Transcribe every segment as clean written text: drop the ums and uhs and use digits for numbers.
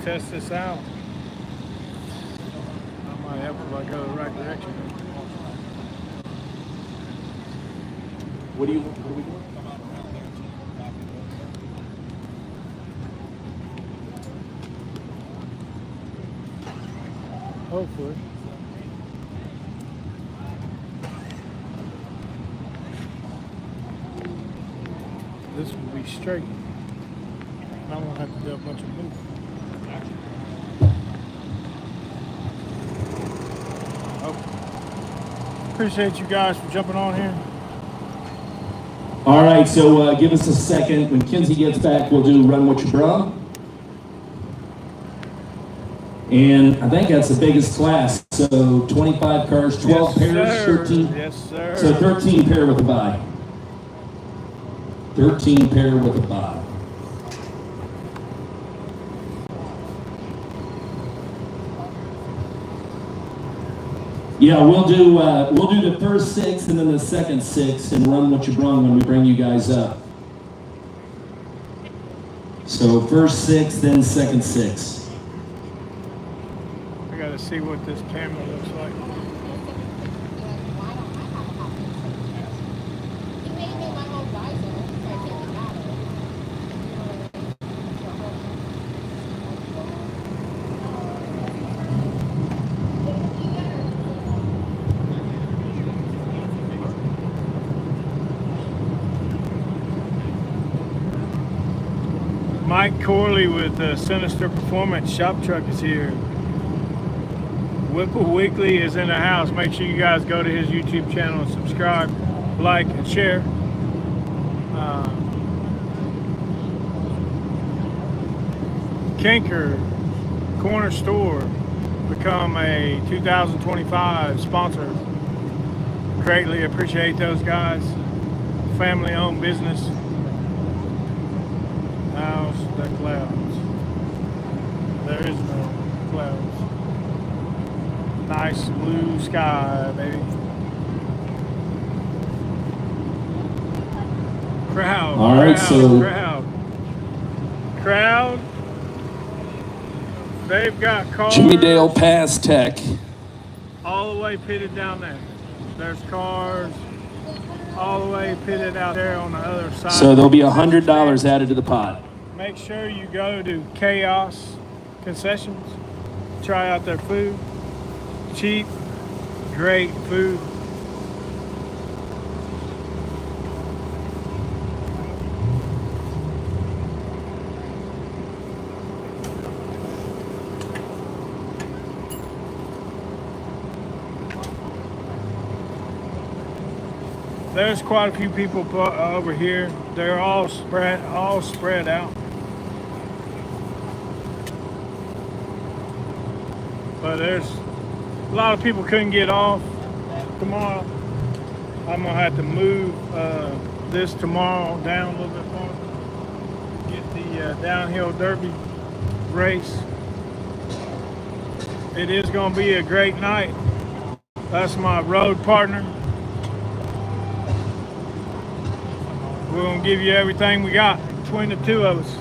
test this out. That might help if I go the right direction. What are we doing? Hopefully. This will be straight. And I won't have to do a bunch of moving. Appreciate you guys for jumping on here. All right, so give us a second. When Kinsey gets back, we'll do Run What You Brung. And I think that's the biggest class. So 25 cars, 12 pairs, 13. Yes, sir. So 13 pair with a bye. 13 pair with a bye. Yeah, we'll do the first 6 and then the second 6 and Run What You Brung when we bring you guys up. So first 6, then second 6. I gotta see what this camera looks like. Mike Corley with Sinister Performance Shop Truck is here. Whipple Weekly is in the house. Make sure you guys go to his YouTube channel and subscribe, like, and share. Kinker Corner Store become a 2025 sponsor. Greatly appreciate those guys. Family-owned business. How's the clouds? There is no clouds. Nice blue sky, baby. Crowd. All right, Crowd. They've got cars. Jimmy Dale Pass Tech. All the way pitted down there. There's cars all the way pitted out there on the other side. So there'll be $100 added to the pot. Make sure you go to Chaos Concessions. Try out their food. Cheap, great food. There's quite a few people over here. They're all spread out. But there's a lot of people couldn't get off tomorrow. I'm gonna have to move this tomorrow down a little bit more. Get the downhill derby race. It is gonna be a great night. That's my road partner. We're gonna give you everything we got between the two of us.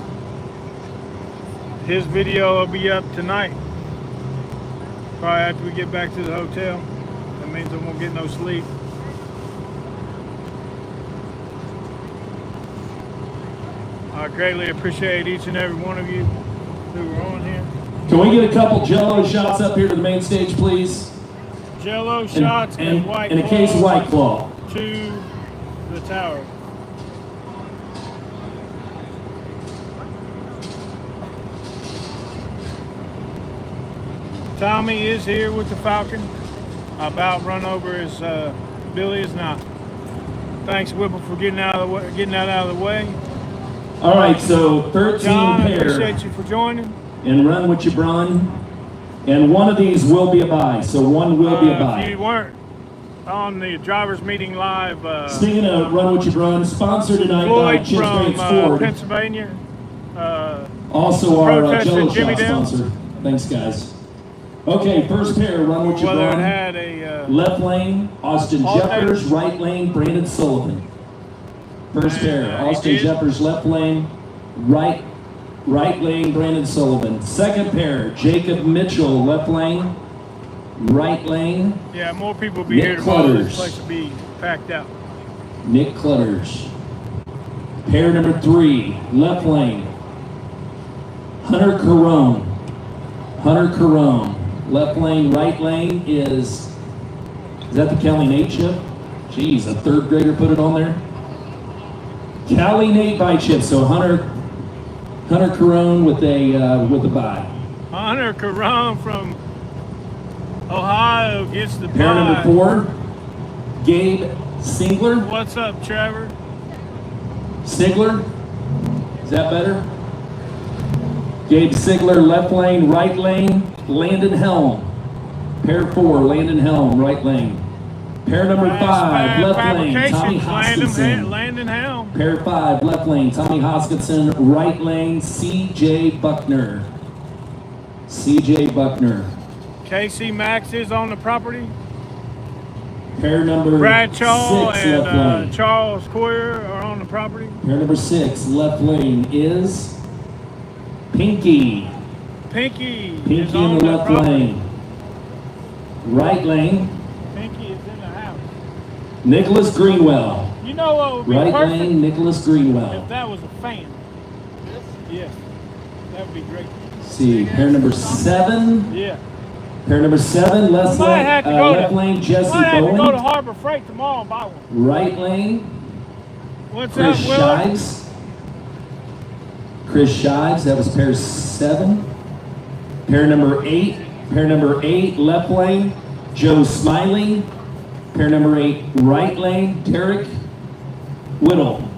His video will be up tonight. Probably after we get back to the hotel. That means I won't get no sleep. I greatly appreciate each and every one of you who are on here. Can we get a couple Jello shots up here to the main stage, please? Jello shots and White Claw. And a case of White Claw. To the tower. Tommy is here with the Falcon. I about run over his Billy is not. Thanks, Whipple, for getting that out of the way. All right, so 13 John, pair. Appreciate you for joining. And Run What You Brung. And one of these will be a buy, so one will be a buy. If you weren't on the drivers meeting live. Speaking of Run What You Brung, sponsored tonight Floyd by Chip from Ford. Pennsylvania. Also our Jello Jimmy Shot Dale. sponsor. Thanks, guys. Okay, first pair, Run What You Whether it Brung. had a Left lane, Austin Jeffers. Right lane, Brandon Sullivan. First pair, Austin Jeffers, left lane. Right right lane, Brandon Sullivan. Second pair, Jacob Mitchell, left lane, right lane, Yeah, more people will be Nick here tomorrow. This Clutters. place will be packed out. Nick Clutters. Pair number 3, left lane, Hunter Carone. Hunter Carone. Left lane, right lane is that the Cali Nate chip? Jeez, a third grader put it on there. Cali Nate bye chip. So Hunter Carone with a bye. Hunter Carone from Ohio gets the Pair bye. number 4, Gabe Singler. What's up, Trevor? Sigler. Is that better? Gabe Sigler, left lane, right lane, Landon Helm. Pair 4, Landon Helm, right lane. Pair number 5, left lane, Tommy Hoskinson. Landon Helm. Pair 5, left lane, Tommy Hoskinson, right lane, C.J. Buckner. C.J. Buckner. Casey Max is on the property. Pair number Bradshaw 6, and left lane. Charles Coyer are on the property. Pair number 6, left lane is Pinky. Pinky is Pinky on in the left property. lane. Right lane, Pinky is in the house. Nicholas Greenwell. You know what would be Right perfect? lane, Nicholas Greenwell. If that was a fan. Yes. That would be great. See, pair number 7. Yeah. Pair number 7, left Might have to go left to, lane, Jesse might have to go to Bowen. Harbor Freight tomorrow and buy one. Right lane, What's Chris up, Willard? Shives. Chris Shives, that was pair 7. Pair number 8, left lane, Joe Smiley. Pair number 8, right lane, Derek Whittle.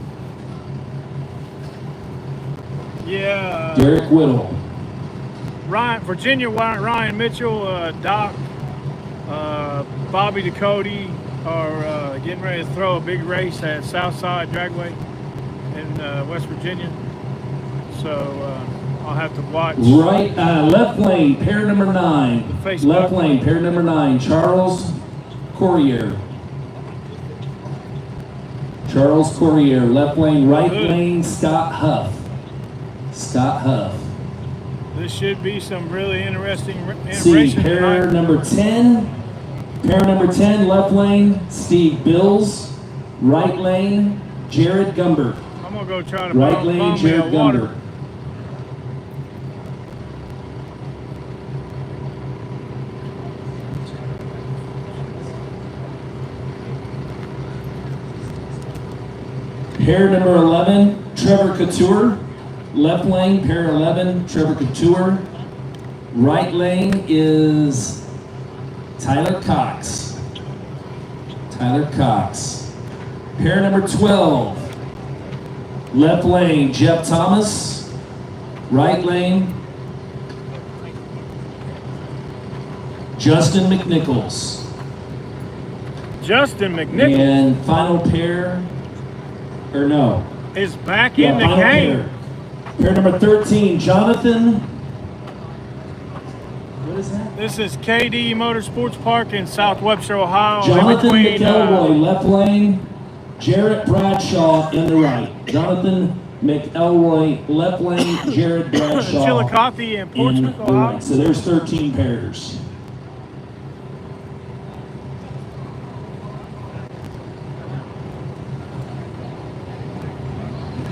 Yeah. Derek Whittle. Ryan Mitchell, Doc, Bobby Ducote are getting ready to throw a big race at Southside Dragway in West Virginia. So I'll have to watch. Right, left lane, pair number 9. Facebook. Left lane, pair number 9, Charles Courier. Charles Courier, left lane, right Good. lane, Scott Huff. Scott Huff. This should be some really interesting See, racing pair tonight. number 10. Pair number 10, left lane, Steve Bills. Right lane, Jared Gumber. I'm gonna go try to Right bum lane, me a Jared water. Gumber. Pair number 11, Trevor Couture. Left lane, pair 11, Trevor Couture. Right lane is Tyler Cox. Tyler Cox. Pair number 12, left lane, Jeff Thomas. Right lane, Justin McNichols. Justin McNichols And final pair, or no, is back in the final game. Pair number 13, Jonathan. What is that? This is KD Motorsports Park in South Webster, Ohio. Jonathan in between, McElroy, left lane. Jarrett Bradshaw in the right. Jonathan McElroy, left lane. Jared Bradshaw Chillicothe and in Portsmouth, the Ohio. right. So there's 13 pairs.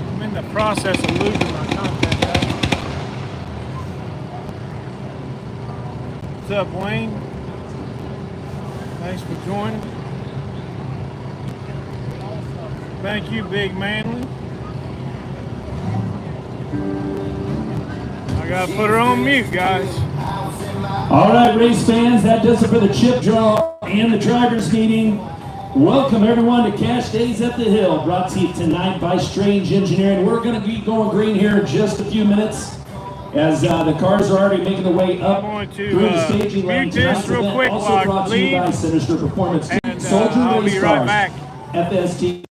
I'm in the process of losing my contact. What's up, Wayne? Thanks for joining. Thank you, Big Manly. I gotta put her on mute, guys. All right, race fans, that does it for the chip draw and the drivers meeting. Welcome everyone to Cash Days at the Hill, brought to you tonight by Strange Engineering. We're going to be going green here in just a few minutes as the cars are already making their way up I'm going to, through the staging lane. mute this Tonight's real event quick also while I brought to you by leave. Sinister Performance, And Soldier I'll Race be right Cars, back. FST.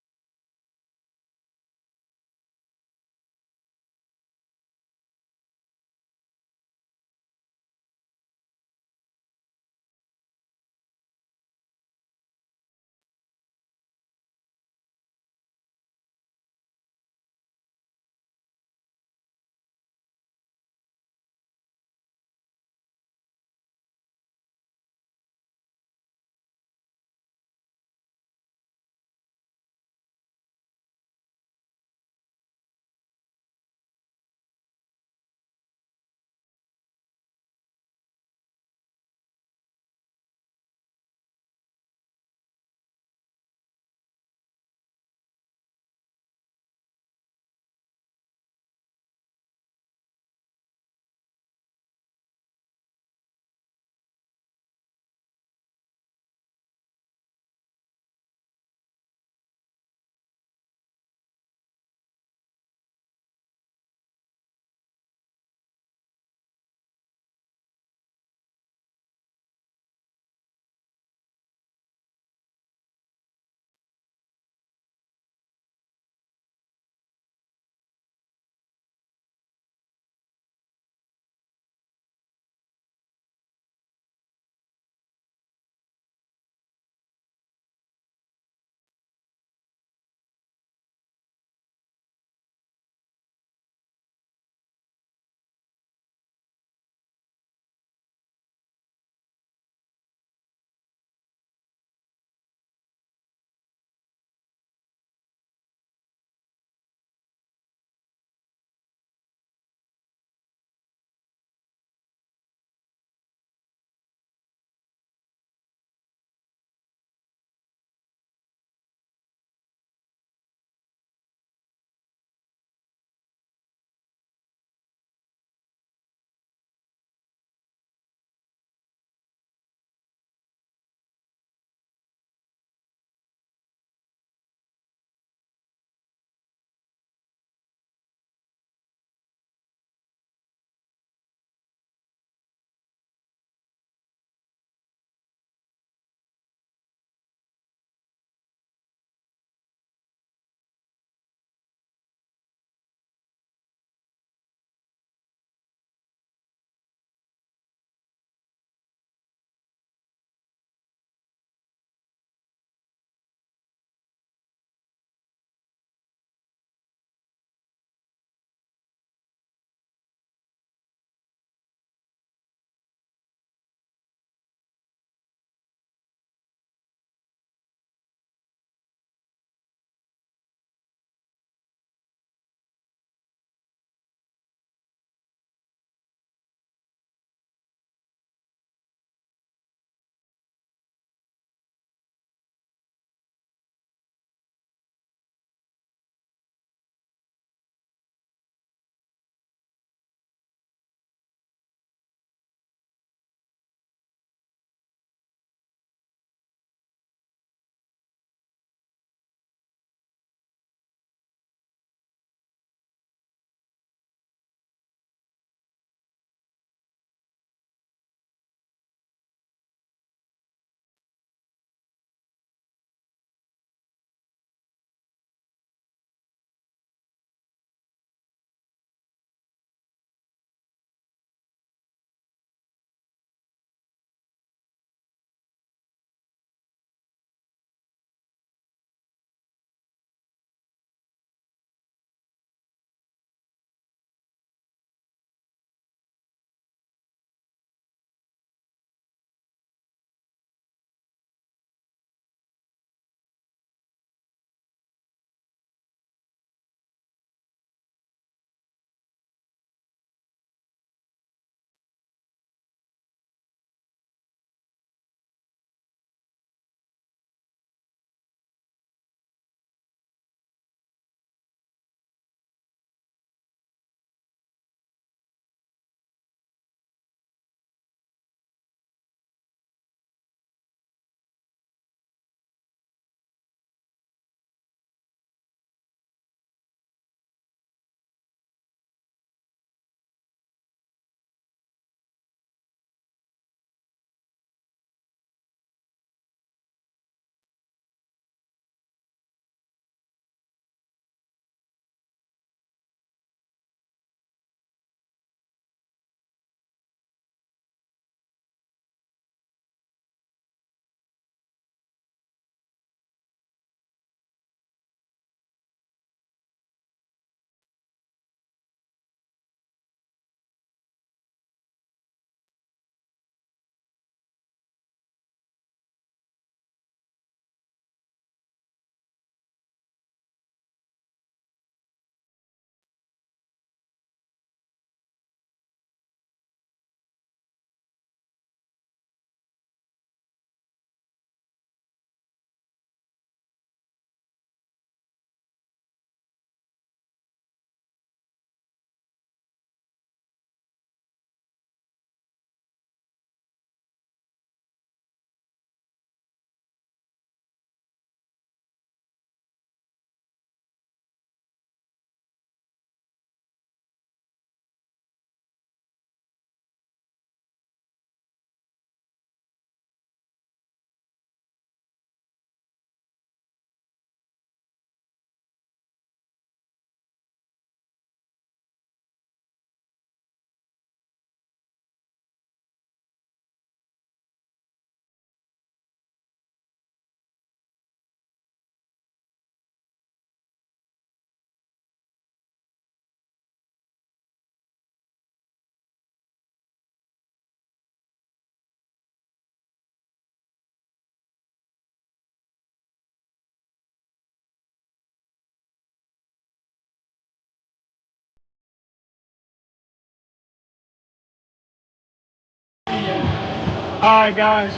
All right, guys.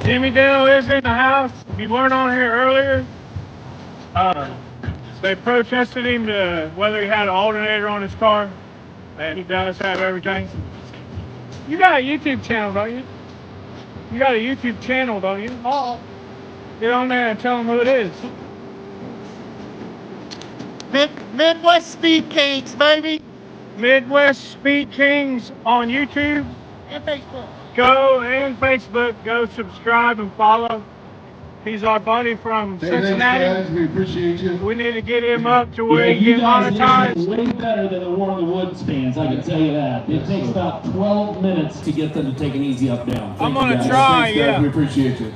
Jimmy Dale is in the house. If you weren't on here earlier, they protested him to whether he had an alternator on his car, and he does have everything. You got a YouTube channel, don't you? You got a YouTube channel, don't you? Oh, get on there and tell them who it is. Midwest Speed Kings, baby. Midwest Speed Kings on YouTube. And Facebook. Go subscribe and follow. He's our buddy from Cincinnati. Thanks, guys. We appreciate you. We need to get him up to where Yeah, he you get guys monetized. listen way better than the War of the Woods fans, I can tell you that. It takes about 12 minutes to get them to take an easy up down. I'm Thank you, gonna guys. try, Thanks, guys. yeah. We appreciate you.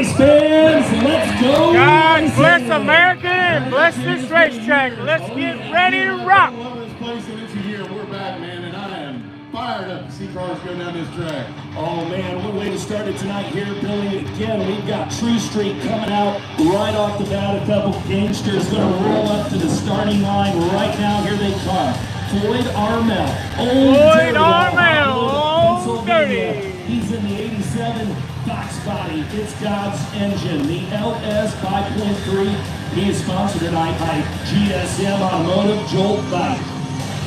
race fans, let's go. God bless racing. America and bless this racetrack. Let's get ready to rock. I love this place, and it's a year. We're back, man, and I am fired up to see cars go down this track. Oh man, what a way to start it tonight here, Billy. Again, we've got True Street coming out right off the bat. A couple gangsters going to roll up to the starting line right now. Here they come. Floyd Armel. Floyd Armel, Old Dirty. He's in the 87 Fox body. It's God's engine. The LS 5.3. He is sponsored tonight by GSM Automotive, Jolt Bike,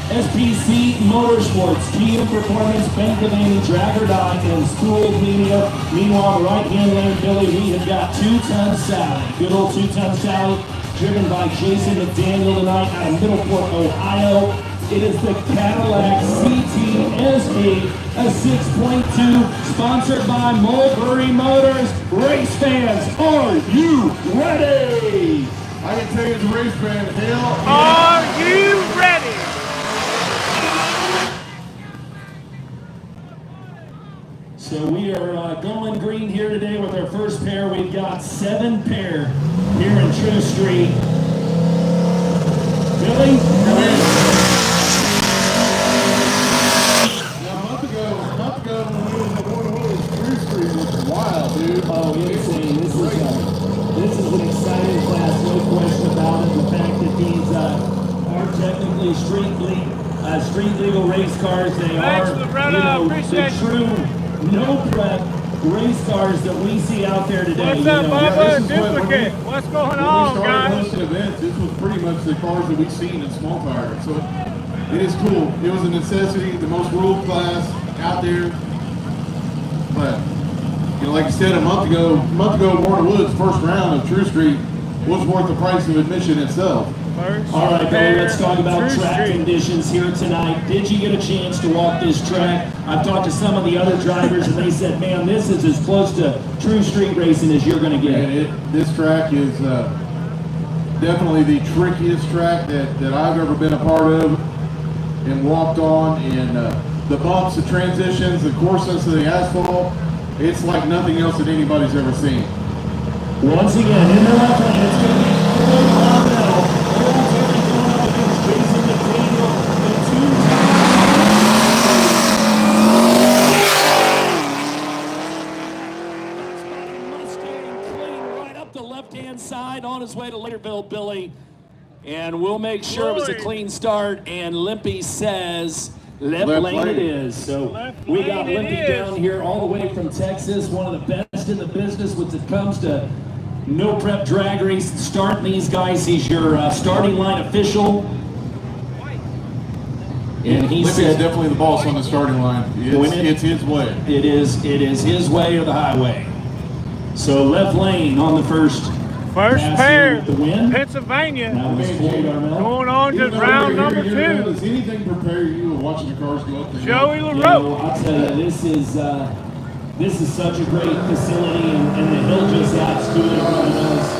SPC Motorsports, TM Performance, Pennsylvania, Drag or Die, and School Media. Meanwhile, the right-hand lane, Billy, we have got 2-ton Sally. Good old 2-ton Sally, driven by Jason McDaniel tonight out of Middleport, Ohio. It is the Cadillac CTSE, a 6.2, sponsored by Mulberry Motors. Race fans, are you ready? I can tell you as a race fan, hell Are you ready? So we are going green here today with our first pair. We've got 7 pair here in True Street. Billy? Now, a month ago when we was at Motorsports, True Street was wild, dude. Oh, insane. This is an exciting class, no question about it. The fact that these are technically street legal race cars. They Thanks are, for the run-up. Appreciate the true no prep race cars that we see out there today. What's up, Bubba? this is what- Duplicate. What's going When on, we started guys? hosting events, this was pretty much the cars that we've seen in small tire. So it is cool. It was a necessity, the most ruled class out there. But you know, like I said, a month ago, Warner Woods' first round of True Street was worth the price of admission itself. First All right, Billy, pair, let's talk about True track Street. conditions here tonight. Did you get a chance to walk this track? I've talked to some of the other drivers, and they said, man, this is as close to True Street racing as you're going to get. And this track is definitely the trickiest track that I've ever been a part of and walked on. And the bumps, the transitions, the coarseness of the asphalt, it's like nothing else that anybody's ever seen. Once again, in the left lane, it's going to be Floyd Armel. Old Terry going up against Jason McDaniel. The Mustang clean right up the left-hand side on his way to Leaderville, Billy. And we'll make sure it was a clean start. And Limpy says left lane it is. So Left we got lane it Limpy is. down here all the way from Texas, one of the best in the business when it comes to no prep drag race. Starting these guys, he's your starting line official. And he Lippy's said definitely the boss on the starting line. It's his way. it is his way or the highway. So left lane on the first First pass pair, here with the win. Pennsylvania. That was Floyd Armel. Going on to Even though round we're number here, 2. Does anything prepare you of watching the cars go up the hill? Joey You know, LaRoe. I'll tell you, this is such a great facility, and the hill just adds to it. Everybody knows.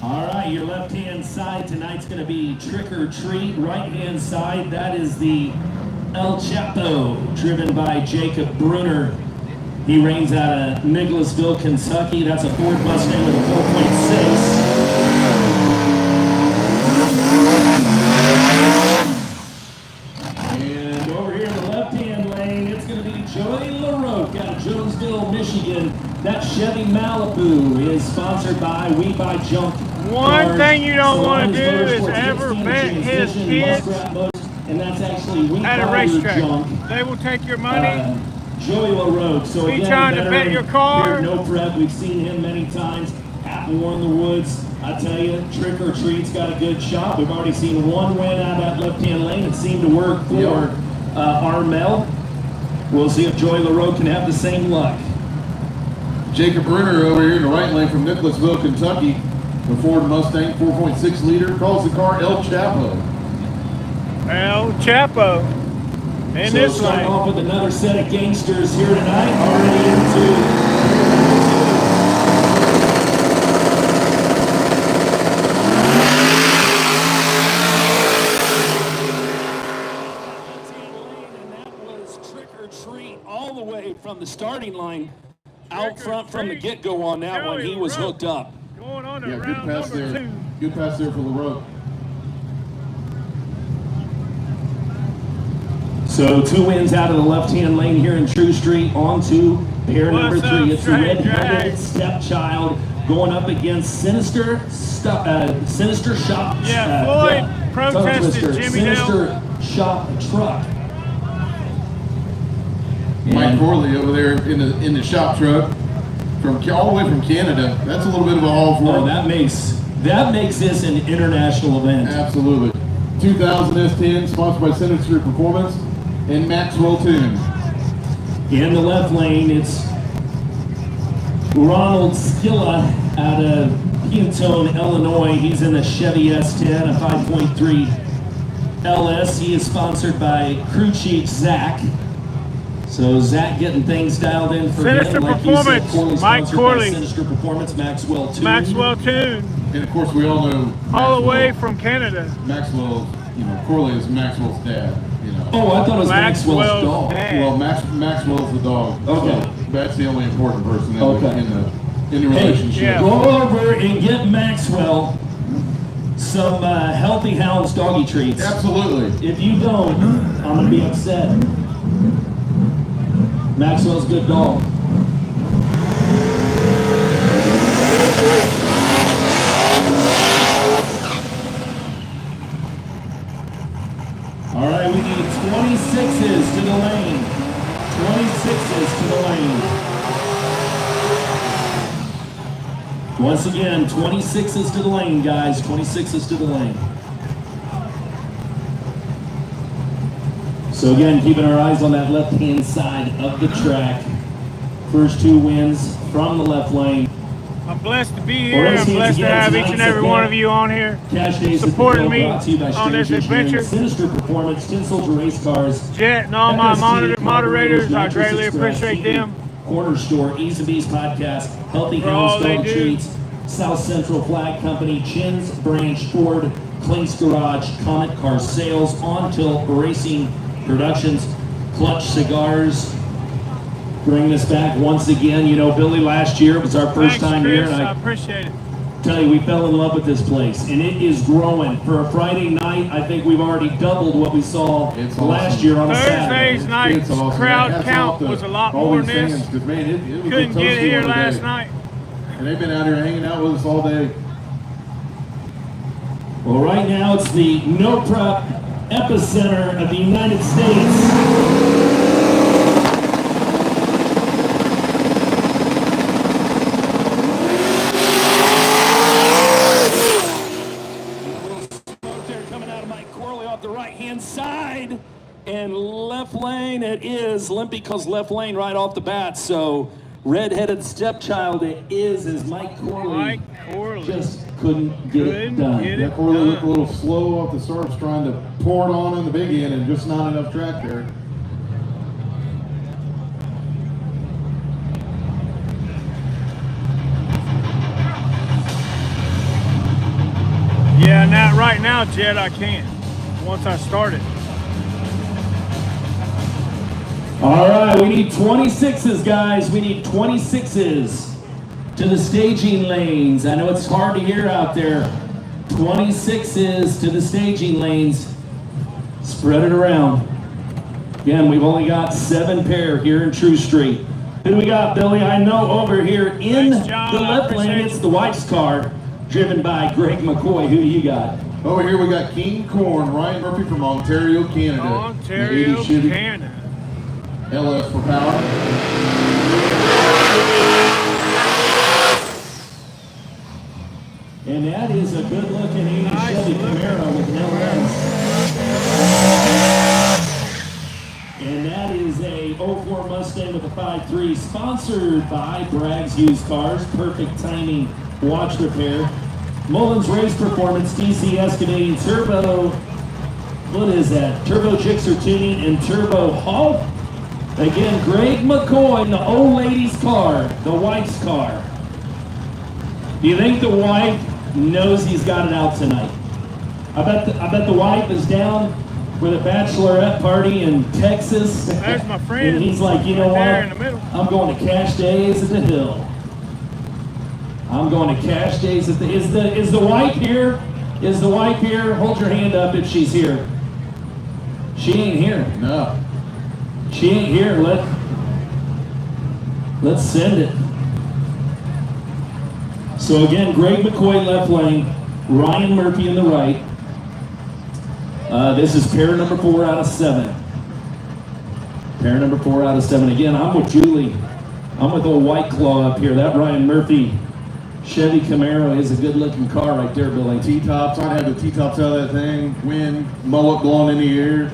All right, your left-hand side tonight's going to be Trick or Treat. Right-hand side, that is the El Chapo, driven by Jacob Brunner. He reigns out of Nicholasville, Kentucky. That's a Ford Mustang with a 4.6. And over here in the left-hand lane, it's going to be Joey LaRoque out of Jonesville, Michigan. That Chevy Malibu is sponsored by We Buy Junk One Cars. thing you don't want to Salonis do is Motorsports, ever Extended bet his Transmission, kids Muskrat Motors, and that's actually We at a Buy Your racetrack. Junk. They will take your money. Joey LaRoque. So Be again, trying to bet veteran your car. here at No Prep. We've seen him many times at War in the Woods. I tell you, Trick or Treat's got a good shot. We've already seen one win out of that left-hand lane. It seemed to work for Armel. We'll see if Joey LaRoque can have the same luck. Jacob Brunner over here in the right lane from Nicholasville, Kentucky. The Ford Mustang 4.6 liter calls the car El Chapo. El Chapo. In So this starting lane. off with another set of gangsters here tonight, already into. starting line out front from the get-go on that one. He was hooked up. Going on to Yeah, good round pass number there. 2. Good pass there for LaRoe. So 2 wins out of the left-hand lane here in True Street. On to pair number What's 3. up, It's the Straight red-headed Drag? stepchild going up against Sinister Shop. Yeah, Floyd tongue protested twister, Jimmy Sinister Shop Truck. Mike Corley over there in the shop truck from all the way from Canada. That's a little bit of a haul for Oh, him. that makes this an international event. Absolutely. 2000 S10, sponsored by Sinister Performance and Maxwell Tune. In the left lane, it's Ronald Skilla out of Peatone, Illinois. He's in the Chevy S10, a 5.3 LS. He is sponsored by crew chief Zach. So Zach getting things dialed in for Sinister him. Like you said, Performance, Mike sponsored by Corley. Sinister Performance, Maxwell Tune. Maxwell Tune, And of course, we all know all the way Maxwell. from Canada. Maxwell, Corley is Maxwell's dad. Oh, I thought it was Maxwell's Maxwell's dog. dad. Well, Maxwell's the dog. Okay. So that's the only important person in, Okay. in the relationship. yeah. Go over and get Maxwell some Healthy Hounds doggy treats. Absolutely. If you don't, I'm gonna be upset. Maxwell's a good dog. All right, we need 26s to the lane. 26s to the lane. Once again, 26s to the lane, guys. 26s to the lane. So again, keeping our eyes on that left-hand side of the track. First 2 wins from the left lane. I'm blessed to be here. I'm blessed to have each and every one of you on here Cash days supporting at the me Hill, brought to you by on this Strange Engineering, adventure. Sinister Performance, Tin Soldier Race Cars, Jet and all my FST, moderators, I Nitrous greatly Express, appreciate CD, them. Corner Store, Ease and Bees Podcast, Healthy For all Hounds they Dog do. Treats, South Central Flag Company, Chin's Branch Ford, Clink's Garage, Comet Car Sales, On Tilt Racing Productions, Clutch Cigars. Bringing us back once again. You know, Billy, last year it was our first Thanks, time Chris. here, and I I appreciate it. tell you, we fell in love with this place, and it is growing. For a Friday night, I think we've already doubled what we saw It's last awesome. year on a Saturday. Thursday's night It's awesome. crowd Hats count off to was a lot all more these than this. fans, 'cause, man, it was a Couldn't get toasty here one last today. night. And they've been out here hanging out with us all day. Well, right now it's the No Prep epicenter of the United States. There coming out of Mike Corley off the right-hand side. And left lane, it is limpy because left lane right off the bat. So red-headed stepchild it is as Mike Corley Mike Corley. just couldn't get it Couldn't done. get Yeah, it Corley looked a done. little slow off the starts, trying to pour it on in the big end, and just not enough track there. Yeah, now right now, Jet, I can't. Once I started. All right, we need 26s, guys. We need 26s to the staging lanes. I know it's hard to hear out there. 26s to the staging lanes. Spread it around. Again, we've only got 7 pair here in True Street. Who do we got, Billy? I know over here in Thanks, John. the I left lane, appreciate it's you. the wife's car, driven by Greg McCoy. Who do you got? Over here we got King Corn, Ryan Murphy from Ontario, Canada. Ontario, The 80 Chevy Canada. LS for power. And that is a good-looking 80 Nice Chevy looking. Camaro with an LS. And that is a 04 Mustang with a 5.3, sponsored by Bragg's Used Cars. Perfect timing watch repair. Mullins Race Performance, TC Excavating, Turbo, what is that? Turbo Jixer Tuning and Turbo Halt. Again, Greg McCoy in the old lady's car, the wife's car. Do you think the wife knows he's got it out tonight? I bet the wife is down with a bachelorette party in Texas. There's my friend. And he's like, you know right what? there in the middle. I'm going to Cash Days at the Hill. I'm going to Cash Days at the. Is the wife here? Is the wife here? Hold your hand up if she's here. She ain't here. No. She ain't here. Let's send it. So again, Greg McCoy left lane, Ryan Murphy in the right. This is pair number 4 out of 7. Pair number 4 out of 7. Again, I'm with Julie. I'm with old White Claw up here. That Ryan Murphy Chevy Camaro is a good-looking car right there, Billy. T-tops, I'd have the T-tops out of that thing, wind, mullet blowing in the air.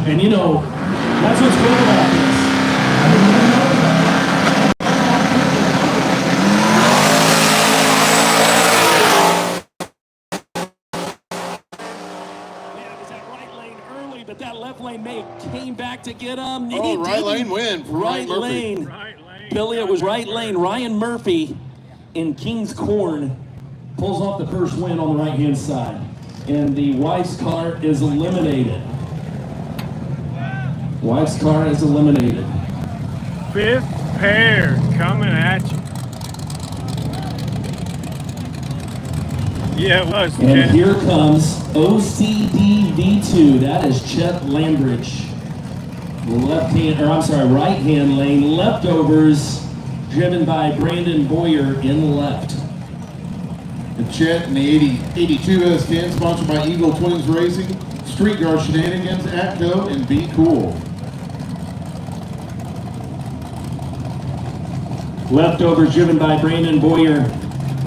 And you know, that's what's cool about this. But that left lane may came back to get him. Oh, right lane win for right Ryan Murphy. lane. Right lane. Billy, it was right lane. Ryan Murphy in King's Corn pulls off the first win on the right-hand side. And the wife's car is eliminated. Wife's car is eliminated. 5th pair coming at you. Yeah, it was. And Ken. here comes OCD V2. That is Chet Lambridge. Right-hand lane. Leftovers driven by Brandon Boyer in the left. And Chet in the 82 S10, sponsored by Eagle Twins Racing, Street Guard Shenanigans, Atco, and Be Cool. Leftovers driven by Brandon Boyer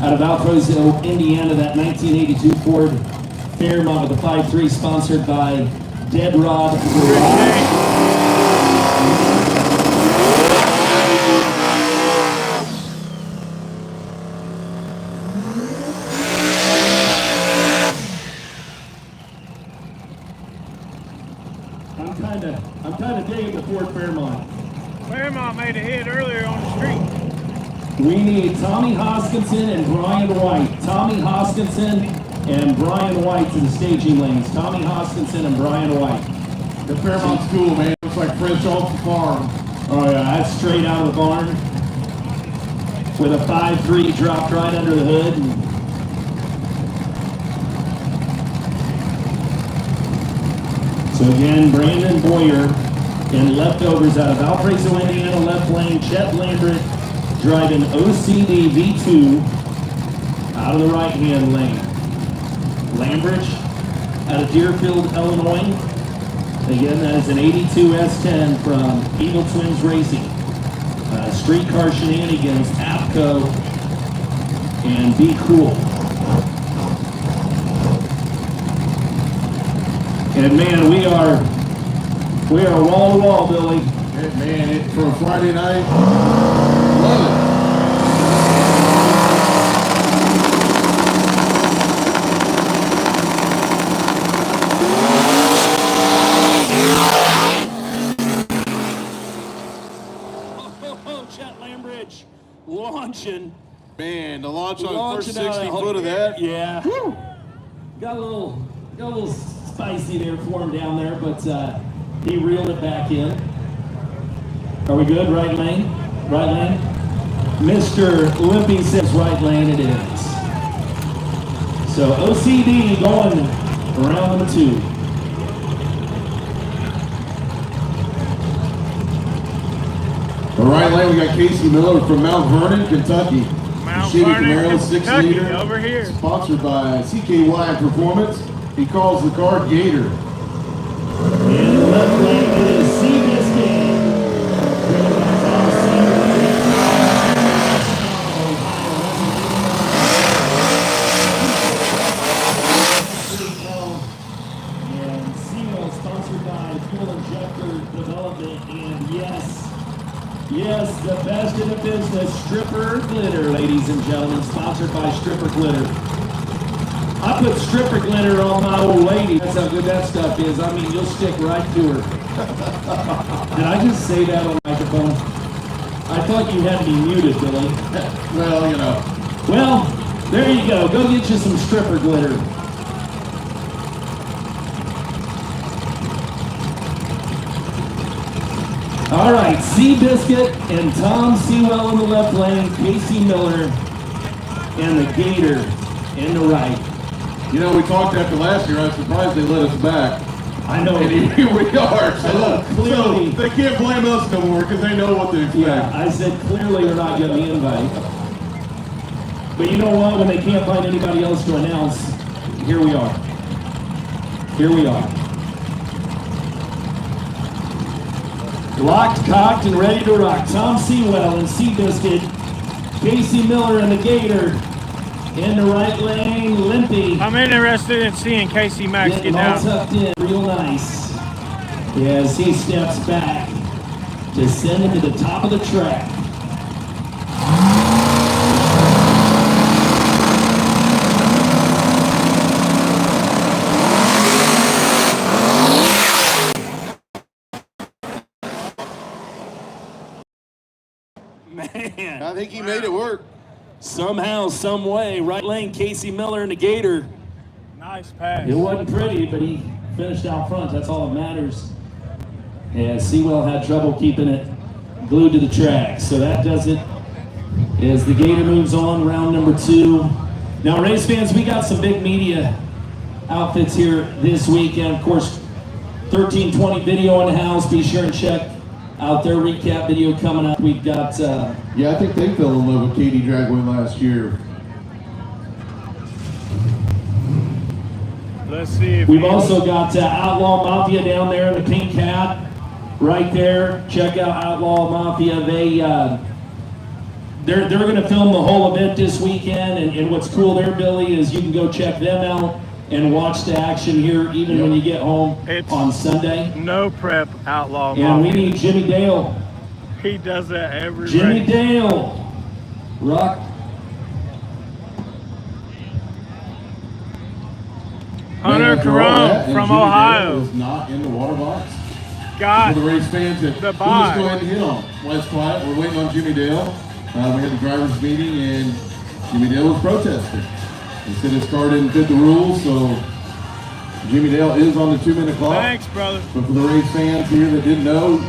out of Valparaiso, Indiana. That 1982 Ford Fairmont with a 5.3, sponsored by Dead Rod. I'm kind of digging the Ford Fairmont. Fairmont made a hit earlier on the street. We need Tommy Hoskinson and Brian White. Tommy Hoskinson and Brian White to the staging lanes. Tommy Hoskinson and Brian White. The Fairmont's cool, man. Looks like fresh off the farm. Oh yeah, that's straight out of the barn. With a 5.3 dropped right under the hood. So again, Brandon Boyer and leftovers out of Valparaiso, Indiana, left lane. Chet Lambert driving OCD V2 out of the right-hand lane. Lambridge out of Deerfield, Illinois. Again, that is an 82 S10 from Eagle Twins Racing. Streetcar Shenanigans, APCO, and Be Cool. And man, we are wall to wall, Billy. Man, for a Friday night, love it. Chet Lambridge launching. Man, the launch on the first Launching out 60 of foot of that. Yeah. Woo. Got a little spicy there for him down there, but he reeled it back in. Are we good? Right lane? Right lane? Mr. Limpy says right lane it is. So OCD going around number 2. The right lane, we got Casey Miller from Mount Vernon, Kentucky. Mount Chevy Vernon, Camaro, 6 Kentucky, liter. over here. Sponsored by CKY Performance. He calls the car Gator. In the left lane it is Seabiscuit. And Seymour, sponsored by Fuel Injector Development, and yes, the best in the business, Stripper Glitter, ladies and gentlemen, sponsored by Stripper Glitter. I put stripper glitter on my old lady. That's how good that stuff is. I mean, you'll stick right to her. Did I just say that on the microphone? I thought you had me muted, Billy. Well, you know. Well, there you go. Go get you some stripper glitter. All right, Seabiscuit and Tom Sewell in the left lane, Casey Miller and the Gator in the right. You know, we talked after last year. I was surprised they let us back. I know. And here we are. So Clearly. they can't blame us no more because they know what to expect. Yeah, I said clearly we're not getting the invite. But you know what? When they can't find anybody else to announce, here we are. Here we are. Locked, cocked, and ready to rock. Tom Sewell and Seabiscuit, Casey Miller and the Gator in the right lane. Limpy. I'm interested in seeing Casey Max get Getting all down. tucked in, real nice. As he steps back, descending to the top of the track. Man, I think he made it work. somehow, some way, right lane, Casey Miller and the Gator. Nice pass. It wasn't pretty, but he finished out front. That's all that matters. Yeah, Sewell had trouble keeping it glued to the track, so that does it. As the Gator moves on, round number 2. Now, race fans, we got some big media outfits here this weekend. Of course, 1320 video in the house. Be sure and check out their recap video coming up. We've got Yeah, I think they fell in love with Katie Dragway last year. Let's see if we've also got Outlaw Mafia down there in the pink hat, right there. Check out Outlaw Mafia. They're going to film the whole event this weekend, and what's cool there, Billy, is you can go check them out and watch the action here even when you get home on Sunday. No prep outlaw. And we Mafia. need Jimmy Dale. He does that every Jimmy race. Dale. Rock. Hunter Caron from Ohio. Is not in the water box. Got For the race fans, that the we'll just bye. go ahead and hit on. Let's quiet. We're waiting on Jimmy Dale. We had the drivers' meeting, and Jimmy Dale was protesting. He said his car didn't fit the rules, so Jimmy Dale is on the 2-minute clock. Thanks, brother. But for the race fans here that didn't know,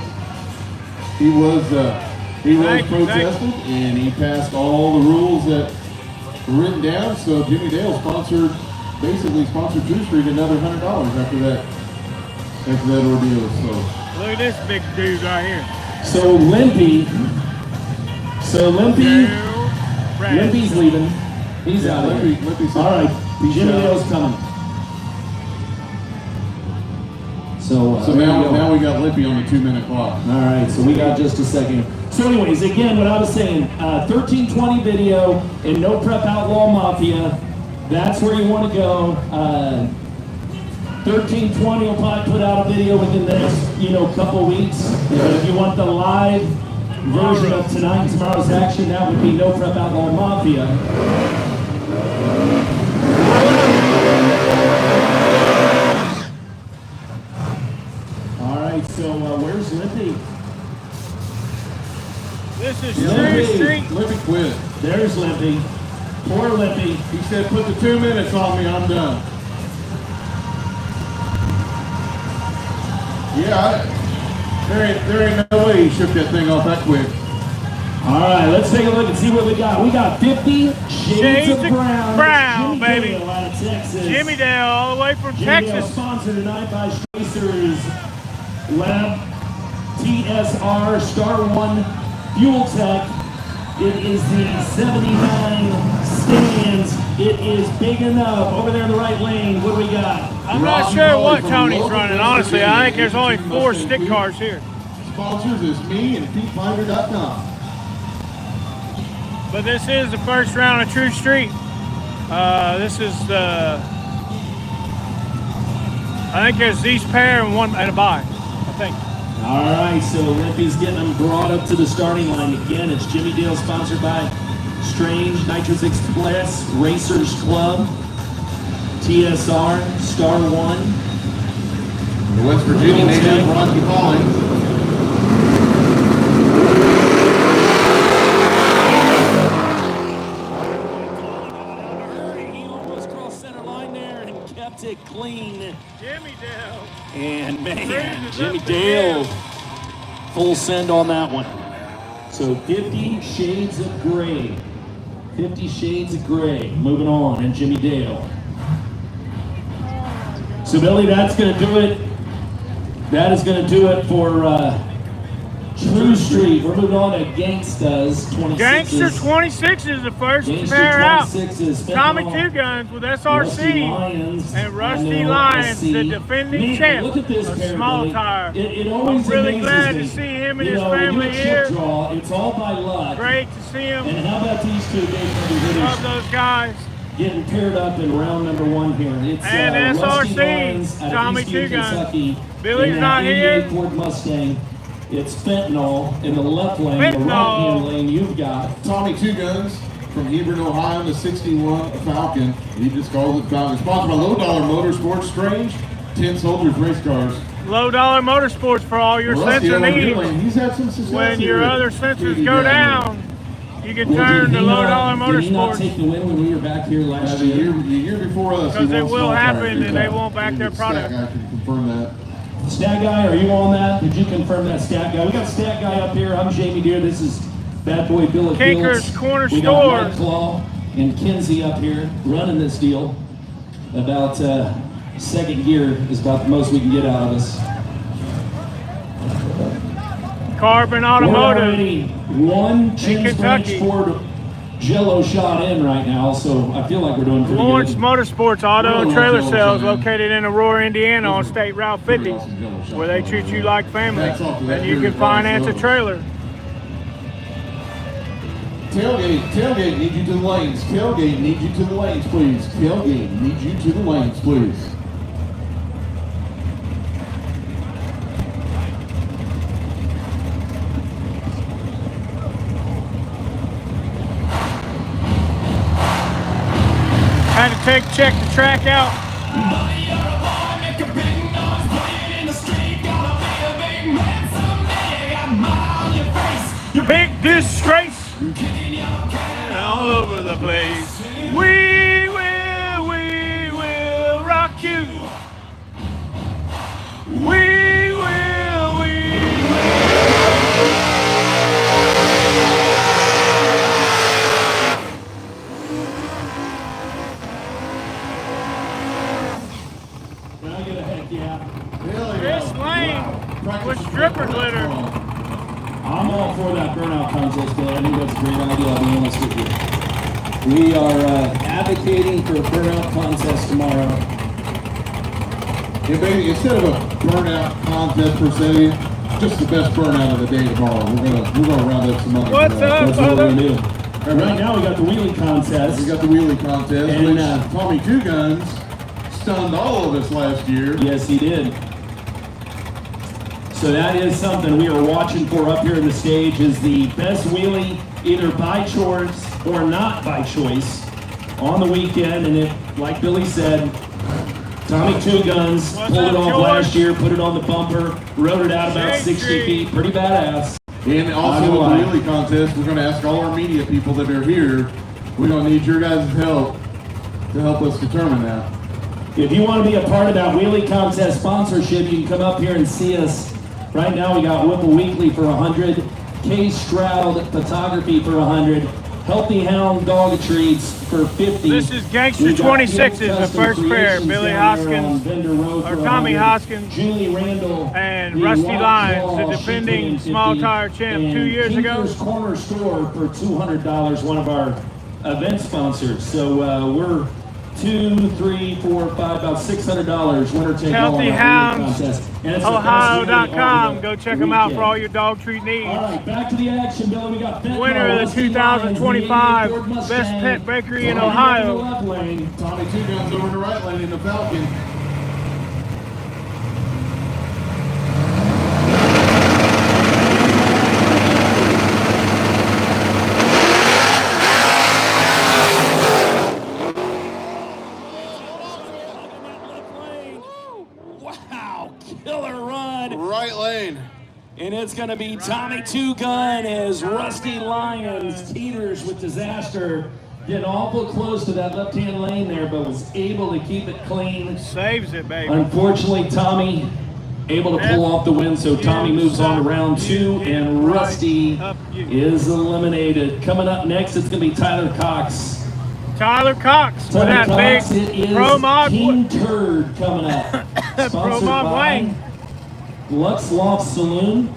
he was protested, and he passed all the rules that were written down. So Jimmy Dale basically sponsored True Street another $100 after that ordeal. So Look at this big dude right here. So Limpy's leaving. He's out of here. Limpy's All right, Jimmy Dale's coming. So now we got Limpy on the 2-minute clock. All right, so we got just a second. So anyways, again, what I was saying, 1320 video and No Prep Outlaw Mafia. That's where you want to go. 1320 will probably put out a video within the next, couple weeks. But if you want the live version of tonight and tomorrow's action, that would be No Prep Outlaw Mafia. All right, so where's Limpy? This is Limpy. True Street. Limpy quit. There's Limpy. Poor Limpy. He said, "Put the 2 minutes on me, I'm done." Yeah, there ain't no way he shook that thing off that quick. All right, let's take a look and see what we got. We got 50 Shades of Brown. Brown, Jimmy baby. Dale out of Texas. Jimmy Dale all the way from Jimmy Dale Texas. sponsored tonight by Racers Lab TSR Star 1 Fuel Tech. It is the 79 stands. It is big enough. Over there in the right lane, what do we got? I'm not sure what Tony's running, honestly. I think there's only 4 stick cars here. Sponsors is me and PeteFinder.com. But this is the first round of True Street. This is the... I think there's these pair and a bye, I think. All right, so Limpy's getting them brought up to the starting line. Again, it's Jimmy Dale, sponsored by Strange, Nitrous Express, Racers Club, TSR, Star 1. The West Virginia native Rocky Pauling. He almost crossed center line there and kept it clean. Jimmy Dale. And man, Cruises Jimmy up the Dale hill. full send on that one. So 50 Shades of Gray. 50 Shades of Gray. Moving on, and Jimmy Dale. So Billy, that's going to do it. That is going to do it for True Street. We're moving on to Gangstas 26s. Gangster 26 is the first Gangster pair out. 26s. Tommy Two Guns with SRC and Rusty Lions, the defending champ Look at this of pair, small Billy. tire. It always I'm really amazes glad me. to see him and You his know, when family you chip here. draw, it's all by luck. Great to see him. And how about these two big Love those guys. getting paired up in round number 1 here? It's And Rusty SRC, Lions out of Tommy East Two Guns. Kentucky. Billy's in not that here. 88 Ford Mustang. It's Fentanyl in the left lane. The Fentanyl. right hand lane you've got. Tommy Two Guns from Hebron, Ohio, the 61 Falcon. He just calls it Falcon. Sponsored by Low Dollar Motorsports, Strange, 10 Soldiers Race Cars. Low dollar motorsports for all your Rusty sensor over needs. Gillian, he's had some success When here your at other sensors Katy go Down. down, you can Well, turn did to he low not- dollar Did he not motorsports. take the win when we were back here last The year? year before us, Because he it won will small happen tires. and they won't back their Stat product. guy can confirm that. Stat guy, are you on that? Did you confirm that, Stat guy? We got Stat guy up here. I'm Jamie Deere. This is Bad Boy Bill of Kinker's Fields. Corner We got Store. White Claw and Kinsey up here running this deal. About second gear is about the most we can get out of us. Carbon We're Automotive. already one Chins Branch Kentucky. Ford Jello shot in right now, so I feel like we're doing pretty Lawrence good. Motorsports Auto and Really Trailer love Sales Jello, man. located in Aurora, Indiana on State Route 50, awesome Jello shop. where they treat you like family Hats off to that and you dude can that bought finance a Jello. trailer. Tailgate need you to the lanes. Tailgate need you to the lanes, please. Tailgate need you to the lanes, please. Had to check the track out. Big disgrace all over the place. We will rock you. We will. Can I get a heck yeah? Hell This lane was stripper glitter. I'm all for that burnout contest, Bill. I think that's a great idea. I'll be honest with you. We are advocating for a burnout contest tomorrow. Yeah, baby, instead of a burnout contest per se, just the best burnout of the day tomorrow. We're gonna round up some money. What's for that. up, That's what we're brother? gonna do. Right now we got the wheelie contest. We got the wheelie contest, And, which Tommy Two Guns stunned all of us last year. Yes, he did. So that is something we are watching for up here in the stage, is the best wheelie either by choice or not by choice on the weekend. And it, like Billy said, Tommy Two Guns What's pulled it up, off George? last year, put it on the bumper, rode it out about Shade 60 Street. feet, pretty badass. And also with the wheelie contest, we're going to ask all our media people that are here, we're going to need your guys' help to help us determine that. If you want to be a part of that wheelie contest sponsorship, you can come up here and see us. Right now we got Whipple Weekly for 100, K Stroud Photography for 100, Healthy Hound Dog Treats for 50. This is Gangster We got 26 Field is the Custom first pair. Creations Billy down there on Hoskins, Bender Road or for Tommy 100, Hoskins, Julie Randall, and the Rusty White Lions, Claw, the defending she paid small 50, tire champ and 2 years ago. Kinker's Corner Store for $200, one of our event sponsors. So we're 2, 3, 4, 5, about $600 winner take all Healthy on our Hounds, wheelie contest. And it's the best wheelie Ohio.com. over the Go check them out for weekend. all your dog treat needs. All right, back to the action, Billy. We got Fentanyl, Winner of the Rusty 2025 Lions, the 88 Ford Best Mustang. Pet Bakery in Tommy Ohio. in the left lane. Tommy Two Guns over in the right lane in the Falcon. Wow, killer run. Right lane. And it's going to be Tommy Two Gun as Rusty Lions teeters with disaster. Getting awful close to that left-hand lane there, but was able to keep it clean. Saves it, baby. Unfortunately, Tommy able to pull off the win. So Tommy moves on to round 2, and Rusty is eliminated. Coming up next, it's going to be Tyler Cox. Tyler Cox with Tyler that Cox, big it is Pro Mod King Turd coming up. Pro Sponsored Mod by Wang. Lux Loft Saloon.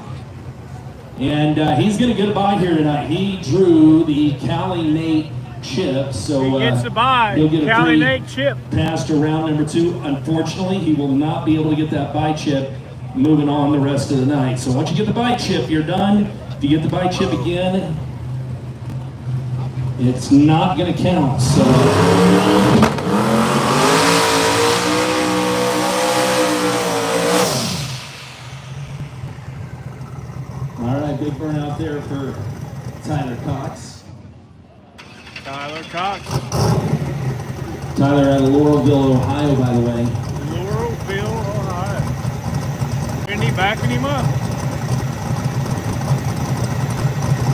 And he's going to get a bye here tonight. He drew the Cali Nate chip, so He gets a bye. he'll get a Cali free Nate chip. pass to round number 2. Unfortunately, he will not be able to get that bye chip moving on the rest of the night. So once you get the bye chip, you're done. If you get the bye chip again, it's not going to count. So all right, big burnout there for Tyler Cox. Tyler Cox. Tyler out of Laurelville, Ohio, by the way. Laurelville, Ohio. Isn't he backing him up?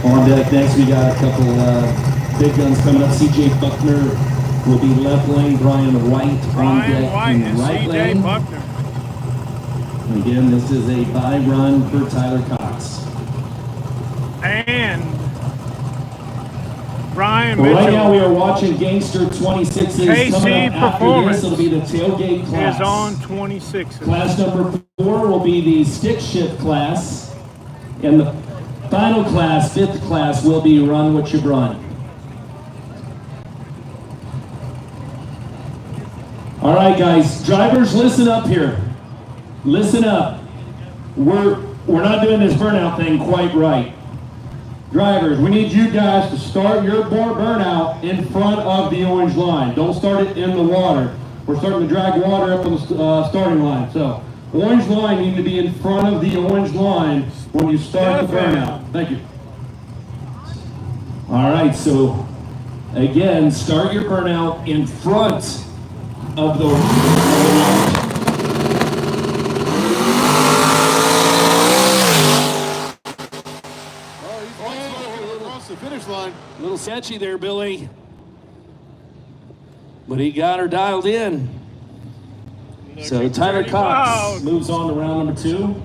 On deck next, we got a couple big guns coming up. CJ Buckner will be left lane. Brian White on Brian deck White in and right CJ lane. Buckner. And again, this is a bye run for Tyler Cox. And Brian Well, right now we Mitchell are watching Gangster 26s. KC Coming up after Performance this, it'll be the tailgate class. is on 26. Class number 4 will be the stick shift class. And the final class, 5th class, will be run what you brung. All right, guys, drivers, listen up here. Listen up. We're not doing this burnout thing quite right. Drivers, we need you guys to start your burnout in front of the orange line. Don't start it in the water. We're starting to drag water up on the starting line. So, orange line need to be in front of the orange line when you start the burnout. Thank you. All right, so again, start your burnout in front of the line. The finish line. A little sketchy there, Billy. But he got her dialed in. So Tyler Cox moves on to round number 2.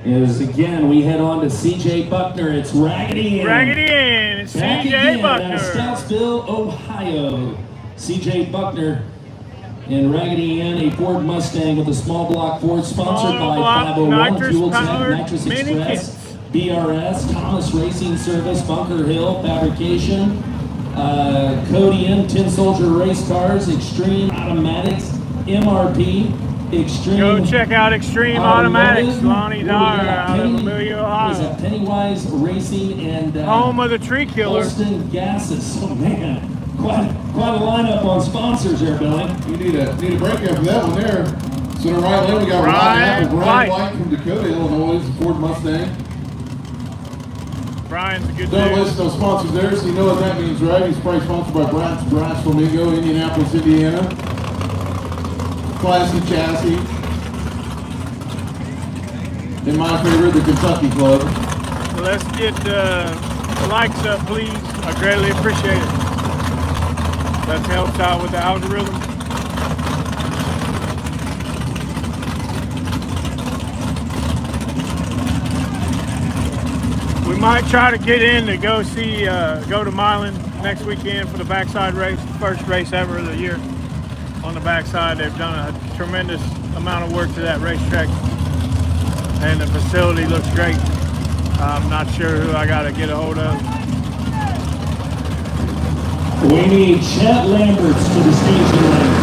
As again, we head on to CJ Buckner. It's Raggedy Ann. Raggedy Ann. It's Back CJ again out of Buckner. Stoutsville, Ohio. CJ Buckner and Raggedy Ann, a Ford Mustang with a small block Ford, sponsored Small by block 501 nitrous Fuel Tech, powered Nitrous mini Express, kits. BRS, Thomas Racing Service, Bunker Hill Fabrication, Codian, Tin Soldier Race Cars, Extreme Automatics, MRP, Extreme. Go check out Extreme Automatics, Lonnie Dyer out of Amelia, Ohio. Pennywise Racing and Home of the Tree Killer. Holston Gases. Oh man, quite a lineup on sponsors there, Billy. You need a break after that one there. So the right lane we got Brian White from Dakota, Illinois, Ford Mustang. Brian's a good Don't dude. list those sponsors there, so you know what that means, right? He's probably sponsored by Brian's Flamingo, Indianapolis, Indiana. Classy Chassis. And my favorite, the Kentucky Club. Let's get likes up, please. I greatly appreciate it. That helps out with the algorithm. We might try to get in to go see, go to Milan next weekend for the backside race, first race ever of the year on the backside. They've done a tremendous amount of work to that racetrack, and the facility looks great. I'm not sure who I got to get a hold of. We need Chet Lamberts to the staging lane.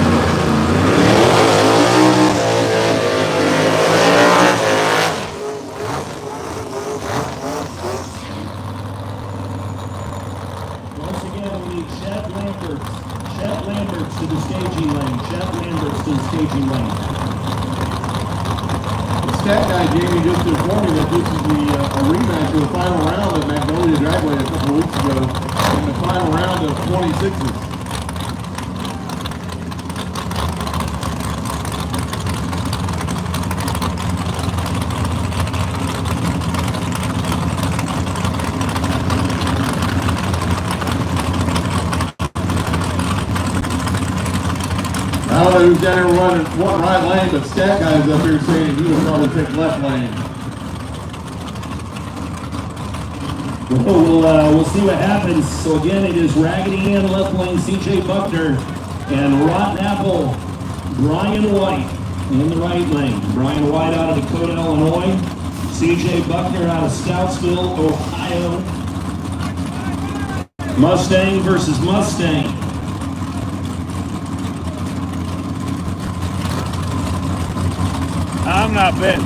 Once again, we need Chet Lamberts to the staging lane. Chet Lamberts to the staging lane. The stat guy, Jamie, just informed me that this is a rematch of the final round of Magnolia Dragway a couple of weeks ago in the final round of 26s. everybody who's down there running one right lane, but Stat Guy's up here saying he would probably take left lane. We'll see what happens. So again, it is Raggedy Ann left lane, C.J. Buckner, and Rotten Apple, Brian White in the right lane. Brian White out of Dakota, Illinois. C.J. Buckner out of Scoutsville, Ohio. Mustang versus Mustang. I'm not betting.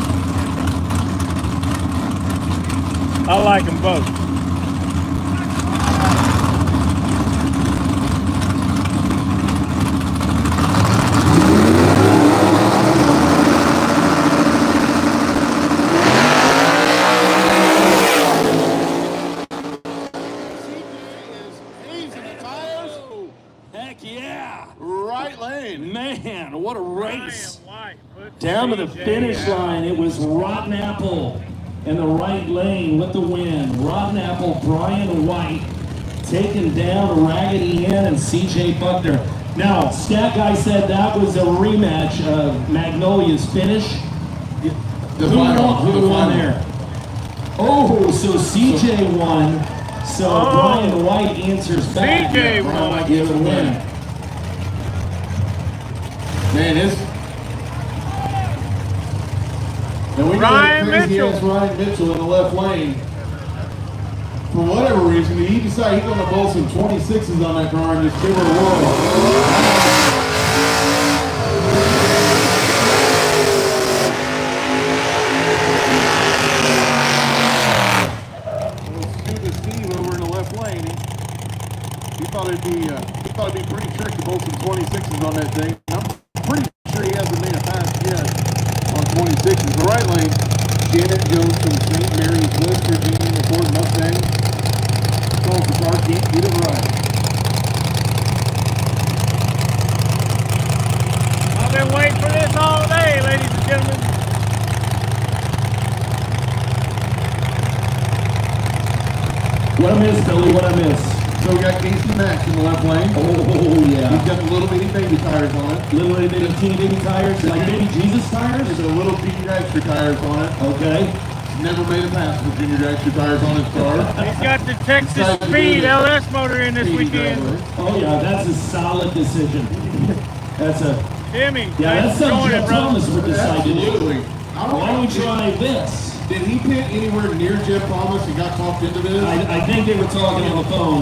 I like them both. Heck yeah! Right lane. Man, what a race. Brian White put Down to the CJ finish out. line, it was Rotten Apple in the right lane with the win. Rotten Apple, Brian White, taking down Raggedy Ann and C.J. Buckner. Now, Stat Guy said that was a rematch of Magnolia's finish. The Who final, won, who the won final. there? Oh, so C.J. won. So Oh. Brian White answers back. CJ Brian won. White gets a win. Man, this. And we Ryan got crazy Mitchell. ass Ryan Mitchell in the left lane. For whatever reason, he decided he's going to bowl some 26s on that car and just give her a whirl. Stupid Steve over in the left lane. He thought it'd be pretty tricky to bowl some 26s on that thing. I'm pretty sure he hasn't made a pass yet on 26s. The right lane, Janet Jones from St. Mary's, West Virginia, the Ford Mustang. Calls the car, can't get it right. I've been waiting for this all day, ladies and gentlemen. What I miss, Billy, what I miss? So we got Casey Max in the left lane. Oh, yeah. He's got the little bitty baby tires on it. Little bitty teeny baby tires, like baby Jesus tires? There's a little junior dragster tires on it. Okay. Never made a pass with junior dragster tires on his car. He's got the Texas Decided to do Speed the LS motor in this speedy weekend. driveway. Oh, yeah, that's a solid decision. That's a, Timmy, yeah, thanks that's for something joining, Jeff brother. Thomas would decide to do. Absolutely. I don't Why don't we know, try this? Did he pit anywhere near Jeff Thomas and got talked into this? I think they were talking on the phone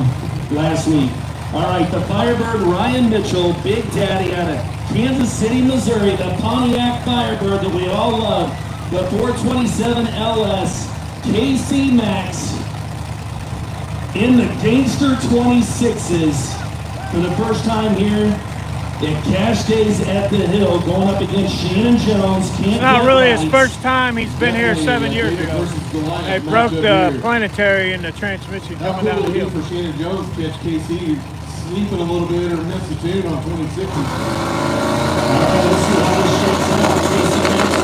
last week. All right, the Firebird, Ryan Mitchell, Big Daddy out of Kansas City, Missouri, the Pontiac Firebird that we all love, the 427 LS, KC Max, in the Gangster 26s for the first time here at Cash Days at the Hill, going up against Shannon Jones. It's not really his first time. He's been here 7 years ago. They broke the planetary in the transmission How coming cool down the would it be hill. for Shannon Jones to catch KC sleeping a little bit or miss the tune on 26s? All right, let's see how this shakes out. KC Max.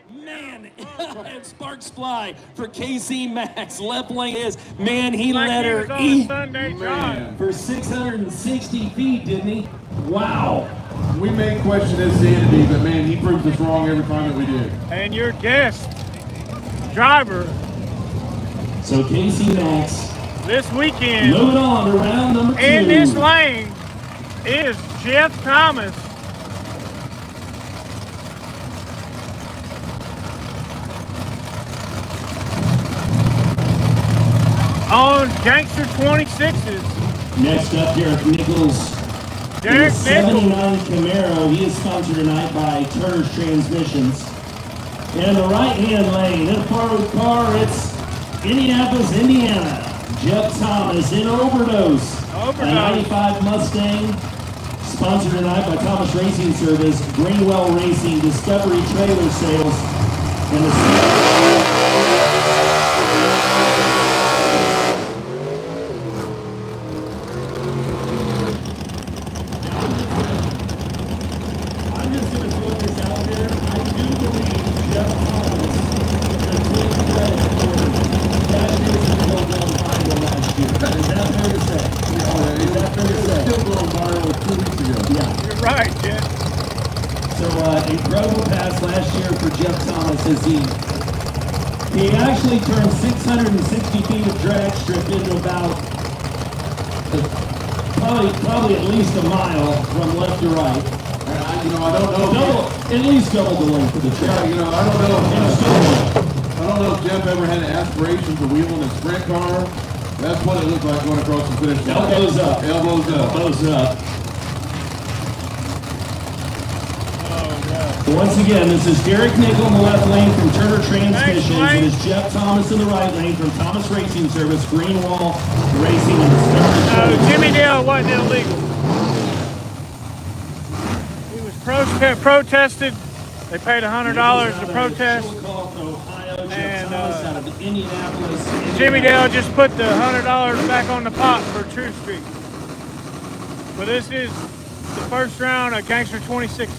Man, and sparks fly for KC Max. Left lane is, man, he Like let he her was on a eat Sunday drive. for 660 feet, didn't he? Wow. We may question his sanity, but man, he proved us wrong every time that we did. And your guest driver So KC Max, this weekend moving on to round number 2. in this lane is Jeff Thomas. On Gangster 26s, Next up, Derek Nichols. Derek In the Nichols. 79 Camaro. He is sponsored tonight by Turner's Transmissions. In the right-hand lane, in a forward car, it's Indianapolis, Indiana. Jeff Thomas in Overdose. Overdose. A 95 Mustang. Sponsored tonight by Thomas Racing Service, Greenwell Racing, Discovery Trailer Sales, and the I'm just going to throw this out there. I do believe Jeff Thomas right, Jet. So incredible pass last year for Jeff Thomas as he actually turned 660 feet of drag strip into about probably at least a mile from left to right. You know, I don't know. At least double the length of the track. Yeah, you know, I don't know if Jeff ever had aspirations of wheeling a sprint car. That's what it looked like going across the finish line. Elbows up. Elbows up. Elbows up. Oh, God. Once again, this is Derek Nickel in the left lane from Turner Transmissions. Mike. It is Jeff Thomas in the right lane from Thomas Racing Service, Greenwall Racing in the start. Jimmy Dale wasn't illegal. He was protested. They paid $100 to protest. And Jimmy Dale just put the $100 back on the pot for True Street. But this is the first round of Gangster 26.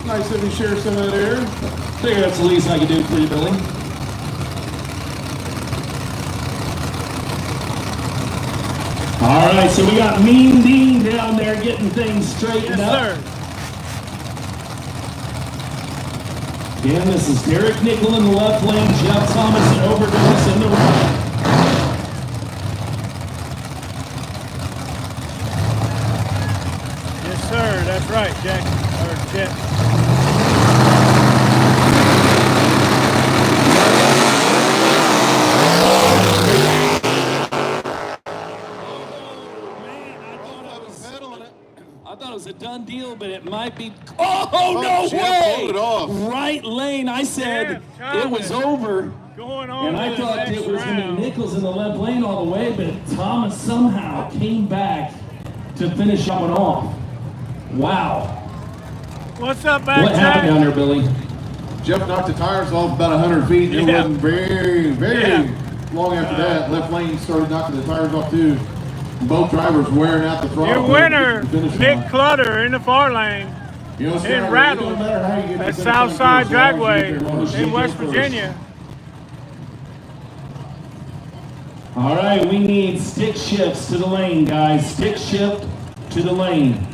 Nice that we share some of that air. I think that's the least I can do for you, Billy. All right, so we got Mean Dean down there getting things straightened up. Yes, sir. Again, this is Derek Nickel in the left lane, Jeff Thomas and Overdose in the right. Yes, sir. That's right, Jack. Or Jet. I thought it was a done deal, but it might be. Oh, no Jeff way! pulled it off. Right lane. I said Jeff it was over. Going on And I to the thought next it was going to round. be Nichols in the left lane all the way, but Thomas somehow came back to finish that one off. Wow. What's up, back What happened down there, Billy? Jeff knocked the tires off about 100 feet. It Yeah. wasn't very long after that. Left lane started knocking the tires off too. Both drivers wearing out the throttle. Your winner, to finish Nick line. Clutter in the far lane. You know, Skyler, in it Rattle don't matter how you get to at the finish line Southside first, as long as you Dragway get there first. in West Virginia. All right, we need stick shifts to the lane, guys. Stick shift to the lane.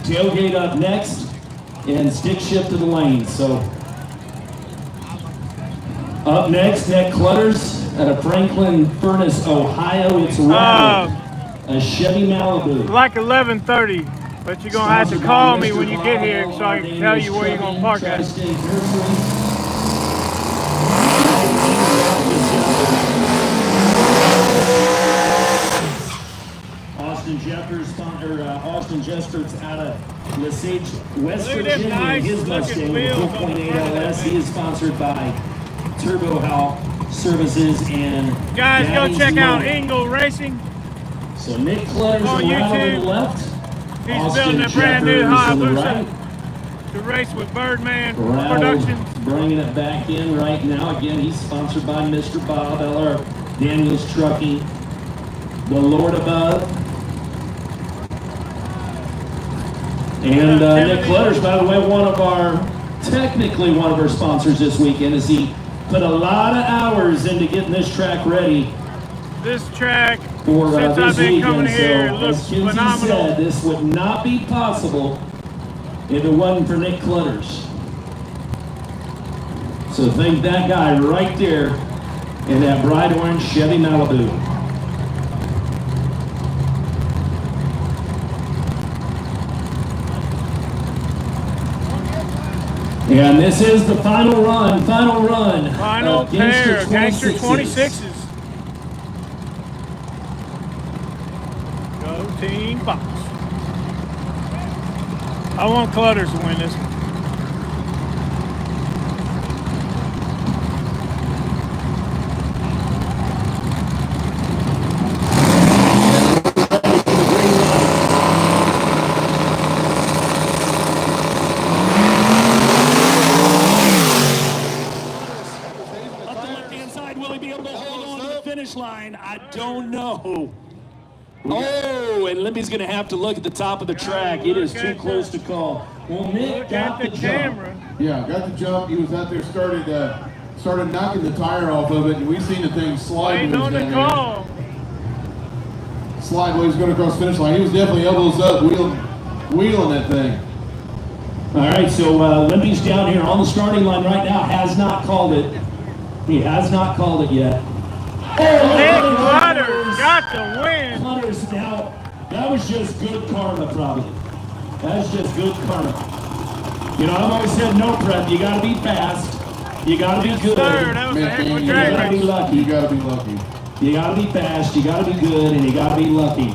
Tailgate up next, and stick shift to the lane. So, up next, Nick Clutters out of Franklin Furnace, Ohio. It's Rattle, a Chevy Malibu. Like 11:30, but you're gonna have to call me when you get here so I can tell you where you're gonna park at. Austin Jeffords out of Lesage, West Look at them Virginia. nice His looking Mustang with wheels on the 4.8 front of that LS. He thing. is sponsored by Turbo How Services and Guys, go Daddy's check out Motor. Ingle Racing. So Nick Clutters on on YouTube. the left. He's Austin building a brand new Jeffords on the Hayabusa right. to race with Birdman Rattle Productions. bringing it back in right now. Again, he's sponsored by Mr. Bob Eller, Daniels Trucking, the Lord Above. And Nick Clutters, by the way, technically one of our sponsors this weekend, as he put a lot of hours into getting this track ready This track, for since this I've been weekend. coming here, So, looks as Kinsey phenomenal. said, this would not be possible if it wasn't for Nick Clutters. So thank that guy right there in that bright orange Chevy Malibu. And this is the final run Final of pair of Gangster 26s. 26s. Go Team Fox. I want Clutters to win this one. Line, I don't know. Oh, and Lippy's going to have to look at the top of the track. It is too close to call. Well, Nick Look got at the the jump. camera. Yeah, got the jump. He was out there, started knocking the tire off of it, and we seen the thing sliding. Waiting on the call. slide while he was going across the finish line. He was definitely elbows up, wheeling that thing. All right, so Limpy's down here on the starting line right now. Has not called it. He has not called it yet. Nick Clutters got the win. Clutters now. That was just good karma, probably. That's just good karma. You know, I've always said no prep. You got to be fast. You got to be good. That was a heck of a You drag gotta be race. lucky. You got to be lucky. You got to be fast. You got to be good, and you got to be lucky.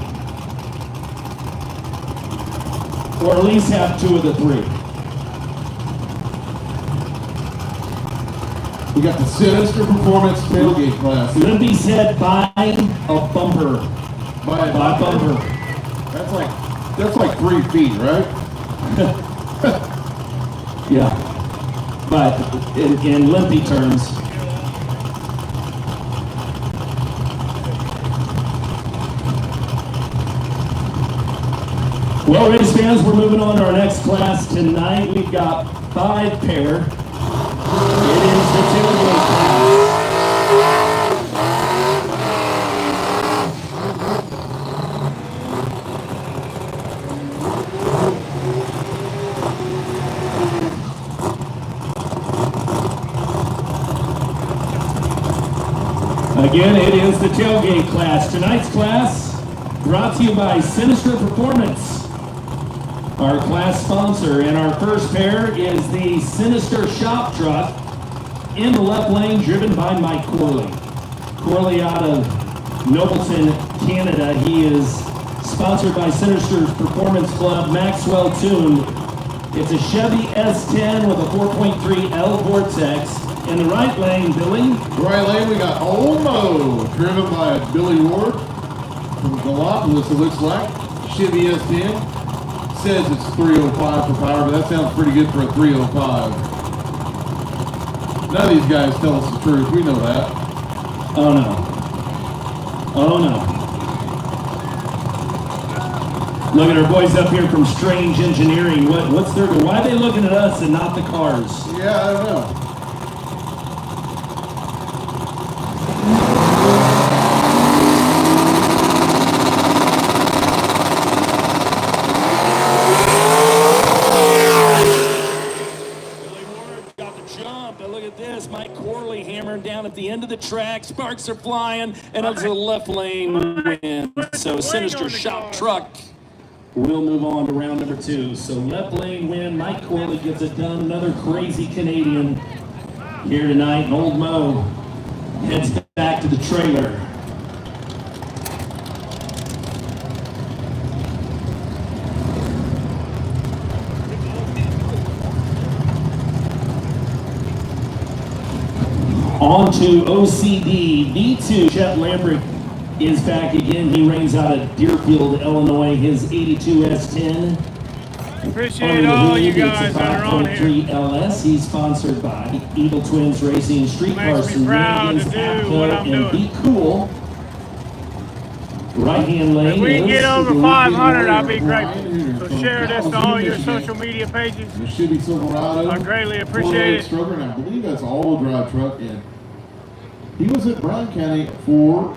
Or at least have two of the three. We got the Sinister Performance Tailgate class. Limpy said buy a bumper. By Buy a bumper. That's like 3 feet, right? Yeah. But in Limpy terms. Well, race fans, we're moving on to our next class tonight. We've got 5 pair. It is the tailgate class. Again, it is the tailgate class. Tonight's class brought to you by Sinister Performance, our class sponsor. And our first pair is the Sinister Shop Truck in the left lane, driven by Mike Corley. Corley out of Nobleton, Canada. He is sponsored by Sinister Performance Club, Maxwell tuned. It's a Chevy S10 with a 4.3 L Vortex. In the right lane, Billy. Right lane, we got Olmo, driven by Billy Ward from Galapagos, it looks like. Chevy S10. Says it's 305 for power, but that sounds pretty good for a 305. None of these guys tell us the truth. We know that. Oh no. Oh no. Look at our boys up here from Strange Engineering. What's their, why are they looking at us and not the cars? Yeah, I don't know. Down at the end of the track, sparks are flying, and it's a left lane win. So Sinister Shop Truck will move on to round number 2. So left lane win, Mike Corley gets it done. Another crazy Canadian here tonight. And Old Mo heads back to the trailer. On to OCD. V2, Chet Lambrick is back again. He reigns out of Deerfield, Illinois. His 82 S10. Appreciate all you guys that are on here. 5.3 LS. He's sponsored by Evil Twins Racing, Streetcar Makes me proud to do what I'm and doing. Be Cool. Right hand lane. If we can get is over the 500, I'll be Brian grateful. here So from share this to Kalamazoo, all your Michigan. social media pages. The Chevy Silverado. I greatly appreciate it. Stroker, and I believe that's an all-wheel drive truck. And he was at Bryan County for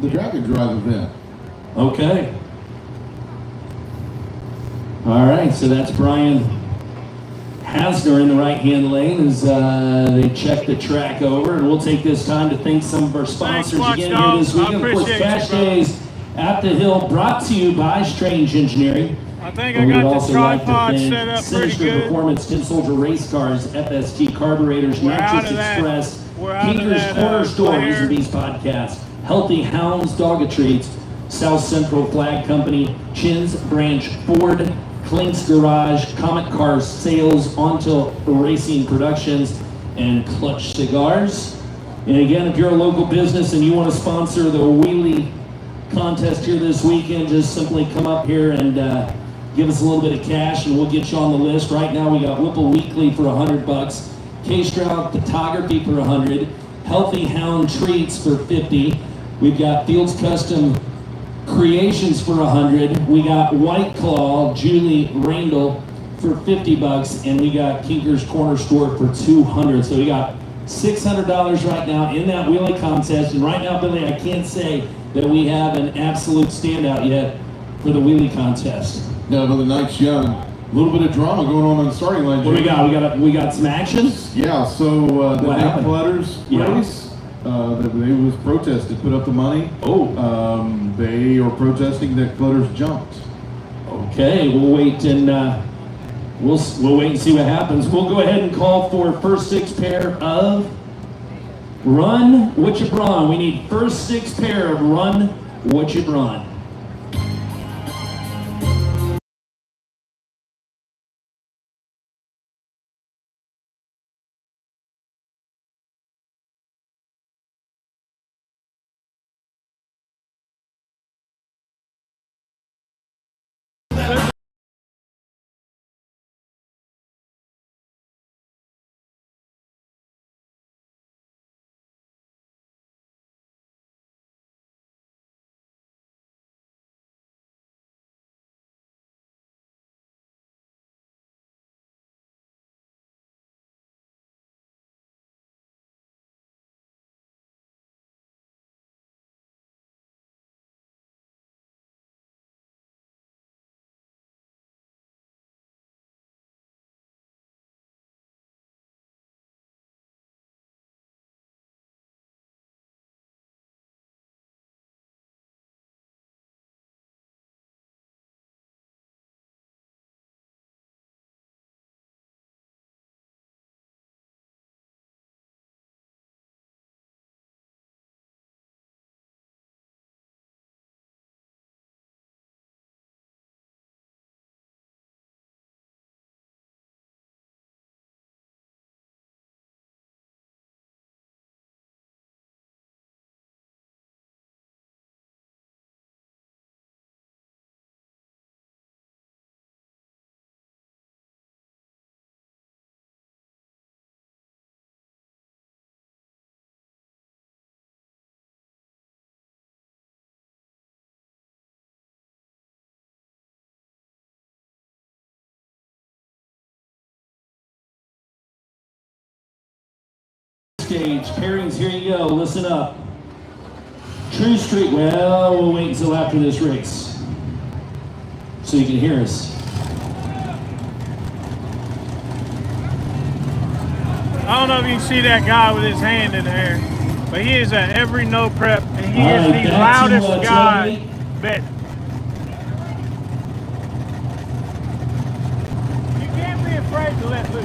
the Dragon Drive event. Okay. All right, so that's Brian Hasner in the right-hand lane as they check the track over. And we'll take this time to thank some of our sponsors Thanks, again Watchdog. here this weekend. I Of course, appreciate Cash you, brother. Days at the Hill, brought to you by Strange Engineering. I think And I we would got the also like to tripod thank set up pretty Sinister good. Performance, Tin Soldier Race Cars, FST Carburetors, We're out Mattress of that. Express, We're out of Kinker's that, Corner Store, player. using these podcasts, Healthy Hounds Dog Treats, South Central Flag Company, Chin's Branch Ford, Clink's Garage, Comet Cars Sales, Onto Racing Productions, and Clutch Cigars. And again, if you're a local business and you want to sponsor the wheelie contest here this weekend, just simply come up here and give us a little bit of cash and we'll get you on the list. Right now we got Whipple Weekly for $100, K-Stroud Photography for $100, Healthy Hound Treats for $50. We've got Fields Custom Creations for $100. We got White Claw Julie Randall for $50, and we got Kinker's Corner Store for $200. So we got $600 right now in that wheelie contest. And right now, Billy, I can't say that we have an absolute standout yet for the wheelie contest. No, but the night's young. A little bit of drama going on the starting line. What do we got? We got some action? Yeah, so the What Nick happened? Clutters Yeah. race, they was protested, put up the money. Oh. They are protesting that Clutters jumped. Okay, we'll wait and we'll wait and see what happens. We'll go ahead and call for first 6 pair of Run What You Brung. We need first 6 pair of Run What You Brung. Stage pairings, here you go. Listen up. True Street. Well, we'll wait until after this race so you can hear us. I don't know if you can see that guy with his hand in there, but he is at every no prep, and he All is right, the back to, loudest guy. Tailgate. Bet. You can't be afraid to let loose.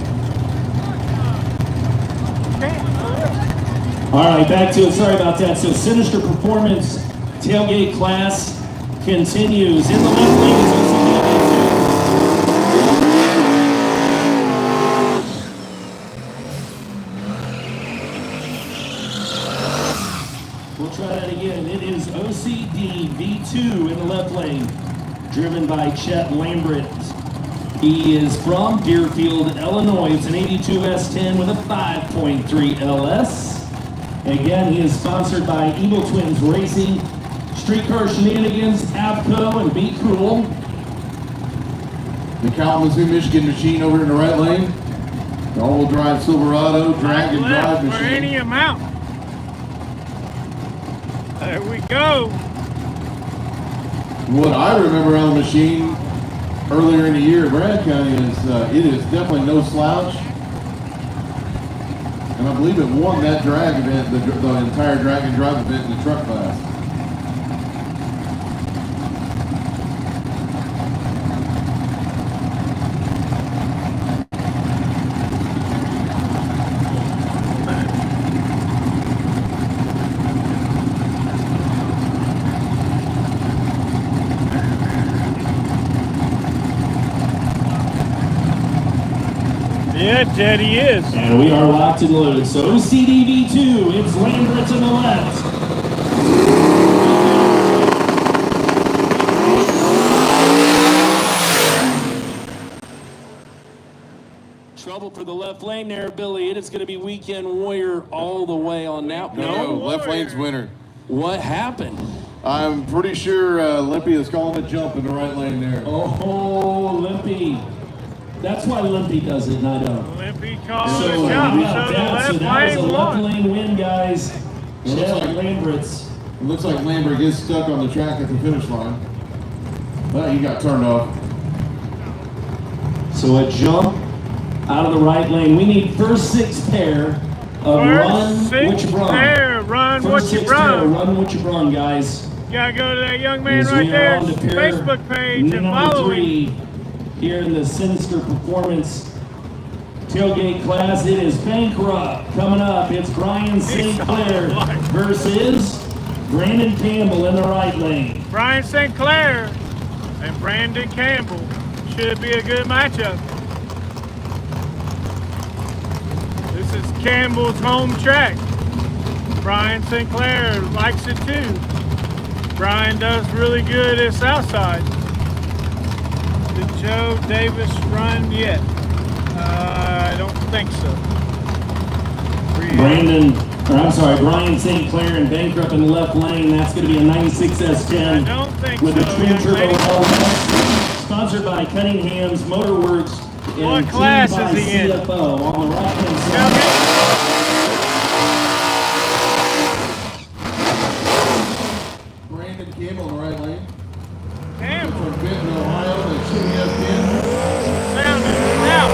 You can't. All right, back to it. Sorry about that. So Sinister Performance tailgate class continues. In the left lane is OCD. We'll try that again. It is OCD V2 in the left lane, driven by Chet Lambert. He is from Deerfield, Illinois. It's an 82 S10 with a 5.3 LS. Again, he is sponsored by Evil Twins Racing, Streetcar Shenanigans, Avco, and Be Cool. The Kalamazoo, Michigan machine over in the right lane. The all-wheel drive Silverado, drag and drive For machine. any amount. There we go. What I remember on the machine earlier in the year, Brad County, is it is definitely no slouch. And I believe it won that drag event, the entire drag and drive event in the truck class. Yeah, Jetty is. And we are locked and loaded. So OCD V2, it's Lambert to the left. Trouble for the left lane there, Billy. It is going to be Weekend Warrior all the way on now. No, left lane's winner. What happened? I'm pretty sure Limpy is calling a jump in the right lane there. Oh, Limpy. That's why Limpy does it, and I don't. Limpy calls So, the jump. yeah, So the that left was a lane left won. lane win, guys. Looks Chet like- Lambert's. It looks like Lambert is stuck on the track at the finish line. But he got turned off. So a jump out of the right lane. We need first 6 pair of run what you brung. Run First what you 6 pair of brung. run what you brung, guys. You gotta go to that young man As right we are there, on to pair Facebook page, and number follow him. 3 here in the Sinister Performance tailgate class. It is Bankrupt coming up. It's Brian St. Clair versus Brandon Campbell in the right lane. Brian St. Clair and Brandon Campbell should be a good matchup. This is Campbell's home track. Brian St. Clair likes it too. Brian does really good at Southside. Did Joe Davis run yet? I don't think so. Brian St. Clair and Bankrupt in the left lane. That's going to be a 96 S10 I don't think with so, a twin young turbo lady. LS, sponsored by Cunningham's Motorworks What and class teamed by is he in? CFO on the right hand side. Brandon Campbell in the right lane. Campbell, From Benton, Ohio, the Chevy S10. sound it out.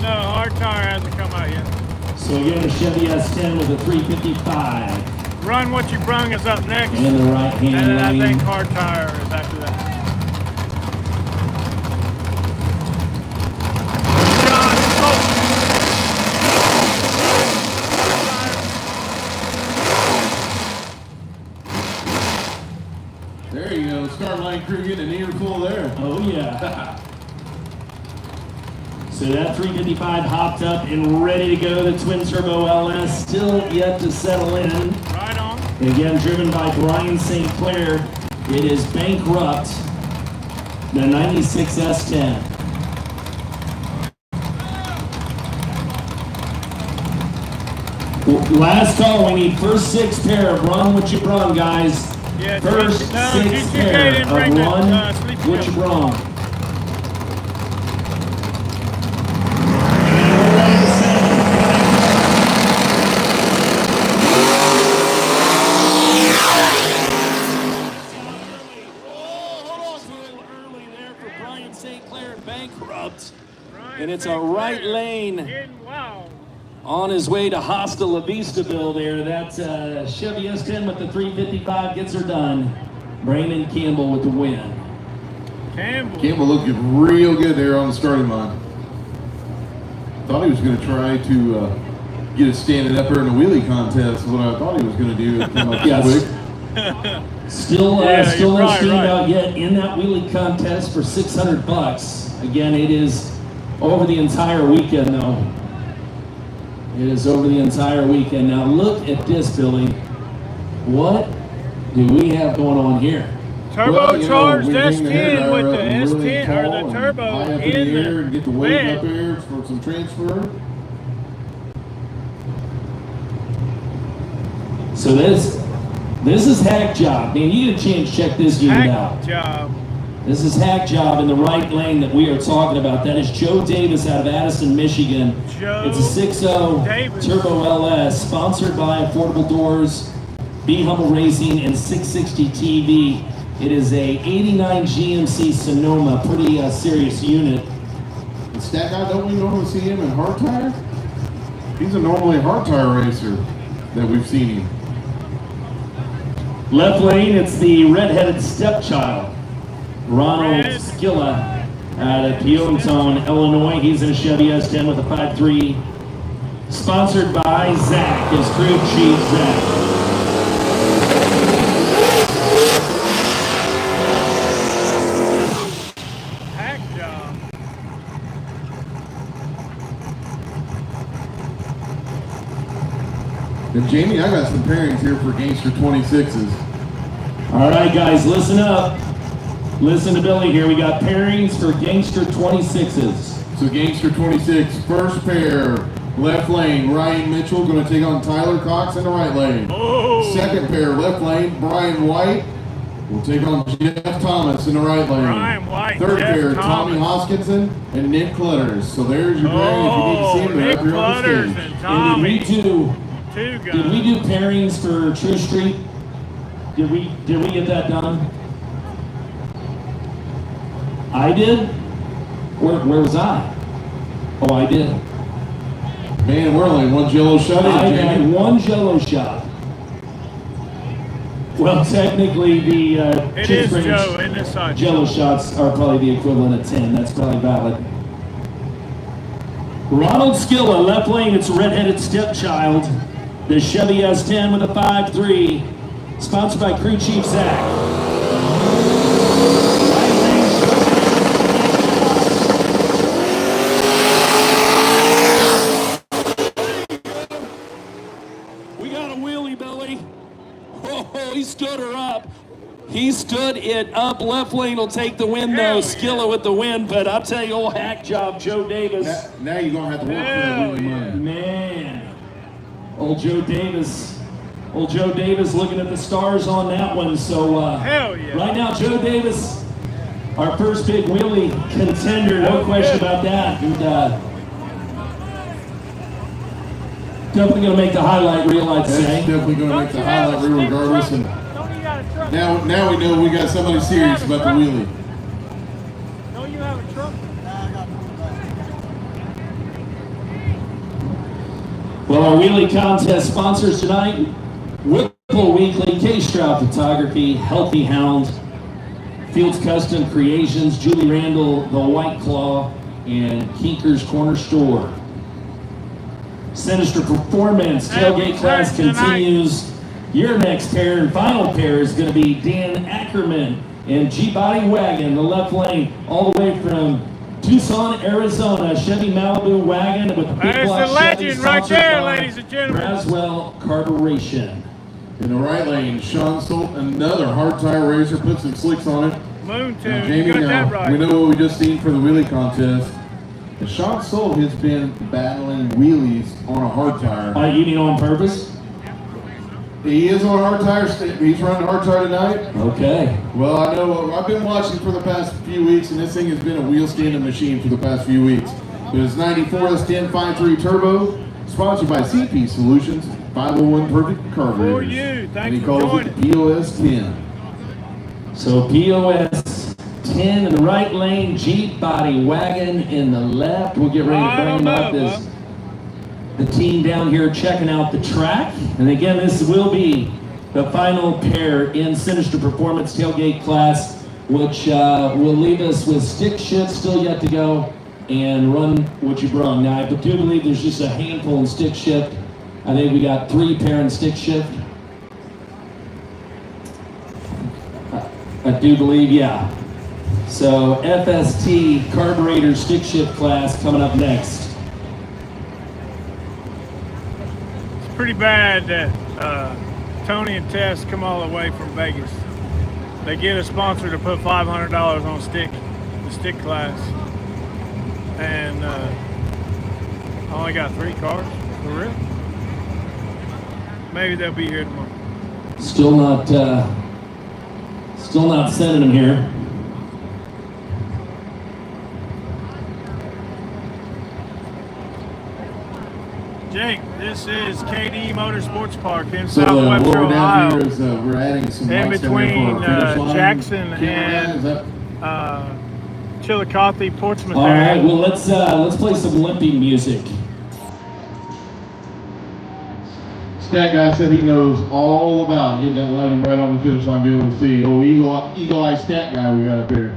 No, hard tire hasn't come out yet. So again, a Chevy S10 with a 355 Run what you brung is up next. in the right hand And then I lane. think hard tire is after that. John, There you go. Start line crew getting an earful there. Oh yeah. So that 355 hopped up and ready to go. The twin turbo LS still yet to settle in. right on. Again, driven by Brian St. Clair. It is Bankrupt, the 96 S10. Last call, we need first 6 pair of run what you brung, guys. Yeah, First no, 6 G2K pair didn't of bring the, run sleeping what you pill. brung. Bankrupt, and it's a right lane Getting wild. on his way to Hasta La Vistabille there. That's Chevy S10 with the 355 gets her done. Brandon Campbell with the win. Campbell. Campbell looked real good there on the starting line. Thought he was going to try to get it standing up there in the wheelie contest. Is what I thought he was going to do. It came up Yes. quick. Still, Yeah, still you're no right, steam right. out yet in that wheelie contest for $600. Again, it is over the entire weekend, though. It is over the entire weekend. Now look at this, Billy. What do we have going on here? Turbocharged we bring the hair S10 with dryer the up and really S10 or tall the and turbo high up in the air and get the weight bed. up there for some transfer. So this is Hack Job. Man, you get a chance to check this unit out. Hack job. This is Hack Job in the right lane that we are talking about. That is Joe Davis out of Addison, Michigan. Joe It's a 6.0 Davis. Turbo LS, sponsored by Affordable Doors, Be Humble Racing, and 660 TV. It is a 89 GMC Sonoma, pretty serious unit. The stat guy, don't we normally see him in hard tire? He's a normally hard tire racer that we've seen him. Left lane, it's the redheaded stepchild, Ronald Red. Skilla out of Pionton, Illinois. He's in a Chevy S10 with a 5.3. Sponsored by Zach, his crew chief, Zach. Hack job. And Jamie, I got some pairings here for Gangster 26s. All right, guys, listen up. Listen to Billy here. We got pairings for Gangster 26s. So Gangster 26, first pair, left lane, Ryan Mitchell going to take on Tyler Cox in the right lane. Oh. Second pair, left lane, Brian White will take on Jeff Thomas in the right lane. Ryan White, Third Jeff pair, Tommy Thomas. Hoskinson and Nick Clutters. So there's your pairing. If you need to see them, they're Nick up here on the Clutters stage. and And Tommy. did we do pairings for True Street? Did we get that done? I did? Where was I? Oh, I did. Man, we're only one Jello shot in, I Jamie. had one Jello shot. Well, technically, the It Chip is Springs Joe in this side. Jello shots are probably the equivalent of 10. That's probably valid. Ronald Skilla, left lane. It's a redheaded stepchild. The Chevy S10 with a 5.3, sponsored by Crew Chief Zach. Right lane, we got a wheelie, Billy. Oh, he stood her up. He stood it up. Left lane will take the win, though. Skilla with the win, but I'll tell you, old hack job, Joe Davis. Now you're going to have to work for that wheelie money. Man, old Joe Davis looking at the stars on that one. So Hell yeah. right now, Joe Davis, our first big wheelie contender, no question about that. And definitely going to make the highlight reel, I'd That's say. definitely going to make the highlight reel regardless. And Don't you got a truck? now we know we got somebody serious about the wheelie. Don't you have a truck? Well, our wheelie contest sponsors tonight, Whipple Weekly, K-Stroud Photography, Healthy Hound, Fields Custom Creations, Julie Randall, The White Claw, and Kinker's Corner Store. Sinister Performance, tailgate class continues. Your next pair and final pair is going to be Dan Ackerman and G-Body Wagon, the left lane, all the way from Tucson, Arizona. Chevy Malibu wagon with a big There's block the Chevy, legend right sponsored there, by ladies and gentlemen. Braswell Carburation. In the right lane, Sean Solt, another hard tire racer, put some slicks on it. Moon Now, tune. Jamie, You got that now, right. we know what we just seen for the wheelie contest. And Sean Solt has been battling wheelies on a hard tire. You mean on purpose? He is on a hard tire. He's running a hard tire tonight. Okay. Well, I know I've been watching for the past few weeks, and this thing has been a wheel standing machine for the past few weeks. But it's 94 S10 5.3 Turbo, sponsored by CP Solutions, 501 Perfect Carburetors. For you. Thanks And he for calls joining. it the POS 10. So POS 10 in the right lane, Jeep Body Wagon in the left. We'll get ready to bring them up as the team down here checking out the track. And again, this will be the final pair in Sinister Performance tailgate class, which will leave us with stick shift still yet to go and run what you brung. Now, I do believe there's just a handful in stick shift. I think we got 3 pair in stick shift. I do believe, yeah. So FST carburetor stick shift class coming up next. It's pretty bad that Tony and Tess come all the way from Vegas. They get a sponsor to put $500 on the stick class. And I only got 3 cars, for real. Maybe they'll be here tomorrow. Still not sending them here. Jake, this is KD Motorsports Park in So Southwest what we're down Ohio. here is we're adding some In lights down here between for our finish line. Jackson Cameraman, is that- and Chillicothe, Portsmouth All right, area. well let's play some limping music. Stat guy said he knows all about hitting that lighting right on the finish line, be able to see. Oh, eagle eye stat guy we got up here.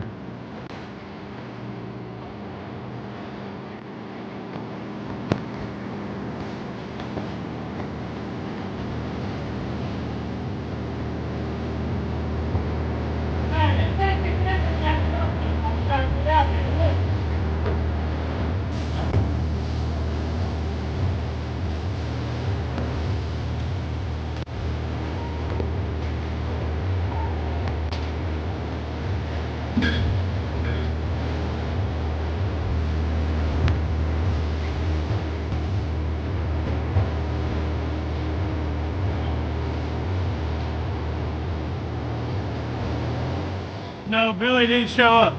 No, Billy didn't show up.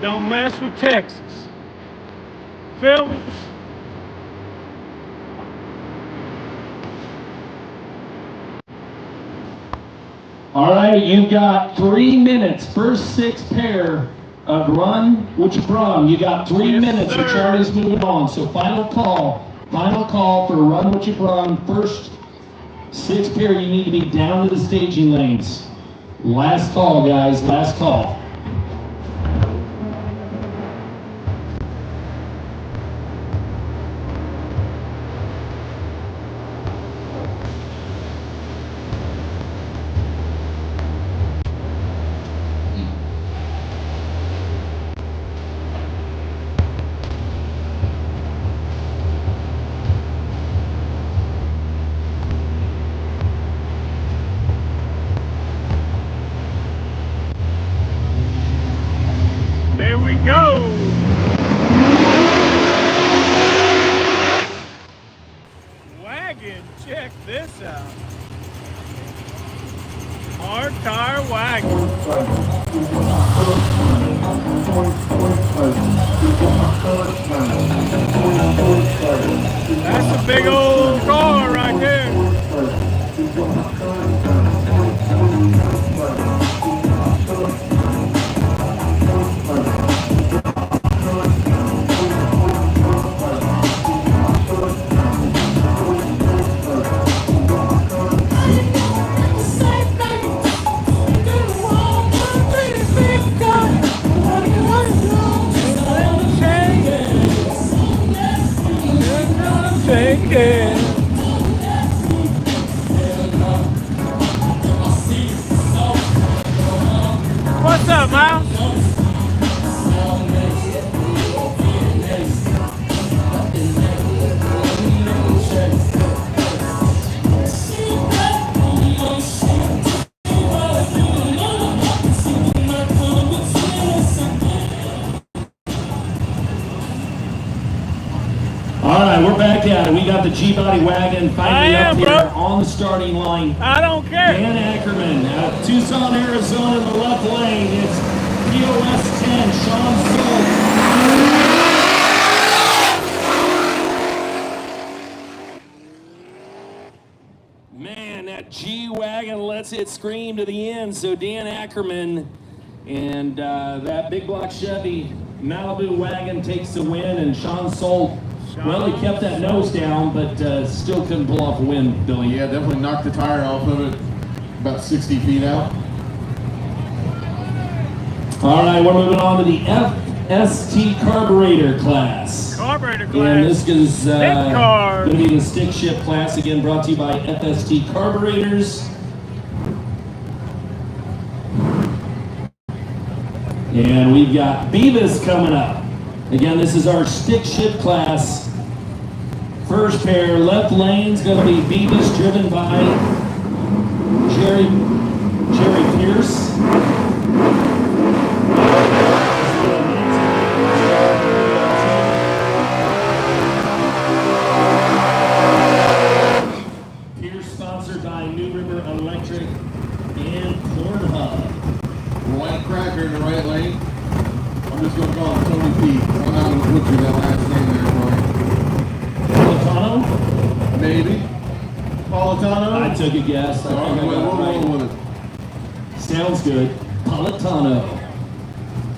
Don't mess with Texas. Feel me? All right, you've got 3 minutes. First 6 pair of run, which brung. You got 3 Yes, minutes. sir. The chart is moving on. So final call for run, what you brung. First 6 pair, you need to be down to the staging lanes. Last call, guys. Last call. There we go. Wagon, check this out. Hard tire wagon. That's a big old car right there. Take it. What's up, Miles? All right, we're back at it. We got the G-Body wagon finally up here on the starting line. I don't care. Dan Ackerman out of Tucson, Arizona in the left lane. It's POS 10, Sean Soule. Man, that G-Wagon lets it scream to the end. So Dan Ackerman and that big block Chevy Malibu wagon takes the win, and Sean Soule, well, he kept that nose down, but still couldn't pull off a win, Billy. Yeah, definitely knocked the tire off of it about 60 feet out. All right, we're moving on to the FST carburetor class. Carburetor class. And this is Carb. going to be the stick shift class, again brought to you by FST Carburetors. And we've got Beavis coming up. Again, this is our stick shift class. First pair, left lane's going to be Beavis, driven by Jerry Pierce. Pierce sponsored by New River Electric and Pornhub. White Cracker in the right lane. I'm just going to call him Tony P. I'm not going to butcher that last name there, Politano? Maybe. Politano? I took a guess. I think I got it we'll right. roll with it. Sounds good. Politano.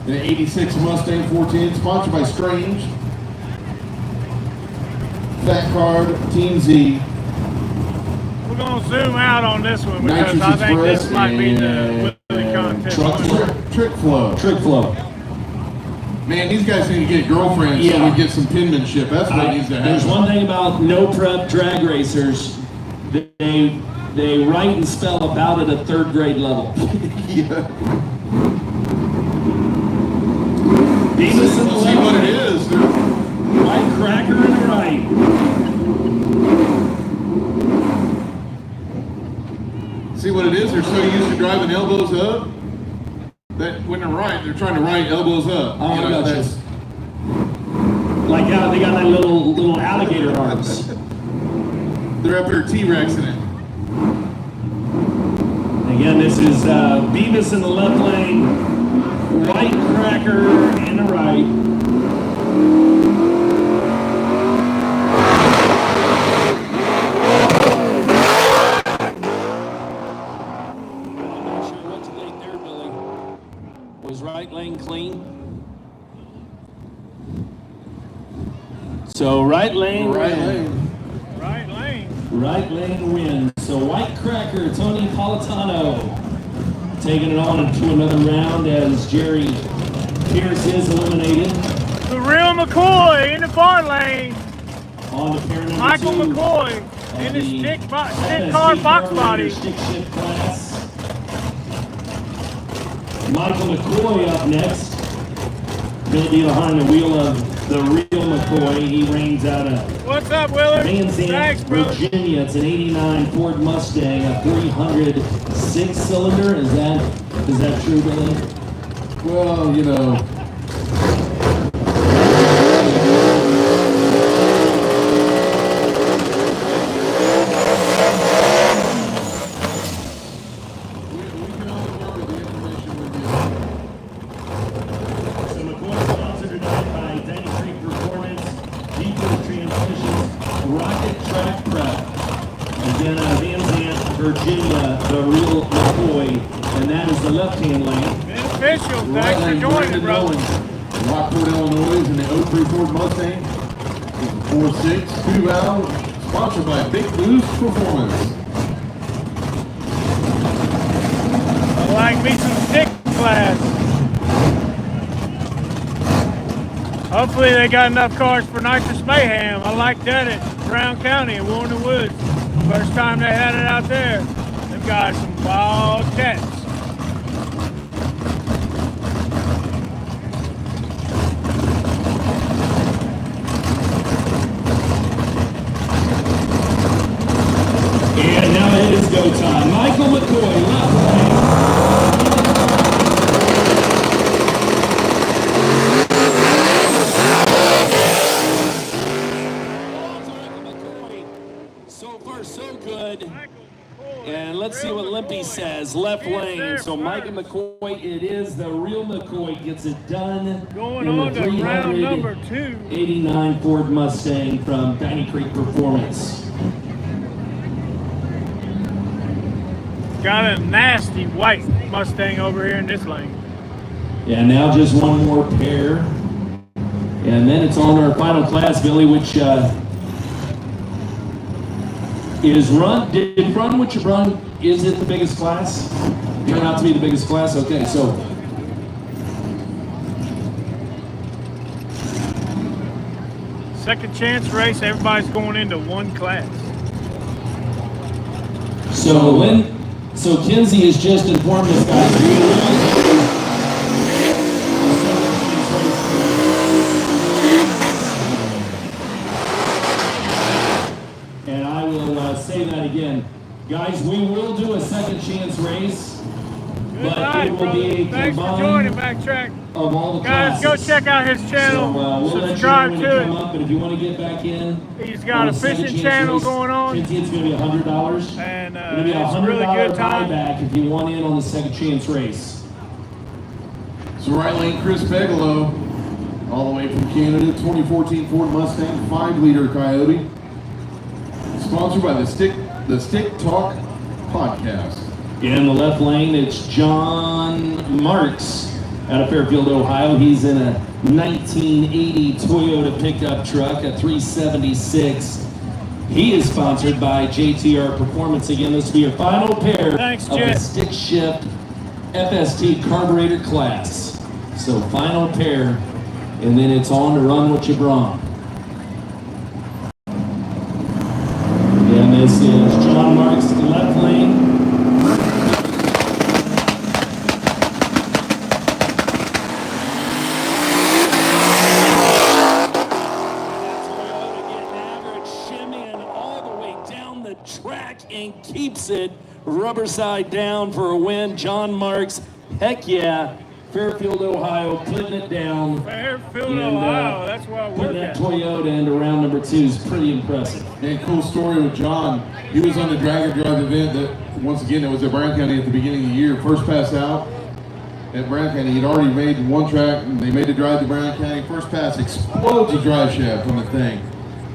An 86 Mustang 14, sponsored by Strange. Fat Card, Team Z. We're going to zoom out on this one because Nitrous I think this Express might be the and contest. Trick Flow. Trick flow. Man, these guys need to get girlfriends so Yeah. we get some penmanship. That's what needs to happen. There's one thing about no prep drag racers. They write and spell about at a 3rd grade level. Yeah. Beavis in the We'll see left what it lane. is, dude. White Cracker in the right. what it is. They're so used to driving elbows up that when they're right, they're trying to right elbows up. Oh, You know, I gotcha. that's- Like how they got that little alligator arms. They're up there T-Rexing it. Again, this is Beavis in the left lane, White Cracker in the right. I'm not sure what's late there, Billy. Was right lane clean? So right lane. Right lane. Right lane. Right lane wins. So White Cracker, Tony Politano, taking it on into another round as Jerry Pierce is eliminated. The real McCoy in the far lane. On to pair number Michael 2 McCoy of in the stick FST car box carburetor body. stick shift class. Michael McCoy up next. He'll be behind the wheel of the real McCoy. He reigns out of What's up, Willard? Van Thanks, Zandt, brother. Virginia. It's an '89 Ford Mustang, a 306 cylinder. Is that true, Billy? Well, you know. We can all work with the information with you. So McCoy sponsored tonight by Danny Creek Performance, Deeper Transmissions, Rocket Track Prep. Again, Van Zandt, Virginia, the real McCoy, and that is the left-hand lane. Beneficial. Right Thanks for lane, joining, Brandon brother. Owens, Rockport, Illinois, in the 03 Ford Mustang. 4.6, 2-valve, sponsored by Big Blues Performance. I like me some stick class. Hopefully they got enough cars for Nitrous Mayhem. I like that at Brown County in Warren Woods. First time they had it out there. They've got some wild cats. And now it is go time. Michael McCoy, left lane. So far, so good. And let's see what Limpy says. Left lane. So Michael McCoy, it is the real McCoy gets it done. Going in on the to round number 2. 389 Ford Mustang from Tiny Creek Performance. Got a nasty white Mustang over here in this lane. Yeah, now just one more pair. And then it's on to our final class, Billy, which is run. Did run what you run? Is it the biggest class? Turned out to be the biggest class? Okay, so. Second chance race, everybody's going into one class. So Kinsey has just informed us, guys. And I will say that again. Guys, we will do a second chance race, Good but night, it will brother. be a Thanks for combined joining Backtrack. of all the Guys, classes. go check out his channel. So we'll Subscribe let you know when you to come it. up, but if you want to get back in, He's got a fishing channel going on. It's going to be $100. And It's going to be a it's a $100 really good time. buyback if you want in on the second chance race. So right lane, Chris Bigelow, all the way from Canada, 2014 Ford Mustang, 5-liter Coyote. Sponsored by the Stick Talk Podcast. In the left lane, it's John Marks out of Fairfield, Ohio. He's in a 1980 Toyota pickup truck, a 376. He is sponsored by JTR Performance. Again, this will be your final pair Thanks, of the Jet. stick shift FST carburetor class. So final pair, and then it's on to run what you brung. And this is John Marks, left lane. track and keeps it rubber side down for a win. John Marks, heck yeah. Fairfield, Ohio, putting it down. Fairfield, And, Ohio. That's where I work putting that at. Toyota into round number 2 is pretty impressive. And cool story with John. He was on the drag and drive event that, once again, it was at Brown County at the beginning of the year. First pass out at Brown County. He'd already made one track, and they made the drive to Brown County. First pass explodes the drive shaft on the thing.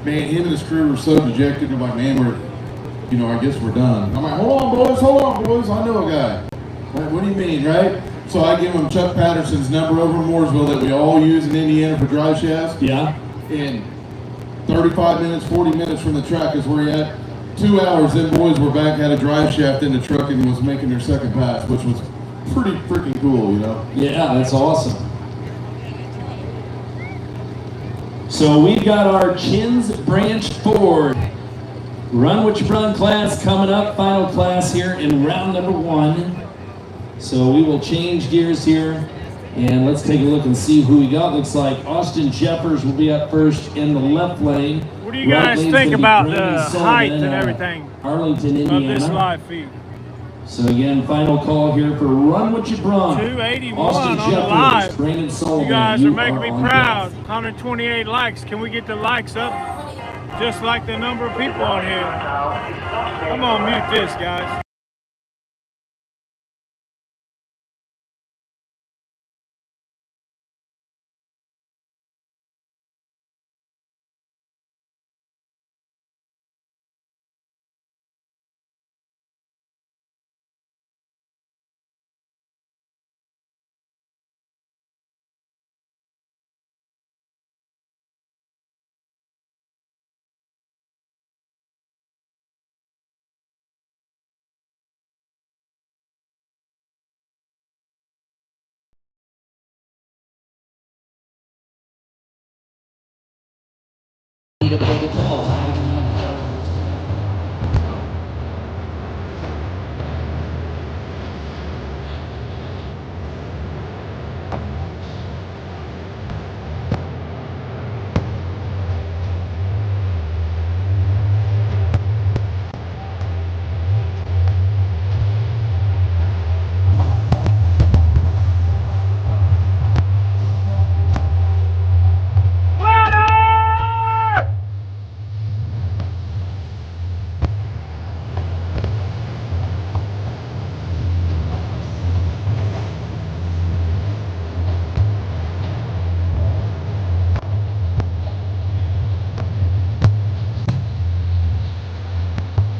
Man, him and his crew were so dejected. They're like, man, I guess we're done. I'm like, hold on, boys. I know a guy. Like, what do you mean, right? So I give him Chuck Patterson's number over in Mooresville that we all use in Indiana for drive shafts. Yeah. And 35 minutes, 40 minutes from the track is where he at. 2 hours, them boys were back, had a drive shaft in the truck and was making their second pass, which was pretty freaking cool, you know? Yeah, that's awesome. So we've got our Chins Branch Ford Run What You Brung class coming up, final class here in round number 1. So we will change gears here and let's take a look and see who we got. Looks like Austin Jeffers will be up first in the left lane. What do you guys think about the height and everything Arlington, of Indiana. this live feed? So again, final call here for Run What You Brung. 281 Austin on the Jeffers, live. Brandon Sullivan, You guys are making me on proud. deck. 128 likes. Can we get the likes up? Just like the number of people on here. I'm gonna mute this, guys.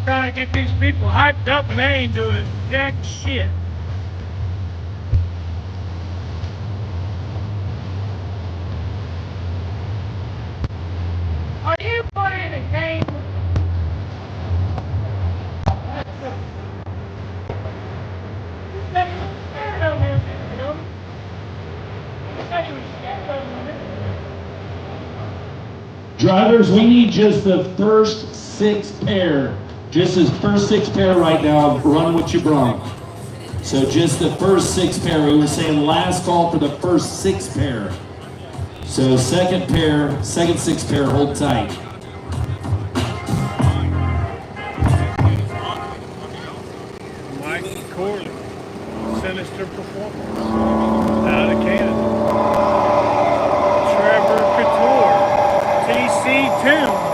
Trying to get these people hyped up and they ain't doing jack shit. Are you playing a game? Drivers, we need just the first 6 pair. Just the first 6 pair right now of Run What You Brung. So just the first 6 pair. We were saying last call for the first 6 pair. So second 6 pair, hold tight. Mike Corley, Sinister Performance, out of Canada. Trevor Couture, TC2.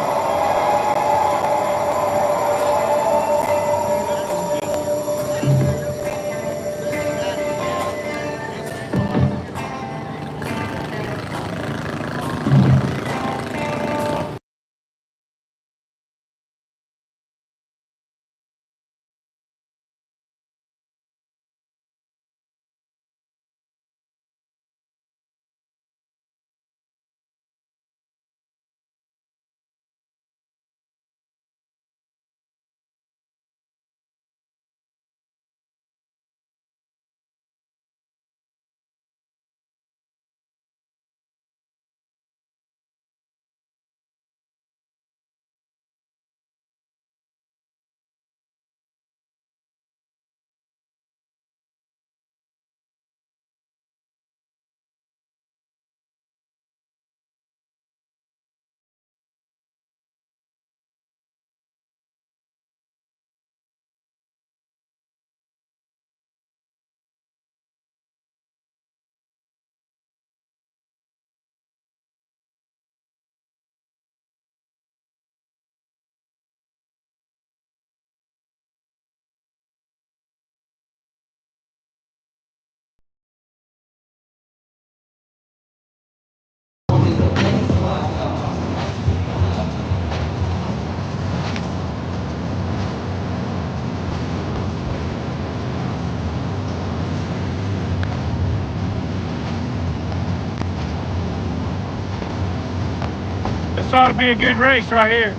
This ought to be a good race right here.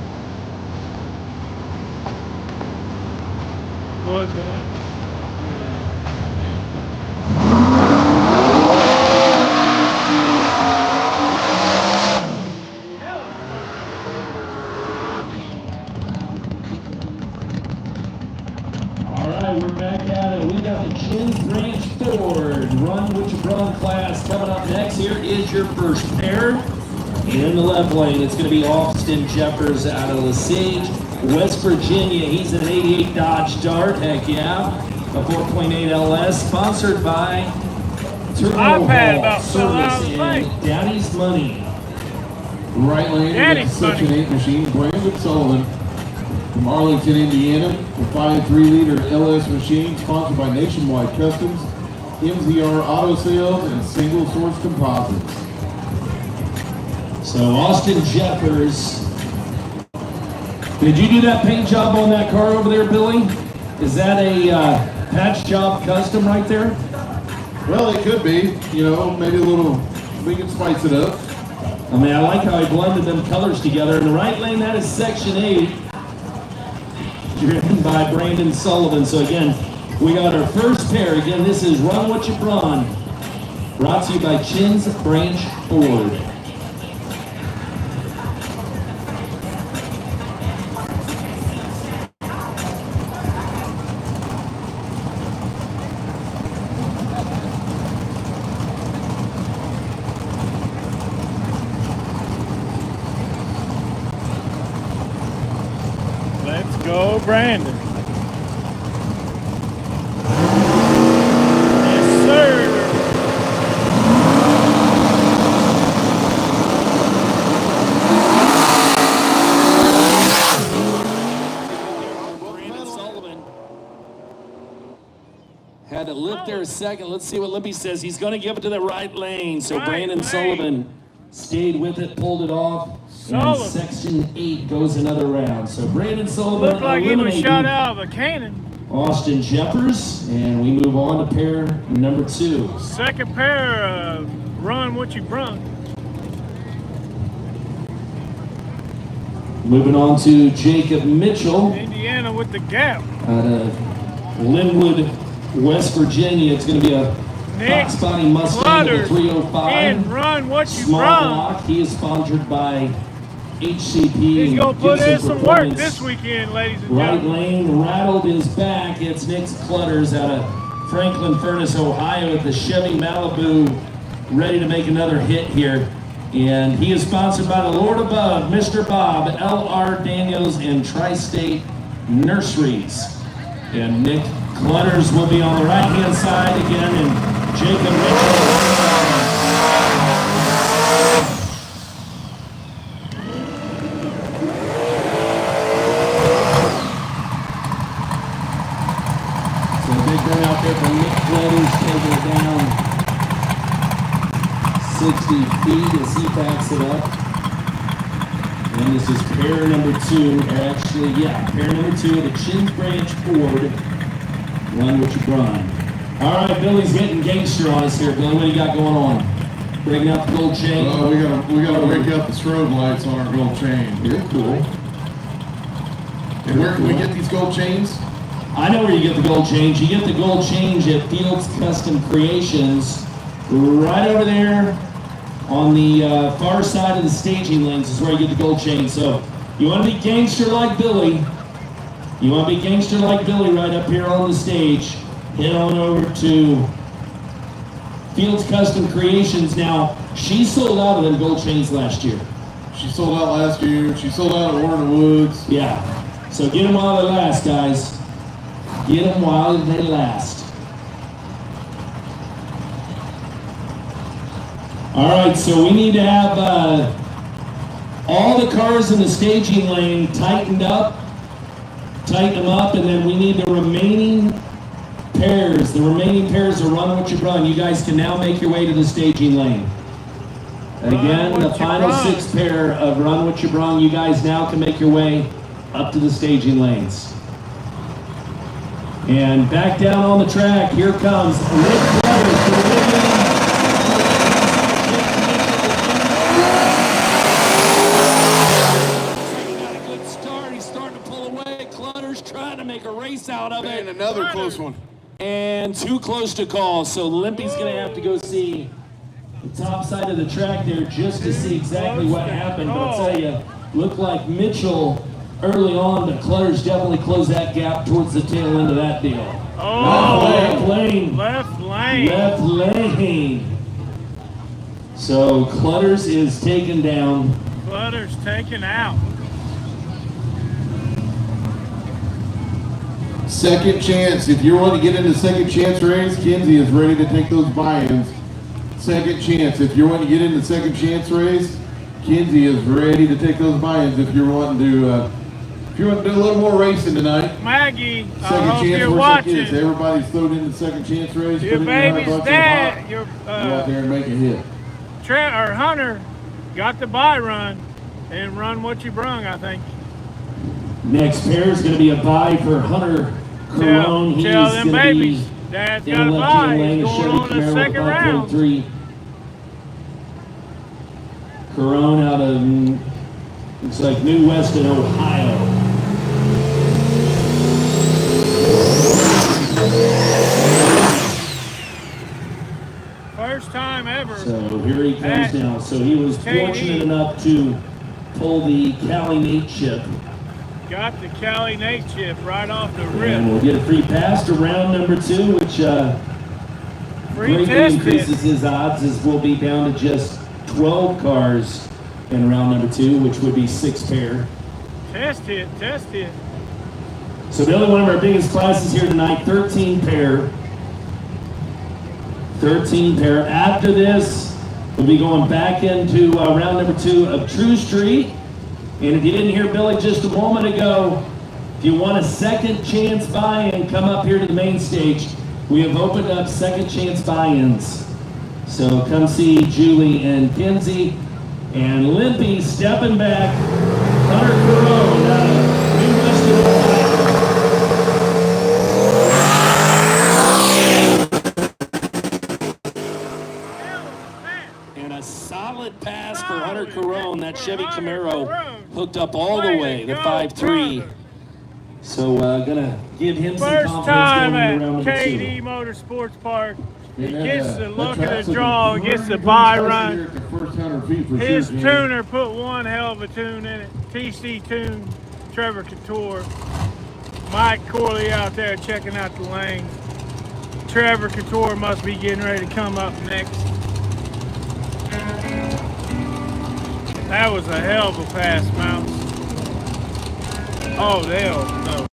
What's that? We're back at it. We got the Chin Branch Ford Run What You Brung class coming up next. Here is your first pair. In the left lane, it's going to be Austin Jeffers out of Lesage, West Virginia. He's an 88 Dodge Dart. Heck yeah. A 4.8 LS, sponsored by iPad about Service $7 and Daddy's Money. Right lane, Daddy's we got the Section money. 8 machine, Brandon Sullivan from Arlington, Indiana. The 5.3-liter LS machine, sponsored by Nationwide Customs, MZR Auto Sales, and Single Source Composites. So Austin Jeffers, did you do that paint job on that car over there, Billy? Is that a patch job custom right there? Well, it could be, you know, maybe a little, we can spice it up. I mean, I like how he blended them colors together. In the right lane, that is Section 8, driven by Brandon Sullivan. So again, we got our first pair. Again, this is Run What You Brung, brought to you by Chin's Branch Ford. Let's go, Brandon. Yes, sir. Brandon Sullivan had to lift there a second. Let's see what Lippy says. He's going to give it to the right lane. So Right Brandon lane. Sullivan stayed with it, pulled it off. Sullivan. And Section 8 goes another round. So Brandon Sullivan Looked like he was eliminating shot out of a cannon. Austin Jeffers. And we move on to pair number 2. Second pair, Run What You Brung. Moving on to Jacob Mitchell Indiana with the gap. out of Linwood, West Virginia. It's going to be a Nick Fox Body Mustang Clutters with a 305. and Run What You Small Brung. block. He is sponsored by HCP. He's gonna put in Gibson some work Performance. this weekend, ladies and Right gentlemen. lane rattled is back. It's Nick Clutters out of Franklin Furnace, Ohio, at the Chevy Malibu, ready to make another hit here. And he is sponsored by the Lord Above, Mr. Bob, L.R. Daniels, and Tri-State Nurseries. And Nick Clutters will be on the right-hand side again, and Jacob Mitchell. So big run out there from Nick Clutters, taking it down 60 feet as he backs it up. And this is pair number 2, or actually, yeah, pair number 2 of the Chin Branch Ford Run What You Brung. All right, Billy's getting gangster on us here. Billy, what do you got going on? Breaking out the gold chain. We gotta wake up the strobe lights on our gold chain. You're cool. And where can we get these gold chains? I know where you get the gold change. You get the gold change at Fields Custom Creations, right over there on the far side of the staging lanes is where you get the gold chain. So you want to be gangster like Billy. You want to be gangster like Billy right up here on the stage. Head on over to Fields Custom Creations. Now, she sold out of them gold chains last year. She sold out last year. She sold out at Warren Woods. Yeah. So get them while they last, guys. Get them while they last. All right, so we need to have all the cars in the staging lane tightened up, tighten them up, and then we need the remaining pairs. The remaining pairs of Run What You Brung. You guys can now make your way to the staging lane. Again, the final 6 pair of Run What You Brung. You guys now can make your way up to the staging lanes. And back down on the track, here comes Nick Clutters to the lead. trying to make a race out of And it. another close one. And too close to call. So Limpy's going to have to go see the top side of the track there just to see exactly what happened. But I'll tell you, looked like Mitchell early on, but Clutters definitely closed that gap towards the tail end of that deal. Left lane. Left lane. Left lane. So Clutters is taken down. Clutters taken out. Second chance. If you're wanting to get into second chance race, Kinsey is ready to take those buy-ins. Second chance. If you're wanting to get into second chance race, Kinsey is ready to take those buy-ins. If you're wanting to do a little more racing tonight. Maggie, I Second hope chance you're race watching. Everybody's thrown into second chance race. Your Put in $100 baby's in the dad, pot. your Go out there and make a hit. Hunter got the buy run and run what you brung, I think. Next pair is going to be a buy for Hunter Carone. He's tell them going to babies, be Dad's in got a the buy. left-hand lane. He's A going Chevy on the Camaro second round. 5.3. Carone out of, looks like New Weston, Ohio. First time ever. So here he comes now. So he was fortunate enough to pull the Cali Nate chip. Got the Cali Nate chip right off the rip. And we'll get a free pass to round number 2, which Free greatly test increases hit. his odds, as we'll be down to just 12 cars in round number 2, which would be 6 pair. Test hit, test hit. So Billy, one of our biggest classes here tonight, 13 pair. 13 pair. After this, we'll be going back into round number 2 of True Street. And if you didn't hear Billy just a moment ago, if you want a second chance buy-in, come up here to the main stage. We have opened up second chance buy-ins. So come see Julie and Kinsey. And Limpy stepping back, Hunter Carone out of New Weston, Ohio. And a solid pass for Hunter Carone. That Chevy Camaro hooked up all the way, the 5.3. So gonna give him some First confidence time going into at round number 2. KD Motorsports Park. He Yeah, gets the look that of track's the draw, looking gets the pretty buy good, run. especially here at the first 100 feet for His sure, Jimmy. tuner put one hell of a tune in it. TC Tune, Trevor Couture. Mike Corley out there checking out the lane. Trevor Couture must be getting ready to come up next. That was a hell of a pass, Mouse. Oh, hell no.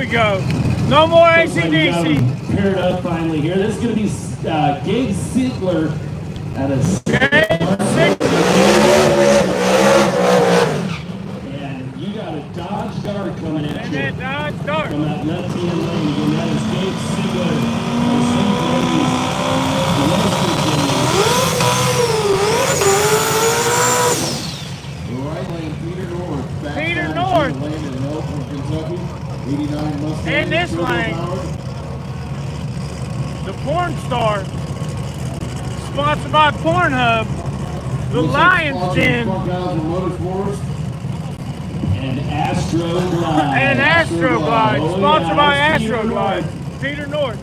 we go. No more Looks like we got ACDC. them paired up finally here. This is going to be Gabe Ziegler at a and you got a Dodge Dart coming at And you. that Dodge Dart. From that left-hand lane again, that is Gabe Ziegler. The right lane, Peter North. Back Peter down North. to Landon Hill from Kentucky. 89 Mustang. And this turbo lane. powered. The porn star. Sponsored by Pornhub. The Looks like Lion's sponsored Den. Front guys with Motorsports. And Astro Glide. And Astro Glide. Oh, Sponsored yeah, by that's Astro Peter Glide. North. Peter North.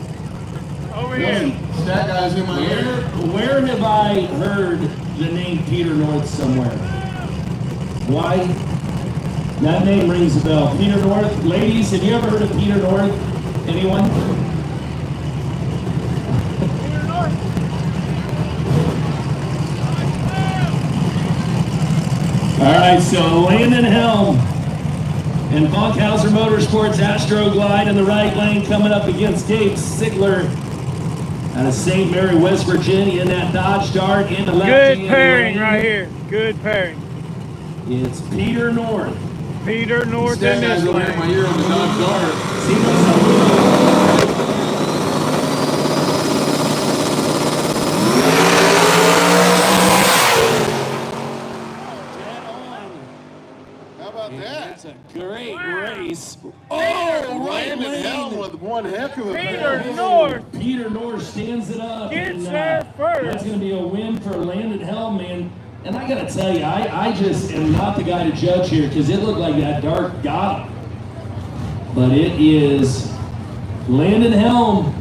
Over Yes, here. Stat guys in my ear. Where have I heard the name Peter North somewhere? Why? That name rings a bell. Peter North. Ladies, have you ever heard of Peter North? Anyone? Peter North. All right, so Landon Helm and Funkhauser Motorsports Astro Glide in the right lane coming up against Gabe Ziegler out of St. Mary, West Virginia in that Dodge Dart in the left Good pairing right here. Good pairing. It's Peter North. Peter North Stat in guys this over in my lane. ear on the Dodge Dart. See what's up? How about that? That's a great race. Oh, right Landon lane. Helm with one heck of a Peter pass. North. Peter North stands it up. Gets and, there first. That's going to be a win for Landon Helm, man. And I got to tell you, I just am not the guy to judge here because it looked like that dart got him. But it is Landon Helm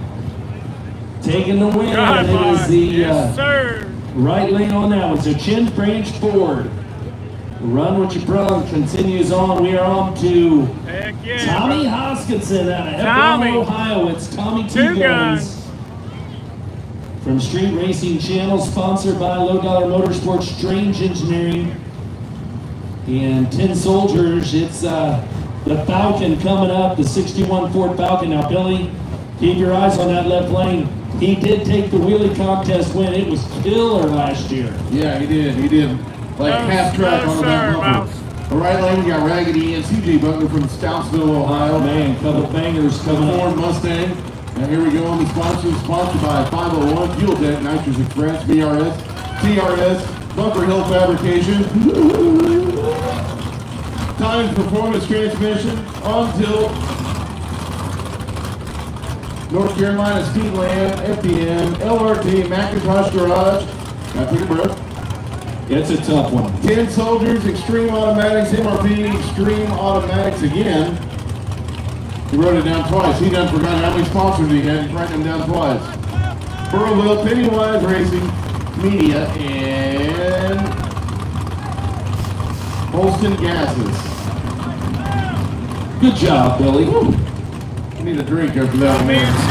taking the win. God, And it is the yes, sir. right lane on that one. So Chin Branch Ford. Run what you brung continues on. We are on to Heck yeah. Tommy bro. Hoskinson out of Tommy. Hepburn, Ohio. It's Tommy Two Two Guns. From Street Racing Channel, sponsored by Low Dollar Motorsports, Strange Engineering, and 10 Soldiers. It's the Falcon coming up, the 61 Ford Falcon. Now, Billy, keep your eyes on that left lane. He did take the wheelie contest win. It was killer last year. Yeah, he did. He did. Like No, half track no, on the sir, back bumper. Mouse. The right lane, we got Raggedy and CJ Butler from Stoutsville, Ohio. Man, couple bangers coming Ford up. Mustang. And here we go on the sponsors. Sponsored by 501 Fuel Tech, Nitrous Express, BRS, TRS, Bunker Hill Fabrication, Times Performance Transmission, On Tilt, North Carolina Speedland, FDM, LRT, Macintosh Garage. Gotta take a breath. It's a tough one. 10 Soldiers, Extreme Automatics, MRP, Extreme Automatics again. He wrote it down twice. He done forgot how many sponsors he had. He's writing them down twice. Burrowville, Pennywise Racing, Media, and Holston Gases. Good job, Billy. I need a drink after that Me and one. CJ.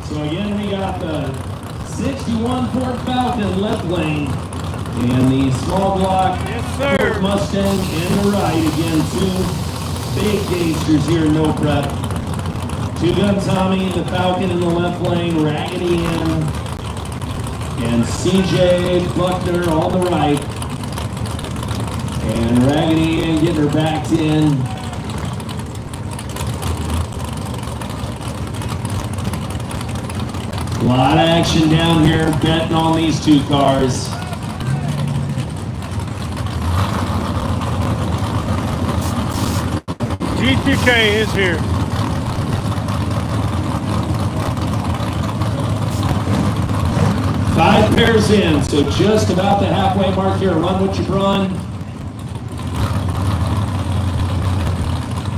So again, we got the 61 Ford Falcon left lane and the small block Yes, sir. Ford Mustang in the right. Again, two big gangsters here in No Prep. Two Gun Tommy, the Falcon in the left lane, Raggedy Ann, and CJ Buckner on the right. And Raggedy Ann getting her backed in. A lot of action down here, betting on these two cars. G2K is here. Five pairs in, so just about the halfway mark here. Run what you run.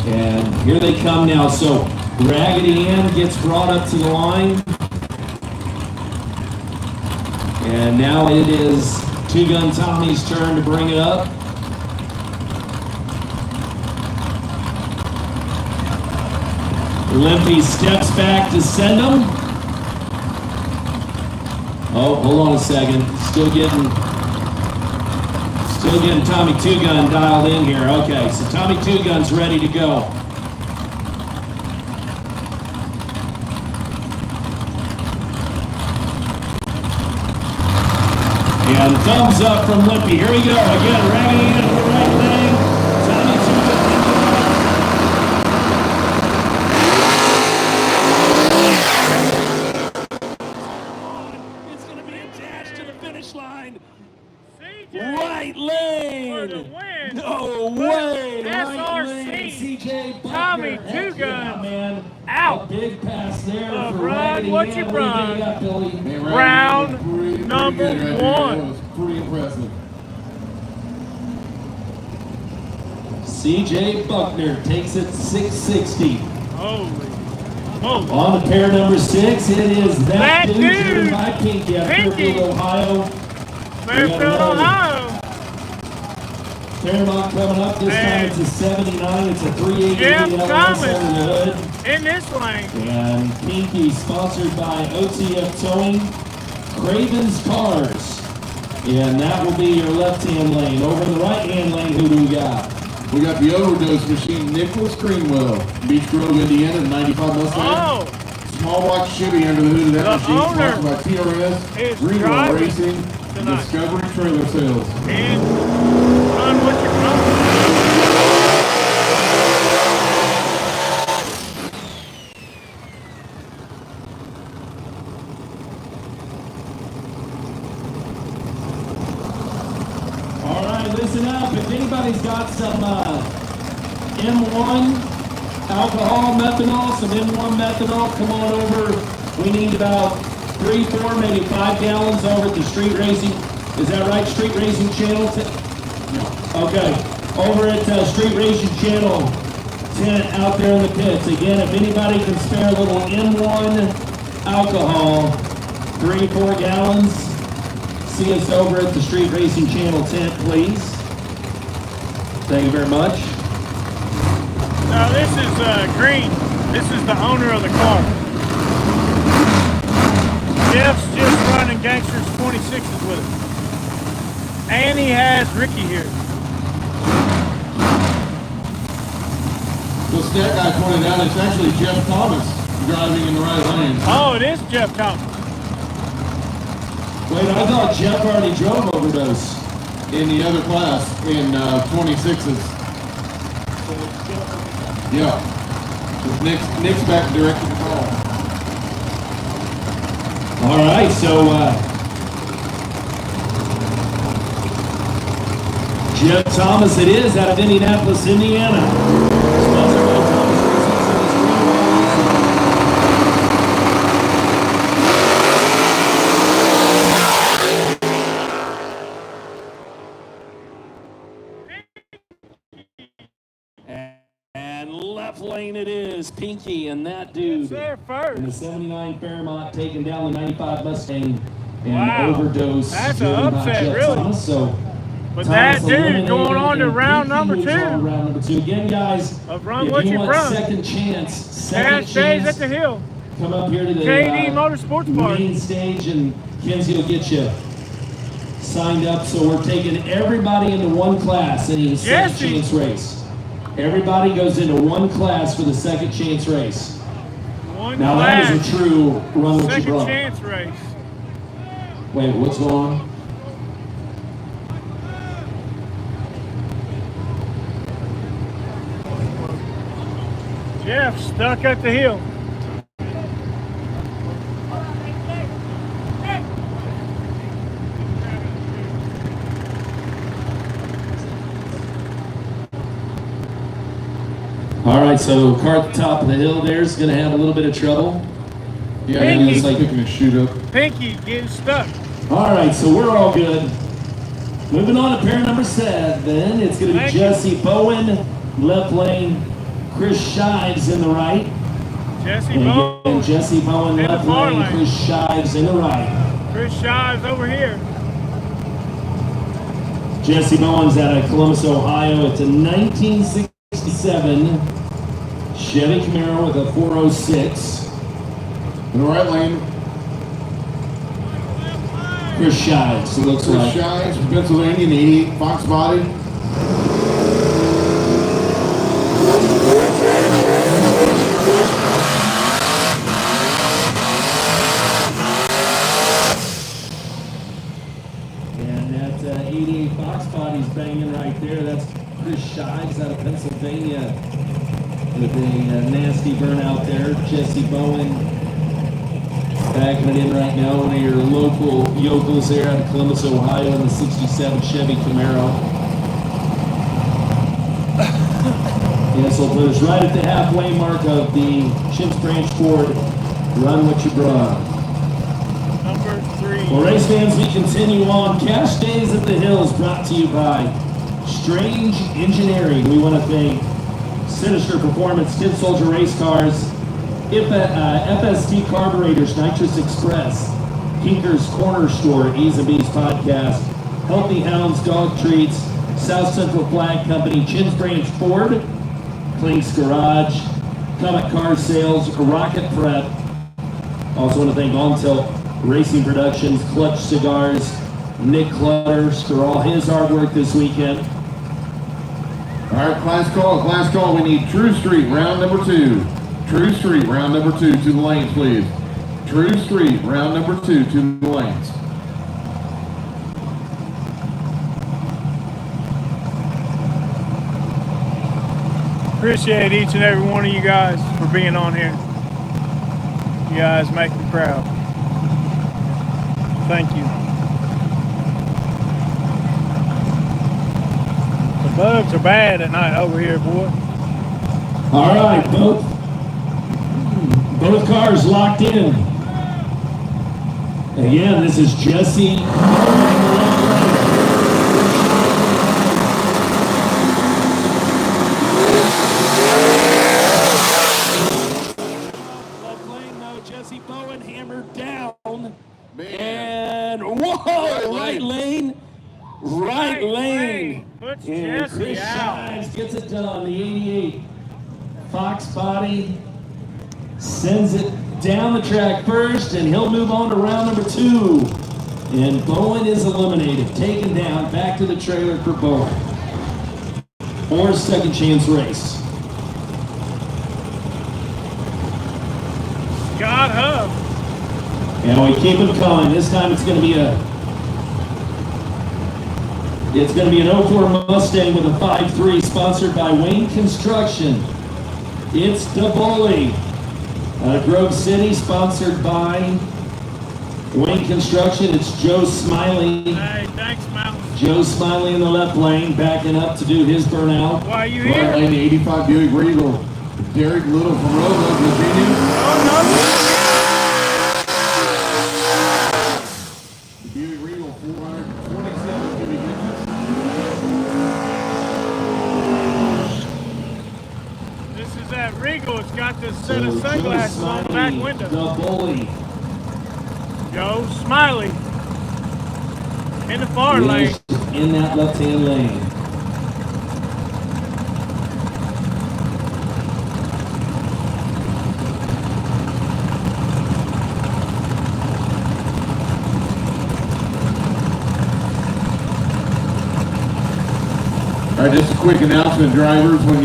And here they come now. So Raggedy Ann gets brought up to the line. And now it is Two Gun Tommy's turn to bring it up. Limpy steps back to send him. Oh, hold on a second. Still getting Tommy Two Gun dialed in here. Okay, so Tommy Two Gun's ready to go. And thumbs up from Lippy. Here we go. Again, ramming into the right lane. Tommy Two Gun. It's going to be attached to the finish line. CJ Right for the lane. win. No way. SRC. Right lane. CJ Tommy Buckner. Two Heck yeah, Gun. man. Out. A big pass there for Run Randy. what you Yeah, what do run. think got, Billy? Man, Round Randy was pretty number good right there. one. That was pretty impressive. CJ Buckner takes it 660. Holy moly. On to pair number 6, it is that dude driven dude. by Pinky out of Pinky. Fairfield, Ohio. Fairfield, another- Ohio. Fairmont coming up, this time And it's a 79, it's a 380 Jeff LS Thomas. under the hood. In this lane. And Pinky sponsored by OTF Towing, Craven's Cars. And that will be your left-hand lane. Over the right-hand lane, who do we got? We got the overdose machine, Nicholas Greenwell, Beach Grove, Indiana, 95 Mustang. Oh, Small block Chevy under the hood of that The machine, owner sponsored by TRS, is Greenwell driving Racing, and tonight. Discovery Trailer Sales. and run what you run. All right, listen up. If anybody's got some M1 alcohol, methanol, some M1 methanol, come on over. We need about 3, 4, maybe 5 gallons over at the Street Racing. Is that right? Street Racing Channel? Okay. Over at Street Racing Channel tent out there in the pits. Again, if anybody can spare a little M1 alcohol, 3, 4 gallons, see us over at the Street Racing Channel tent, please. Thank you very much. Now this is Green. This is the owner of the car. Jeff's just running Gangster's 26s with us. And he has Ricky here. The stat guy pointed out it's actually Jeff Thomas driving in the right lane. Oh, it is Jeff Thomas. Wait, I thought Jeff already drove Overdose. In the other class, in 26s. Yeah. Nick's back directing the call. All right, so Jeff Thomas it is out of Indianapolis, Indiana. Sponsored by Thomas Racing Service Greenwell. And left lane it is, Pinky and that dude. It's there first. In the 79 Fairmont taking down the 95 Mustang and Wow. Overdose. That's an driven by upset, Jeff really. Thomas. So But Thomas that dude eliminated going on to and round Pinky number moves on to 2. round number 2. Again, guys, Of Run if What you You want Brung. second chance, Stays at the hill. come up here to the KD Motorsports Park. main stage and Kenzie will get you signed up. So we're taking everybody into one class in the second Jesse. chance race. Everybody goes into one class for the second chance race. One Now that class. is a true run what you Second brung. chance race. Wait, what's going on? Jeff stuck at the hill. All right, so car at the top of the hill there is going to have a little bit of trouble. Yeah, Pinky. he's like picking a shoot up. Pinky getting stuck. All right, so we're all good. Moving on to pair number 7. It's going to be Thank you. Jesse Bowen, left lane. Chris Shives in the right. Jesse And Bowen. again, Jesse Bowen, In the left far lane. lane. Chris Shives in the right. Chris Shives over here. Jesse Bowen's out of Columbus, Ohio. It's a 1967 Chevy Camaro with a 406. In the right lane, Chris Shives, it looks Chris like. Shives from Pennsylvania, the 88 Fox body. And that 88 Fox body's banging right there. That's Chris Shives out of Pennsylvania with a nasty burnout there. Jesse Bowen backing it in right now. One of your local yokels there out of Columbus, Ohio in the 67 Chevy Camaro. Yes, we'll put us right at the halfway mark of the Chimps Branch Ford Run What You Brung. Number 3. Well, race fans, we continue on. Cash Days at the Hills brought to you by Strange Engineering. We want to thank Sinister Performance, Kid Soldier Race Cars, FST Carburetors, Nitrous Express, Kinker's Corner Store, Ease of Ease Podcast, Healthy Hounds Dog Treats, South Central Flag Company, Chimps Branch Ford, Clink's Garage, Comet Car Sales, Rocket Prep. Also want to thank On Tilt Racing Productions, Clutch Cigars, Nick Clutters for all his hard work this weekend. All right, class call. We need True Street, round number 2. True Street, round number 2, to the lanes, please. True Street, round number 2, to the lanes. Appreciate each and every one of you guys for being on here. You guys make me proud. Thank you. The bugs are bad at night over here, boy. All right, both cars locked in. Again, this is Jesse. Left lane, though, Jesse Bowen hammered down. And whoa, right lane. Right lane. Puts And Jesse Chris out. Shives gets it done. The 88 Fox body sends it down the track first, and he'll move on to round number 2. And Bowen is eliminated, taken down, back to the trailer for Bowen. Or second chance race. God hub. And we keep him coming. This time it's going to be an 04 Mustang with a 5.3, sponsored by Wayne Construction. It's DeBoley. Grove City, sponsored by Wayne Construction. It's Joe Smiley. Hey, thanks, Mountain. Joe Smiley in the left lane, backing up to do his burnout. Why are you Right here? lane, the 85 Buick Regal. Derek Little from Roseland, Virginia. The Buick Regal, 427 cubic inches. This is that Regal. It's got this set of So, sunglasses Joe on the back Smiley, window. DeBoley. Joe Smiley. In the far lane. In that left-hand lane. All right, just a quick announcement, drivers. When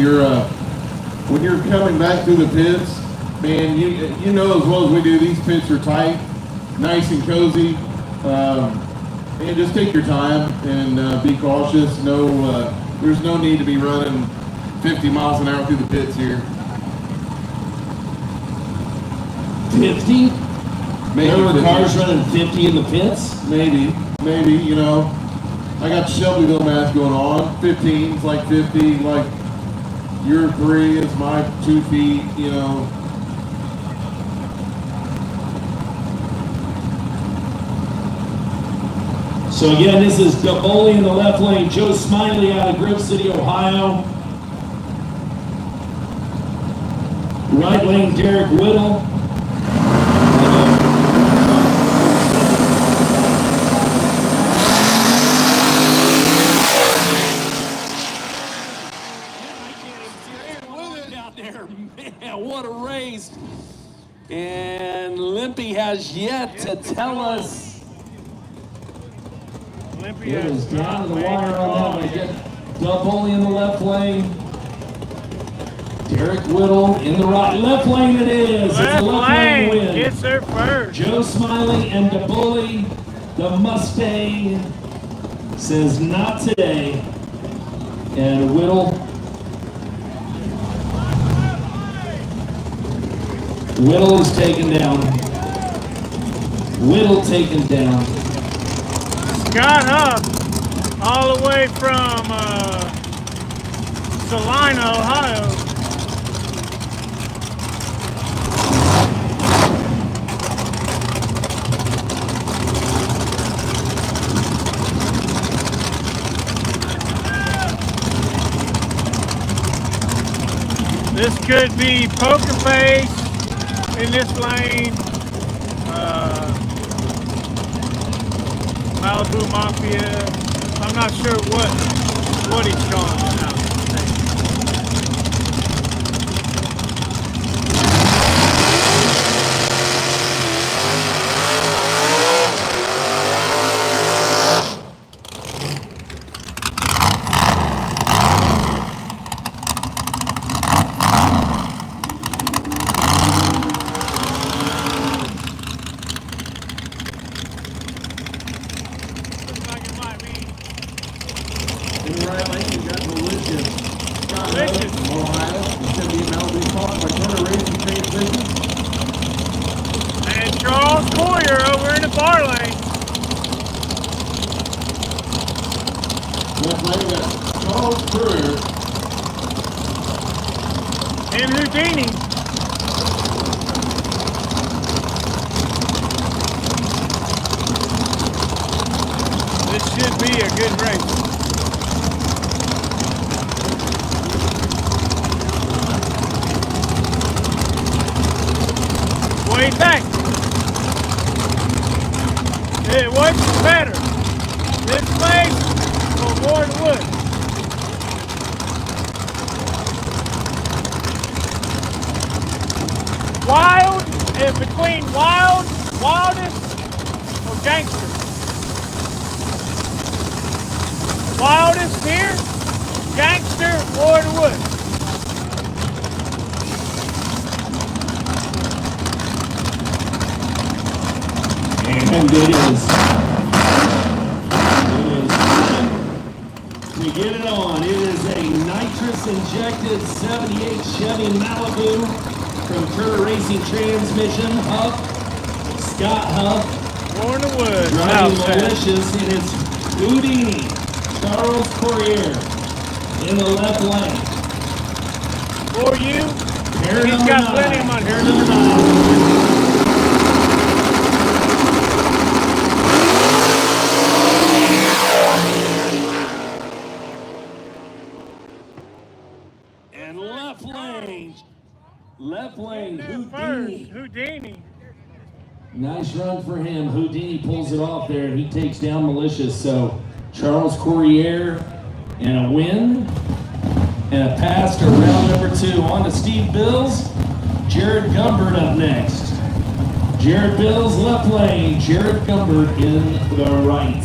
you're coming back through the pits, man, you know as well as we do, these pits are tight, nice and cozy. And just take your time and be cautious. There's no need to be running 50 miles an hour through the pits here. 50? Maybe There were 50. cars running 50 in the pits? Maybe, you know. I got Shelbyville math going on. 15 is like 50, like your 3 is my 2 feet, you know. So again, this is DeBoley in the left lane, Joe Smiley out of Grove City, Ohio. Right lane, Derek Whittle. Out there, man, what a race. And Limpy has yet to tell us It is down to the wire on that one. Get double in the left lane. Derek Whittle in the right. Left lane it is. It's a left lane win. Gets there first. Joe Smiley and DeBully, the Mustang, says not today. And Whittle is taken down. Whittle taken down. Scott Huff, all the way from Salina, Ohio. This could be Poker Face in this lane. Malibu Mafia. I'm not sure what he's calling it now. In the right lane, you got Delicious. Scott Huff from Ohio. It's going to be Malibu Park by Turner Racing Transmission. And Charles Coyer over in the bar lane. Left lane, we got Charles Courier. And Houdini. This should be a good race. What do you think? What's better? This place or Wardwood? Wild is between wildest or gangster. Wildest here, gangster, Wardwood. And it is. We get it on. It is a nitrous injected 78 Chevy Malibu from Turner Racing Transmission. Huff, Scott Huff, Born the Woods. driving malicious, and it's Houdini, Charles Courier in the left lane. For you, Pair he's number got 9. plenty of money. Pair number 9. And left lane, Houdini. Houdini. Nice run for him. Houdini pulls it off there, and he takes down Malicious. So Charles Courier and a win and a pass to round number 2. On to Steve Bills. Jared Gumbert up next. Jared Bills left lane. Jared Gumbert in the right.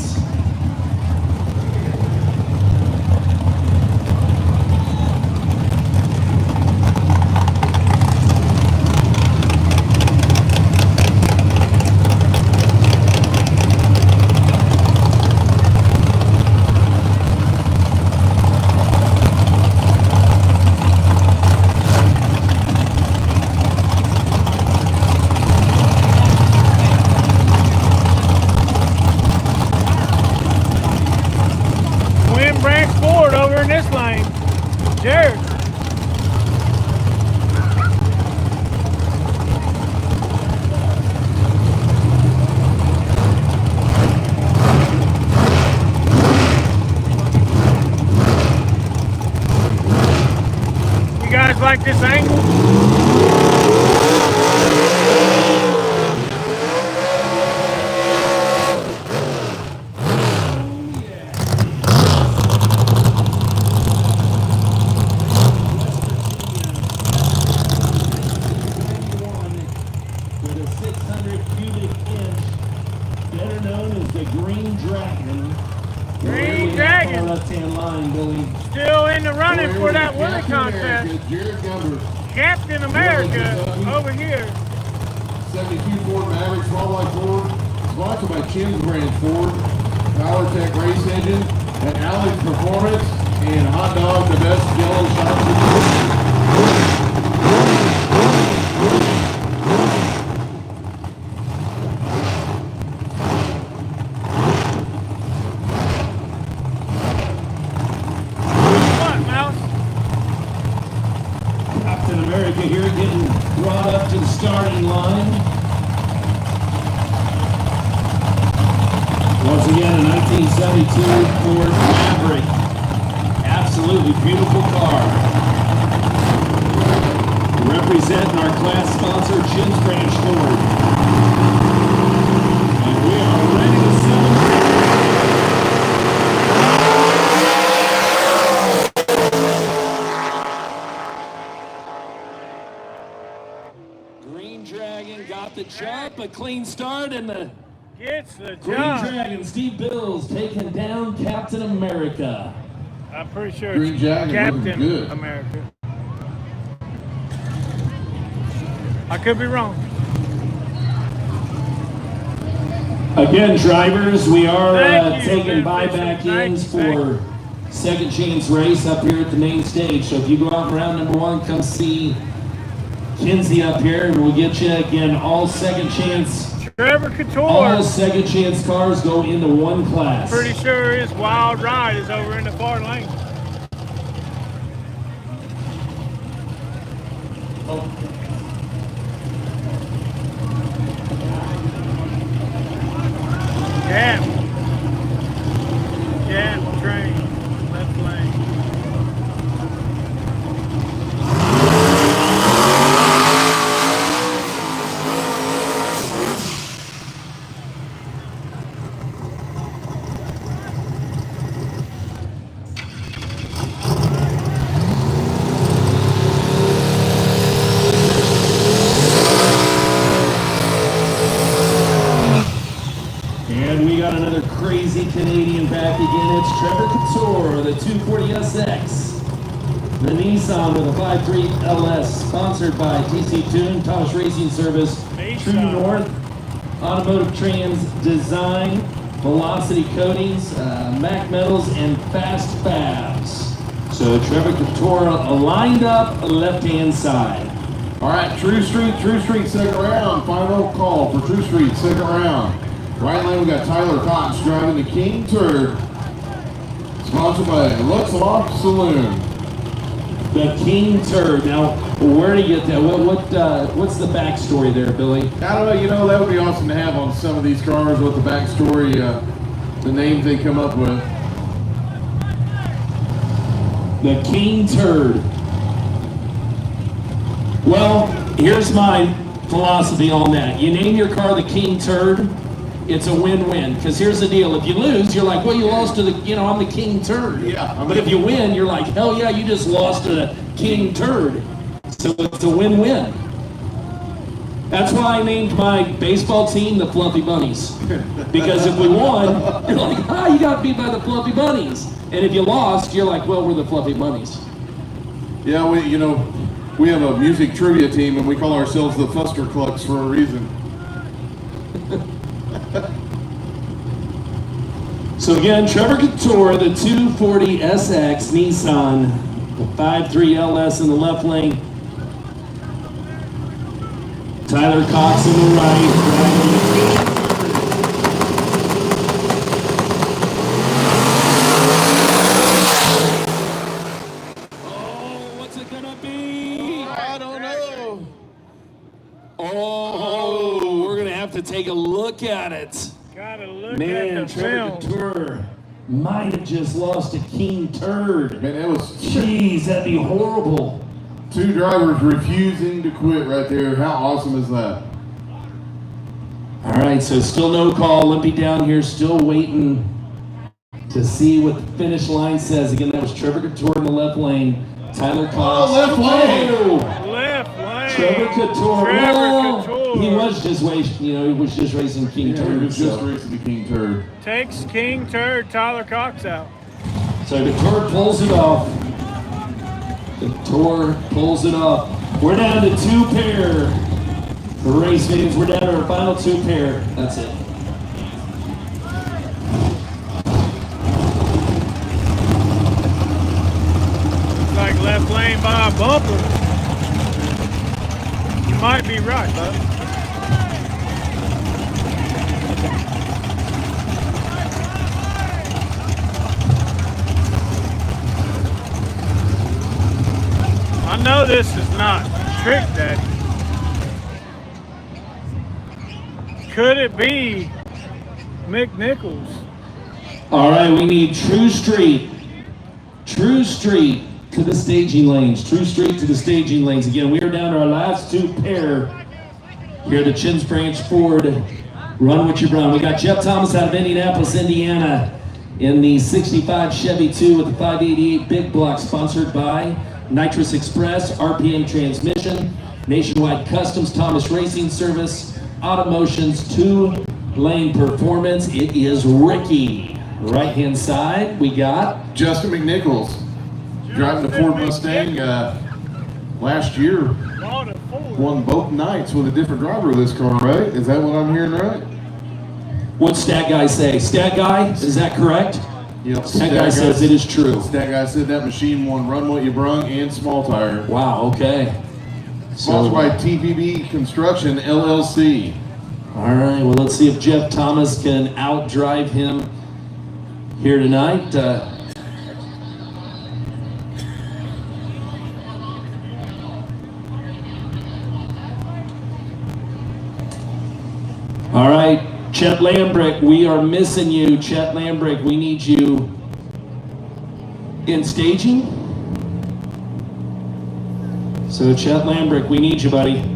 Over in this lane, Jared. You guys like this angle? Better known as the Green Dragon, champion. left-hand line, Billy. Still in the running Over for here that with winning Captain contest. America, Jared Gumber, Captain America over here. 72 Ford Maverick 12x4, sponsored by Chim's Brand Ford, PowerTech Race Engine, and Alex Performance, and Hot Dog, the best yellow shot. What, Mouse? Captain America here getting brought up to the starting line. Once again, a 1972 Ford Maverick. Absolutely beautiful car. Representing our class sponsor, Chin's Branch Ford. And we are ready to celebrate. Green Dragon got the jump, a clean start, and the Gets the Green job. Dragon, Steve Bills, taking down Captain America. I'm pretty sure Green it's Dragon looking Captain good. America. I could be wrong. Again, drivers, we are Thank you, taking Vincent. buyback-ins Thank you. for second chance race up here at the main stage. So if you go out in round number one, come see Kinsey up here, and we'll get you again all second chance. Trevor Couture. All second chance cars go into one class. Pretty sure his wild ride is over in the far lane. Gap. Gap train. Left lane. And we got another crazy Canadian back again. It's Trevor Couture, the 240SX. The Nissan with a 5.3 LS, sponsored by TC Tune, Thomas Racing Service, True Nissan. North, Automotive Trans Design, Velocity Coatings, Mac Metals, and Fast Fabs. So Trevor Couture lined up left-hand side. All right, True Street, second round. Final call for True Street, second round. Right lane, we got Tyler Cox driving the King Turd, sponsored by Lux Loft Saloon. The King Turd. Now, where do you get that? What's the backstory there, Billy? I don't know, you know, that would be awesome to have on some of these cars, what the backstory, the names they come up with. The King Turd. Well, here's my philosophy on that. You name your car the King Turd, it's a win-win. Because here's the deal: if you lose, you're like, well, you lost to the, I'm the King Turd. Yeah. But if you win, you're like, hell yeah, you just lost to the King Turd. So it's a win-win. That's why I named my baseball team the Fluffy Bunnies. Because if we won, you're like, you got beat by the Fluffy Bunnies. And if you lost, you're like, well, we're the Fluffy Bunnies. Yeah, we have a music trivia team and we call ourselves the Fuster Clucks for a reason. So again, Trevor Couture, the 240SX Nissan, the 5.3 LS in the left lane. Tyler Cox in the right. Oh, what's it gonna be? I don't know. Oh, we're gonna have to take a look at it. Gotta look Man, at the Trevor film. Couture might have just lost a King Turd. Man, that was Jeez, that'd be horrible. two drivers refusing to quit right there. How awesome is that? All right, so still no call. Limpy down here, still waiting to see what the finish line says. Again, that was Trevor Couture in the left lane. Tyler Cox. left lane. Oh, Left lane. Trevor Couture. Trevor Well, Couture. he was just racing, he was just racing King Yeah, Turd. he was just so. racing the King Turd. Takes King Turd, Tyler Cox out. So the tour pulls it off. The tour pulls it off. We're down to 2 pair. For race fans, we're down to our final 2 pair. That's it. Looks like left lane by a bumper. You might be right, bud. I know this is not Trick Daddy. Could it be Mick Nichols? All right, we need True Street. True Street to the staging lanes. True Street to the staging lanes. Again, we are down to our last 2 pair here at the Chins Branch Ford Run With Your Brown. We got Jeff Thomas out of Indianapolis, Indiana in the 65 Chevy 2 with the 588 big block, sponsored by Nitrous Express, RPM Transmission, Nationwide Customs, Thomas Racing Service, Automotion's 2-lane performance. It is Ricky. Right-hand side, we got Justin McNichols, driving the Ford Mustang last year. Won both nights with a different driver of this car, right? Is that what I'm hearing right? What's Stat Guy say? Stat Guy, is that correct? Yep. Stat Guy says it is true. Stat Guy said that machine won Run What You Brung and Small Tire. Wow, okay. Sponsored by TPB Construction, LLC. All right, well, let's see if Jeff Thomas can outdrive him here tonight. All right, Chet Lambrick, we are missing you. Chet Lambrick, we need you in staging. So Chet Lambrick, we need you, buddy.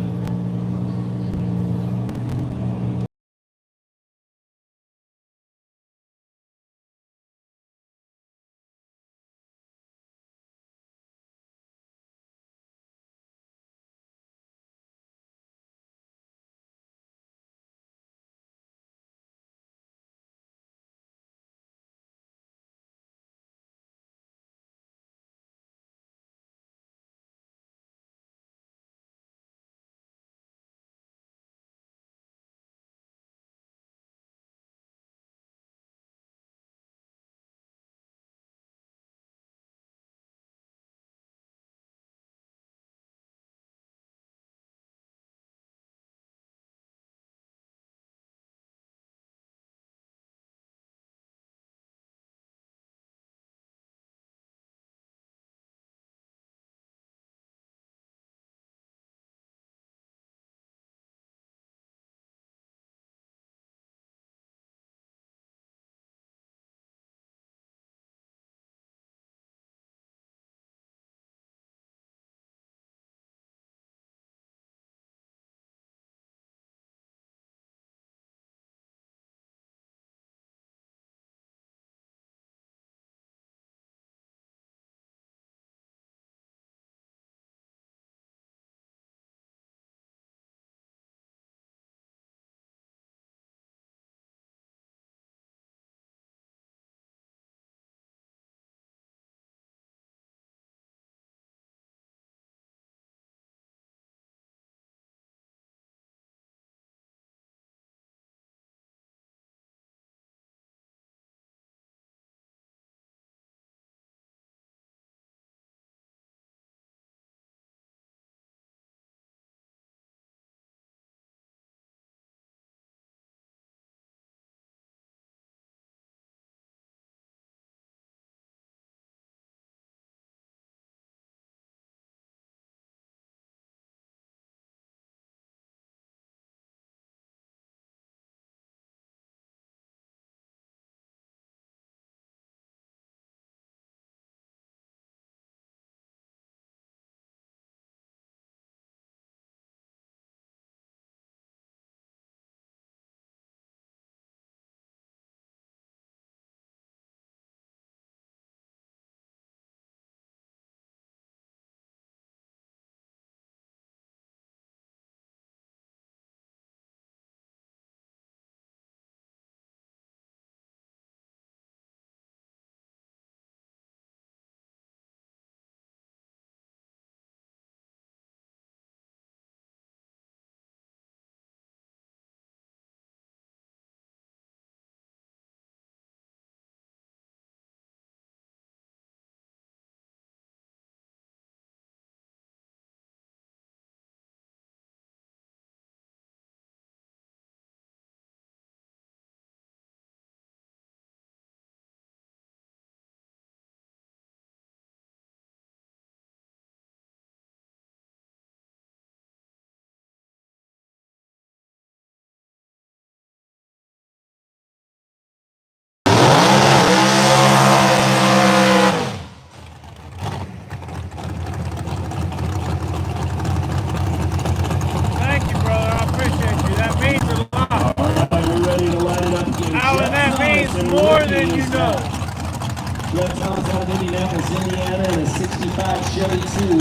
Jeff Thomas out of Indianapolis, Indiana, and a 65 Chevy 2.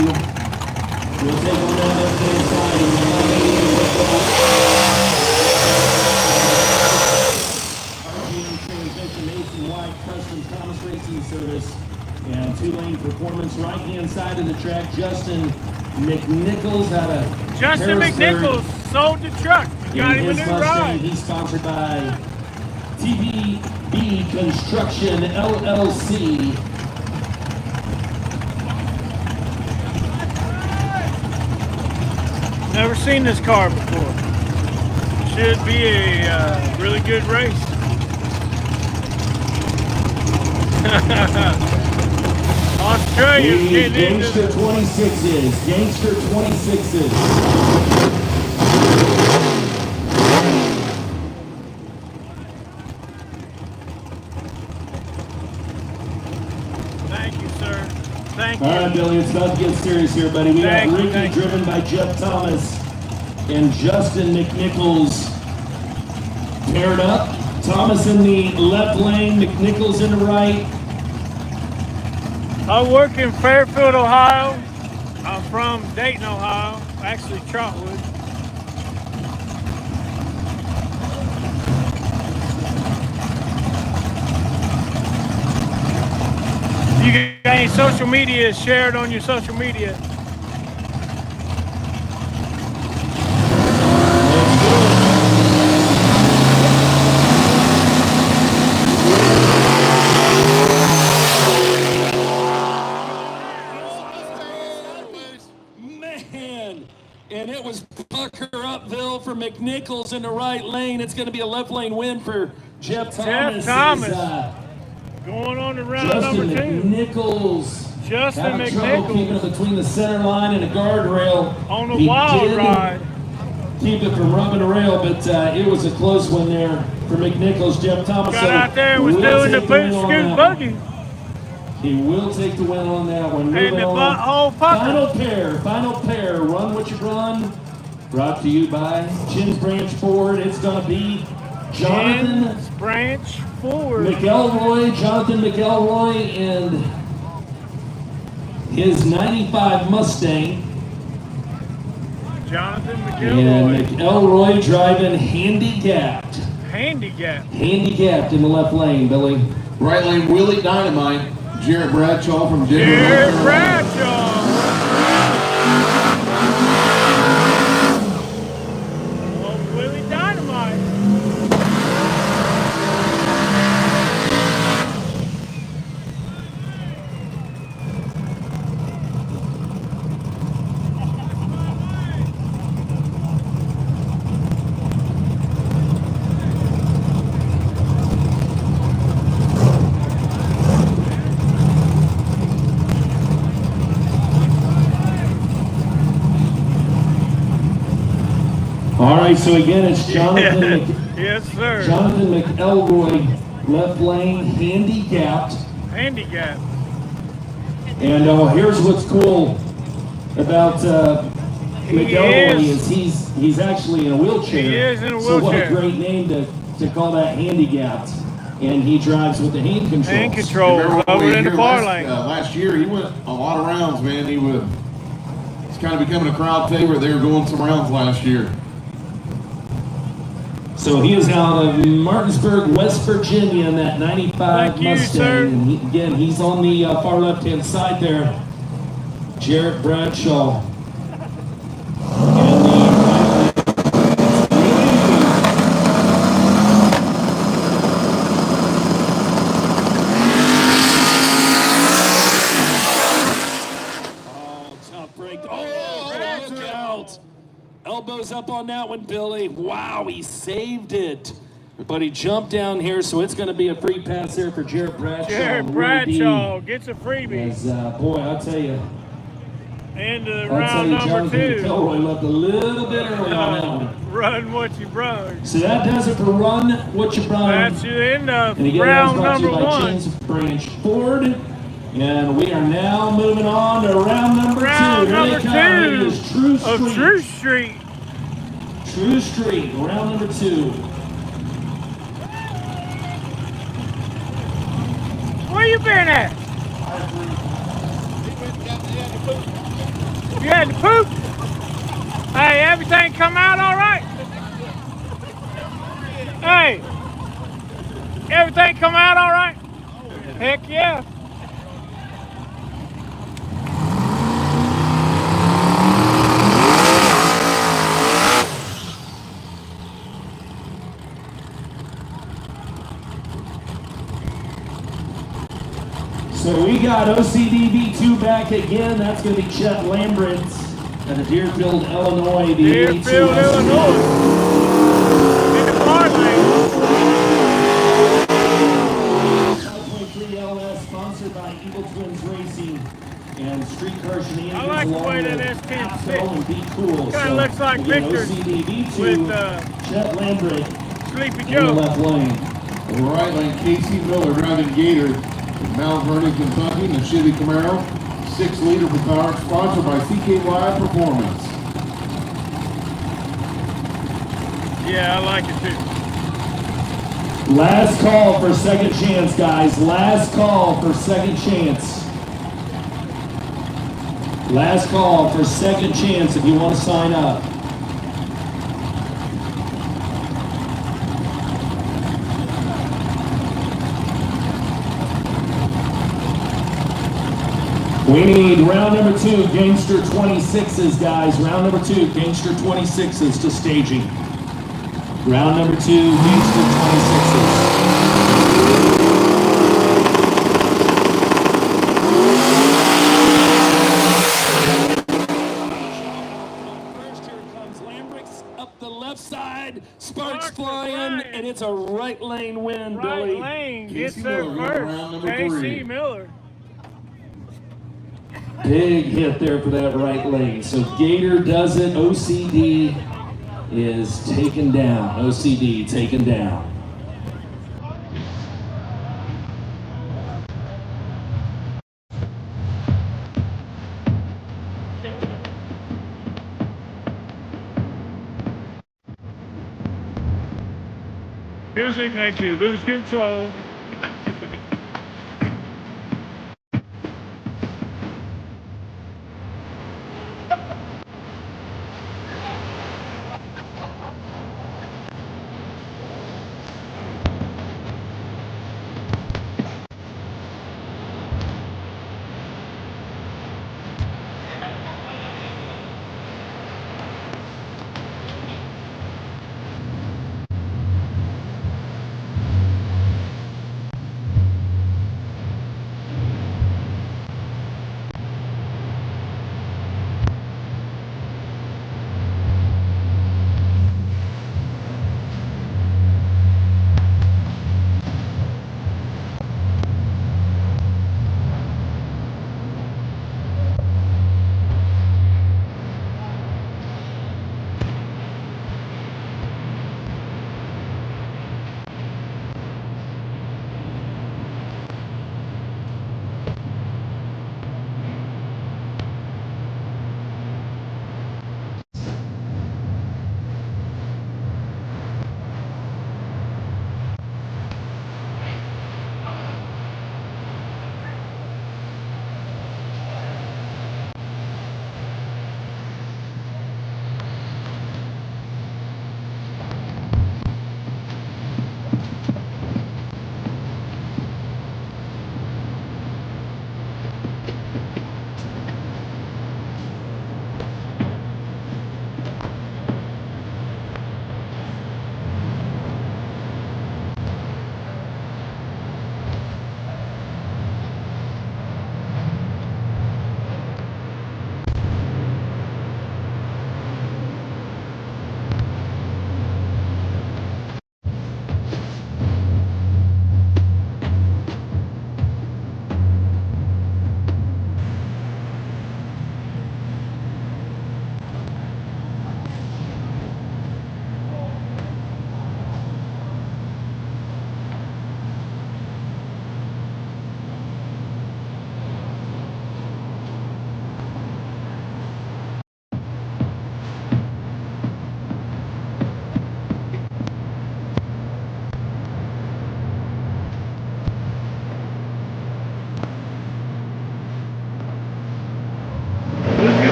We'll take on that left-hand side. RGM transmission, nationwide custom Thomas Racing Service, and 2-lane performance. Right-hand side of the track, Justin McNichols out of Justin Harrisburg. McNichols sold the truck. You got In him a his new Mustang, ride. he's sponsored by TBB Construction LLC. Never seen this car before. Should be a really good race. Australia's The getting into Gangster 26s. Gangster 26s. Thank you, sir. Thank All right, you. Billy, it's about to get serious here, buddy. We got Thank you, Ricky thank you. driven by Jeff Thomas and Justin McNichols paired up. Thomas in the left lane, McNichols in the right. I work in Fairfield, Ohio. I'm from Dayton, Ohio. Actually, Trotwood. You got any social media? Share it on your social media. Man, and it was pucker uphill for McNichols in the right lane. It's going to be a left lane win for Jeff Thomas. Thomas. As, Going on to round Justin number 2. McNichols Justin having trouble keeping McNichols it between the center line and the guardrail. on a He wild did ride. keep it from rubbing the rail, but it was a close one there for McNichols. Jeff Thomas Got out there and was will doing the take boot win on scoot that buggy. one. He will take the win on that one. And Moving the on. butthole pucker. Final pair, run what you run. Brought to you by Chin's Branch Ford. It's going to be Jonathan Jens Branch Ford. McElroy, Jonathan McElroy, and his 95 Mustang. Jonathan And McElroy. McElroy driving handicapped. Handicapped in the left lane, Billy. Right lane, Willie Dynamite. Jarrett Bradshaw from Denver. Jared North Carolina. Bradshaw. Oh, Willie Dynamite. All right, so again, it's Jonathan Yes, sir. Jonathan McElroy, left lane, handicapped. Handicap. And here's what's cool about McElroy is he's actually in a wheelchair. He is in a So what a wheelchair. great name to call that handicapped. And he drives with the hand controls. Hand control Remember when over we in the here far last, lane. last year, he went a lot of rounds, man. He's kind of becoming a crowd favorite. They were going some rounds last year. So he is out of Martinsburg, West Virginia in that 95 Thank you, Mustang. sir. And again, he's on the far left-hand side there. Jarrett Bradshaw. And the tough break. Oh, look out. Elbows up on that one, Billy. Wow, he saved it. But he jumped down here, so it's going to be a free pass there for Jarrett Bradshaw. Jared Bradshaw gets a freebie. As, boy, I'll tell you. Into I'll tell round you, number Jonathan 2. McElroy left a little bit early on that one. Run what you brung. So that does it for Run What You Brung. That's the end of And again, round that was number brought to you by 1. Chin's Branch Ford. And we are now moving on to round number 2. Round Here they number come. 2 It is True of Street. True Street. True Street, round number 2. Where you you been at? You had to poop? Hey, everything come out all right? Hey, everything come out all right? Heck yeah. So we got OCDB2 back again. That's going to be Chet Lambrets out of Deerfield, Illinois. The Deerfield, 82 Illinois. In the car lane. 5.3 LS, sponsored by Evil Twins Racing and Streetcar Shenanigans. I like the way that along with S10 Axel and Be Cool. Kinda looks like again, Victor's OCDB2 with Chet Lambret Sleepy in the Joe. left lane. In the right lane, Casey Miller driving Gator from Mount Vernon, Kentucky, in the Chevy Camaro, 6-liter per car, sponsored by CKY Performance. Yeah, I like it too. Last call for second chance, guys. Last call for second chance. Last call for second chance if you want to sign up. We need round number 2, Gangster 26s, guys. Round number 2, Gangster 26s to staging. Round number 2, Gangster 26s. Up the left side, sparks flying, and it's a right lane win, Billy. Right lane Casey gets there Miller, round first. number Casey 3. Miller. Big hit there for that right lane. So Gator does it. OCD is taken down. OCD taken down. Music makes you lose control.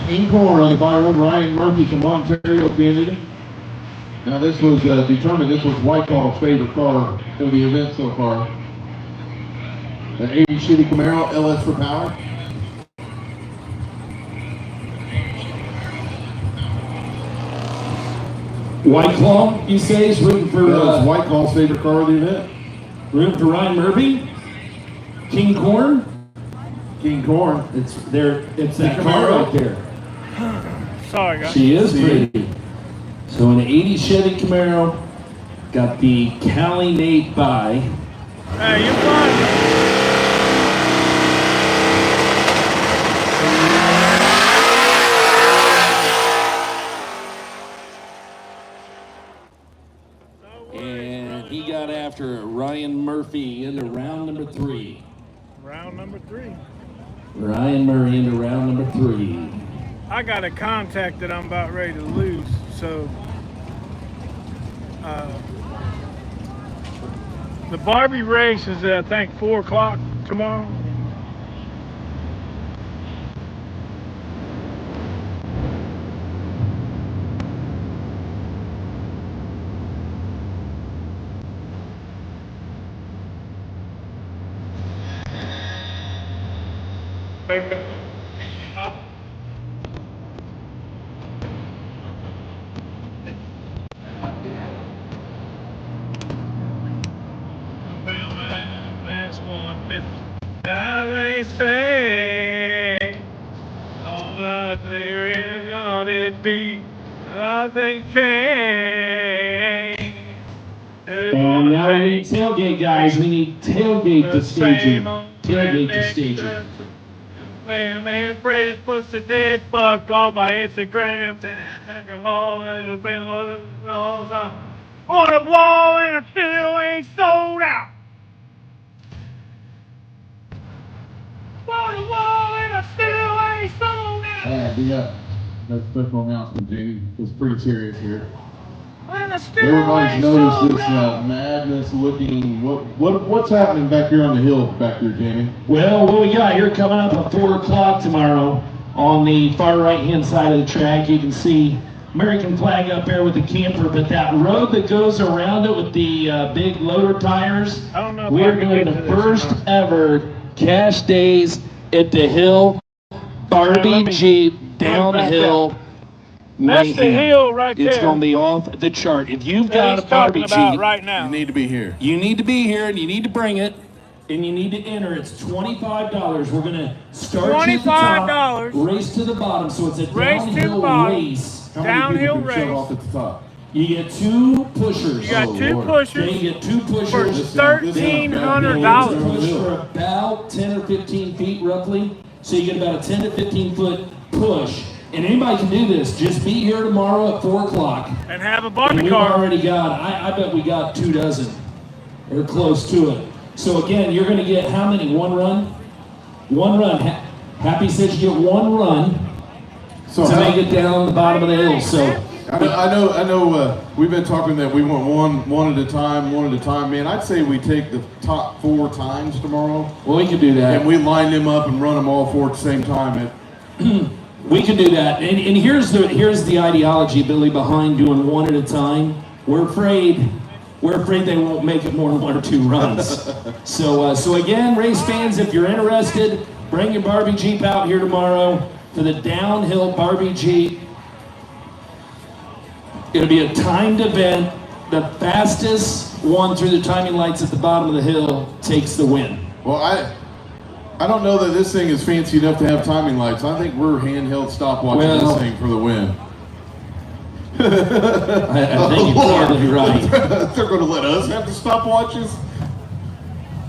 In corn, fireman Ryan Murphy from Ontario Canada. Now this was determined, this was Whitehall's favorite car of the event so far. The 80 Chevy Camaro LS for power. White Claw, you say, is rooting for That was Whitehall's favorite car of the event. rooting for Ryan Murphy. King Corn. King Corn. It's there. It's that The car Camaro. right there. Sorry, guys. She is pretty. So an 80 Chevy Camaro, got the Cali Nate by. Hey, you're fine. And he got after Ryan Murphy into round number 3. Round number 3. Ryan Murray into round number 3. I got a contact that I'm about ready to lose, so the Barbie race is I think 4 o'clock tomorrow. And now we need tailgate, guys. We need tailgate to staging. Tailgate to staging. Man, Freddy's pussy dead fuck on my Instagram. On the wall and it still ain't sold out. On the wall and it still ain't sold out. That special announcement, Jamie, was pretty serious here. And it still Everybody's ain't noticed sold this out. madness looking. What's happening back here on the hill back there, Jamie? Well, what we got here coming up at 4 o'clock tomorrow on the far right-hand side of the track, you can see American flag up there with the camper, but that road that goes around it with the big loader tires, I don't know if we're I can doing get the to this or first not. ever cash days at the hill Barbie let me- Jeep back downhill. That's the mayhem. hill right It's there. going to be off the chart. If you've That got a he's Barbie talking about Jeep, right now. You need to be here. you need to be here and you need to bring it and you need to enter. It's $25. We're going to start you at the top, $25. race to the bottom. So it's a Race to the downhill bottom. race. How many Downhill people can show race. off at the top? You get 2 pushers. You got Oh, 2 Lord. pushers Okay, you get 2 for pushers. This sounds bad. $1,300. Push for about 10 or 15 feet roughly. So you get about a 10 to 15 foot push. And anybody can do this. Just be here tomorrow at 4 o'clock. And have a And Barbie we've car. already got, I bet we got 2 dozen. Or close to it. So again, you're going to get how many? 1 run? 1 run. Happy says you get 1 run So to make it down the bottom of the hill. So I know. We've been talking that we want one at a time. Man, I'd say we take the top 4 times tomorrow, well, we can do that. and we line them up and run them all 4 at the same time. We can do that. And here's the ideology, Billy, behind doing 1 at a time. We're afraid they won't make it more than 1 or 2 runs. So again, race fans, if you're interested, bring your Barbie Jeep out here tomorrow for the downhill Barbie Jeep. It'll be a timed event. The fastest one through the timing lights at the bottom of the hill takes the win. Well, I don't know that this thing is fancy enough to have timing lights. I think we're handheld stopwatching Well- this thing for the win. I think you're probably right. They're going to let us have the stopwatches.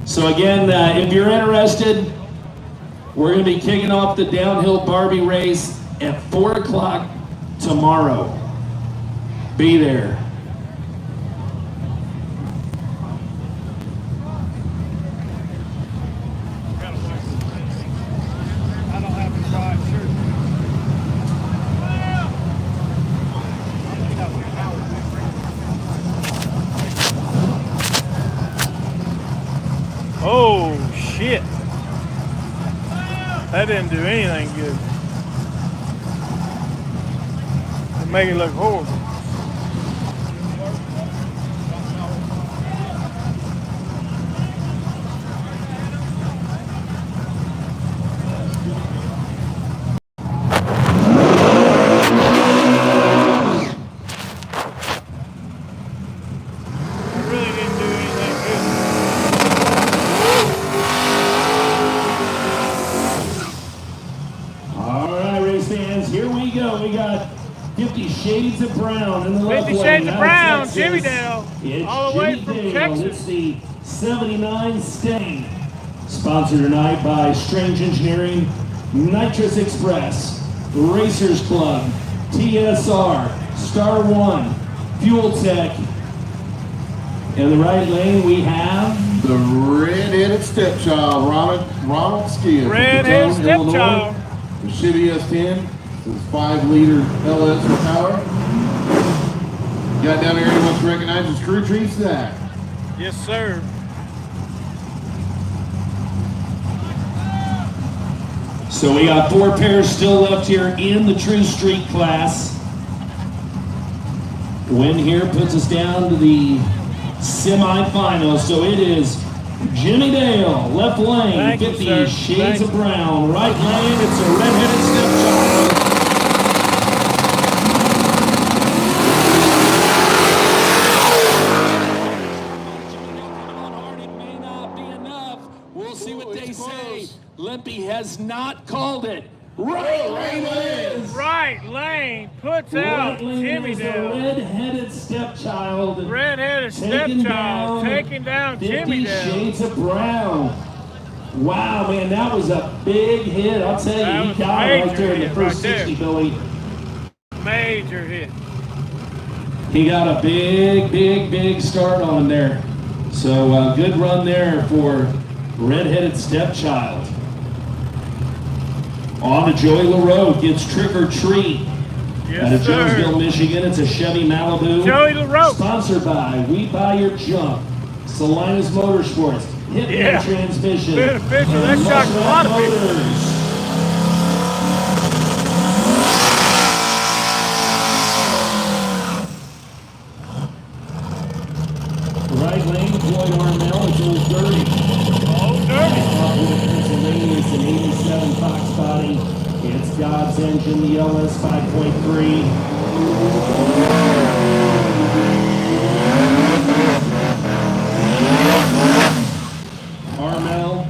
So again, if you're interested, we're going to be kicking off the downhill Barbie race at 4 o'clock tomorrow. Be there. I don't have to try it, sure. Oh shit. That didn't do anything good. Make it look horrible. Here we go. We got 50 Shades of Brown in the left 50 lane. Shades of Brown, Texas. Jimmy Dale. It's All the way Jimmy from Dale. Texas. It's the 79 Stain. Sponsored tonight by Strange Engineering, Nitrous Express, Racers Club, TSR, Star One, Fuel Tech. In the right lane we have the red-headed stepchild, Ronald Skid. Red-headed stepchild. The Chevy S10, it's 5-liter LS for power. Got down here, anyone to recognize the screw tree stack. Yes, sir. So we got 4 pairs still left here in the True Street class. Win here puts us down to the semifinals. So it is Jimmy Dale, left lane, 50 Shades of Brown. Right lane, it's a red-headed stepchild. It may not be enough. We'll see what they say. Limpy has not called it. Right lane it is. Right lane puts out Jimmy Dale. Red-headed stepchild. Red-headed stepchild taking down Jimmy Dale. 50 Shades of Brown. Wow, man, that was a big hit. I'll tell you, he got right there in the first 60, Billy. Major hit. He got a big start on there. So good run there for red-headed stepchild. On to Joey LaRoe, gets Trick or Treat. Yes, out of sir. Jonesville, Michigan. It's a Chevy Malibu. Joey LaRoe. Sponsored by We Buy Your Junk, Salinas Motorsports, Hitman Transmission, Beneficial. That and shocked a lot of people. Motors. Right lane, Floyd Armel, it's Old Dirty. Old Dirty. Off Pennsylvania, it's an 87 Fox body. It's God's Engine, the LS 5.3. Armel,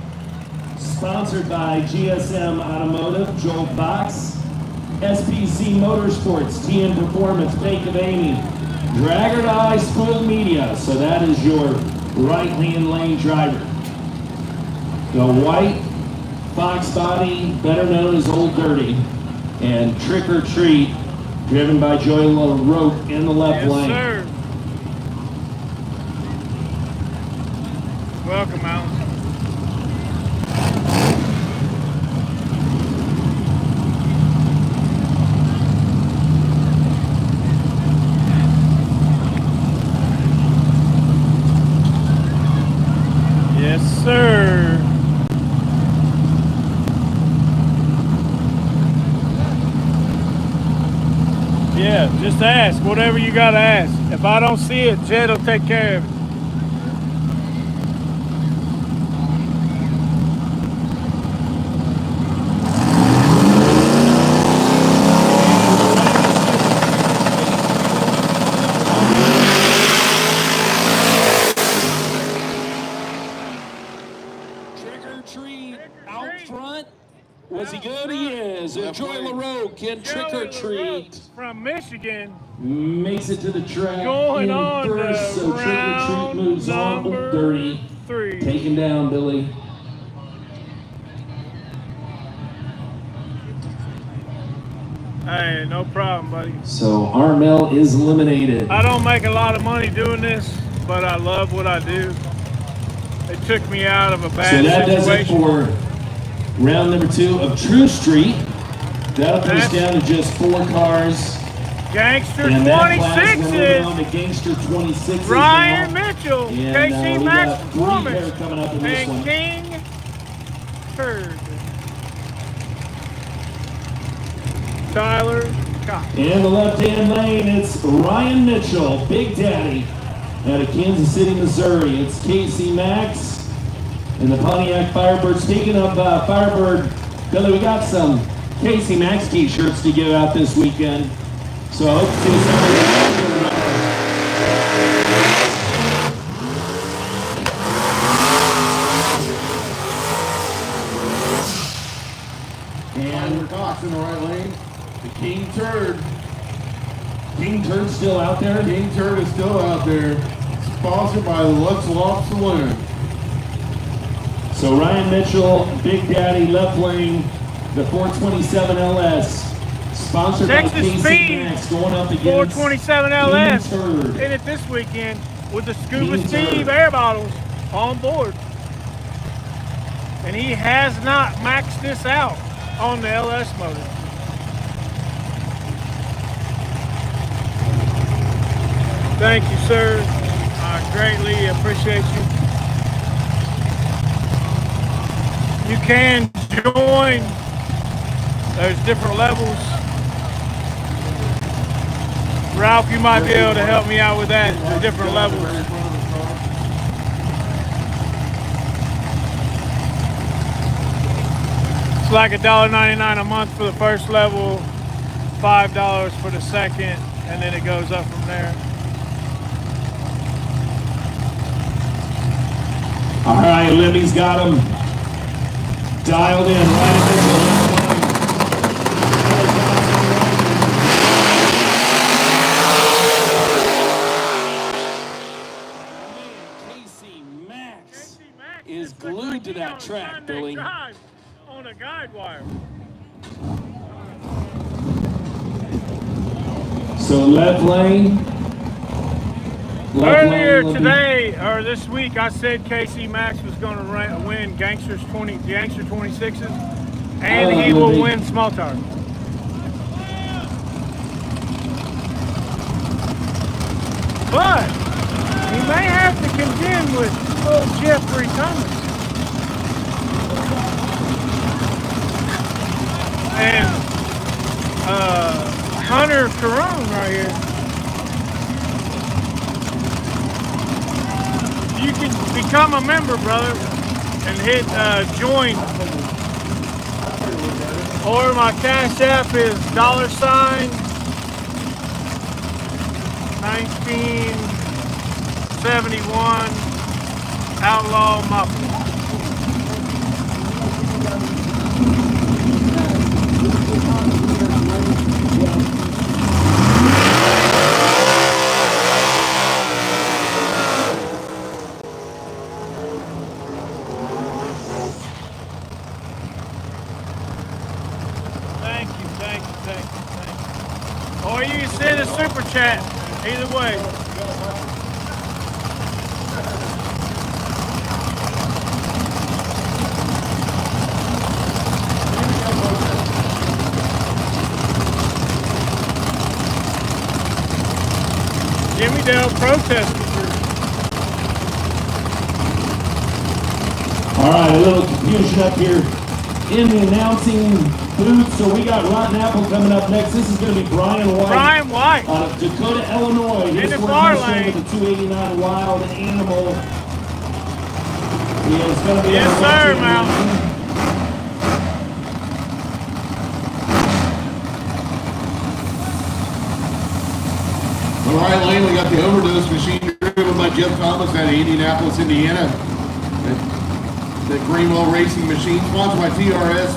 sponsored by GSM Automotive, Joel Box, SPC Motorsports, TN Performance, Fake of Amy, Drag or Die, Spoiled Media. So that is your right-hand lane driver. The white Fox body, better known as Old Dirty, and Trick or Treat, driven by Joey LaRoe in the left lane. Yes, sir. Welcome, Alan. Yes, sir. Yeah, just ask. Whatever you gotta ask. If I don't see it, Jed will take care of it. Trick or Treat out front. Was he good? He is. Joey LaRoe can Trick or Treat. From Michigan. Makes it to the track Going in on first, to so Trick or Treat round moves on. number Dirty. 3. Taken down, Billy. Hey, no problem, buddy. So Armel is eliminated. I don't make a lot of money doing this, but I love what I do. It took me out of a So bad that does it situation. for round number 2 of True Street. That'll put us down to just 4 cars. Gangster And that class, we're moving 26 on to Gangster 26 Ryan now. Mitchell, And, KC we Max got 3 Performance, pairs coming up in this and one. King Turd. Tyler cop. In the left-hand lane, it's Ryan Mitchell, Big Daddy, out of Kansas City, Missouri. It's Casey Max and the Pontiac Firebird. Speaking of Firebird, Billy, we got some Casey Max t-shirts to give out this weekend. So I hope to see some of And Cox in the right lane. The King Turd. King Turd still out there? King Turd is still out there. Sponsored by the Lux Loft Saloon. So Ryan Mitchell, Big Daddy, left lane, the 427 LS. Sponsored by Texas Casey Speed, Max, going up against 427 LS King Turd. in it this weekend with the Scuba King Steve Turd. air bottles on board. And he has not maxed this out on the LS motor. Thank you, sir. I greatly appreciate you. You can join. There's different levels. Ralph, you might be able to help me out with that, the different levels. It's like $1.99 a month for the first level, $5 for the second, and then it goes up from there. All right, Libby's got him dialed in. Ryan Mitchell. Casey Max is glued to that track, Billy. On a guide wire. So left lane. Earlier today, or this week, I said Casey Max was going to win Gangster 26s, and he will win small tire. But he may have to contend with little Jeffrey Thomas. And Hunter Carone right here. You can become a member, brother, and hit join. Or my Cash App is $1971 Outlaw Mafia. Thank you. Or you can send a super chat. Either way. Jimmy Dale protesting. All right, a little confusion up here in the announcing booth. So we got Rotten Apple coming up next. This is going to be Brian White. Brian White. Out of Dakota, Illinois. In He's the working bar this thing lane. with the 289 Wild Animal. He is going to be Yes, on the sir, team. Mountain. On the right lane, we got the overdose machine driven by Jeff Thomas out of Indianapolis, Indiana. That Greenwell Racing machine, sponsored by TRS,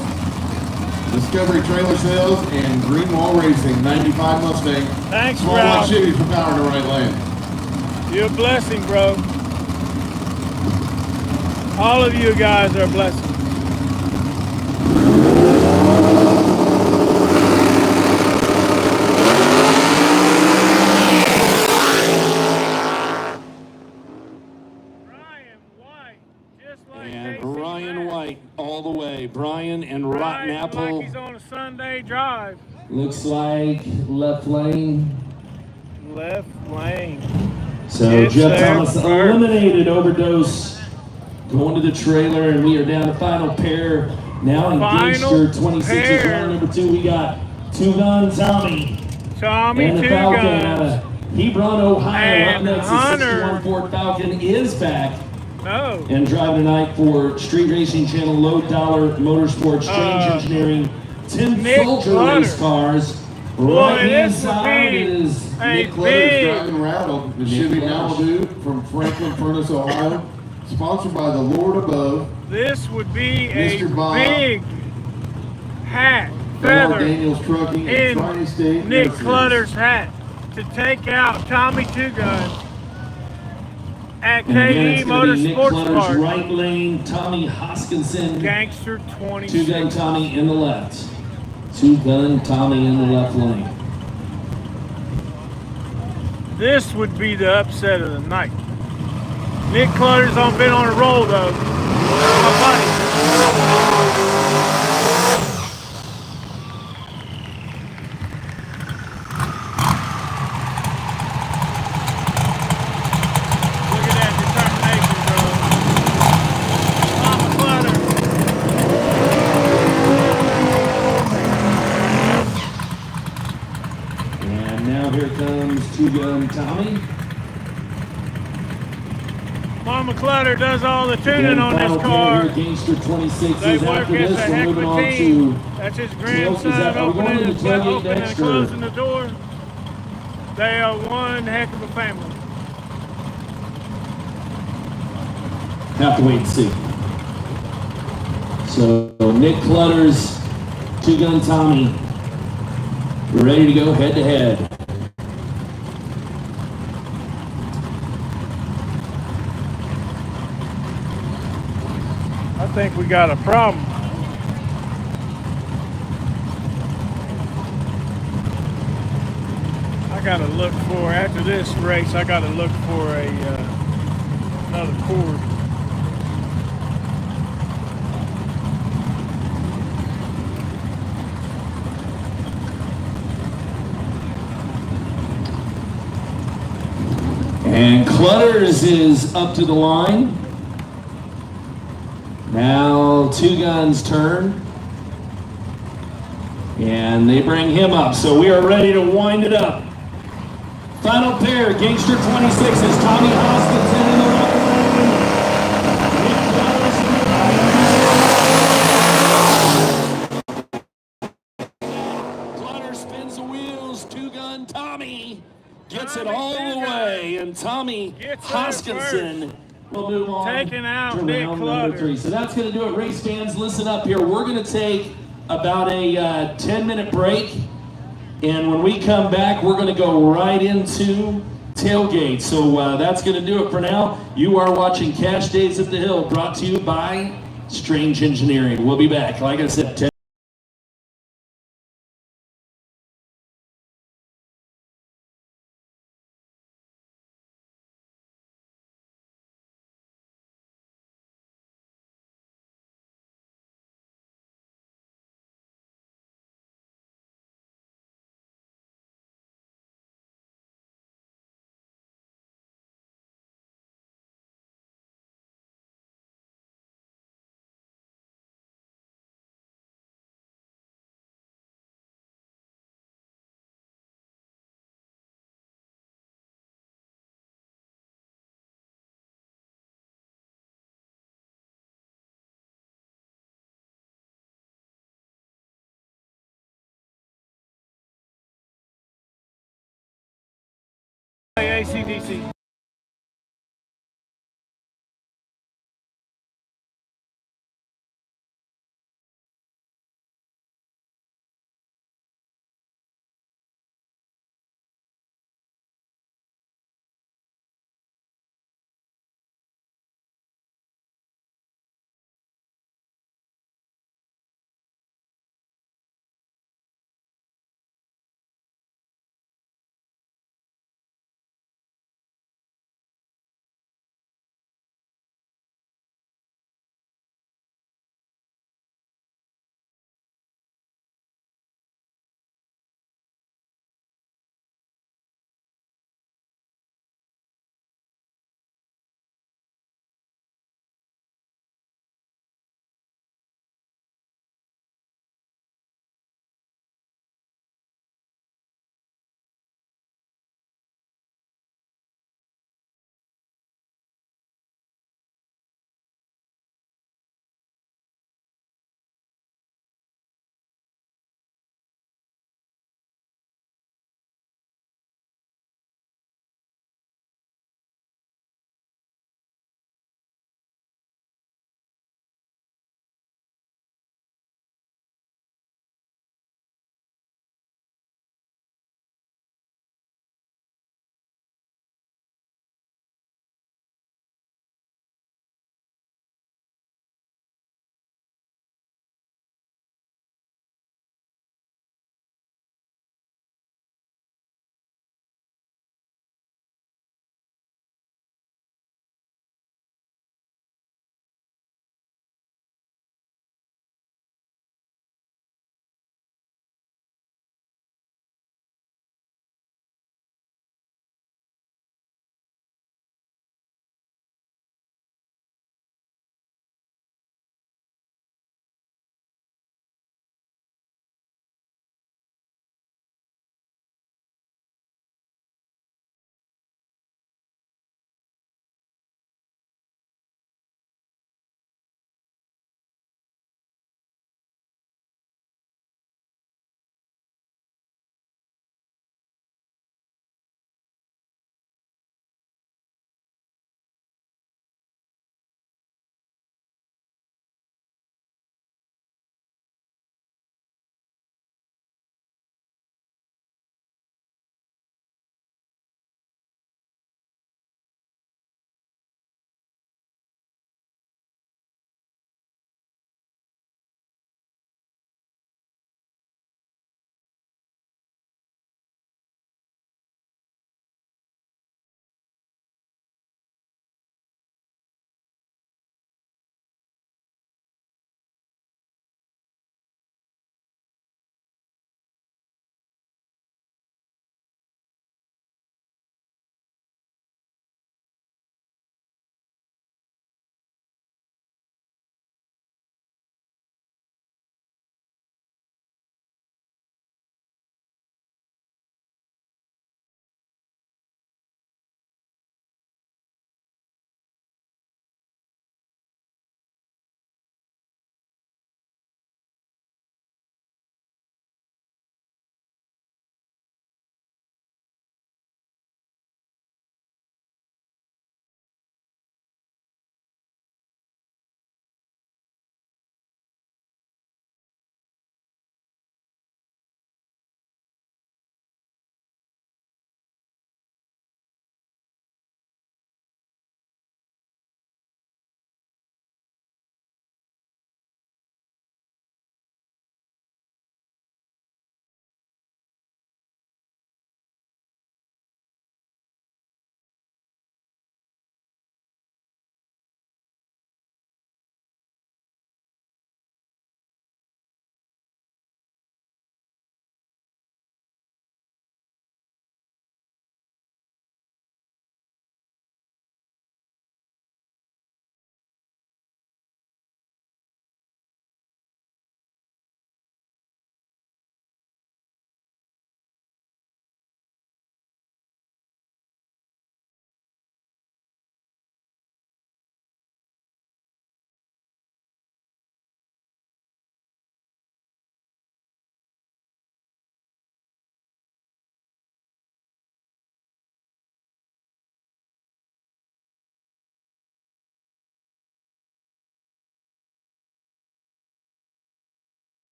Discovery Trailer Sales, and Greenwell Racing, 95 Mustang. Thanks, Small block Ralph. Chevy for power in the right lane. You're a blessing, bro. All of you guys are a blessing. And Ryan White all the way. Brian and Rotten Like Apple. he's on a Sunday drive. Looks like left lane. Left lane. So Yes, Jeff sir. Thomas eliminated overdose. Going to the trailer, and we are down to final pair. Now in Final Gangster 26 is pair. round number 2. We got Two-Gun Tommy. Tommy And the Two Falcon out Guns. of Hebron, Ohio. Up And next, the Hunter. 61 Ford Falcon is back. No. And driving tonight for Street Racing Channel, Low Dollar Motorsports, Strange Engineering, 10 Nick Soldier Clutter. race cars. Boy, Right hand this would side be is a Nick Clutter's big. driving rattled. The Nick Chevy Clutter's. Malibu from Franklin Furnace, Ohio. Sponsored by the Lord above. This would be a Mr. Bob. big hat, Bernard feather Daniels Trucking and in Tri-State Nick Mercedes. Clutter's hat to take out Tommy Two Guns at And again, KE it's going to be Nick Motorsports Clutter's Park. right lane, Tommy Hoskinson, Gangster 26. Two-Gun Tommy in the left. Two-Gun Tommy in the left lane. This would be the upset of the night. Nick Clutter's been on a roll though. My buddy. Look at that determination, bro. Mama Clutter. And now here comes Two-Gun Tommy. Mama Clutter does all the tuning Again, on final this pair car. here, Gangster 26 They is work after as this. a We're heck of moving a on team. to That's his Are we grandson going opening into and Tailgate opening and next, or- closing the door. They are one heck of a family. Have to wait and see. So Nick Clutter's Two-Gun Tommy, we're ready to go head to head. I think we got a problem. I gotta look for, after this race, I gotta look for another cord. And Clutters is up to the line. Now Two-Gun's turn. And they bring him up. So we are ready to wind it up. Final pair, Gangster 26 is Tommy Hoskinson in the left lane. Nick Clutters in the right. Clutter spins the wheels. Two-Gun Tommy gets it all the way. And Tommy Gets there Hoskinson will move on Taking out to Nick round Clutter. number 3. So that's going to do it. Race fans, listen up here. We're going to take about a 10-minute break. And when we come back, we're going to go right into Tailgate. So that's going to do it for now. You are watching Cash Days at the Hill, brought to you by Strange Engineering. We'll be back, like I said, ACDC.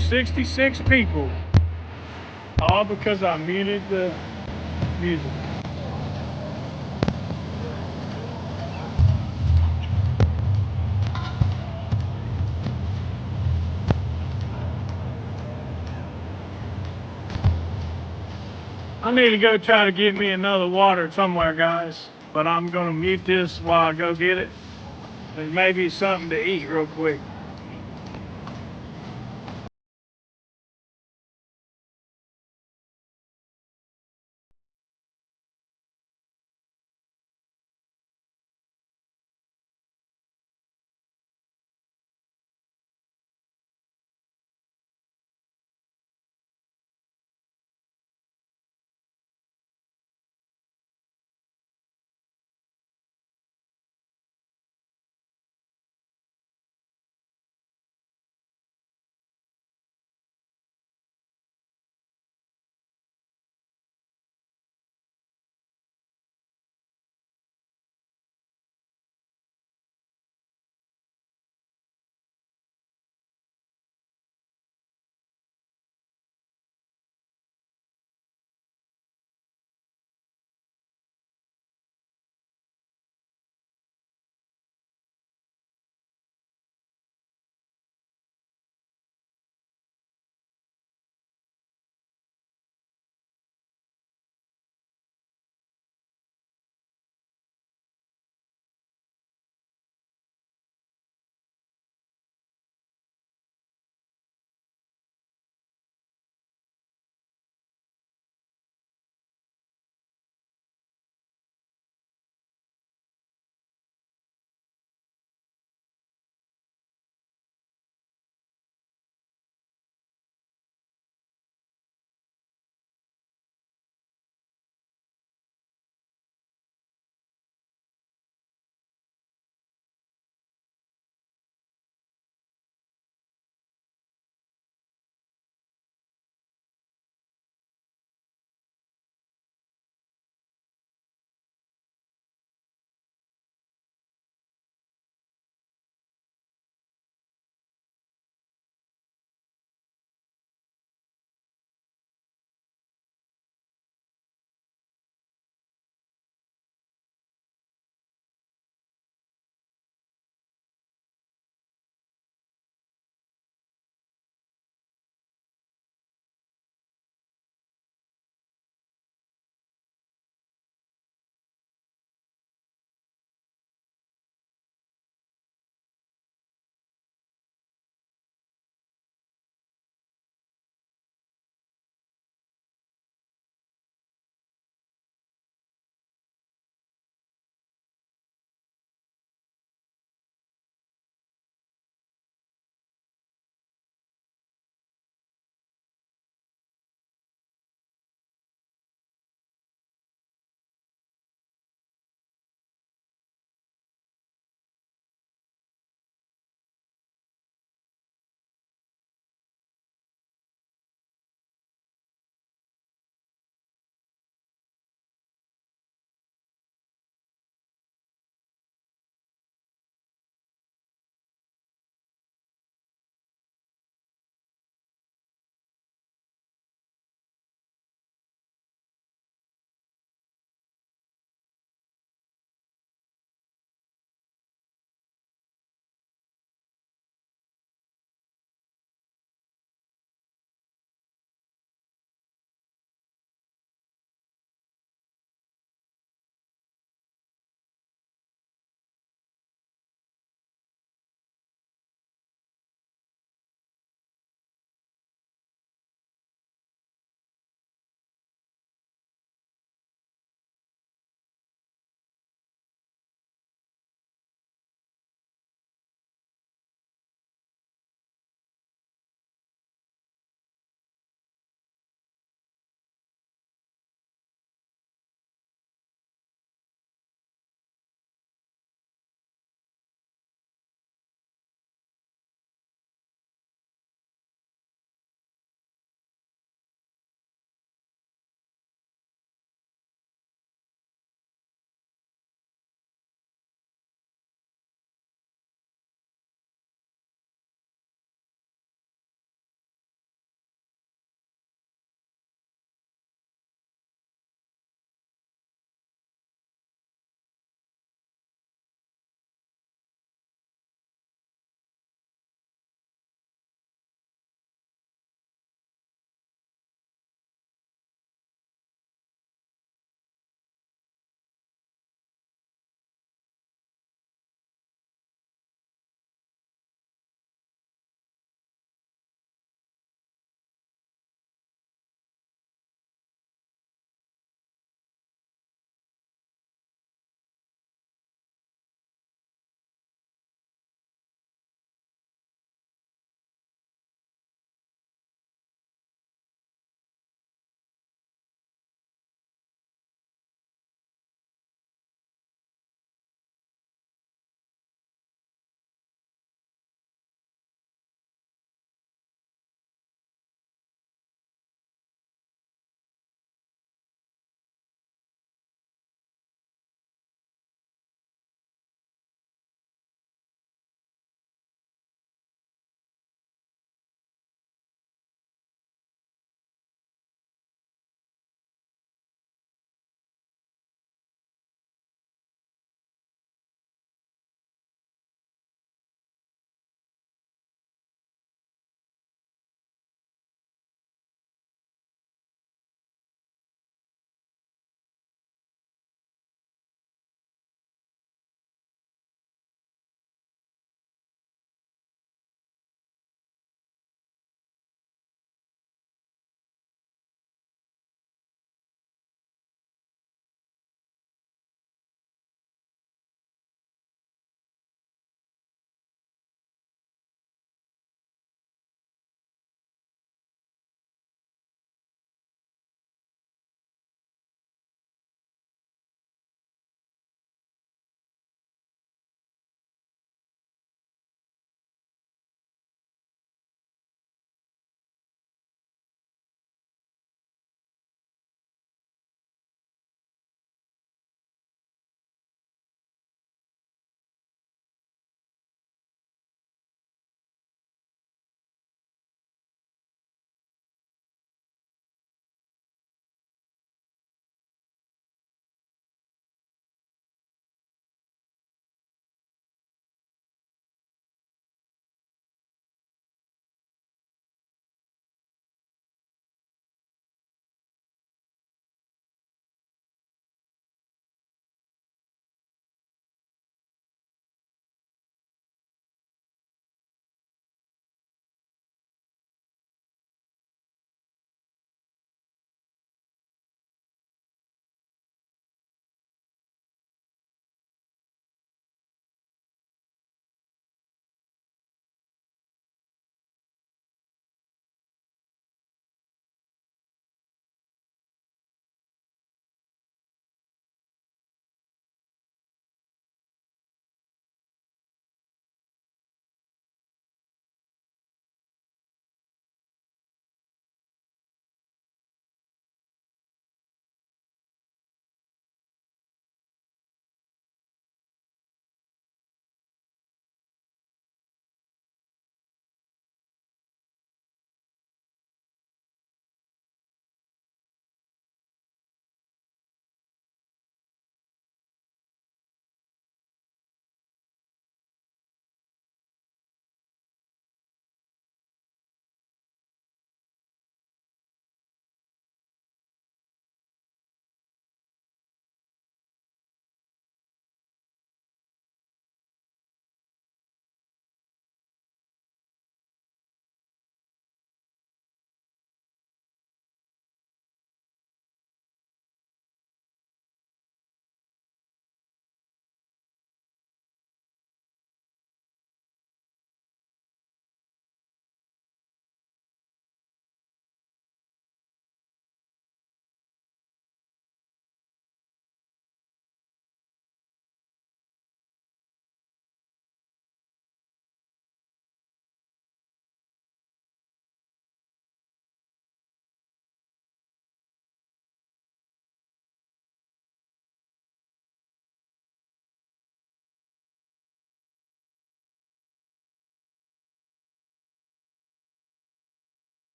66 people. All because I muted the music. I need to go try to get me another water somewhere, guys. But I'm gonna mute this while I go get it. And maybe something to eat real quick.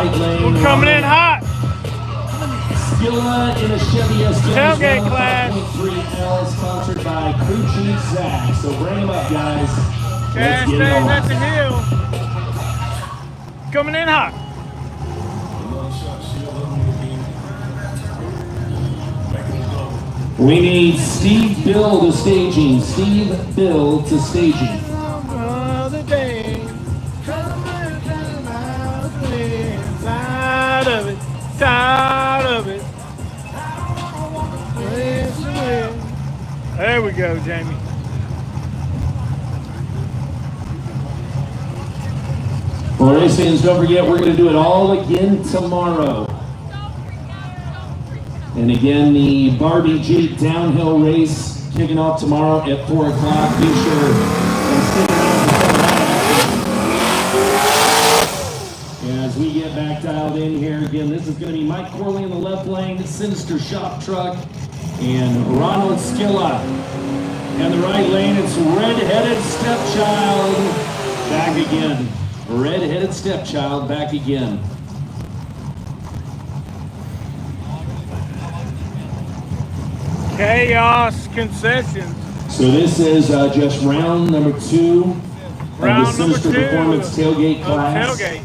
right lane. We're coming in hot. Skilla in a Chevy S10. Tailgate class. 5.3L, sponsored by Crew Chief Zach. So bring him up, guys. Gas Let's get it stays on. at the hill. Coming in hot. We need Steve Bill to staging. Steve Bill to staging. Another day. Tired of it. Tired of it. There we go, Jamie. Well, race fans, don't forget, we're going to do it all again tomorrow. And again, the Barbie Jeep downhill race kicking off tomorrow at 4 o'clock. Be sure and stick around for that. As we get back dialed in here, again, this is going to be Mike Corley in the left lane, Sinister Shop Truck, and Ronald Skilla. In the right lane, it's Red-Headed Stepchild back again. Red-Headed Stepchild back again. Chaos Concessions. So this is just round number 2 of Round the Sinister number 2 Performance Tailgate class. Tailgate.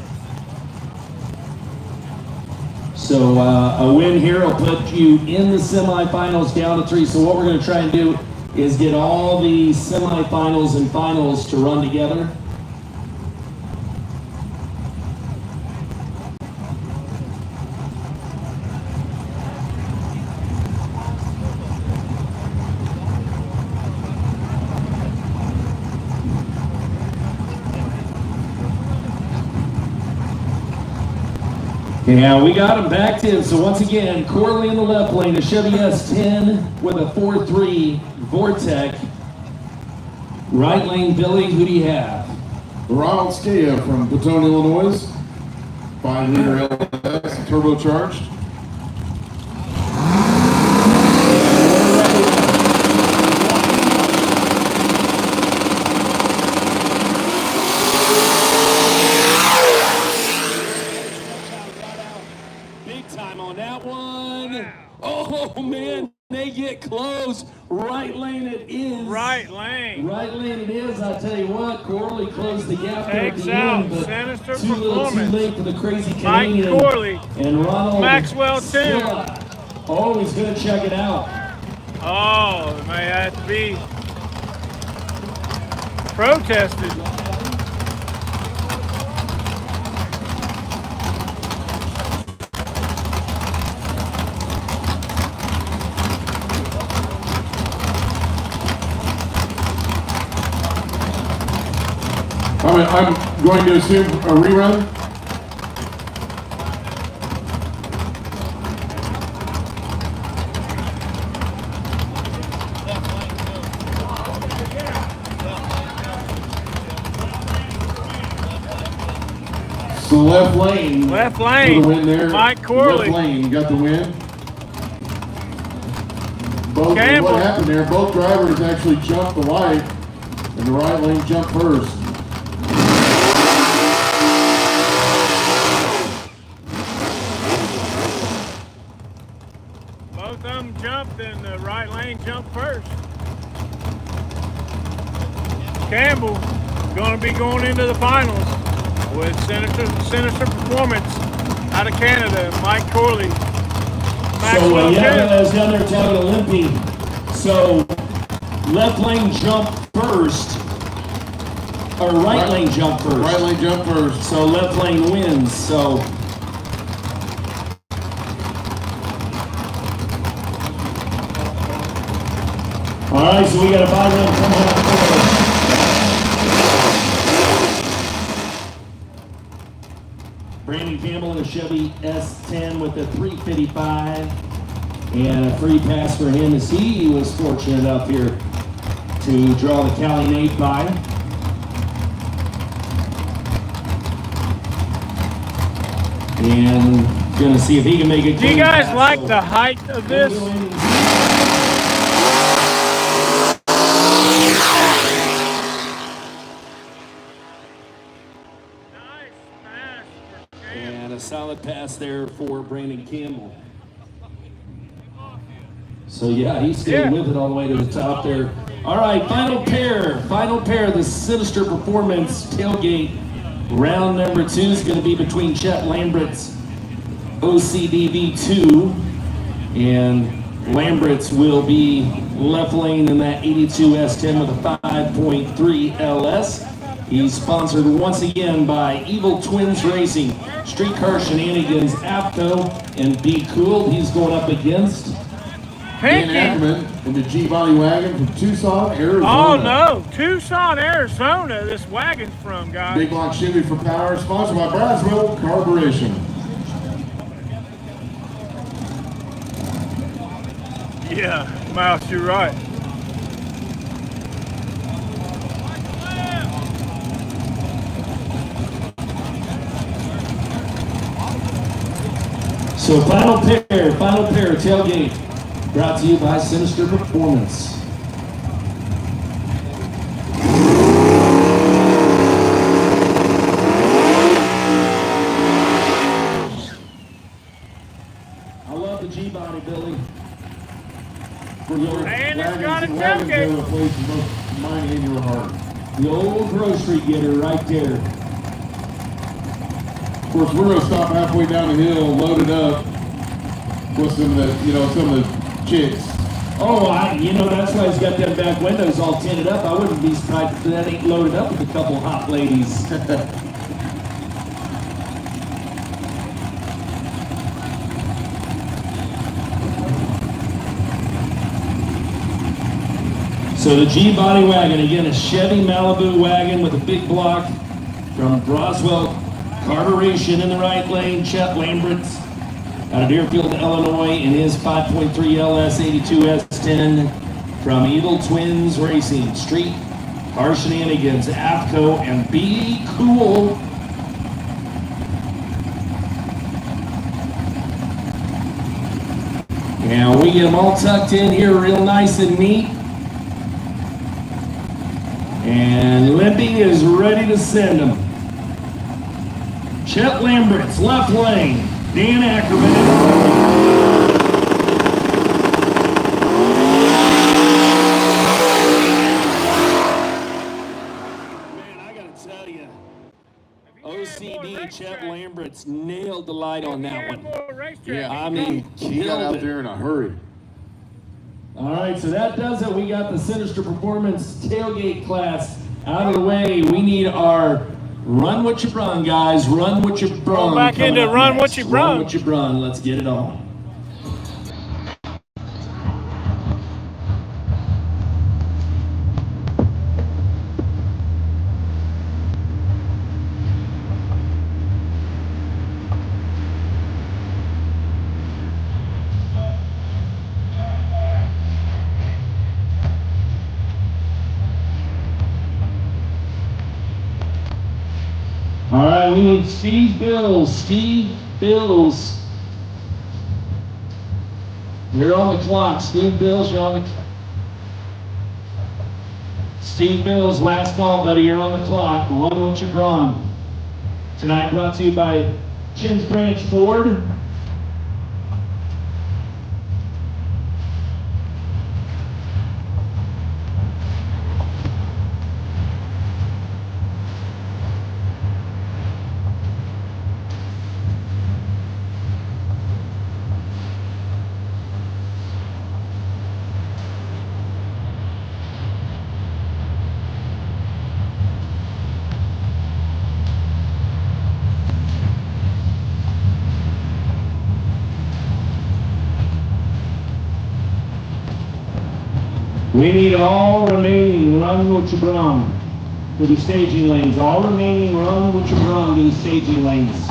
So a win here will put you in the semifinals down to 3. So what we're going to try and do is get all the semifinals and finals to run together. Yeah, we got him backed in. So once again, Corley in the left lane, a Chevy S10 with a 4.3 Vortec. Right lane, Billy, who do you have? Ronald Skilla from Platone, Illinois. 5-liter LS, turbocharged. Oh man, they get close. Right lane it is. Right lane. Right lane it is. I tell you what, Corley closed the gap there at Takes the out end, but Sinister too little, too Performance. late for the crazy Mike Canadian. Corley. And Ronald Maxwell Skilla. Oh, he's gonna check it out. Oh, it may have to be protested. I'm going to assume a rerun. So left lane. Left For lane. the win there. Mike Corley. Left lane got the win. Both, Campbell. what happened there, both drivers actually jumped the light, and the right lane jumped first. Both of them jumped and the right lane jumped first. Campbell going to be going into the finals with Sinister Performance out of Canada, Mike Corley. So yeah, I was down there talking to Limpy. So left lane jump first, or right lane jump first. Right lane jump first. So left lane wins. So all right, so we got a bye run coming up for Brandon Campbell in a Chevy S10 with a 355 and a free pass for him as he was fortunate enough here to draw the Cali Nate by. And gonna see if he can make it. Do you guys like the height of this? And a solid solid pass there for Brandon Campbell. So yeah, he stayed with it all the way to the top there. All right, final pair, the Sinister Performance Tailgate. Round number 2 is going to be between Chet Lambert's OCD V2, and Lambert's will be left lane in that 82 S10 with a 5.3 LS. He's sponsored once again by Evil Twins Racing, Streetcar Shenanigans, Apto, and Be Cool. He's going up against Dan Ackerman in the G-Body wagon from Tucson, Arizona. Oh no, Tucson, Arizona, this wagon's from, guys. Big block Chevy for power, sponsored by Brownsville Corporation. Yeah, Mouse, you're right. So final pair, Tailgate, brought to you by Sinister Performance. I love the G-Body, Billy. And it's got a tailgate. Mine in your heart. The old grocery getter right there. Of course, we're gonna stop halfway down the hill, load it up with some of the, some of the chicks. Oh, that's why he's got them back windows all tinted up. I wouldn't be surprised if that ain't loaded up with a couple hot ladies. So the G-Body wagon, again, a Chevy Malibu wagon with a big block from Broswell Carburation in the right lane. Chet Lambert out of Deerfield, Illinois, in his 5.3 LS 82 S10 from Evil Twins Racing, Street Car Shenanigans, AFCO, and Be Cool. Now we get them all tucked in here real nice and neat. And Limpy is ready to send them. Chet Lambert's left lane. Dan Ackerman. Man, I gotta tell you, OCD Chet Lambert's nailed the light on that one. Yeah, I mean, he got out there in a hurry. All right, so that does it. We got the Sinister Performance Tailgate class out of the way. We need our Run What You Brung, guys. Run What You Brung. Go back into Run What You Brung. Run What You Brung. Let's get it on. All right, we need Steve Bills. Steve Bills. You're on the clock. Steve Bills, you're on the clock. Steve Bills, last call, buddy. You're on the clock. Run What You Brung. Tonight brought to you by Chins Branch Ford. We need all remaining Run What You Brung to the staging lanes. All remaining Run What You Brung to the staging lanes.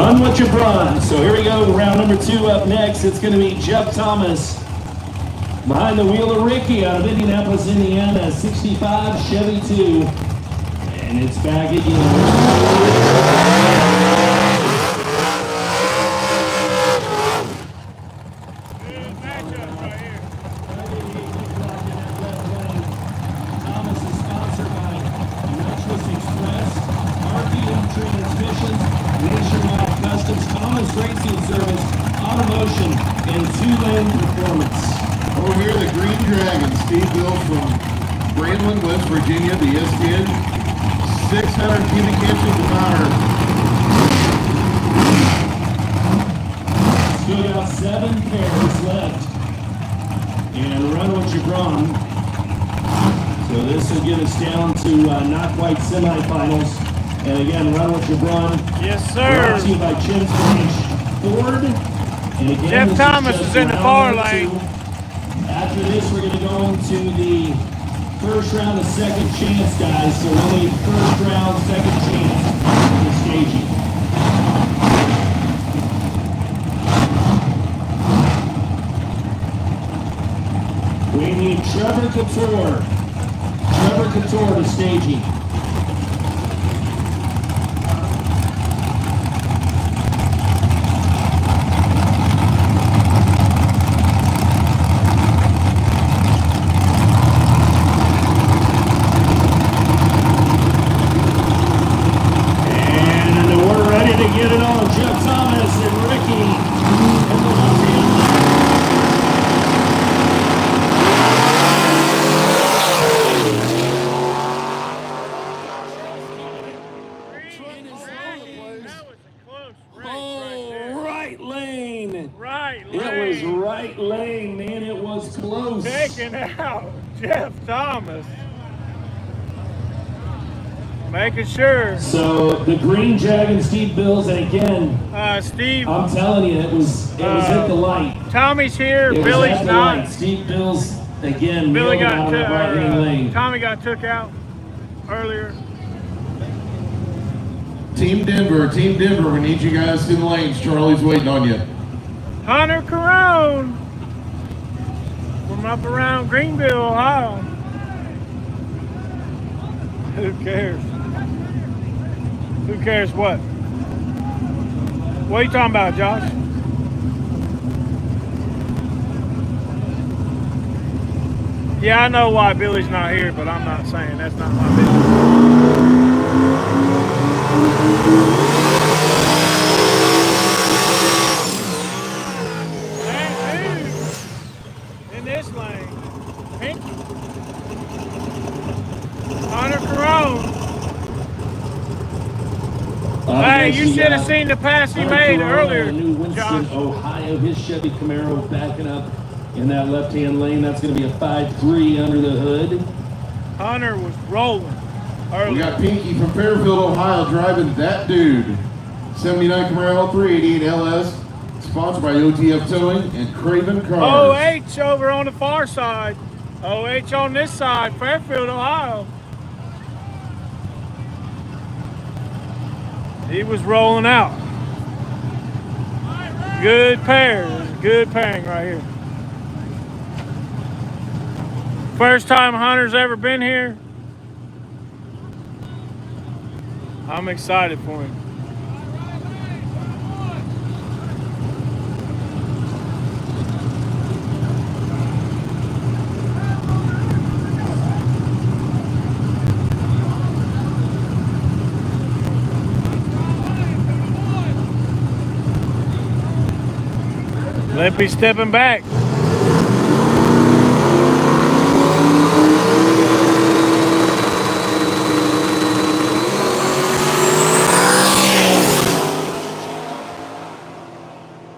Run what you brung. So here we go, round number 2 up next. It's going to be Jeff Thomas behind the wheel of Ricky out of Indianapolis, Indiana, 65 Chevy 2. And it's back again. Transmissions, nationwide customs, Thomas Racing Service, Automotion, and 2-lane performance. Over here, the Green Dragon, Steve Bill from Brandon, West Virginia, the S10, 600 cubic inches of power. Still got 7 pairs left. And run what you brung. So this will get us down to not quite semifinals. And again, run what you brung. Yes, sir. Brought to you by Jim's Ranch Ford. And again, Jeff Thomas is in the far lane. After this, we're going to go into the first round of second chance, guys. So we'll need first round, second chance for the staging. We need Trevor Couture to staging. Get it on, Jeff Thomas and Ricky in the left hand. That was a close race Right lane. Right lane. It was right lane, man. It was close. Taking out Jeff Thomas. Making sure. So the Green Dragon, Steve Bills, and again, Steve. I'm telling you, it was at the light. Tommy's here. It was Billy's at the not. light. Steve Bills again. Billy got out of right hand lane. Tommy got took out earlier. Team Denver, we need you guys in the lanes. Charlie's waiting on you. Hunter Carone from up around Greenville, Ohio. Who cares? Who cares what? What are you talking about, Josh? Yeah, I know why Billy's not here, but I'm not saying that's not my business. That dude in this lane, Pinky. Hunter Carone. Hey, you should have seen the pass he made earlier, New Winston, Josh. Ohio. His Chevy Camaro backing up in that left-hand lane. That's going to be a 5.3 under the hood. Hunter was rolling earlier. We got Pinky from Fairfield, Ohio, driving that dude. 79 Camaro 388 LS, sponsored by OTF Towing and Craven Cars. OH over on the far side. OH on this side, Fairfield, Ohio. He was rolling out. Good pair. Good pairing right here. First time Hunter's ever been here. I'm excited for him. Lippy stepping back.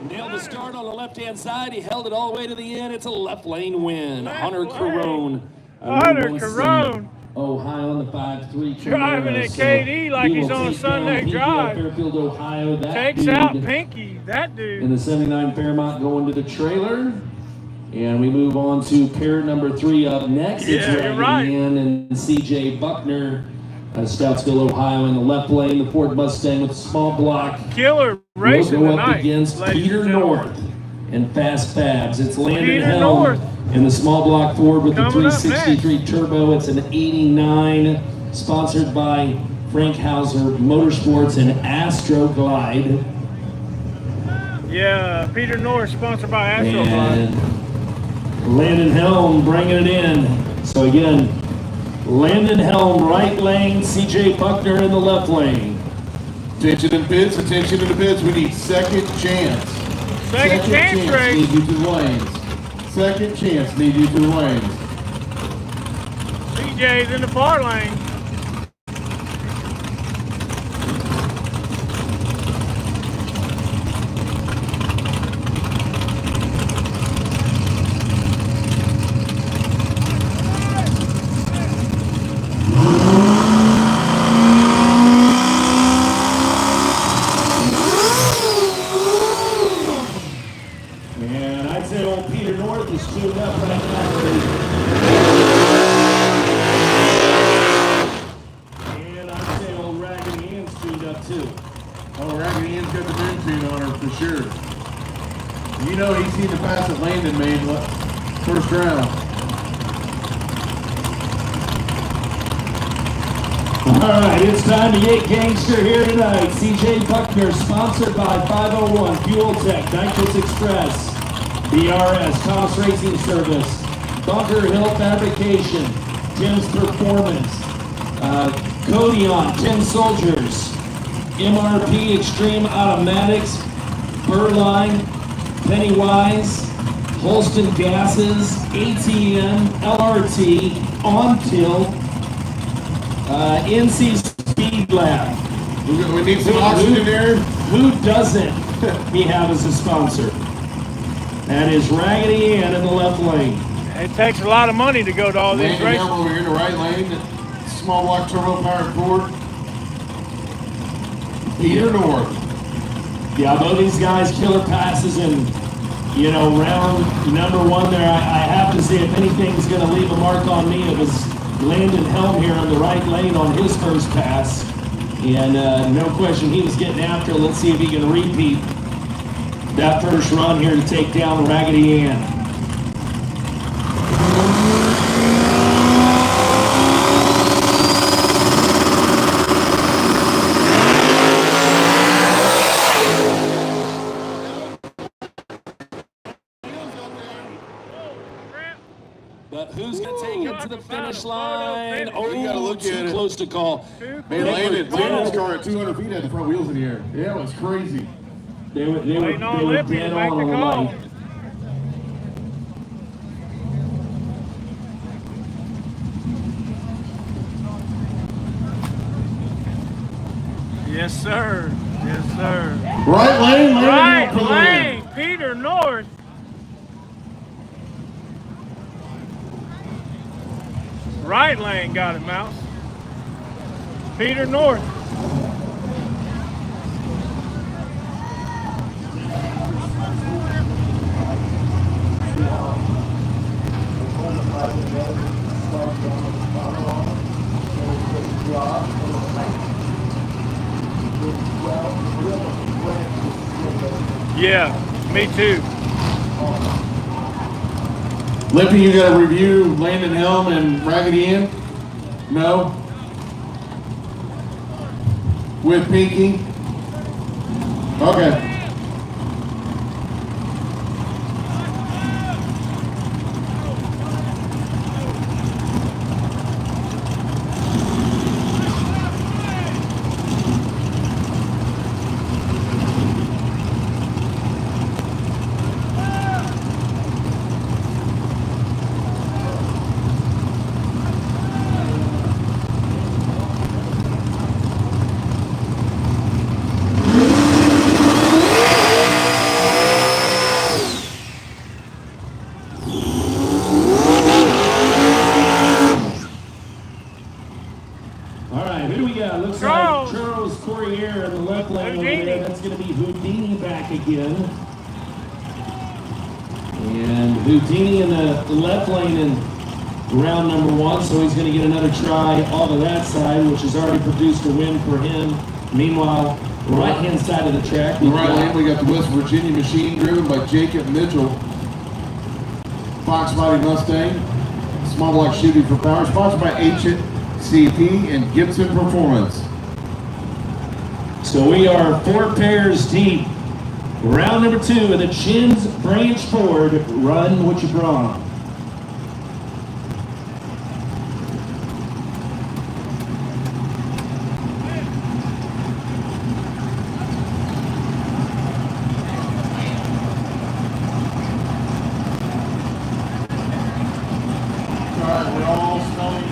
Nailed the start on the left-hand side. He held it all the way to the end. It's a left lane win. Hunter lane. Carone. Hunter Carone. Ohio on the 5.3. Driving at KD like he's on a Sunday drive. Fairfield, Ohio. That Takes dude out Pinky. That in dude. the 79 Fairmont going to the trailer. And we move on to pair number 3 up next. Yeah, it's you're right. Ryan and CJ Buckner Stoutsville, Ohio in the left lane. The Ford Mustang with a small block. Killer racing Will go up tonight, against ladies Peter and gentlemen. North and Fast Fabs. It's Landon Peter Helm North. in the small block Ford with the Coming up 363 turbo. It's an 89, sponsored by Frank Hauser Motorsports and Astro Glide. Yeah, Peter North, sponsored by Astro Glide. And Landon Helm bringing it in. So again, Landon Helm right lane, CJ Buckner in the left lane. Attention in pits, attention in the pits. We need second chance. Second chance race. Need you to the lanes. Second chance, need you to the lanes. CJ's in the far lane. And I'd say old Peter North is tuned up right now. And I'd say old Raggedy Ann's tuned up too. Oh, Raggedy Ann's got the boom tune on her for sure. You know he's seen the pass that Landon made first round. All right, it's time to get Gangster here tonight. CJ Buckner, sponsored by 501 Fuel Tech, Nitrous Express, BRS, Thomas Racing Service, Bunker Hill Fabrication, Tim's Performance, Codion, 10 Soldiers, MRP Extreme Automatics, Burline, Pennywise, Holston Gases, ATM, LRT, On Till, NC Speed Lab. We need some oxygen there. Who doesn't we have as a sponsor? That is Raggedy Ann in the left lane. It takes a lot of money to go to all these Landon races. Helm over here in the right lane. Small block turbo powered Ford. Peter North. Yeah, both these guys killer passes and, you know, round number one there, I have to say if anything's going to leave a mark on me, it was Landon Helm here on the right lane on his first pass. And no question he was getting after. Let's see if he can repeat that first run here to take down Raggedy Ann. But who's going to take it to the finish line? Oh, You gotta look at too it. close to call. Man, Landon taking his car at 200 feet, had the front wheels in the air. Yeah, it was crazy. They were Waiting on Lippy dead to make on the the call. light. Yes, sir. Yes, sir. Right lane, Landon Right Helm pulling in. lane, Peter North. Right lane got it, Mouse. Peter North. Yeah, me too. Lippy, you got to review Landon Helm and Raggedy Ann? No? With Pinky? Okay. All right, who do we got? Looks Charles. like Charles Courier in the left lane over Houdini. there. That's going to be Houdini back again. And Houdini in the left lane and round number 1, so he's going to get another try off of that side, which has already produced a win for him. Meanwhile, right-hand side of the track, Right lane, we got the West Virginia machine driven by Jacob Mitchell. Fox Body Mustang, small block shooting for power, sponsored by HCP and Gibson Performance. So we are 4 pairs deep. Round number 2 of the Chins Branch Ford Run What You Brung. We're all smelling it.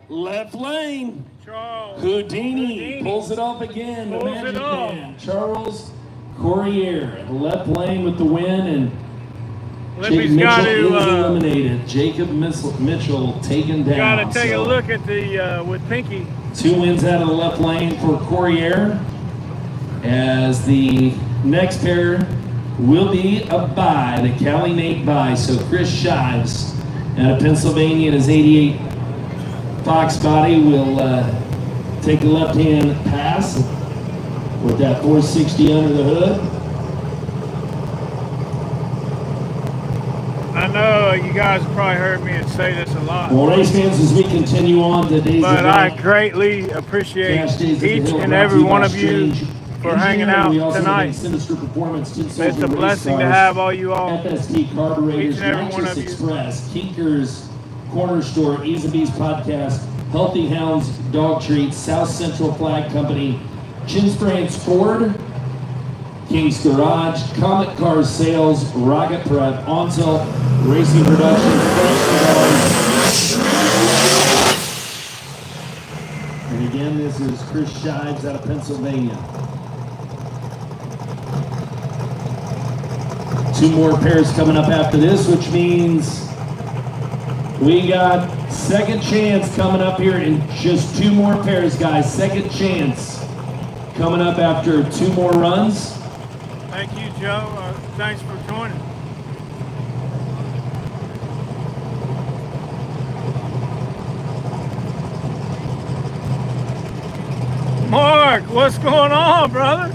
Left lane. Charles Houdini pulls it off again. The Pulls it Magic off. Man. Charles Courier, left lane with the win, and Lippy's Jacob got Mitchell is to eliminated. Jacob Mitchell taken down. got to take a So look at the with Pinky. 2 wins out of the left lane for Courier. As the next pair will be a bye, the Cali Nate bye. So Chris Shives out of Pennsylvania in his 88 Fox body will take a left-hand pass with that 460 under the hood. I know you guys have probably heard me say this a lot, Well, race fans, as we continue on today's but event, I greatly appreciate Cash Days at the each Hill, and brought to every you by one of you Strange for hanging Engineering. out We also tonight. thank Sinister Performance, Tin It's Soldier a Race blessing to Stars, have all you all. FST Carburetors, Each and every one Nitrous of you. Express, Kinkers Corner Store, Ease of Bees Podcast, Healthy Hounds Dog Treats, South Central Flag Company, Chins Branch Ford, King's Garage, Comet Cars Sales, Rocket Prep, Onsel Racing Productions, and again, this is Chris Shives out of Pennsylvania. 2 more pairs coming up after this, which means we got second chance coming up here in just 2 more pairs, guys. Second chance coming up after 2 more runs. Thank you, Joe. Thanks for joining. Mark, what's going on, brother?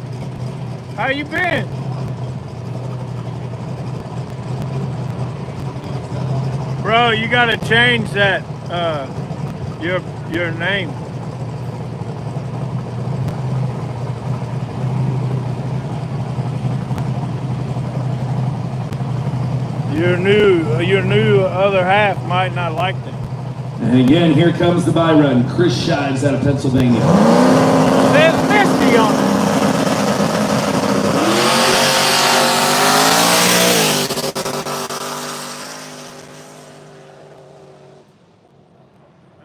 How you been? Bro, you gotta change that, your name. Your new other half might not like that. And again, here comes the bye run. Chris Shives out of Pennsylvania. There's Misty on it.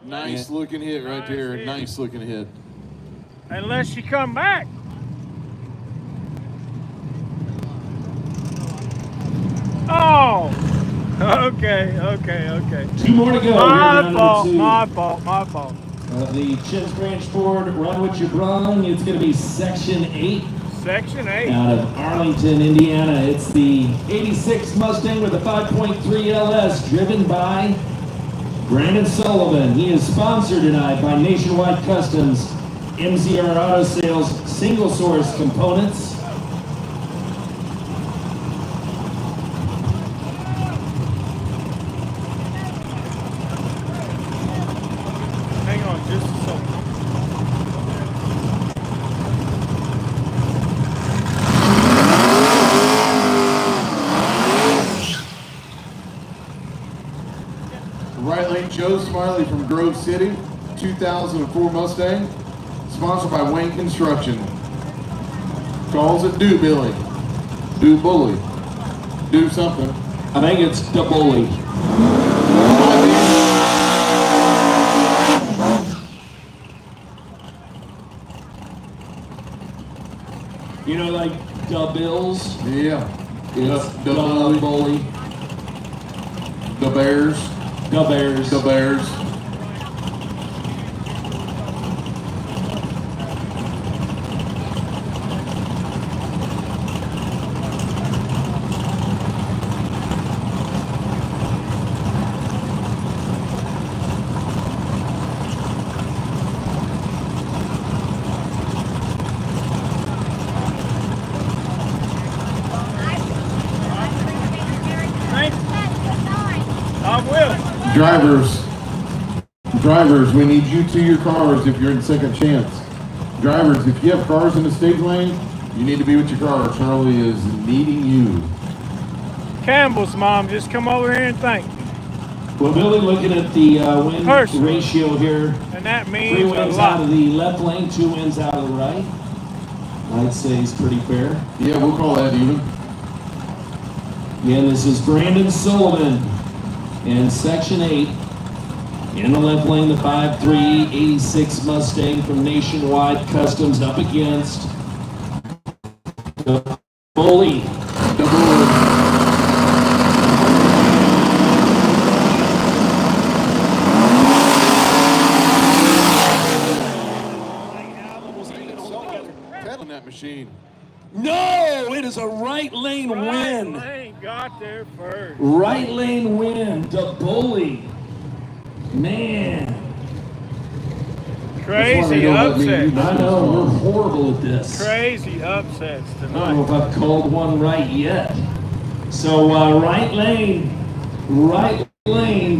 Nice looking hit right there. hit. Nice looking hit. Unless you come back. Oh, okay. 2 more to go. My fault, Round my fault. of the Chins Branch Ford Run What You Brung. It's going to be Section 8 Section 8. out of Arlington, Indiana. It's the 86 Mustang with a 5.3 LS driven by Brandon Sullivan. He is sponsored tonight by Nationwide Customs, MZR Auto Sales, Single Source Components. Hang on just a second. Right lane, Joe Smiley from Grove City, 2004 Mustang, sponsored by Wayne Construction. Calls it Do Billy, Do Bully, Do something. I think it's the bully. You know, like the Bills? Yeah. It's The the bully. The Bears. The Bears. The Bears. Drivers, we need you to your cars if you're in second chance. Drivers, if you have cars in the stage lane, you need to be with your car. Charlie is needing you. Campbell's mom, just come over here and thank me. Well, Billy, looking at the win ratio here. And that means 3 wins out of the left lane, 2 wins out of the right. I'd say is pretty fair. Yeah, we'll call that even. Again, this is Brandon Sullivan in Section 8. In the left lane, the 5.3 86 Mustang from Nationwide Customs up against the Bully. The Bully. That machine. No, it is a right lane win. Right lane got there first. Right lane win, the Bully. Man. Crazy upset. I know, we're horrible at this. Crazy upsets I don't tonight. know if I've called one right yet. So right lane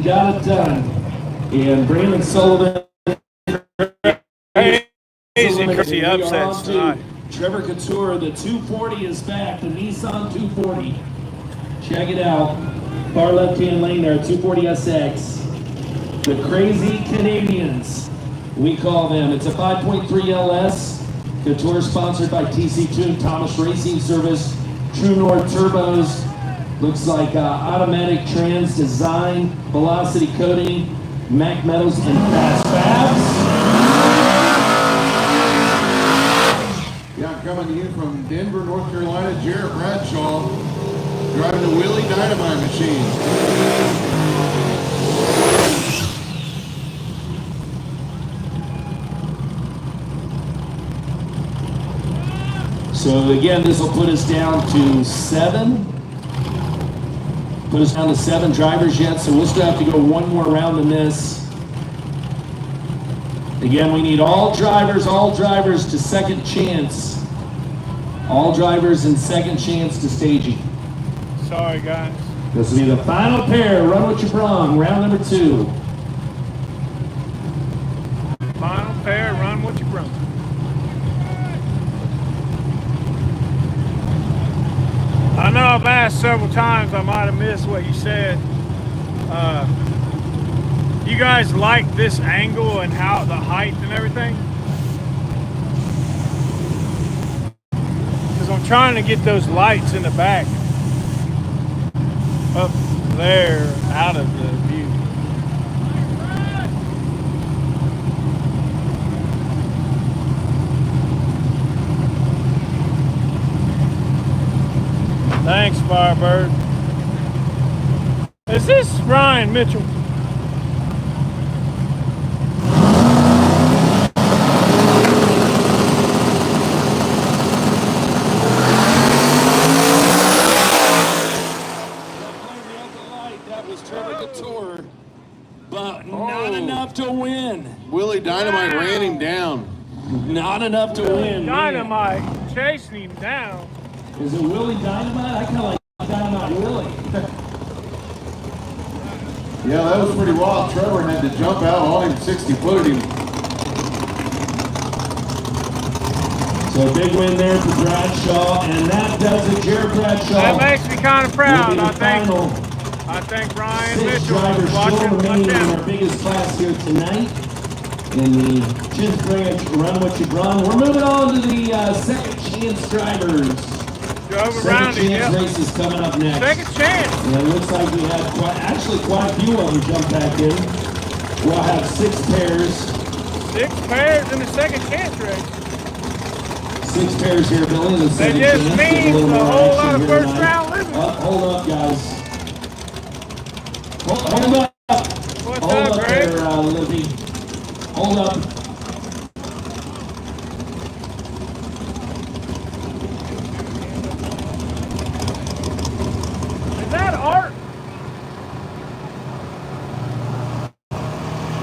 got it done. And Brandon Sullivan. Crazy upsets tonight. Trevor Couture, the 240 is back, the Nissan 240. Check it out. Far left-hand lane there, 240 SX. The Crazy Canadians, we call them. It's a 5.3 LS. Couture sponsored by TC Tune, Thomas Racing Service, True North Turbos. Looks like automatic trans design, velocity coating, Mac Metals, and Fast Fabs. Yeah, I'm coming to you from Denver, North Carolina. Jared Bradshaw driving the Willie Dynamite machine. So again, this will put us down to 7. Put us down to 7 drivers yet, so we'll still have to go one more round in this. Again, we need all drivers to second chance. All drivers in second chance to staging. Sorry, guys. This will be the final pair. Run with your brung, round number 2. Final pair, run with your brung. I know I've asked several times, I might have missed what you said. You guys like this angle and how the height and everything? Because I'm trying to get those lights in the back up there out of the view. Thanks, Firebird. Is this Ryan Mitchell? That was Trevor Couture, but not enough to win. Willie Dynamite ran him down. Not enough to win. Dynamite chasing him down. Is it Willie Dynamite? I kind of like Dynamite Willie. Yeah, that was pretty wild. Trevor had to jump out on him, 60-footed him. So a big win there for Bradshaw, and that does it. Jared Bradshaw. That makes me kind of proud. I think Ryan 6 Mitchell drivers is still watching my remaining in channel. our biggest class here tonight in the 10th branch Run What You Brung. We're moving on to the second chance drivers. Drove Second around him, chance yep. races coming up next. Second chance. And it looks like we had quite a few of them jump back in. We'll have 6 pairs. 6 pairs in the second chance race. 6 pairs here, Billy. The That second just chance. means Get a little more whole lot action of here first tonight. round living. Hold up, guys. Hold up. What's Hold up, up Greg? there, Lizzie. Hold up. Is that art?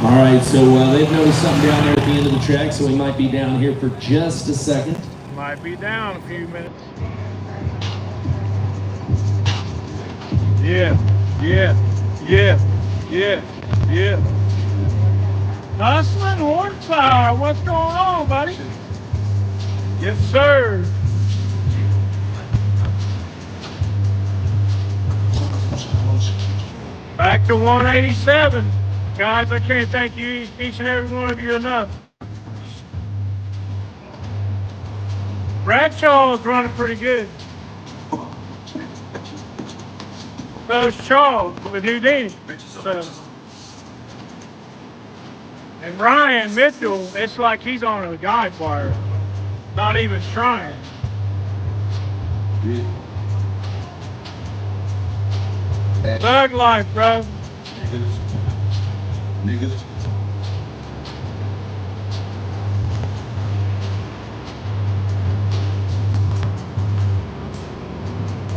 All right, so they've noticed something down there at the end of the track, so we might be down here for just a second. Might be down a few minutes. Yeah, yeah. Hustling horsepower. What's going on, buddy? Yes, sir. Back to 187. Guys, I can't thank you, each and every one of you enough. Bradshaw is running pretty good. So is Charles with Houdini. So. And Ryan Mitchell, it's like he's on a guide wire. Not even trying. Thug life, bro. Niggas.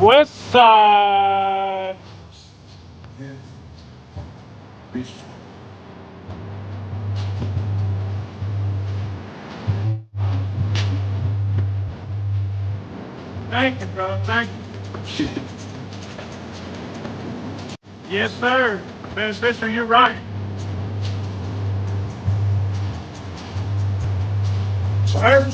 West side. Bitch. Thank you, bro. Thank you. Shit. Yes, sir. Beneficial, you're right. Sir?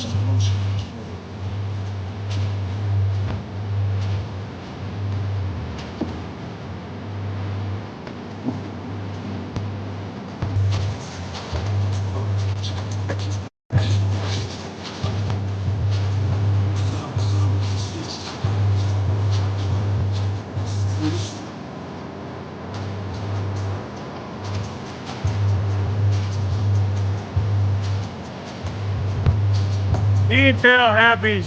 You can tell Happy's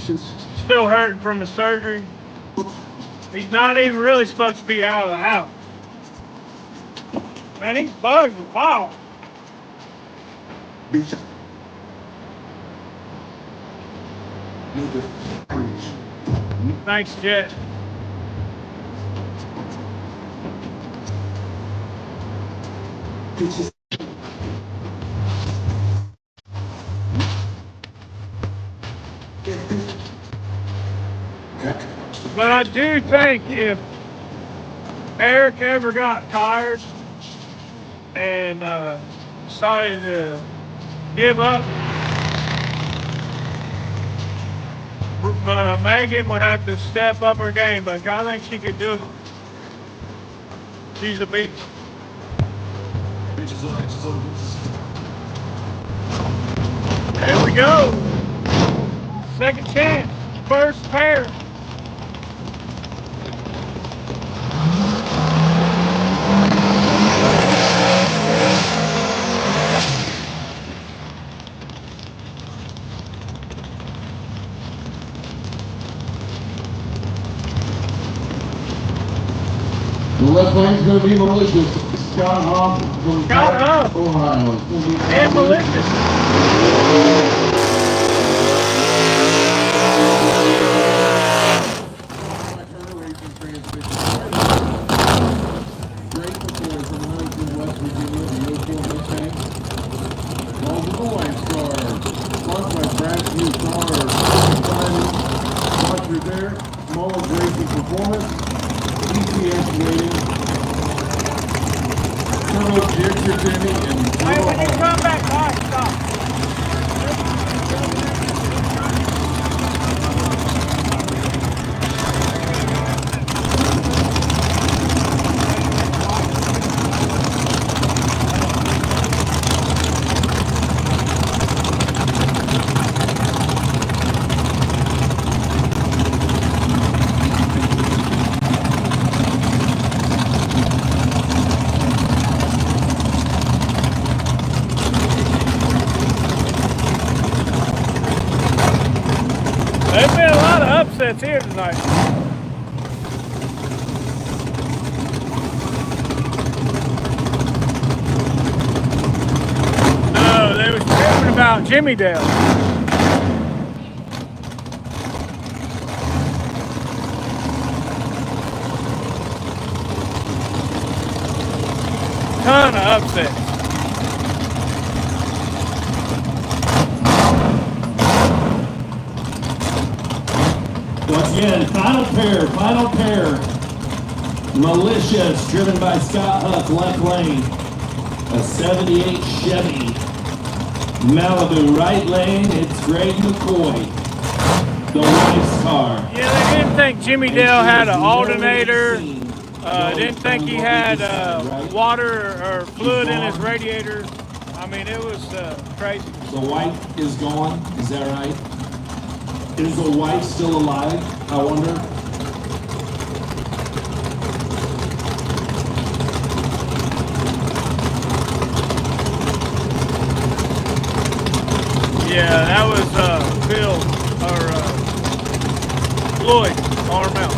still hurting from the surgery. He's not even really supposed to be out of the house. Man, these bugs are wild. Bitch. Niggas. Preach. Thanks, Jet. Bitches. But I do think if Eric ever got tired and decided to give up, Megan would have to step up her game, but I think she could do it. She's a beast. There we go. Second chance. First pair. The left lane's going to be malicious. Scott Hoff from Scott Hoff. Ohio. It's gonna be And malicious. Great performance from Huntington, West Virginia, the 04 Mustang. All the White Star, sponsored by Brad New Car, sponsor there, Mullins Racing Performance, ECS Rating, Turbo Gixxer Timmy, and Hey, Turbo when you Hall. come back, stop. There's been a lot of upsets here tonight. about Jimmy Dale. Ton of upsets. Once again, final pair. Malicious, driven by Scott Huff, left lane. A 78 Chevy. Malibu, right lane, it's Greg McCoy. The wife's car. Yeah, they didn't think Jimmy Dale had an alternator. Didn't think he had water or fluid in his radiator. I mean, it was crazy. The wife is gone, is that right? Is the wife still alive, I wonder? Yeah, that was Phil, or Floyd Armel.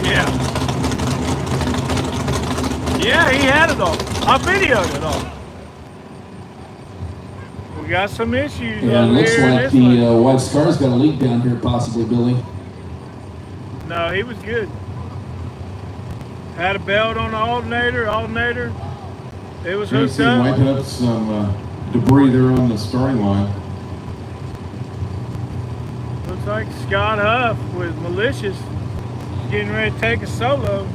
Yeah. Yeah, he had it all. I videoed it all. We got some issues Yeah, it over looks here. like the wife's car's got a leak down here, possibly, Billy. No, he was good. Had a belt on the alternator. It was hooked up. Wiping up some debris there on the starting line. Looks like Scott Huff with Malicious getting ready to take a solo.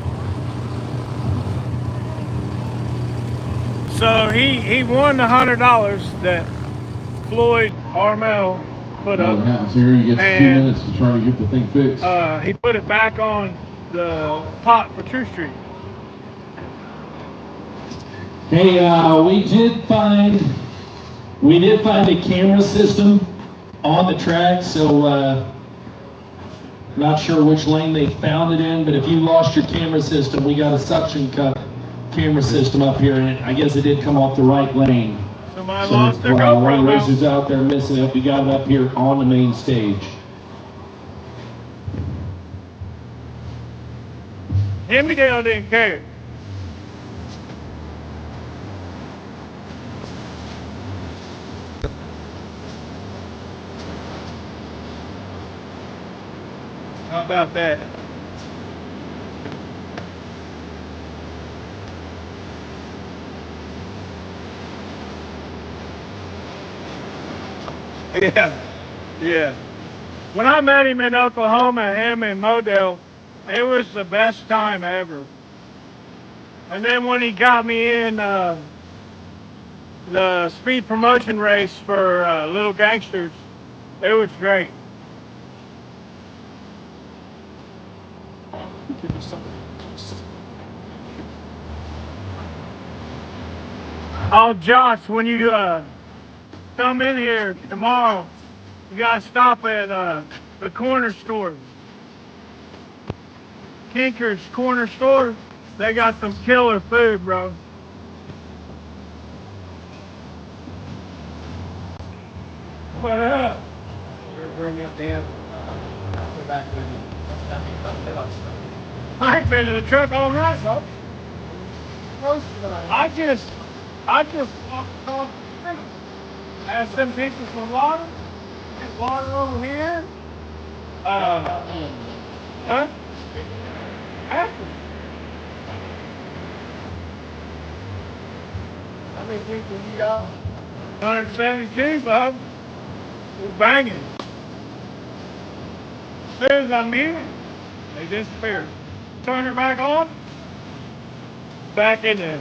So he won the $100 that Floyd Armel put What up. happens here, you get 2 minutes to try to get the thing fixed. He put it back on the pot for True Street. Hey, we did find a camera system on the track, so not sure which lane they found it in, but if you lost your camera system, we got a suction cup camera system up here, and I guess it did come off the right lane. Somebody lost their GoPro. One racer's out there missing it. We got it up here on the main stage. Jimmy Dale didn't care. How about that? Yeah. When I met him in Oklahoma, him and Modell, it was the best time ever. And then when he got me in the speed promotion race for Little Gangsters, it was great. Oh, Josh, when you come in here tomorrow, you gotta stop at the corner store. Kinker's corner store. They got some killer food, bro. What up? Bring me up there. Go back with you. I ain't been to the truck all night, bro. I just walked off the street. Asked them people for water. Get water over here. Huh? After. How many people you got? 172, Bob. We're banging. As soon as I mute it, they disappear. Turn it back on. Back in there.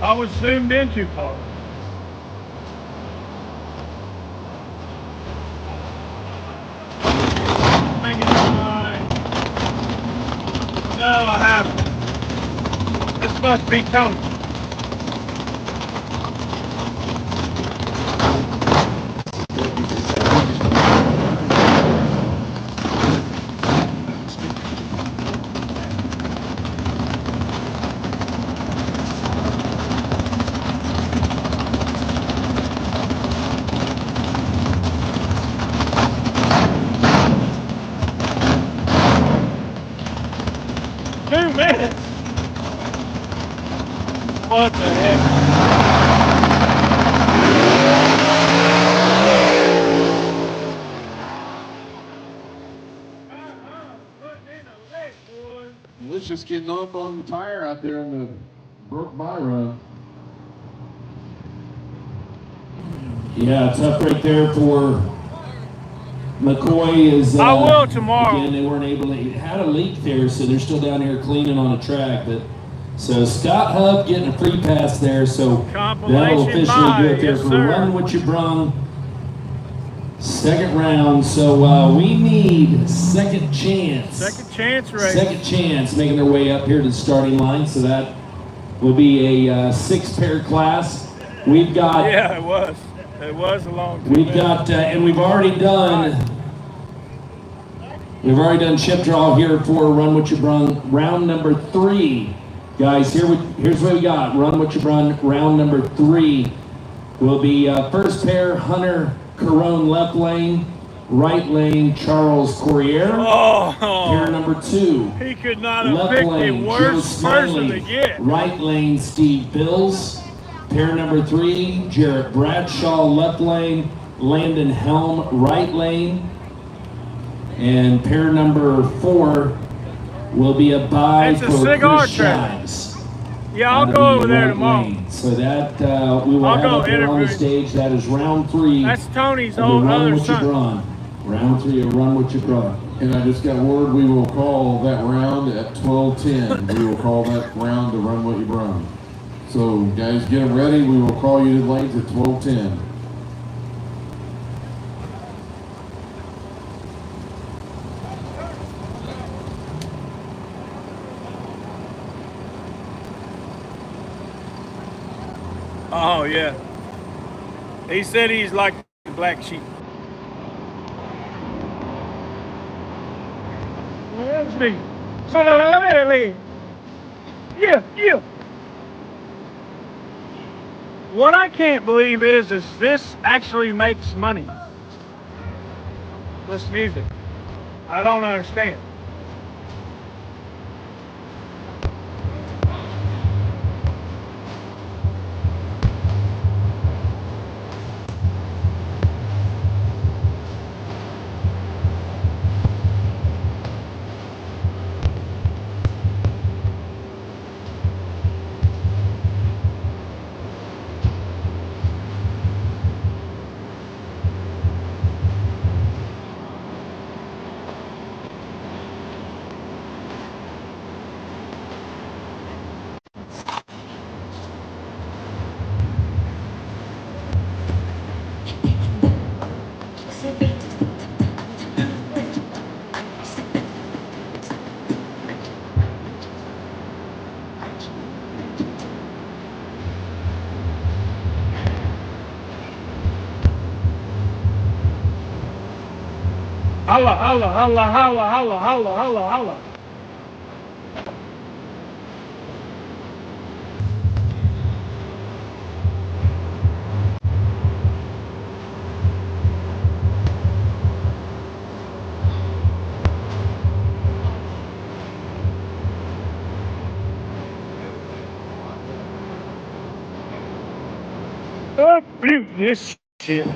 I was zoomed in too far. Making mine. No, I haven't. This must be Tony. What the heck? Let's just getting up on the tire out there in the broke by run. Yeah, tough right there for McCoy. Is I will tomorrow. Again, they weren't able to. It had a leak there, so they're still down here cleaning on the track. But so Scott Hub getting a free pass there, so that'll officially do it there for Run What You Brung. Second round, so we need second chance. Second chance race. Second chance making their way up here to the starting line, so that will be a 6-pair class. We've got. Yeah, it was. It was a long time. We've got, and we've already done chip draw here for Run What You Brung, round number 3. Guys, here's what we got. Run What You Brung, round number 3 will be first pair, Hunter Carone left lane, right lane, Charles Courier. Oh, pair number 2. He could not have Left picked lane, a Joe worse person to Smiley. get. Right lane, Steve Bills. Pair number 3, Jarrett Bradshaw left lane, Landon Helm right lane. And pair number 4 will be a bye It's a for cigar Chris track. Shives. Yeah, I'll That'll go be over there right tomorrow. lane. So that we will I'll have go up there on the interview. stage. That is round 3. That's Tony's of the old Run other What You son. Brung. Round 3 of Run What You Brung. And I just got word we will call that round at 12:10. We will call that round to Run What You Brung. So guys, get them ready. We will call you to the lanes at 12:10. Oh, yeah. He said he's like the black sheep. Where's me? Yeah, yeah. What I can't believe is this actually makes money. This music. I don't understand. Holla, holla, holla, holla, holla, holla, holla, holla. Oh, this shit.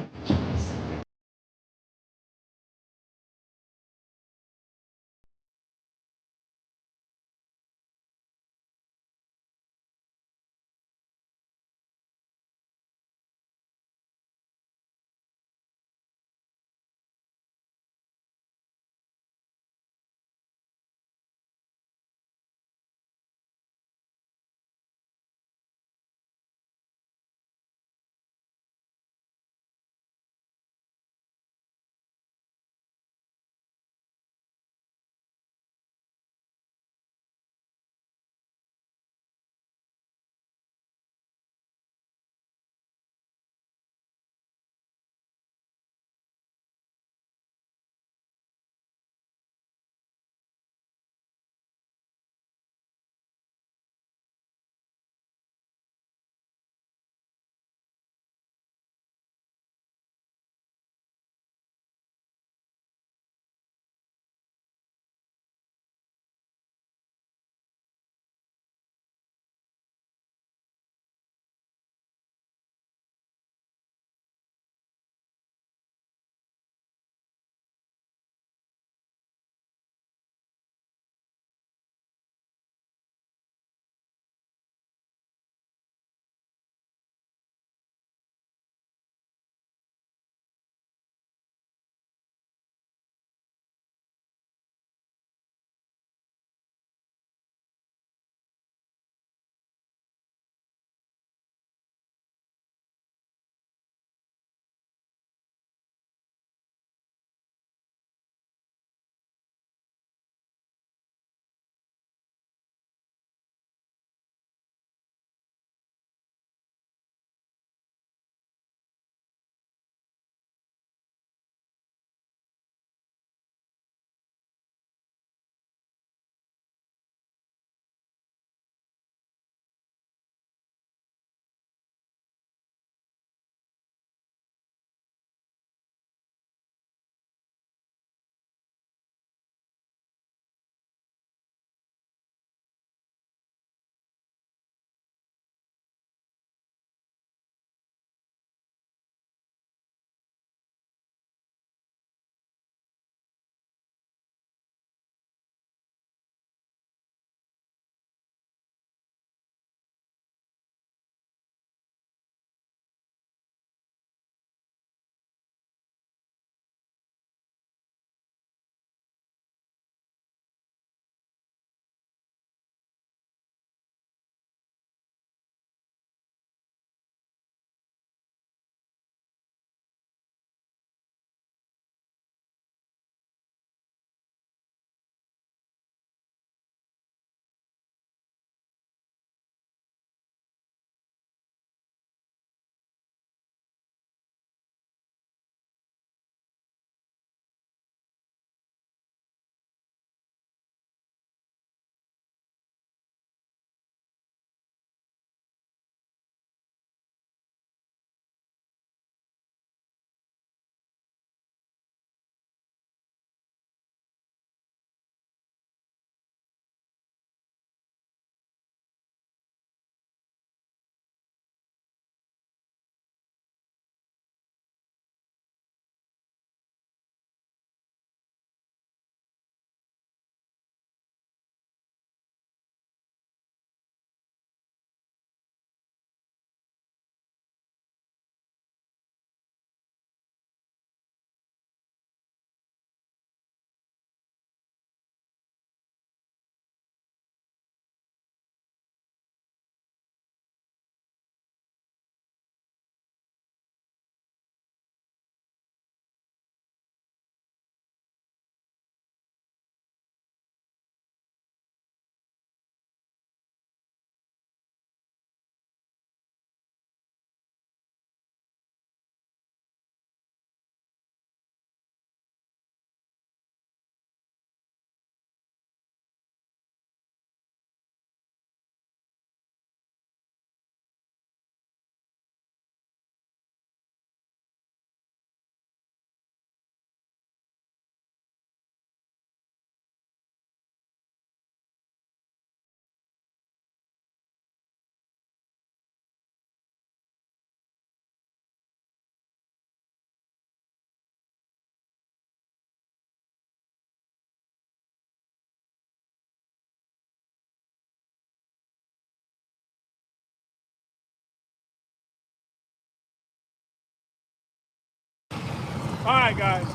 All right, guys.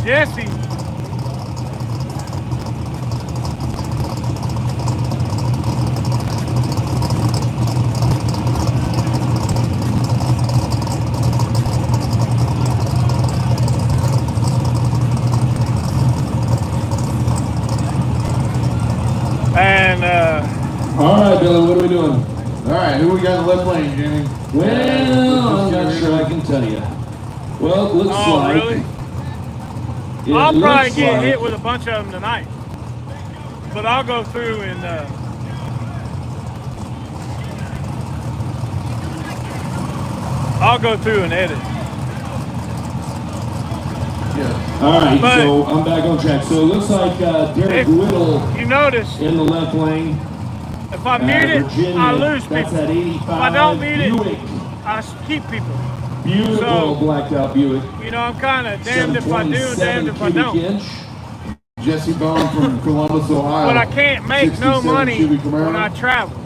Jesse. And All right, Billy, what are we doing? All right, who we got in the left lane, Jimmy? Well, I'm not sure I can tell you. Well, it looks like. really? It I'll probably looks get like, hit with a bunch of them tonight. But I'll go through and edit. Yeah. All right, But- so I'm back on track. So it looks like Derek Whittle You notice, in the left lane. if I mute it, Virginia, I lose that's people. at 85. If I don't mute it, Buick. I keep people. Beautiful So- blacked out Buick. You know, I'm kind of damned if I do and 727 damned if I cubic don't. inch. Jesse Bone from Columbus, Ohio. But I can't make no 67 money Chevy Camaro. when I travel.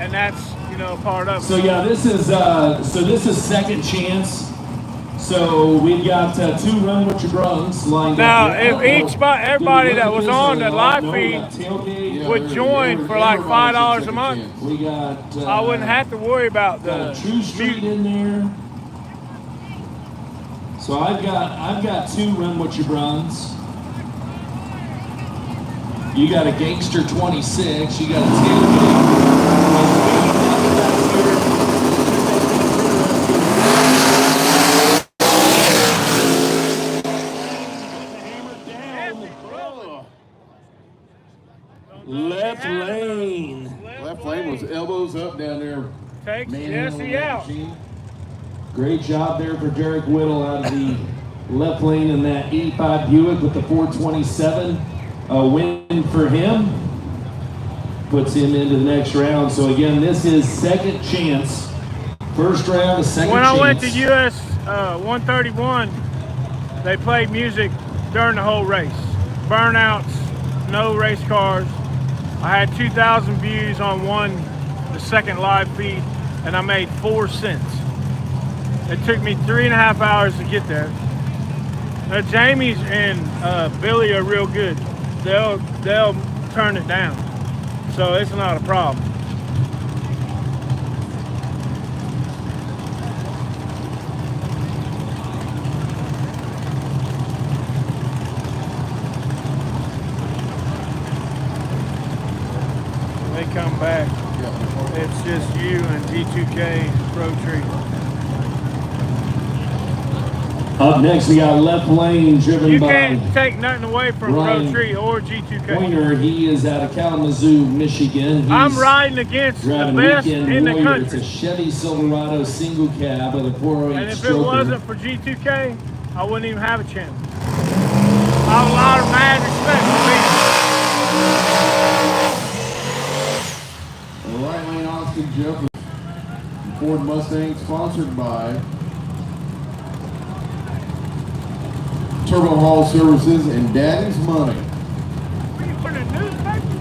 And that's, you know, part of it. So yeah, this is second chance. So we've got two Run With Your Brungs lined Now, up. if everybody that was on the live feed Yeah, would there- join there- for like everybody's $5 a second month, chance. We got I wouldn't have to worry about got the a True Street mute. in there. So I've got two Run With Your Brungs. You got a Gangster 26. You got a Tailgate. Left lane. Left lane was elbows up down there. Takes Manhandling Jesse that out. machine. Great job there for Derek Whittle out of the left lane in that 85 Buick with the 427. A win for him. Puts him into the next round. So again, this is second chance. First round, the second When chance. I went to US 131, they played music during the whole race. Burnouts, no race cars. I had 2,000 views on the second live feed, and I made 4 cents. It took me 3.5 hours to get there. Now, Jamie's and Billy are real good. They'll turn it down, so it's not a problem. They come back. It's just you and G2K Pro Tree. Up next, we got left lane driven You by can't take nothing away from Ryan Pro Tree or G2K. Pointer. He is out of Kalamazoo, Michigan. He's I'm riding against the driving best Weekend in the Warrior. It's a country. Chevy Silverado single cab with a 408 And if it stroker. wasn't for G2K, I wouldn't even have a chance. I have a lot of mad respect for The right lane, Austin Jeffers. Ford Mustang, sponsored by Turbo Hall Services and Daddy's Money. me. You put in a newspaper?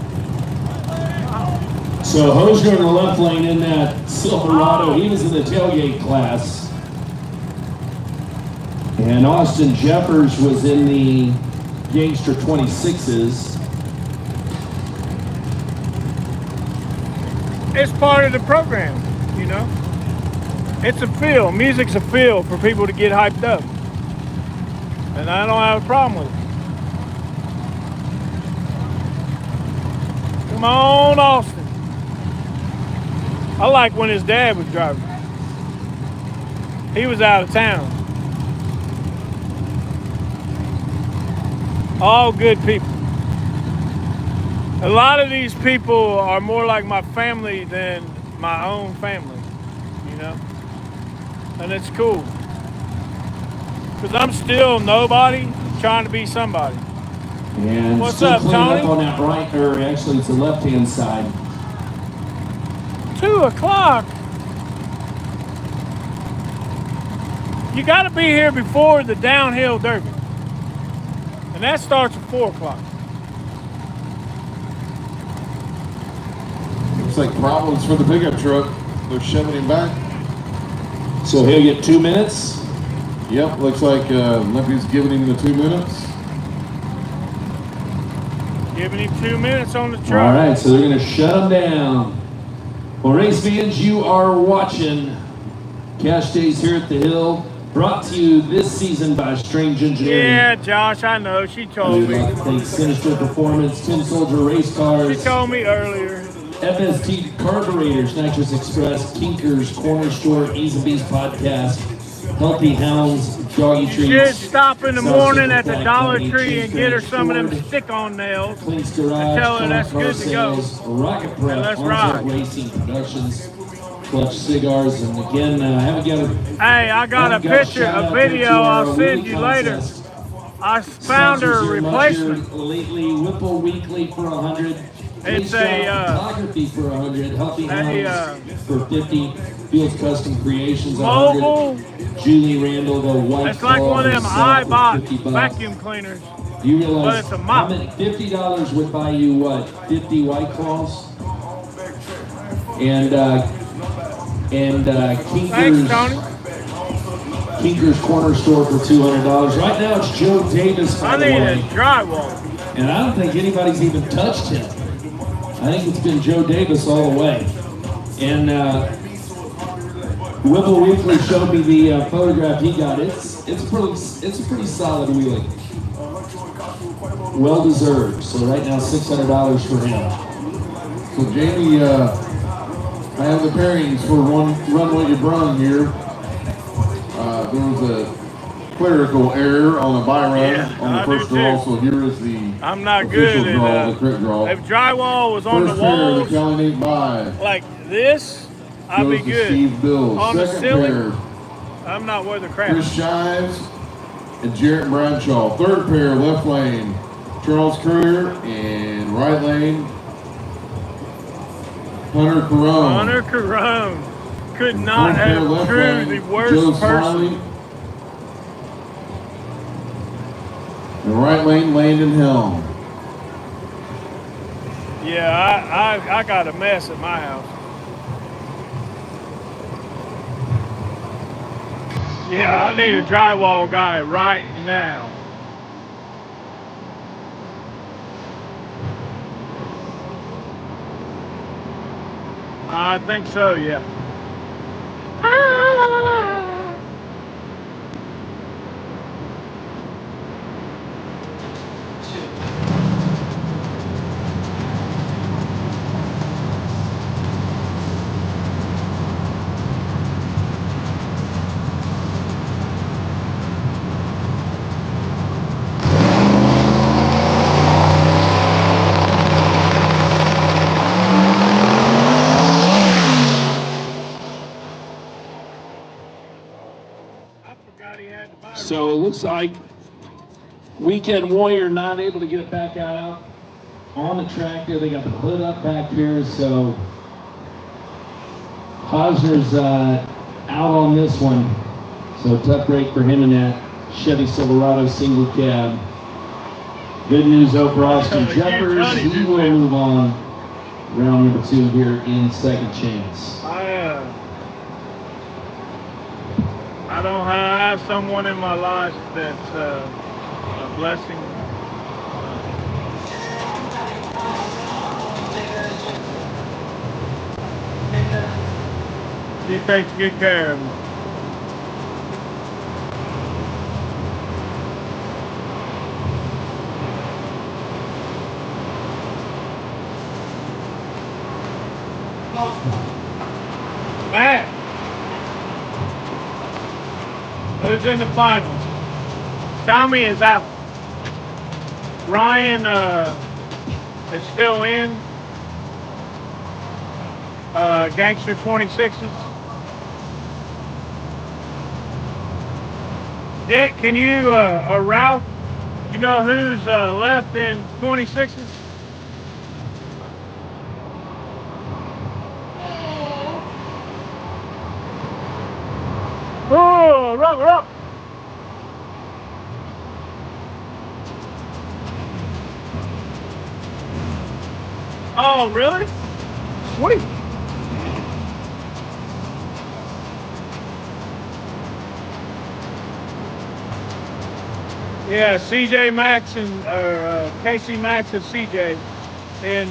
So Hosier in the left lane in that Silverado. He was in the tailgate class. And Austin Jeffers was in the Gangster 26s. It's part of the program, you know? It's a feel. Music's a feel for people to get hyped up. And I don't have a problem with it. Come on, Austin. I like when his dad was driving. He was out of town. All good people. A lot of these people are more like my family than my own family, you know? And it's cool. Because I'm still nobody trying to be somebody. And What's still up, cleaning Tony? up on that right, or actually it's the left-hand side. 2 o'clock. You got to be here before the downhill derby. And that starts at 4 o'clock. Looks like problems for the pickup truck. They're shoving him back. So he'll get 2 minutes. Yep, looks like Limpy's giving him the 2 minutes. Giving him 2 minutes on the All truck. right, so they're going to shut him down. Well, race fans, you are watching Cash Days here at the Hill, brought to you this season by Strange Engineering. Yeah, Josh, I know. She We told would me. like to thank Sinister Performance, Tin Soldier Race She Cars, told me earlier. FST Carburetors, Nitrous Express, Kinkers, Corner Store, Ease and Beast Podcast, Healthy Hounds, Doggy Treats. Should stop in the South morning Central at the Flag Dollar Company, Tree and get her Cheese some of them Ford, stick-on nails. Cleans Garage, tell her that's Car good to go. Sales, Rocket Prep, And let's Onset ride. Racing Productions, Clutch Cigars, and again, haven't got a Hey, I got a haven't got picture, shout a out there video to our I'll send weekly you later. contest. I found her a Sponsors here much replacement. here lately, Whipple Weekly for 100. It's a, photography for 100. Healthy a, Hounds for 50. Fields Custom Creations Mobile. 100. Julie Randall, the White It's like Claw one of them herself for iBot 50 bucks. vacuum cleaners. Do you realize but it's a mop. how many $50 would buy you what? 50 White Claws? And Kinkers. Thanks, Tony. Kinkers Corner Store for $200. Right now it's Joe Davis, by I the need way. a drywall. And I don't think anybody's even touched him. I think it's been Joe Davis all the way. And Whipple Weekly showed me the photograph he got. It's a pretty solid wheelie. Well deserved. So right now $600 for him. So Jamie, I have the pairings for Run What You Brung here. There was a clerical error on the buy run Yeah, on the I first do draw, too. so here is the I'm not official good draw, at the crit draw. If drywall was on First the pair, the walls Kelly Nate buy like this, I'd be goes to good. Steve Bills. On the Second ceiling, pair, I'm not worth a crap. Chris Shives and Jarrett Bradshaw. Third pair, left lane, Charles Courier, and right lane, Hunter Carone. Hunter Carone could not Fourth pair, have left drew lane, the worst Joe person. Smiley. And right lane, Landon Helm. Yeah, I got a mess at my house. Yeah, I need a drywall guy right now. I think so, yeah. I forgot he had to buy. So it looks like Weekend Warrior not able to get it back out on the track there. They got the hood up back here, so Hosner's out on this one. So tough break for him in that Chevy Silverado single cab. Good news though for Austin Jeffers. He will move on round number 2 here in second chance. I don't have someone in my life that's a blessing. He takes good care of me. Matt, who's in the finals? Tommy is out. Ryan is still in. Gangster 26s. Dick, can you, or Ralph, you know who's left in 26s? Oh, rubber up. Oh, really? Sweet. Yeah, CJ Max or Casey Max and CJ. And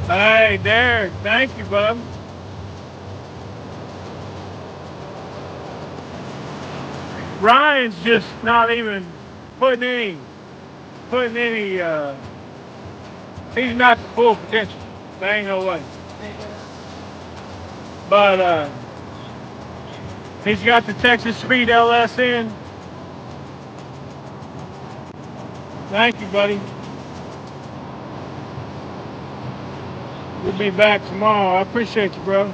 hey, Derek, thank you, bub. Ryan's just not even putting any, he's not the full potential. There ain't no way. But he's got the Texas Speed LS in. Thank you, buddy. We'll be back tomorrow. I appreciate you, bro.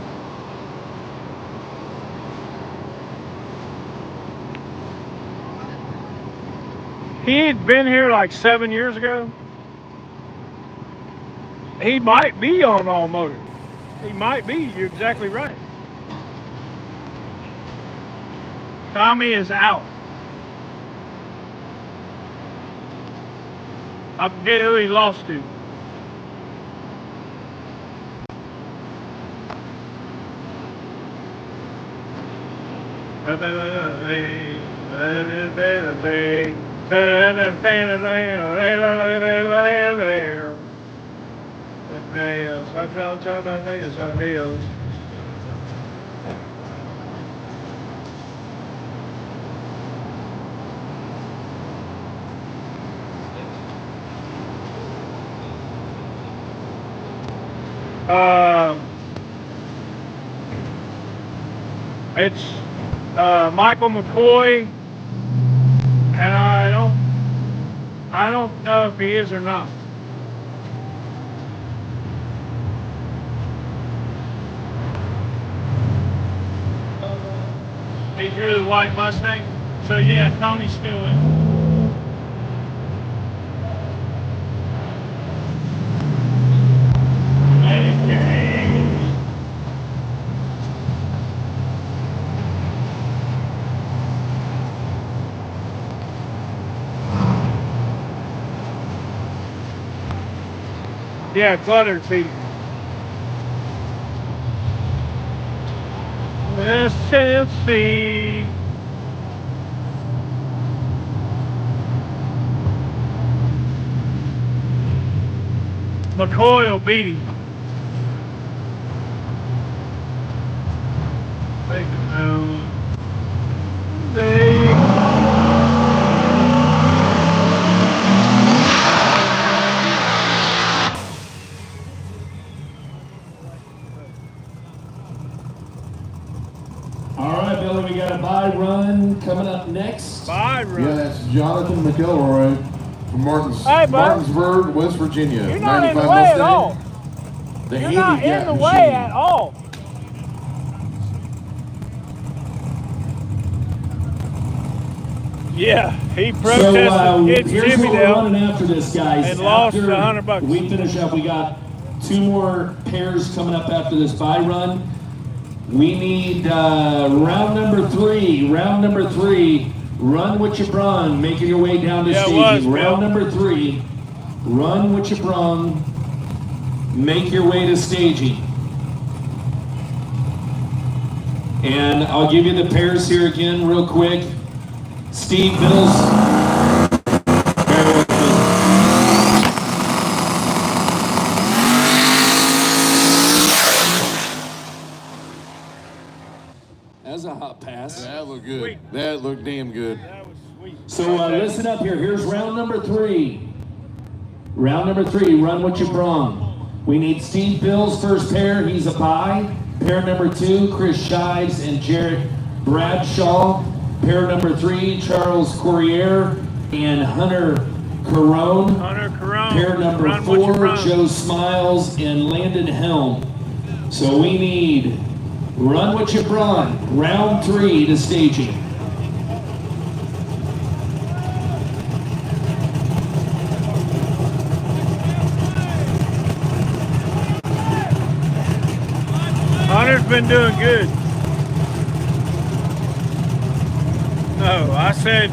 He had been here like 7 years ago. He might be on All Motor. He might be. You're exactly right. Tommy is out. I forget who he lost to. It's Michael McCoy, and I don't know if he is or not. He drew the white Mustang, so yeah, Tony's still in. Yeah, cluttered feet. SLC. McCoy will beat him. Make it known. All right, Billy, we got a bye run coming up next. Bye, run. Yeah, that's Jonathan McElroy from Hey, bud. Martinsburg, West Virginia. You're not in the 95 way at Mustang. all. The You're not in handicap the machine. way at all. Yeah, he protested against here's Jimmy what we're Dale running after this, guys. and lost After $100. we finish up, we got 2 more pairs coming up after this bye run. We need round number 3. Round number 3. Run with your brung, making your way down to Yeah, it staging. was, Round Bill. number 3. Run with your brung, make your way to staging. And I'll give you the pairs here again real quick. Steve Bills. Bear with me. That's a hot pass. That looked good. Sweet. That looked damn good. That was sweet. So listen up here. Here's round number 3. Round number 3, run with your brung. We need Steve Bills first pair. He's a bye. Pair number 2, Chris Shives and Jarrett Bradshaw. Pair number 3, Charles Courier and Hunter Carone. Hunter Carone. Pair number Run what you 4, run. Joe Smiles and Landon Helm. So we need run what you brung. Round 3 to staging. Hunter's been doing good. No, I said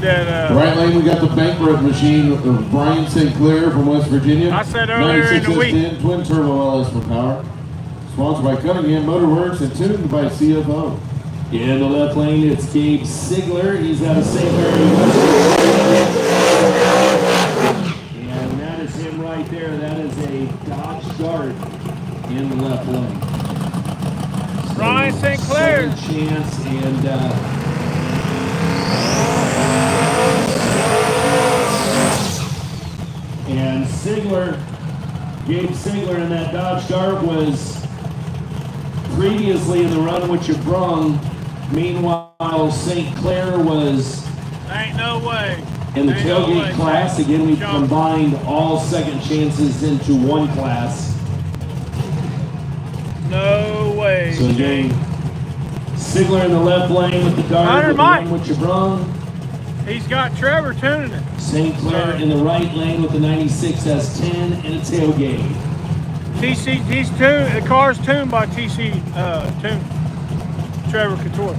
that. Right lane, we got the bankrupt machine of Brian St. Clair from West Virginia. I said earlier in the week. 96S10 twin turbo LS for power. Sponsored by Cunningham Motorworks and tuned by CFO. In the left lane, it's Gabe Sigler. He's out of St. Mary. And that is him right there. That is a Dodge Dart in the left lane. So Ryan St. Clair. Second chance and Sigler, Gabe Sigler in that Dodge Dart was previously in the run with your brung. Meanwhile, St. Clair was Ain't no way. in the Ain't no tailgate way. class. Again, we've Jump. combined all second chances into one class. No way. So again, Sigler in the left lane with the dart, Hunter with the Mike. run with your brung. He's got Trevor tuning it. St. Clair in the right lane with the 96 S10 and a tailgate. TC, he's tuned. The car's tuned by TC. Tuned. Trevor Couture.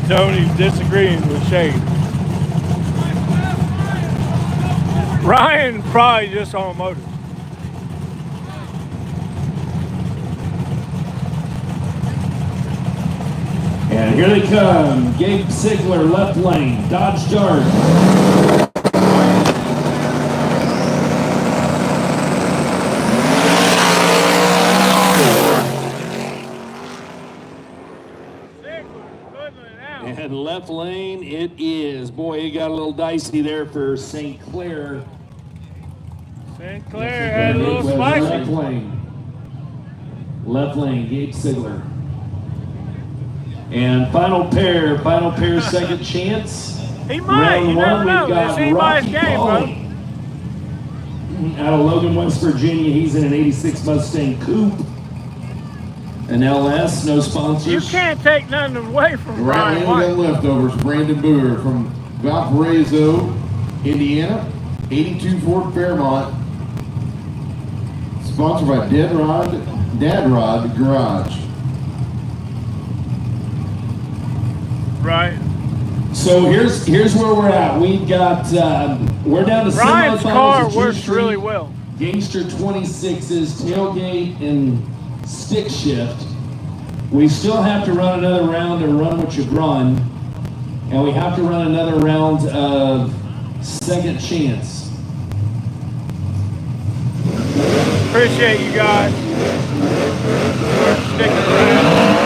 Tony's disagreeing with Shade. Ryan probably just on motors. And here they come. Gabe Sigler, left lane, Dodge Dart. And left lane, it is. Boy, it got a little dicey there for St. Clair. St. Clair had a little spicy. Left lane, Gabe Sigler. And final pair, second chance. He might, Round you one, never know. we've got It's anybody's Rocky game, Pauley. Out of Logan, West Virginia, he's in an 86 Mustang Coupe. An LS, no sponsors. You can't take nothing away from Right Ryan lane, we White. got leftovers. Brandon Boer from Valparaiso, Indiana. 82 Ford Fairmont. Sponsored by Dad Rod Garage. Right. So here's where we're at. We've got we're down to Ryan's semifinals car of works Street. really well. Gangster 26's tailgate and stick shift. We still have to run another round and run what you've run, and we have to run another round of second chance. Appreciate you guys for sticking around.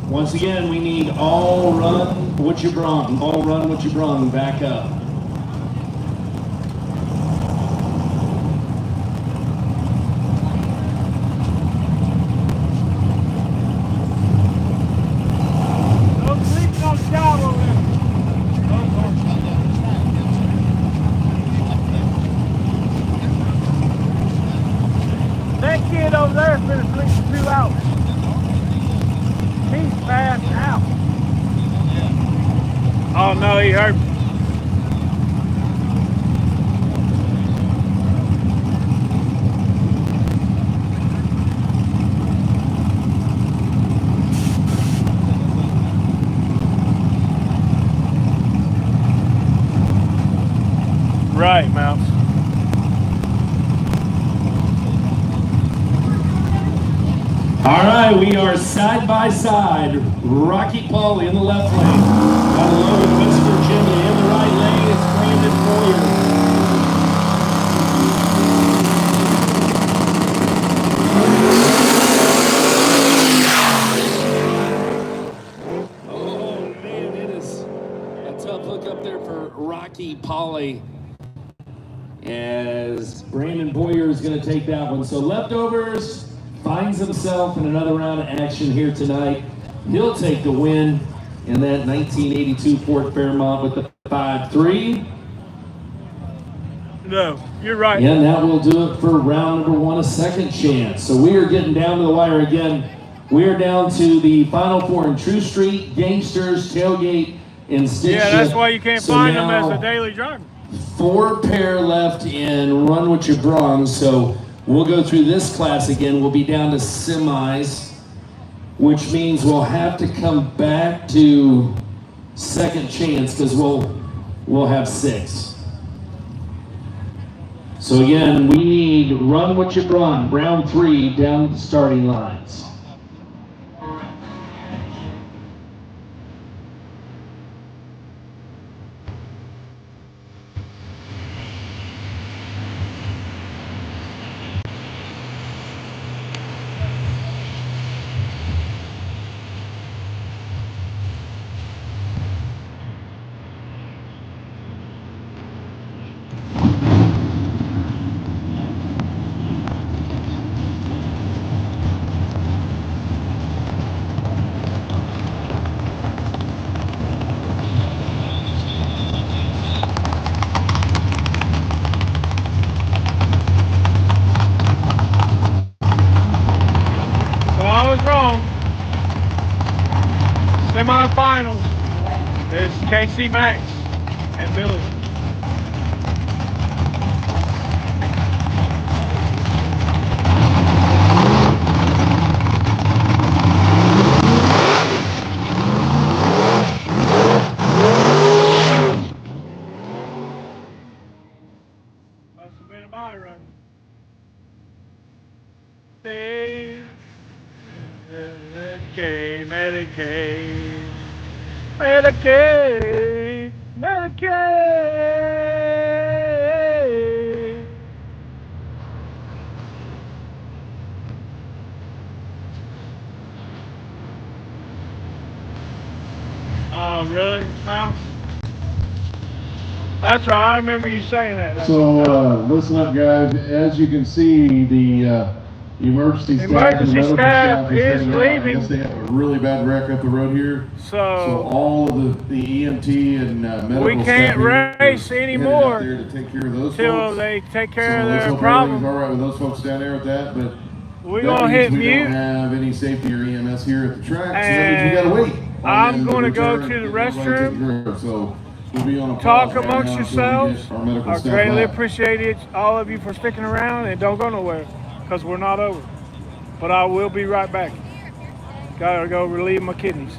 Once again, we need all run what you brung. All run what you brung. Back up. Don't sleep on the job over there. That kid over there has been asleep for 2 hours. He's passed out. Oh no, he hurt me. Right, Mouse. All right, we are side by side. Rocky Pauley in the left lane. Out of Logan, West Virginia. In the right lane, it's Brandon Boyer. Oh, man, it is a tough look up there for Rocky Pauley, as Brandon Boyer is going to take that one. So leftovers. Finds himself in another round of action here tonight. He'll take the win in that 1982 Ford Fairmont with the 5.3. No, you're right. And that will do it for round number one, a second chance. So we are getting down to the wire again. We are down to the final four in True Street, Gangsters, Tailgate, in stick Yeah, shift. that's why you can't So find them as now, a daily driver. 4 pair left in Run With Your Brung. So we'll go through this class again. We'll be down to semis, which means we'll have to come back to second chance because we'll have 6. So again, we need Run With Your Brung, round 3, down the starting lines. I was wrong. Semifinals is KC Max and Billy. Must have been a buy run. Medicaid, Medicaid, Medicaid, Medicaid. Oh, really? Well, that's right. I remember you saying that. So listen up, guys. As you can see, the emergency staff and the medical staff is heading out. I leaving. guess they have a really bad wreck up the road here. So all of the EMT and medical we can't staff race headed anymore out there to take care of those till folks. they take care of Let's their hope problem. everything's all right with those folks down there with that. But We're that gonna means hit we mute. don't have any safety or EMS here at the track, so that means we gotta wait. I'm gonna go to the restroom. So we'll be on a Talk pause right amongst now until we yourselves. get our medical I staff greatly back. appreciate it, all of you, for sticking around, and don't go nowhere because we're not over. But I will be right back. Gotta go relieve my kidneys.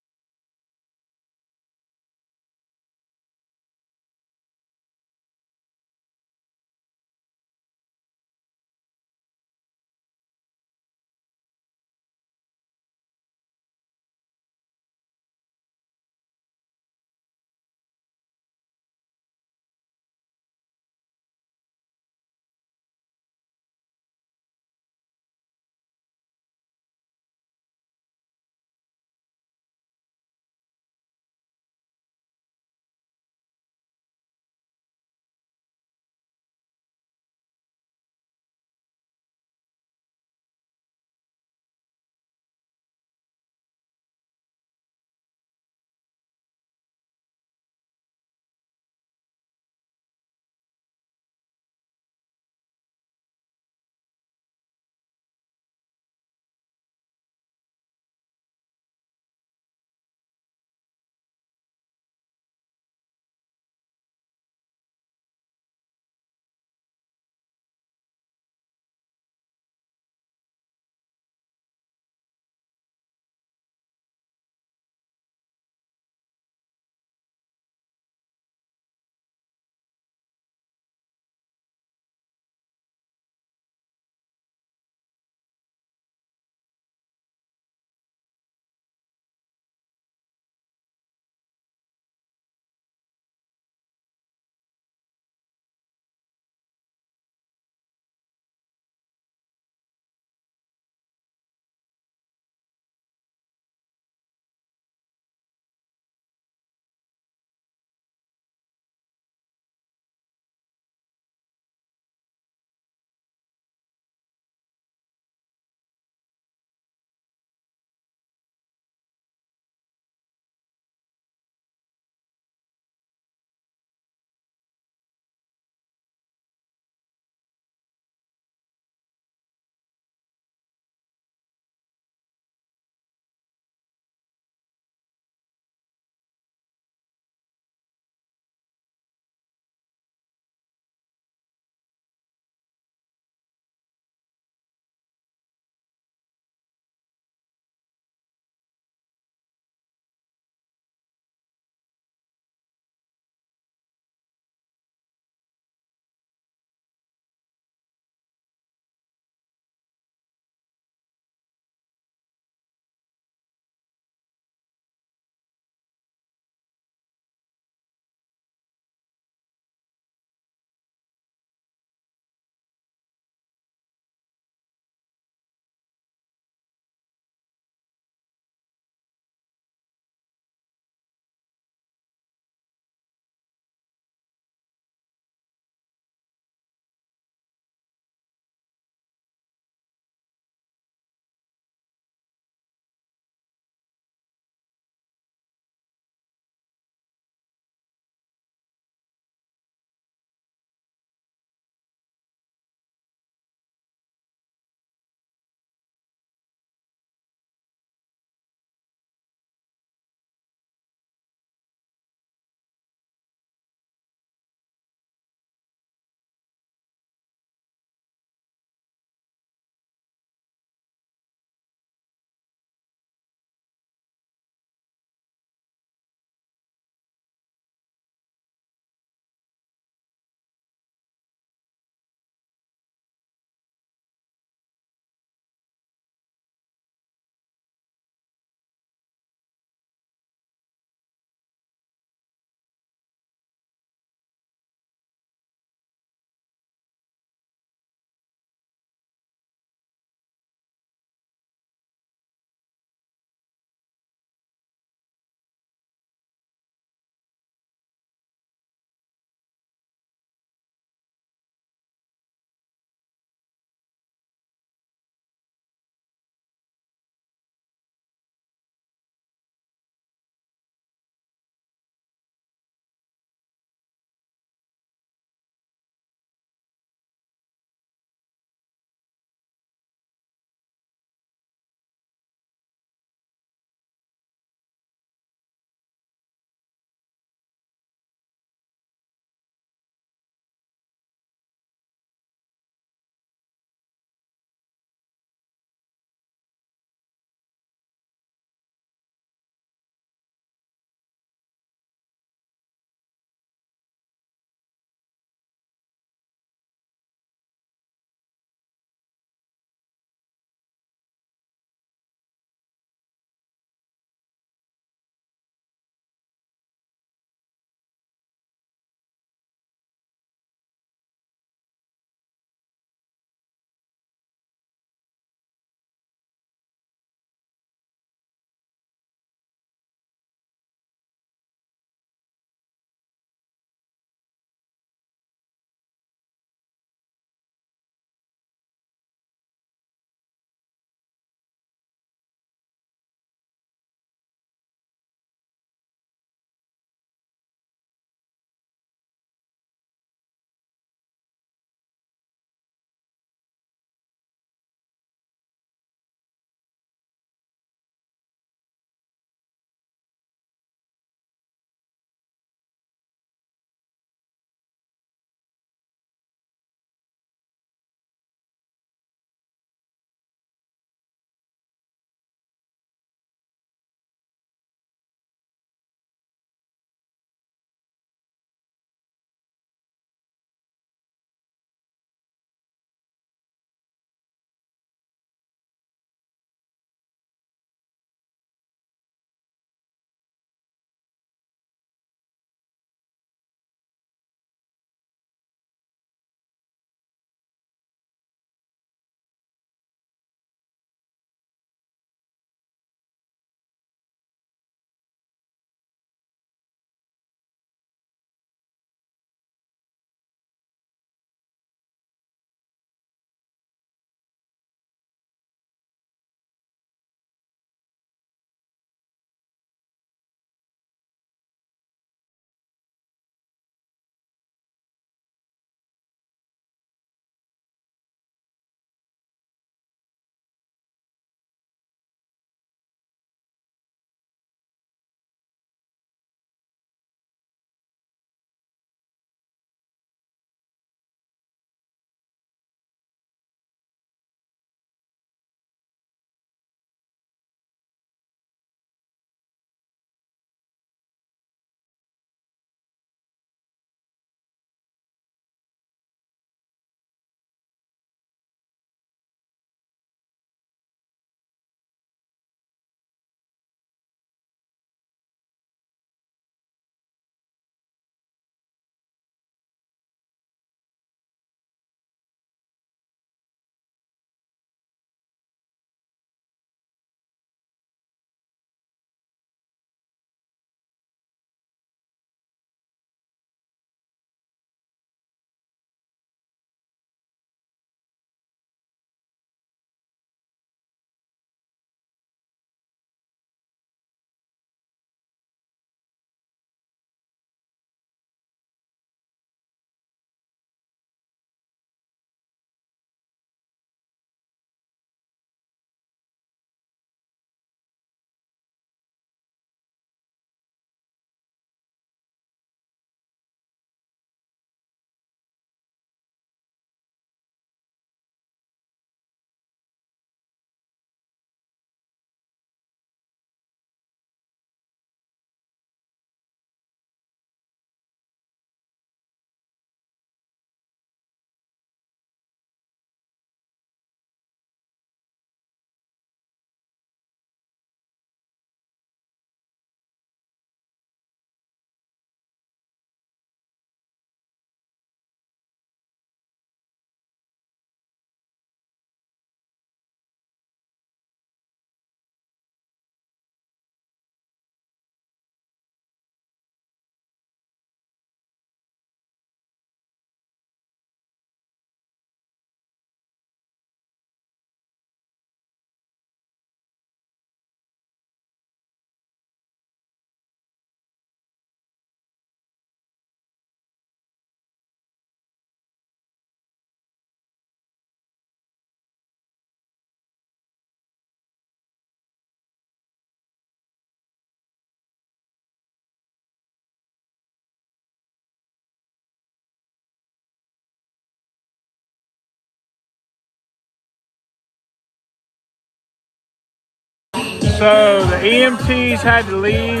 So the EMTs had to leave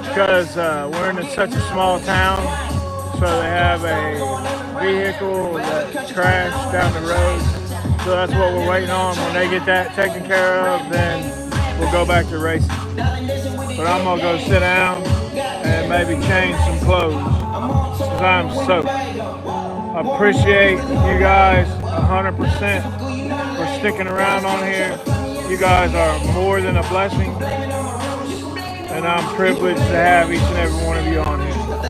because we're in such a small town. So they have a vehicle that crashed down the road. So that's what we're waiting on. When they get that taken care of, then we'll go back to racing. But I'm gonna go sit down and maybe change some clothes because I'm soaked. I appreciate you guys 100% for sticking around on here. You guys are more than a blessing, and I'm privileged to have each and every one of you on here.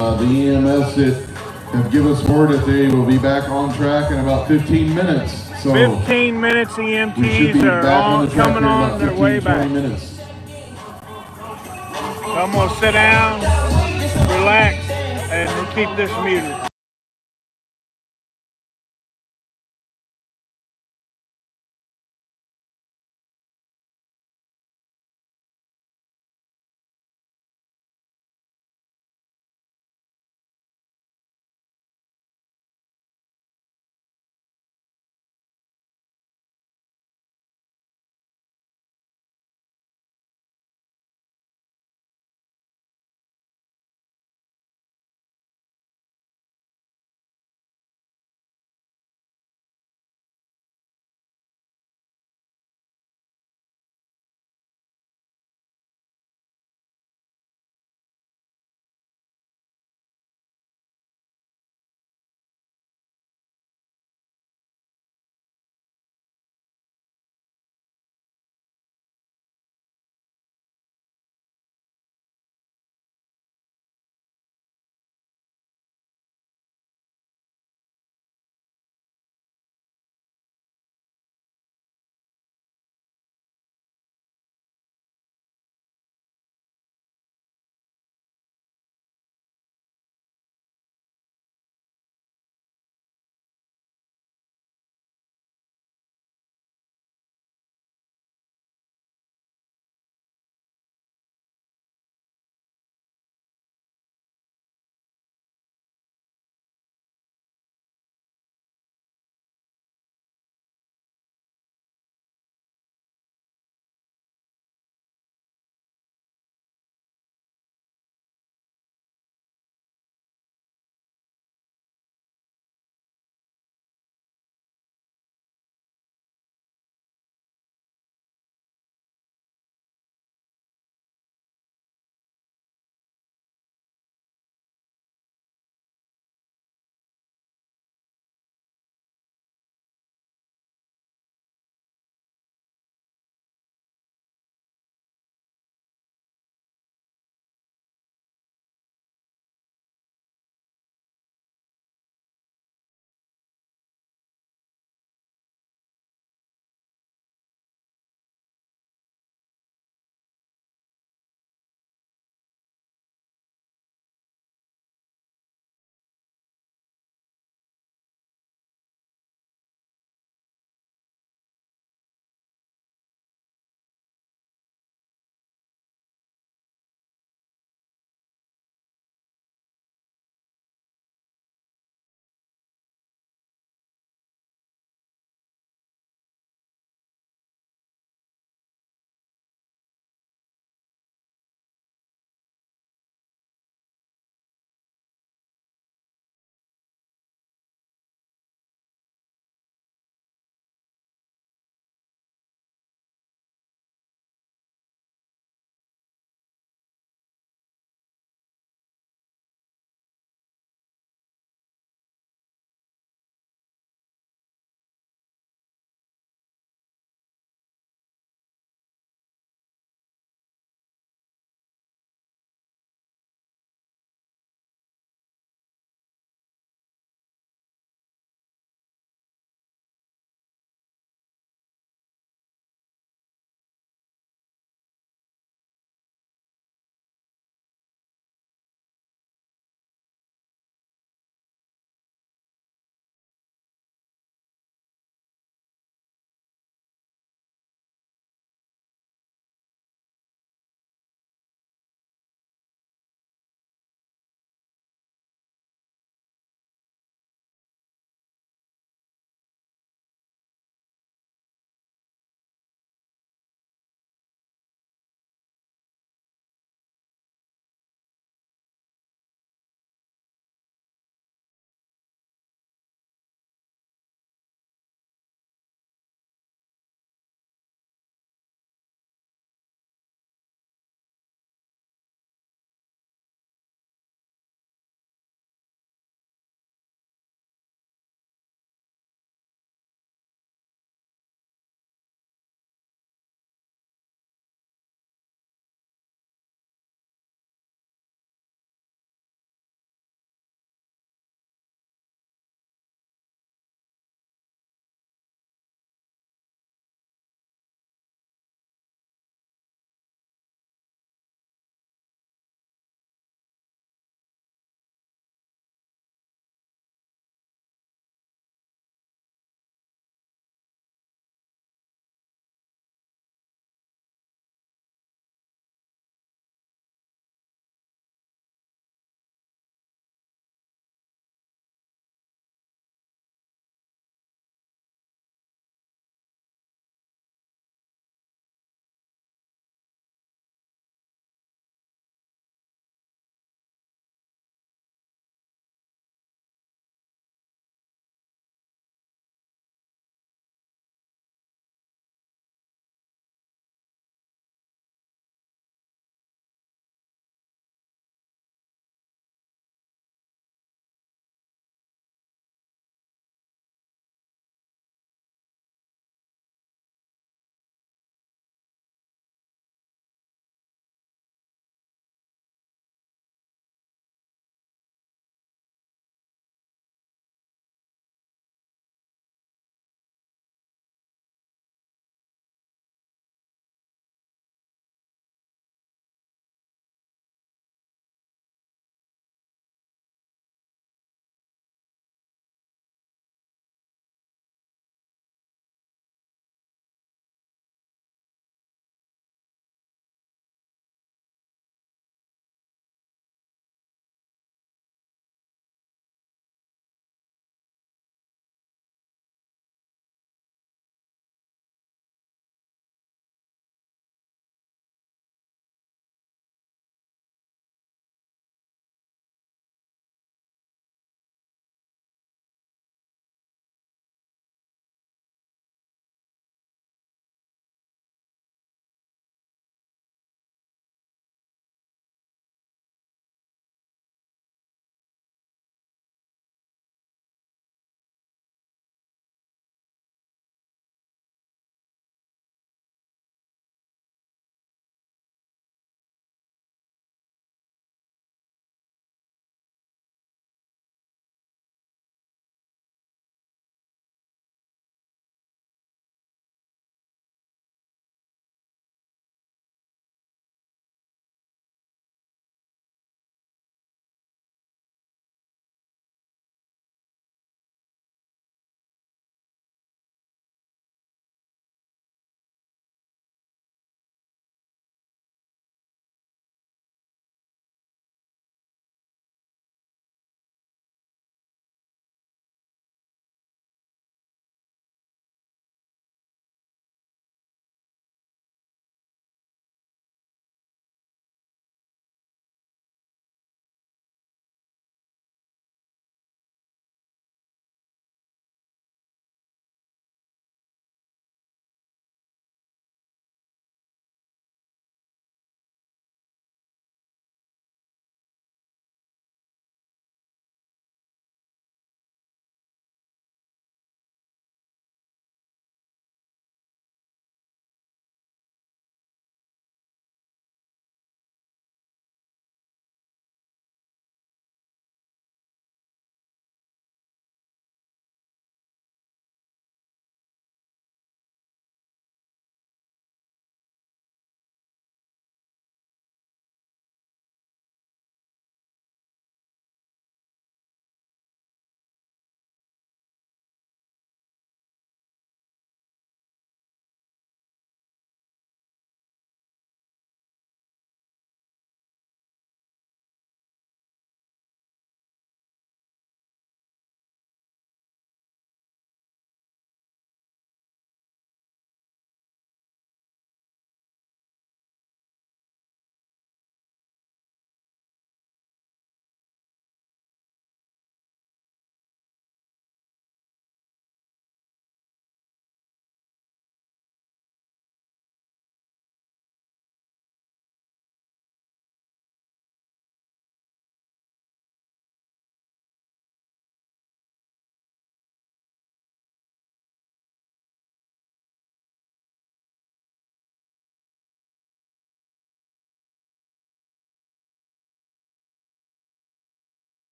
The EMS that have given us word that they will be back on track in about 15 minutes. So 15 minutes we should be EMTs are back on the track coming here in on about their 15, way 20 back. minutes. So I'm gonna sit down, relax, and keep this muted.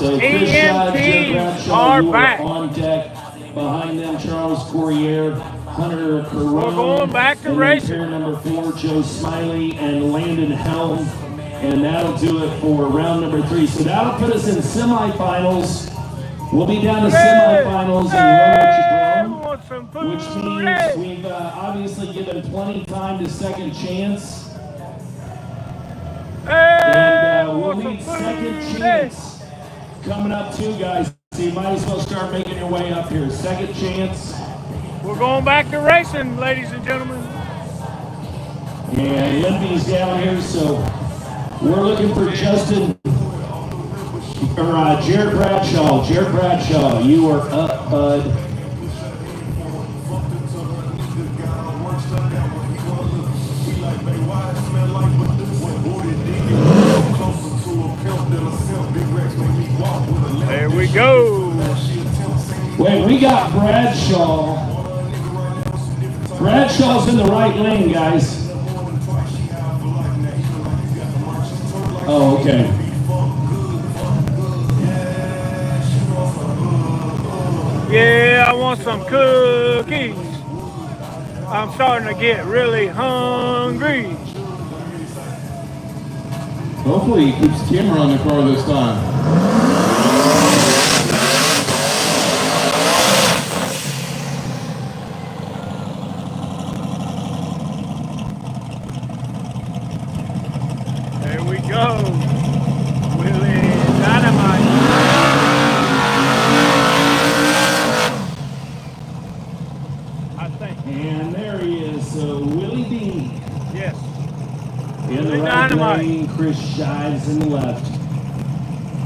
So Chris Shives, Jared EMTs Bradshaw, are you back. are on deck. Behind them, Charles Corriere, Hunter Carone. We're going back to and racing. Pair number 4, Joe Smiley and Landon Helm. And that'll do it for round number 3. So that'll put us in semifinals. We'll be down to semifinals in Run Want some food? which means we've obviously given plenty time to second chance. And we'll need second chance coming up too, guys. So you might as well start making your way up here. Second chance. We're going back to racing, ladies and gentlemen. And Limpy's down here, so we're looking for Justin, or Jared Bradshaw. Jared Bradshaw, you are up, bud. There we go. Wait, we got Bradshaw. Bradshaw's in the right lane, guys. Oh, okay. Yeah, I want some cookies. I'm starting to get really hungry. Hopefully he keeps the camera on the car this time. There we go. Willie Dynamite. I think. And there he is, Willie B. Yes. In the Willie right Dynamite. lane, Chris Shives in the left.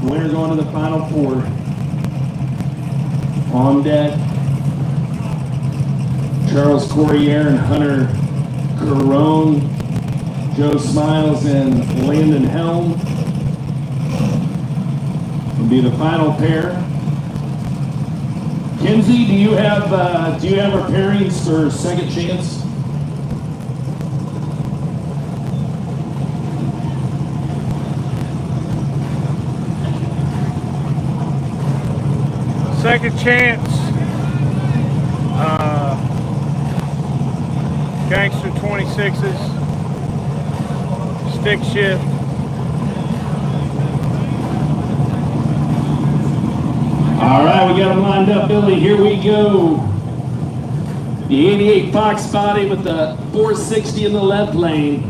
Winner going to the final 4. On deck, Charles Corriere and Hunter Carone, Joe Smiles and Landon Helm will be the final pair. Kenzie, do you have our pairings for second chance? Second chance. Gangster 26s. Stick shift. All right, we got them lined up, Billy. Here we go. The 88 Fox body with the 460 in the left lane.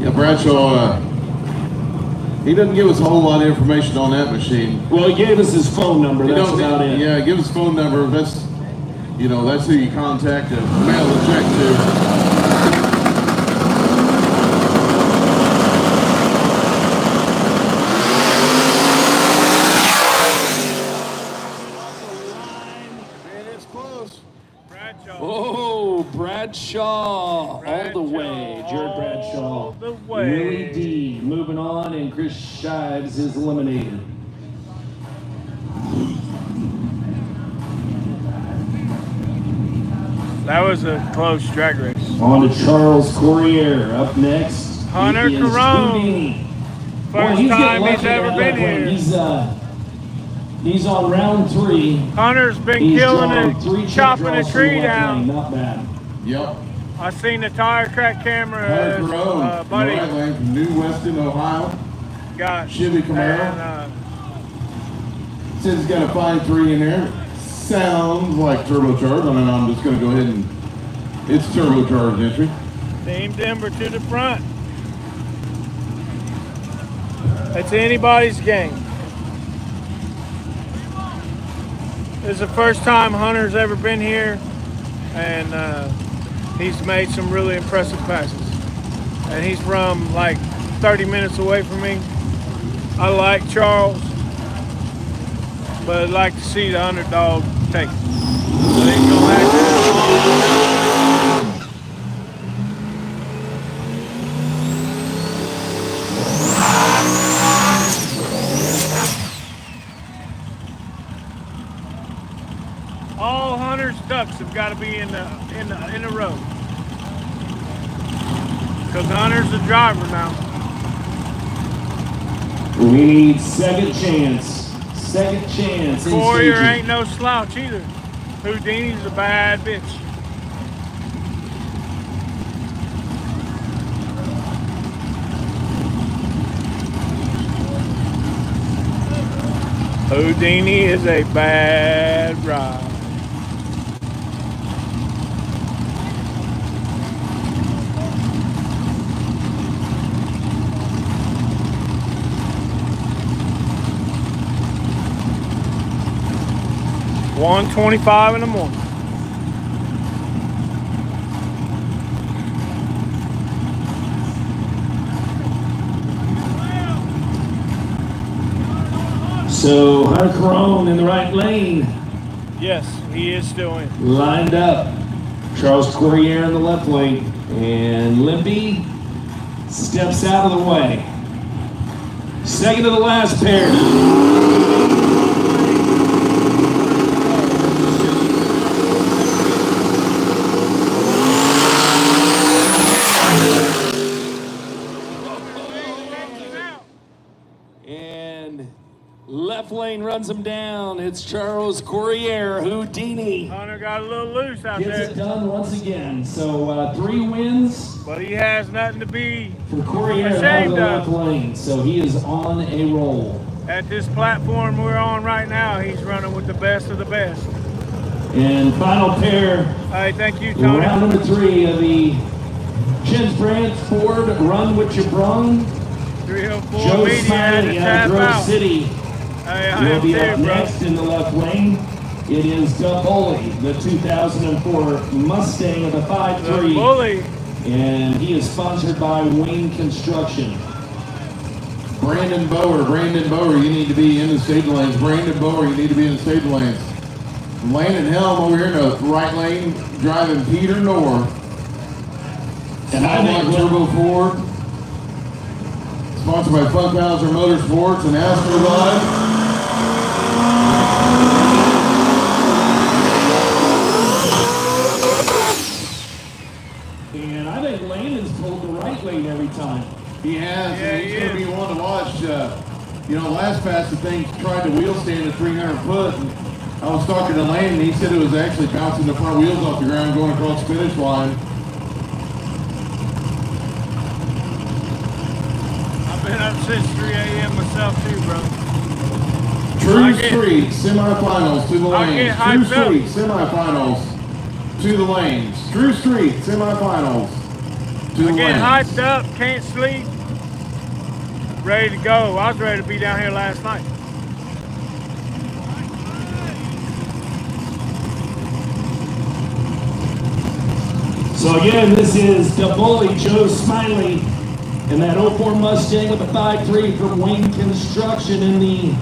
Yeah, Bradshaw, he doesn't give us a whole lot of information on that machine. Well, he gave us his phone number. That's about it. Yeah, give us phone number. That's who you contact to mail the check to. Oh, Bradshaw all the way. Jared Bradshaw. All the way. Willie D moving on, and Chris Shives is eliminated. That was a close drag race. On to Charles Corriere up next. Hunter He is Carone. moving. First Boy, time getting he's lucky ever on been that one. here. He's on round 3. Hunter's been He's killing drawn it, 3 chip chopping a draws from tree left lane. down. Not bad. Yep. I seen the tire crack camera Hunter as Carone, buddy right lane from New Weston, Ohio. got. Chevy Camaro. And, Says he's got a fine 3 in there. Sounds like turbocharged. I mean, I'm just going to go ahead and it's turbocharged entry. Team Denver to the front. It's anybody's game. This is the first time Hunter's ever been here, and he's made some really impressive passes. And he's from like 30 minutes away from me. I like Charles, but I'd like to see the underdog take it. So he's gonna have to. All Hunter's ducks have got to be in the row. Because Hunter's the driver now. We need second chance. Second chance. in Warrior staging. ain't no slouch either. Houdini's a bad bitch. Houdini is a bad ride. $1:25 in the morning. So Hunter Carone in the right lane, Yes, he is still in. lined up. Charles Courier in the left lane, and Limpy steps out of the way. Second to the last pair. And left lane runs him down. It's Charles Courier, Houdini. Hunter got a little loose out Gets there, it done once again. So 3 wins but he has nothing to be for Courier out of ashamed the left of. lane. So he is on a roll. At this platform we're on right now, he's running with the best of the best. And final pair, Hey, thank you, Tony. round number 3 of the Jens Brandt Ford Run With Your Brung. 304 Joe media had to Smiley out tap of Grove out. City Hey, I will am be too, up bro. next in the left lane. It is Doug Bully, the 2004 Mustang of the The 5.3. bully. And he is sponsored by Wayne Construction. Brandon Bower, you need to be in the stage lanes. Brandon Bower, you need to be in the stage lanes. Landon Helm over here in the right lane, driving Peter North. And I think Turbo Ford. Sponsored by Funkhauser Motorsports and Astrolite. And I think Landon's pulled the right lane every time. He has, Yeah, and he he's going to is. be one to watch. Last pass the thing tried to wheel stand at 300 foot. And I was talking to Lane, and he said it was actually bouncing the front wheels off the ground going across the finish line. I've been up since 3 a.m. myself too, bro. True I get- Street semifinals to the I lanes. get True hyped up. Street semifinals to the lanes. True Street semifinals to the I get lanes. hyped up, can't sleep, ready to go. I was ready to be down here last night. So again, this is the bully, Joe Smiley, and that 04 Mustang with a 5.3 from Wayne Construction. In the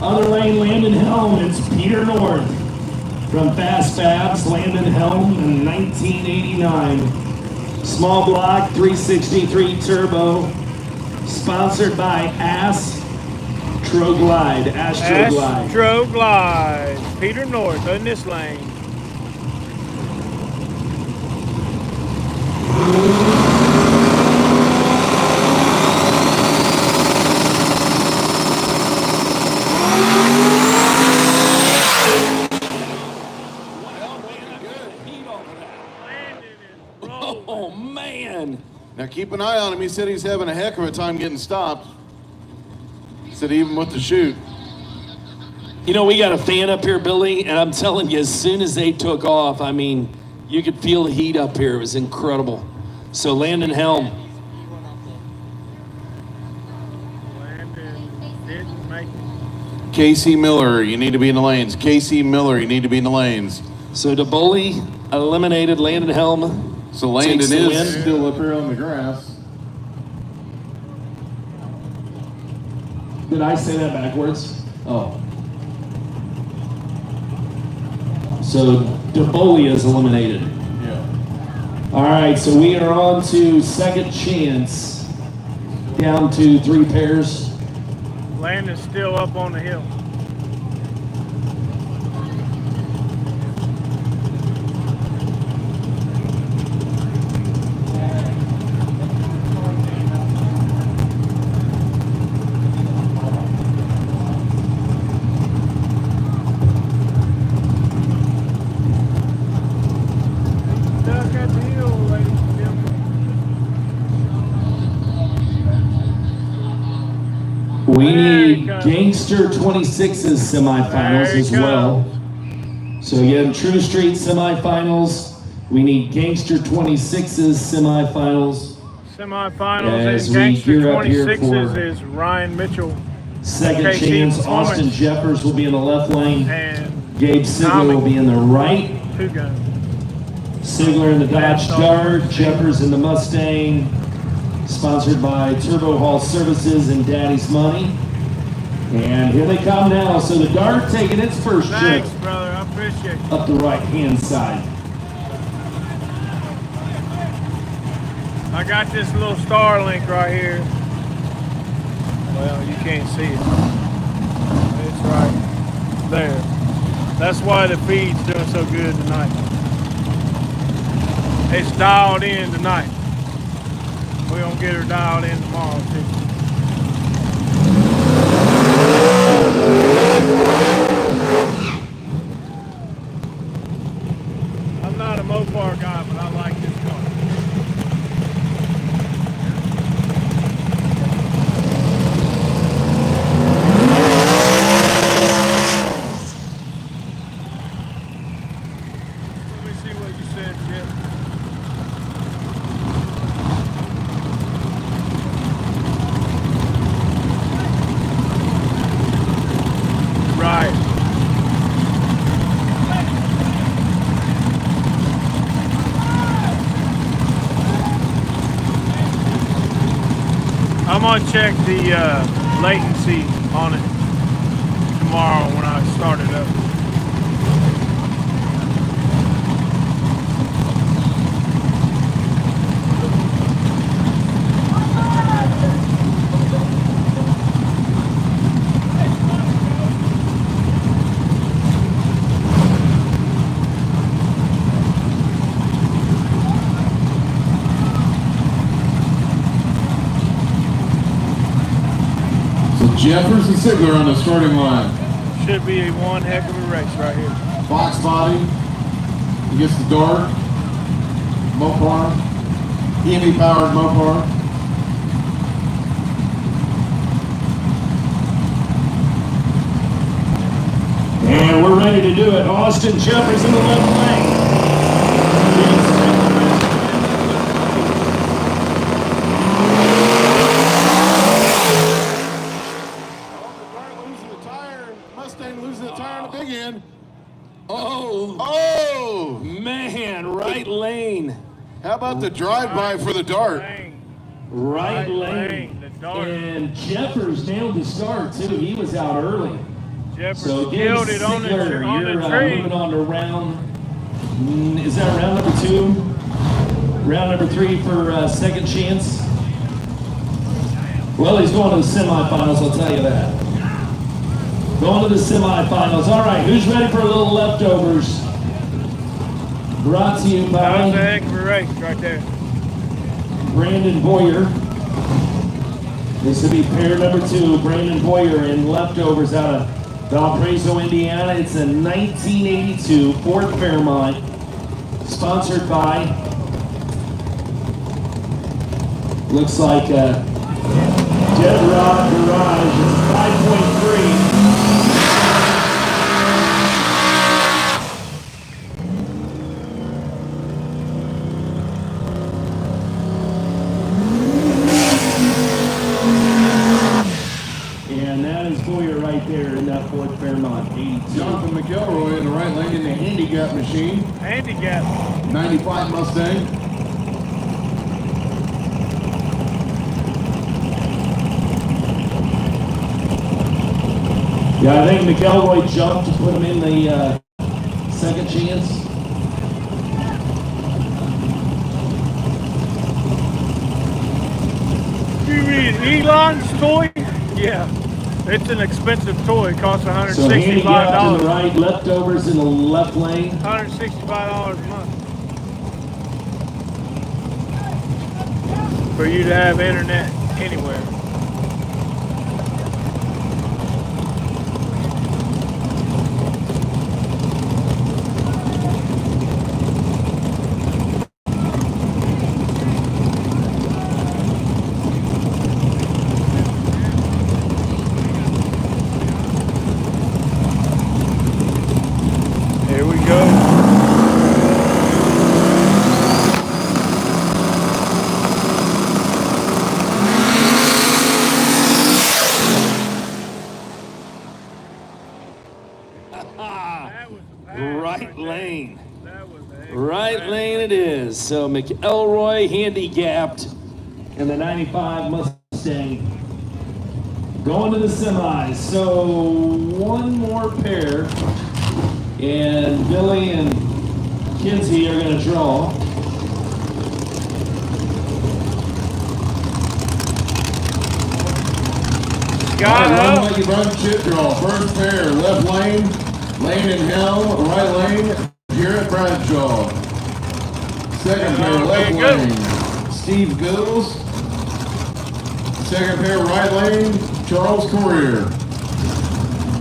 other lane, Landon Helm, it's Peter North from Fast Fabs, Landon Helm in 1989. Small block, 363 turbo, sponsored by Astroglide. Astroglide. Peter North in this lane. Oh man! Now keep an eye on him. He said he's having a heck of a time getting stopped. He said even with the chute. You know, we got a fan up here, Billy, and I'm telling you, as soon as they took off, I mean, you could feel the heat up here. It was incredible. So Landon Helm, Landon didn't make it. Casey Miller, you need to be in the lanes. Casey Miller, you need to be in the lanes. so DeBoley eliminated. Landon Helm So Landon takes the is win. still up here on the grass. Did I say that backwards? Oh. So DeBoley is eliminated. Yeah. All right, so we are on to second chance. Down to 3 pairs. Landon's still up on the hill. Gangster 26's semifinals There you as go. well. So again, True Street semifinals. We need Gangster 26's semifinals. Semifinals As and we Gangster gear up here 26s for is Ryan Mitchell Second KC chance, Performance. Austin Jeffers will be in the left lane. and Gabe Sigler Tommy. will be in the right. Two Gun. Sigler in the Dodge Dart, Jeffers in the Mustang. Sponsored by Turbo Hall Services and Daddy's Money. And here they come now. So the Dart taking its first trip Thanks, brother. I appreciate it. up the right-hand side. I got this little Starlink right here. Well, you can't see it. It's right there. That's why the feed's doing so good tonight. It's dialed in tonight. We're gonna get her dialed in tomorrow too. I'm not a Mopar guy, but I like this car. Let me see what you said, Jim. Right. I'm gonna check the latency on it tomorrow when I start it up. Jeffers and Sigler on the starting line. Should be a one heck of a race right here. Box body against the Dart. Mopar. EME powered Mopar. And we're ready to do it. Austin Jeffers in the left lane. Losing the tire. Mustang losing the tire on the big end. Oh, man, right lane. How about the drive-by for the Dart? Right lane. The Dart. And Jeffers nailed the start, too. He was out early. Jeffers So again, killed it on the, Sigler, on you're the tree. moving on to round, is that round number 2? Round number 3 for second chance? Well, he's going to the semifinals, I'll tell you that. Going to the semifinals. All right, who's ready for a little leftovers? Brought to you That was a by heck of a race right there. Brandon Boyer. This will be pair number 2, Brandon Boyer in leftovers out of Valparaiso, Indiana. It's a 1982 Ford Fairmont, sponsored by, looks like Dead Rock Garage. It's 5.3. And that is Boyer right there in that Ford Fairmont 82. Jonathan McElroy in the right lane in the handicap machine. Handicap. 95 Mustang. Yeah, I think McElroy jumped to put him in the second chance. You mean Elon's toy? Yeah. It's an expensive toy. It costs So handicap to the $165. right, leftovers in the left lane. $165 a month. For you to have internet anywhere. go. That was a pass Right there. lane. That was a heck of a Right pass. lane it is. So McElroy handicapped in the 95 Mustang. Going to the semis. So one more pair. And Billy and Kinsey are going to draw. Got Run up. like you run chip draw. First pair, left lane, Lane and Helm, right lane, Jarrett Bradshaw. Second pair, Oh, left there you lane, Steve Bills. Second pair, right lane, Charles Courier.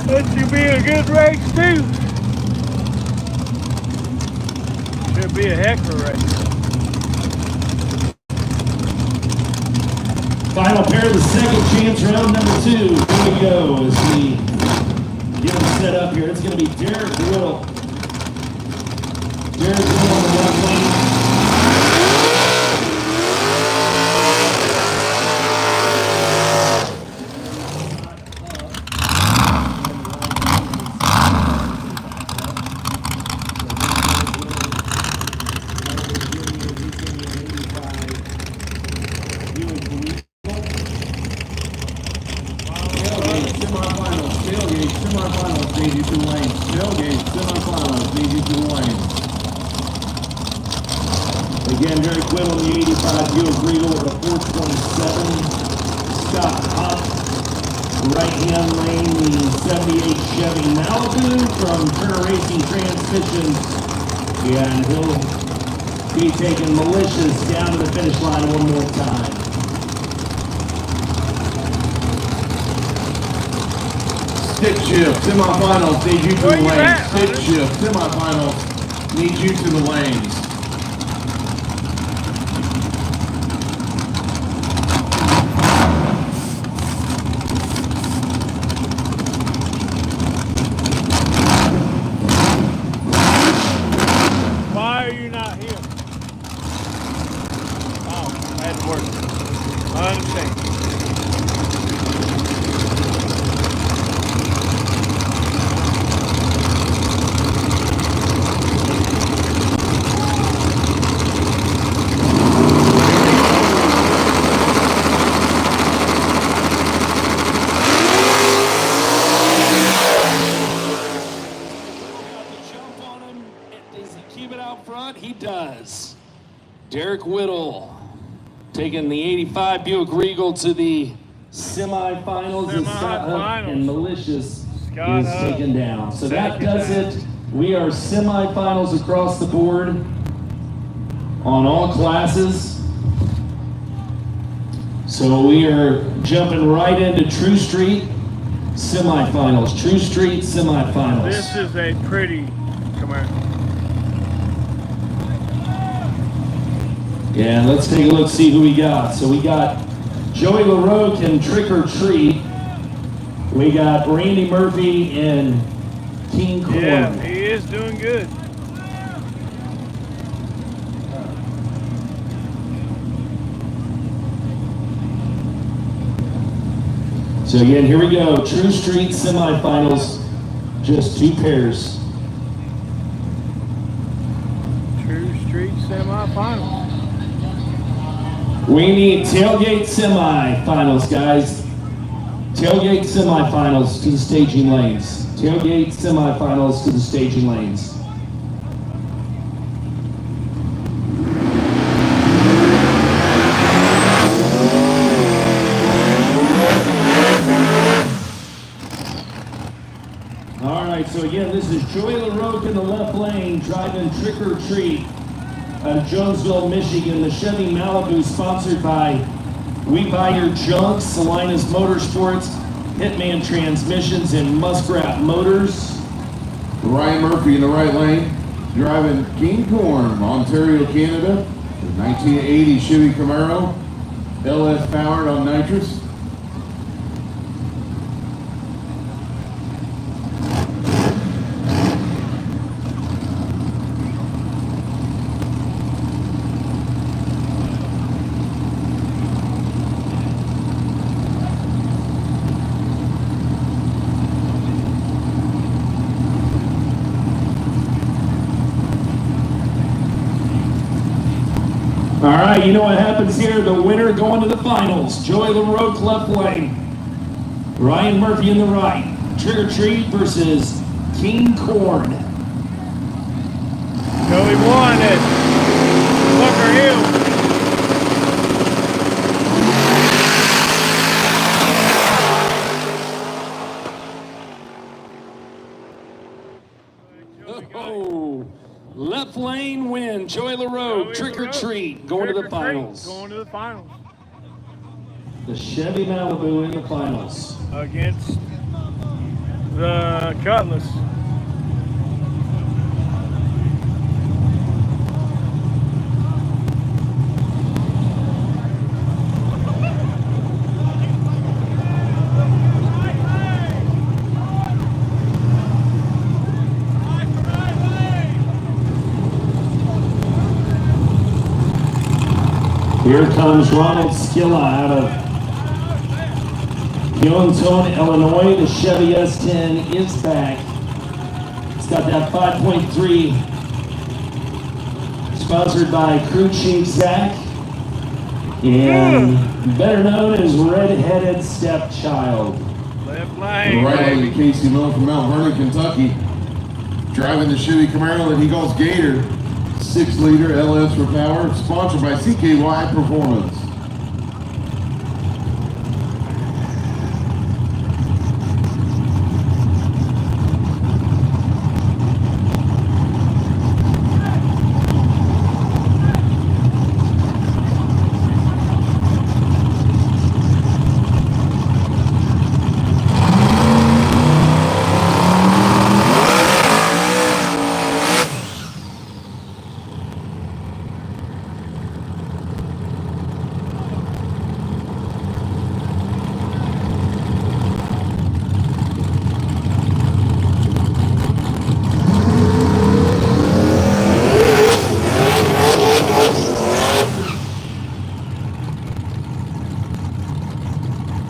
That should be a good race too. Should be a heck of a race. Final pair of the second chance round number 2. Here we go as we get them set up here. It's going to be Derek Whittle. Derek Whittle on the left lane. Tailgate, semifinals, need you to lanes. Tailgate, semifinals, need you to lanes. Again, Derek Whittle in the 85 Buick Regal with a 427. Scott Huff, right-hand lane, the 78 Chevy Malibu from Turner Racing Transmissions. And he'll be taking Malicious down to the finish line one more time. Stick shift, semifinals, need you to the Where you lanes. at, Stick Hunter? shift, semifinals, need you to the lanes. Why are you not here? Oh, that worked. I understand. Jump on him. Does he keep it out front? He does. Derek Whittle taking the 85 Buick Regal to the semifinals. And Scott Huff Semifinals. and Malicious Scott is Huff. taken down. So that Taken does down. it. We are semifinals across the board on all classes. So we are jumping right into True Street semifinals. True Street semifinals. This is a pretty, come here. Yeah, let's take a look, see who we got. So we got Joey LaRoque and Trick or Treat. We got Randy Murphy and King Corn. Yeah, he is doing good. So again, here we go. True Street semifinals, just 2 pairs. True Street semifinals. We need tailgate semifinals, guys. Tailgate semifinals to the staging lanes. Tailgate semifinals to the staging lanes. All right, so again, this is Joey LaRoque in the left lane driving Trick or Treat out of Jonesville, Michigan. The Chevy Malibu sponsored by We Buy Your Junk, Salinas Motorsports, Hitman Transmissions, and Muskrat Motors. Ryan Murphy in the right lane, driving King Corn, Ontario, Canada. The 1980 Chevy Camaro, LS powered on nitrous. All right, you know what happens here. The winner going to the finals. Joey LaRoque left lane. Ryan Murphy in the right. Trick or Treat versus King Corn. Joey won it. Bunker Hill. Oh, left lane win. Joey LaRoque, Trick or Treat, going to the finals. Going to the finals. The Chevy Malibu in the finals. Against the Cutlass. Here comes Ronald Skilla out of Youngstown, Illinois. The Chevy S10 is back. It's got that 5.3, sponsored by Crew Chief Zach, and better known as Red-Headed Stepchild. Left lane. Right lane, Casey Miller from Mount Vernon, Kentucky, driving the Chevy Camaro that he calls Gator. 6-liter LS for power, sponsored by CKY Performance.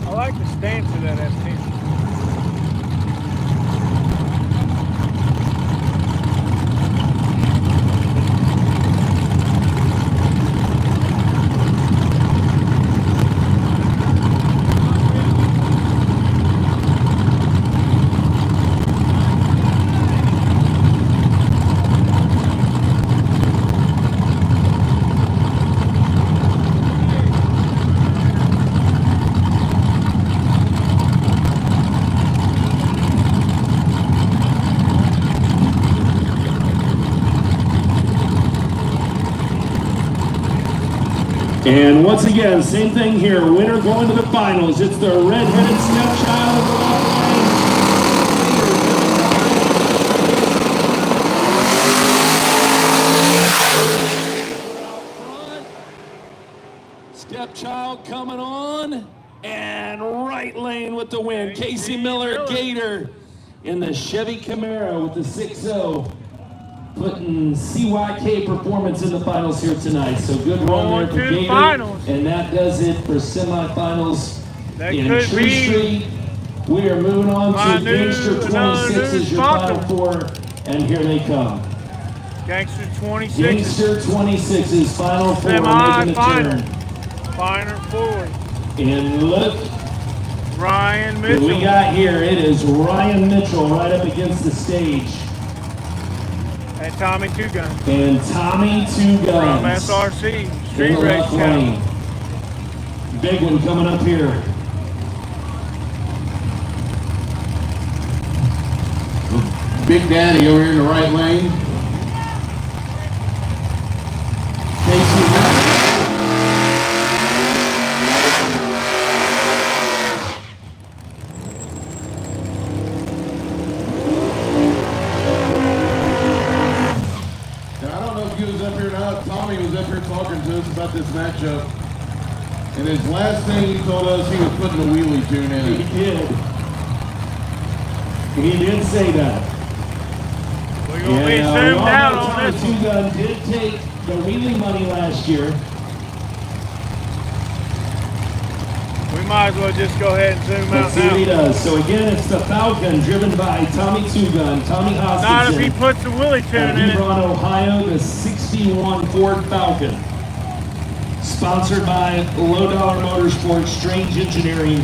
I like the stance of that S10. And once again, same thing here. Winner going to the finals. It's the Red-Headed Stepchild of the left lane. Stepchild coming on, and right lane with the win. Casey Miller, Gator, in the Chevy Camaro with the 6.0. Putting CYK Performance in the finals here tonight. So good run there for Gator. Finals. And that does it for semifinals That in could Tree be Street. We are moving on to Gangster 26 as your final four. And here they come. Gangster 26. Gangster 26's final four making the turn. Final four. And look Ryan who Mitchell. we got here. It is Ryan Mitchell right up against the stage. And Tommy Two Guns. And Tommy Two From Guns. SRC. In Street the Race left lane. Big one coming up here. Big Daddy over here in the right lane. Casey Tommy was up here talking to us about this matchup, and his last thing he told us he was putting a wheelie tune in it. He did say that. We're going to be zoomed out on Tommy this Two one. Gun did take the wheelie money last year. We might as well just go ahead and zoom Let's out see what he now. does. So again, it's the Falcon driven by Tommy Two Gun, Tommy Hoskinson. Not if he puts the Willie tune At in it. Hebron, Ohio, the 61 Ford Falcon. Sponsored by Low Dollar Motorsports, Strange Engineering,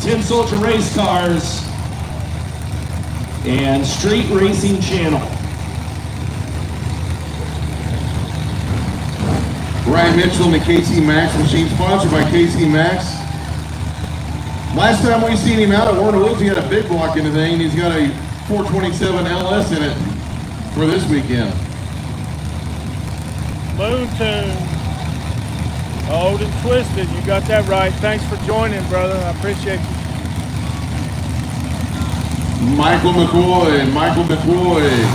Tin Soldier Race Cars, and Street Racing Channel. Ryan Mitchell and the KC Max machine, sponsored by KC Max. Last time we seen him out at Warner Woods, he had a big block in the thing. He's got a 427 LS in it for this weekend. Moon Tune. Old and twisted. You got that right. Thanks for joining, brother. I appreciate you. Michael McCoy.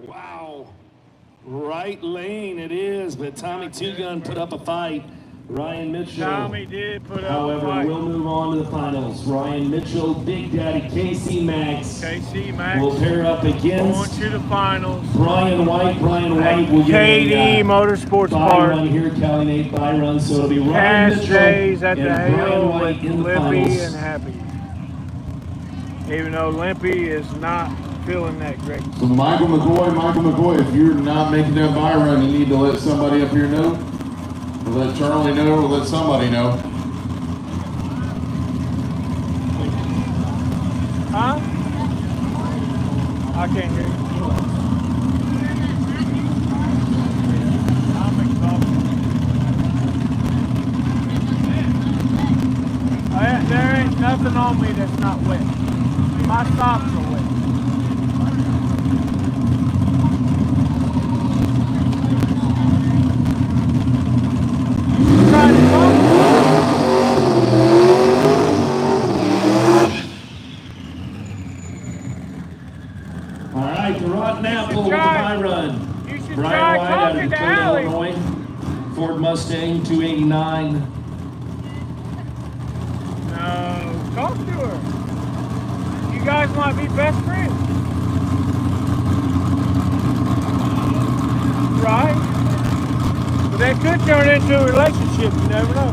Wow. Right lane it is, but Tommy Two Gun put up a fight. Ryan Mitchell. Tommy did put up However, a fight. we'll move on to the finals. Ryan Mitchell, Big Daddy, KC Max. KC Max will pair up going against to the finals. Brian White. Brian White will get KD a Motorsports bye Park. run here, Cali Nate bye run. So it'll be Ryan Cash Mitchell days at and the Brian Hale White with in the Lippy finals. and Happy. Even though Limpy is not feeling that great. So Michael McCoy, if you're not making that buy run, you need to let somebody up here know. Or let Charlie know, or let somebody know. Huh? I can't hear you. I'm exhausted. There ain't nothing on me that's not wet. My socks are wet. Trying to talk? All right, the Rotten Apple with the bye run. You should Brian try White out of talking to Detroit, Allie. Illinois. Ford Mustang 289. No, talk to her. You guys might be best friends. Right? But that could turn into a relationship. You never know.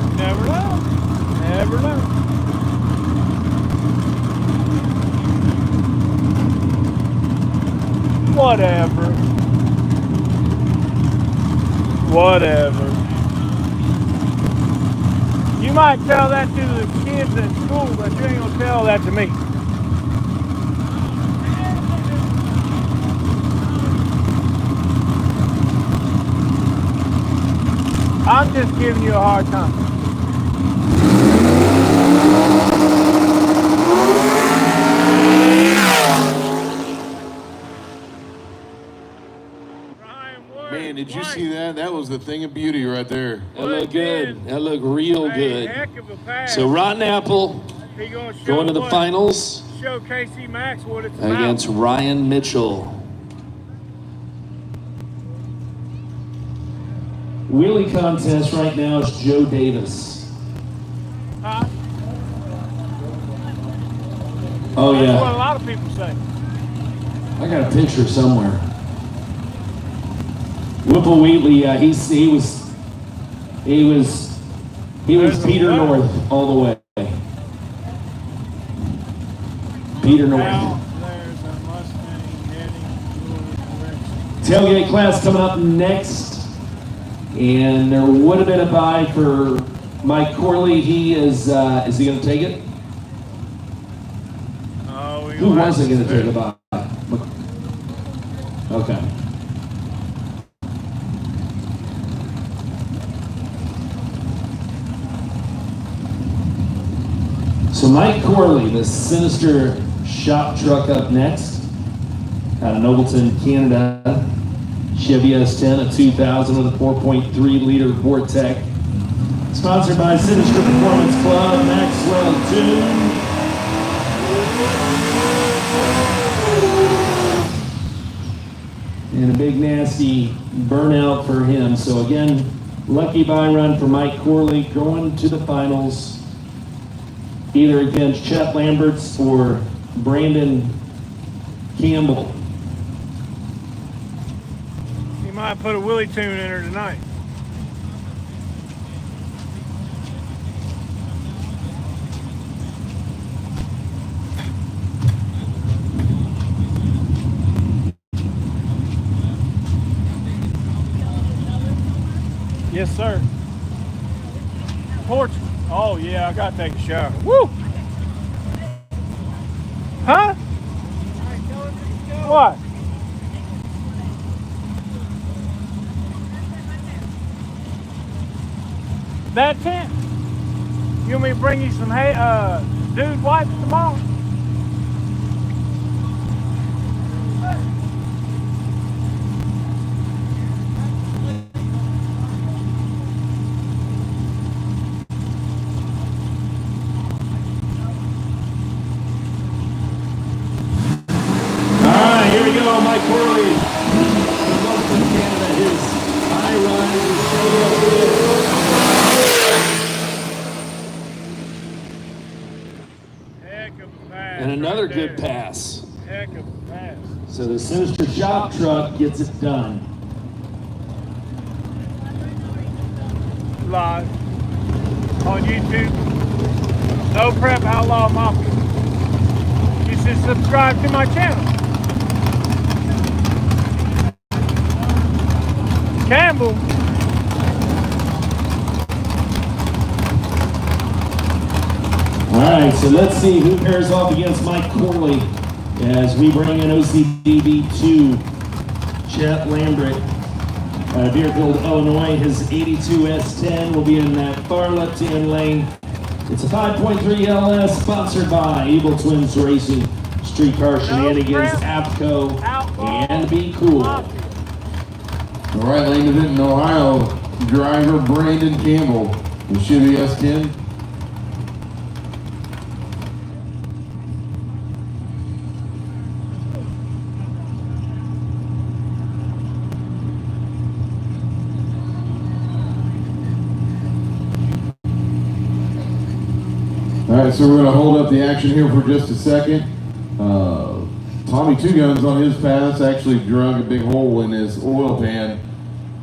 You never know. Never know. Whatever. Whatever. You might tell that to the kids at school, but you ain't gonna tell that to me. I'm just giving you a hard time. Man, did you see that? That was the thing of beauty right there. That looked good. That looked real good. Heck of a pass. So Rotten Apple He gonna show going to the what- finals Show KC Max what it's about. against Ryan Mitchell. Wheelie contest right now is Joe Davis. Huh? Oh That's what a yeah, lot of people say. I got a picture somewhere. Whipple Wheatley, he was There's a Peter letter. North all the way. Peter Now, North. there's a Mustang heading toward direction. Tailgate class coming up next, and there would have been a bye for Mike Corley. He is he going to take it? Oh, we Who gonna wasn't have going to take a bye? Okay. So Mike Corley, the sinister shop truck up next, out of Nobleton, Canada. Chevy S10, a 2000 with a 4.3 liter Vortec. Sponsored by Sinister Performance Club, Maxwell Tune. And a big nasty burnout for him. So again, lucky bye run for Mike Corley going to the finals. Either against Chet Lamberts or Brandon Campbell. You might put a Willie tune in her tonight. Yes, sir. Portugal. Oh, yeah, I got to take a shower. Woo! Huh? What? That tent? You want me to bring you some dude wipes tomorrow? Alright, here we go, Mike Corley. From Oakland, Canada, his high rise Heck of a pass. and another right good there. pass. Heck of a pass. So the Sinister Shop Truck gets it done. Live on YouTube. No Prep Outlaw Mafia. You should subscribe to my channel. Campbell. Alright, so let's see who pairs off against Mike Corley as we bring in OCDB2, Chet Lambert. Deerfield, Illinois, his 82 S10 will be in that far left-hand lane. It's a 5.3 LS sponsored by Evil Twins Racing, Streetcar Shenanigans, APCO, and Be Cool. All right, lane to Vinton, Ohio. Driver Brandon Campbell, the Chevy S10. All right, so we're going to hold up the action here for just a second. Tommy Two Guns on his pass actually drug a big hole in his oil pan,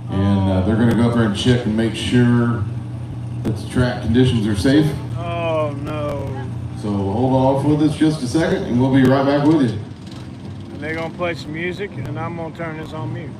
and they're going to go up there and check and make sure that the track conditions are safe. Oh no. So hold off with us just a second, and we'll be right back with you. And they're gonna play some music, and I'm gonna turn this on mute.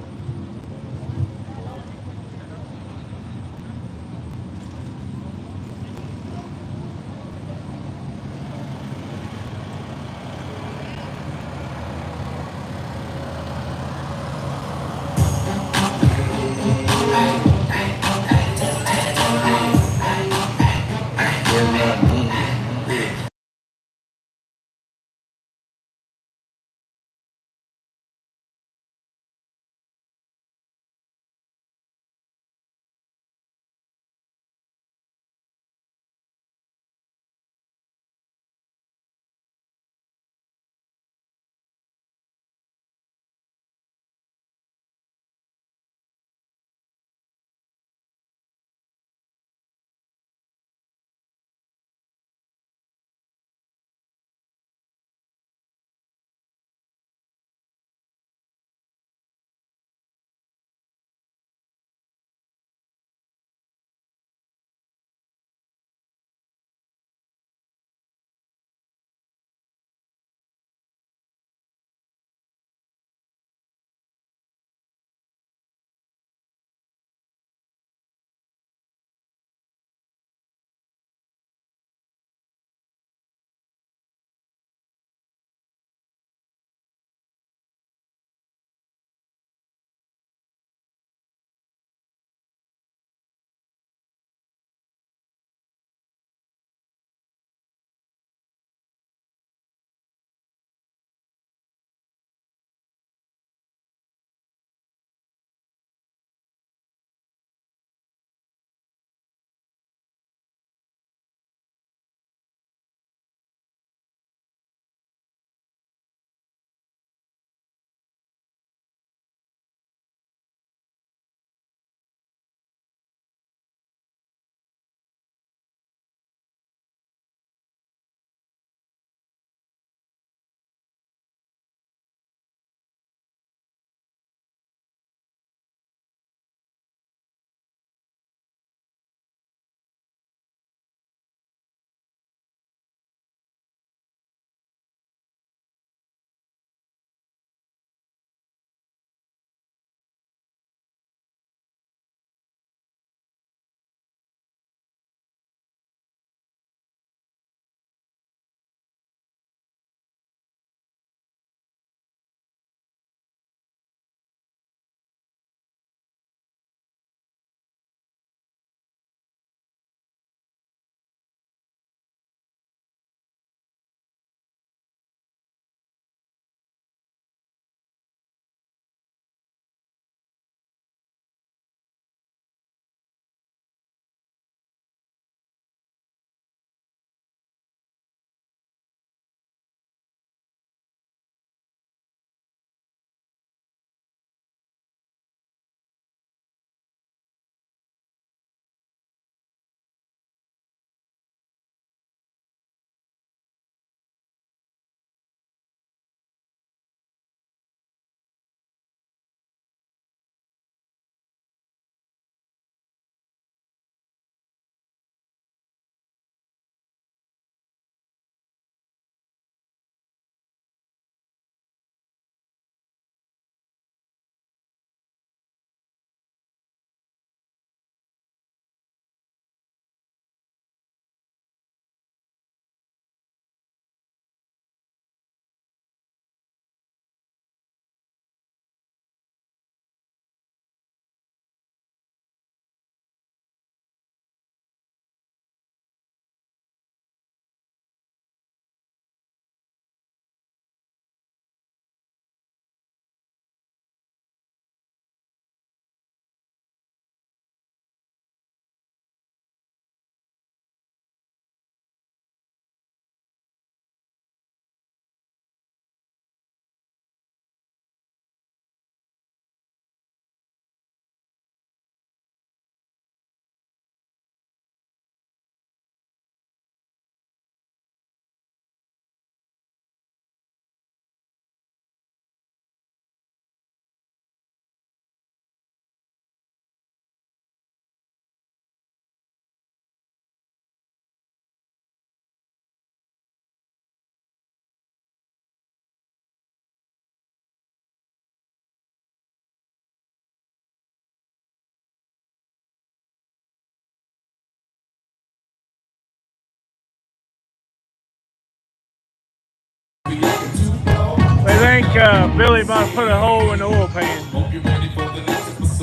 think Billy might put a hole in the oil pan.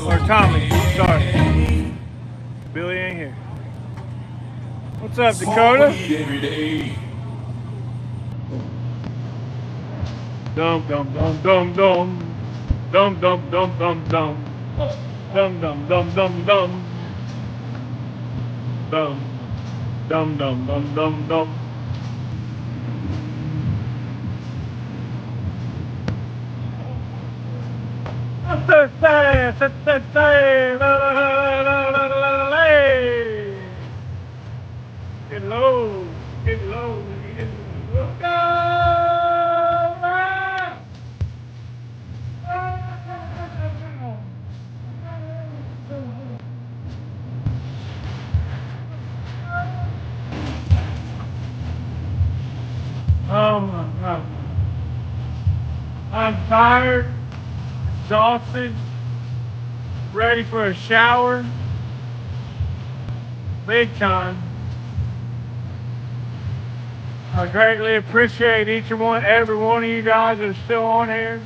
Or Tommy, sorry. Billy ain't here. What's up, Dakota? Dum dum dum dum dum. Dum dum dum dum dum. Dum dum dum dum dum. Dum dum dum dum dum dum. Get low, get low, get low. Oh my God. I'm tired, exhausted, ready for a shower. Big time. I greatly appreciate every one of you guys that are still on here.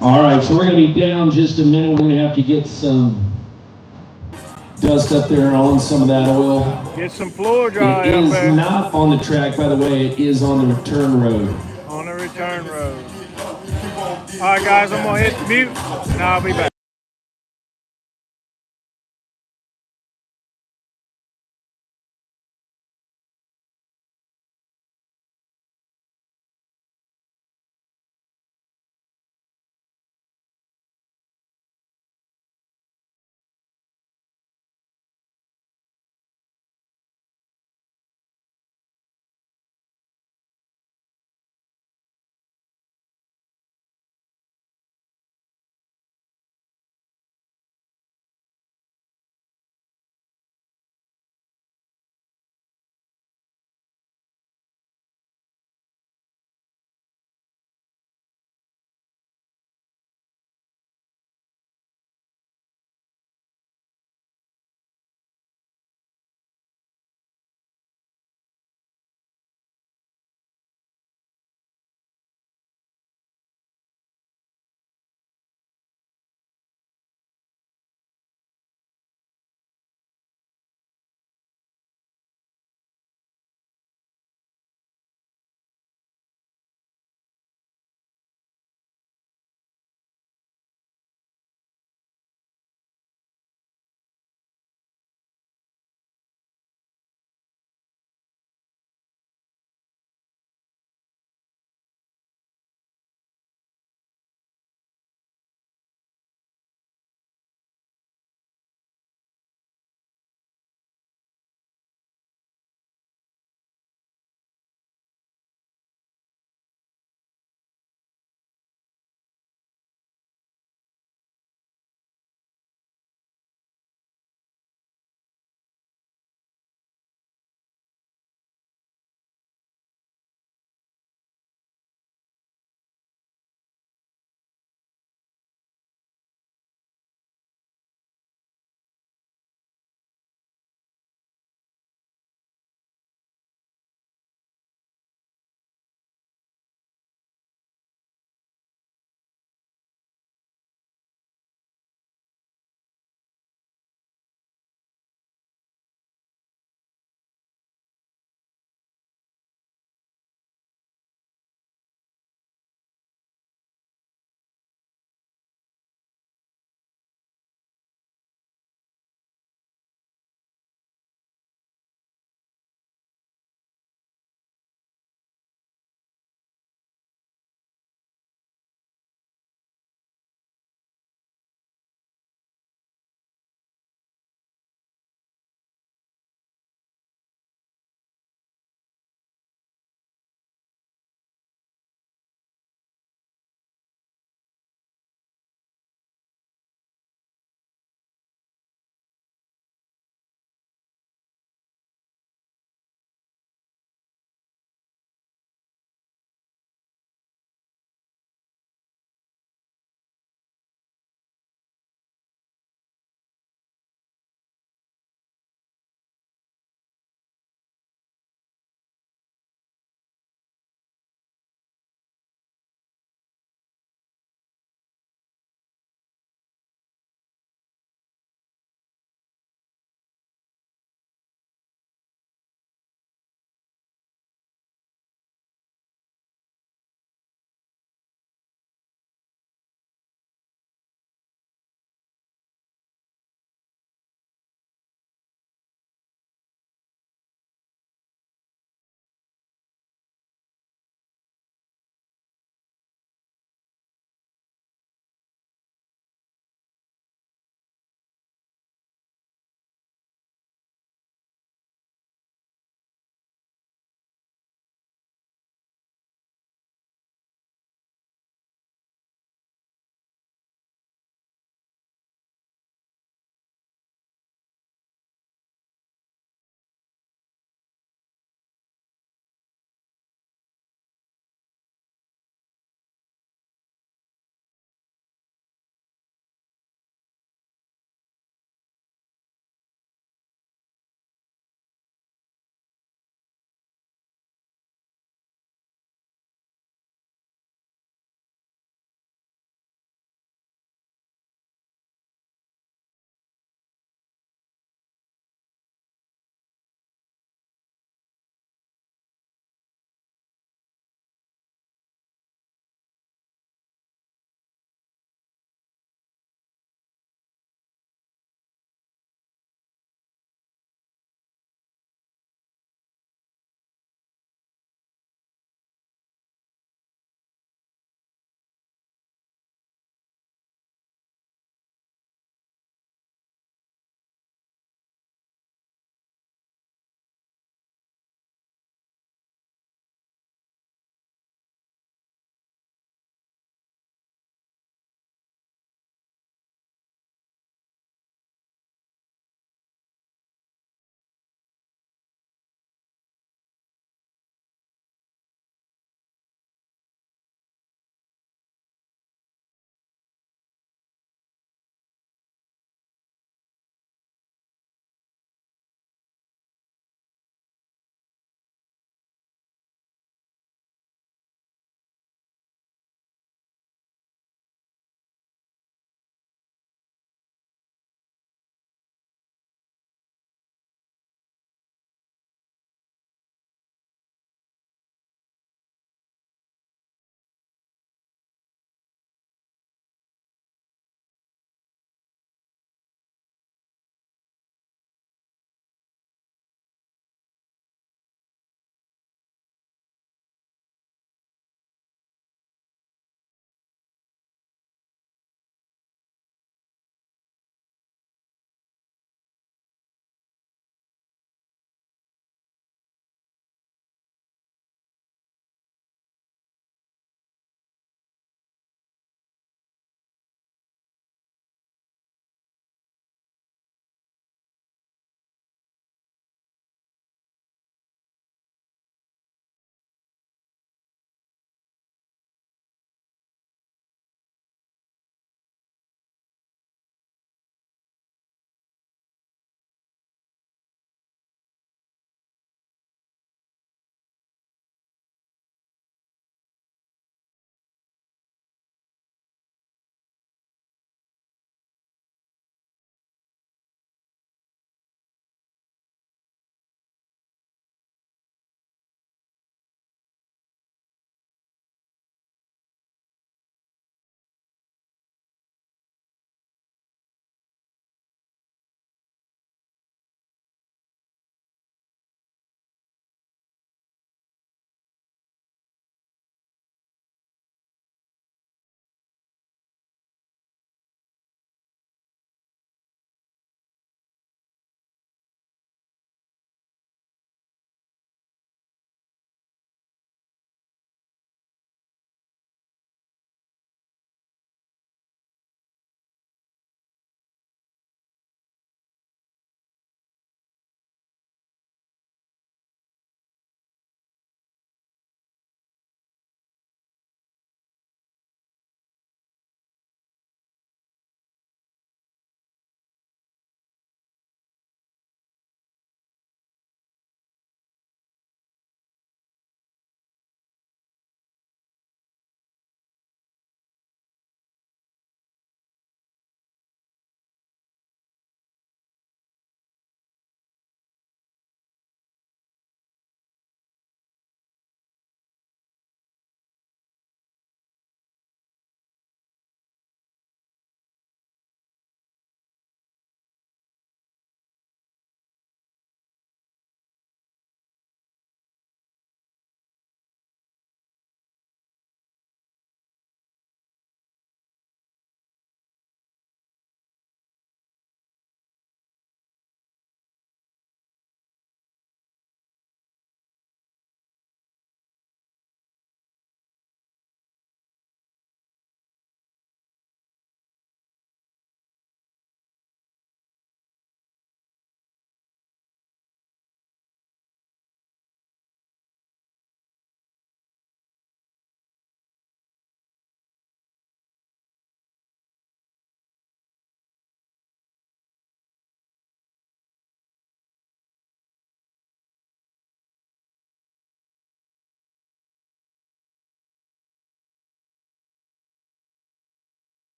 All right, so we're going to be down just a minute. We're going to have to get some dust up there on some of that oil. Get some floor dry It up is there. not on the track, by the way. It is on the return road. On the return road. All right, guys, I'm going to hit mute, and I'll be back.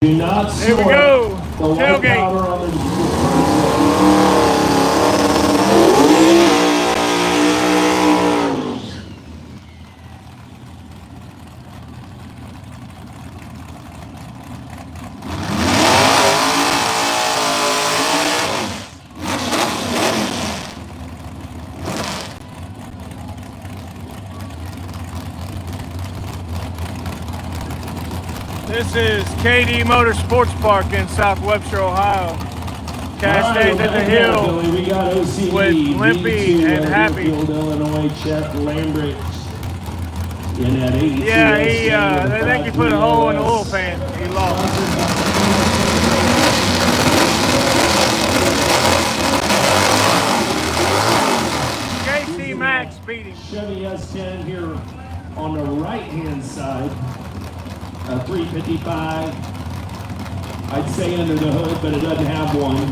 Do not Here we snort go. the white Tailgate. powder on the This is KD Motorsports Park in South Webster, Ohio. Cash days at the hill Billy, we got OCD, with Limpy V2 and Happy. Deerfield, Illinois, Chuck Lambrick in that 82. Yeah, they think he put a hole in the oil pan. He lost. JC Max beat him. Chevy S10 here on the right-hand side. 355. I'd say under the hood, but it doesn't have one.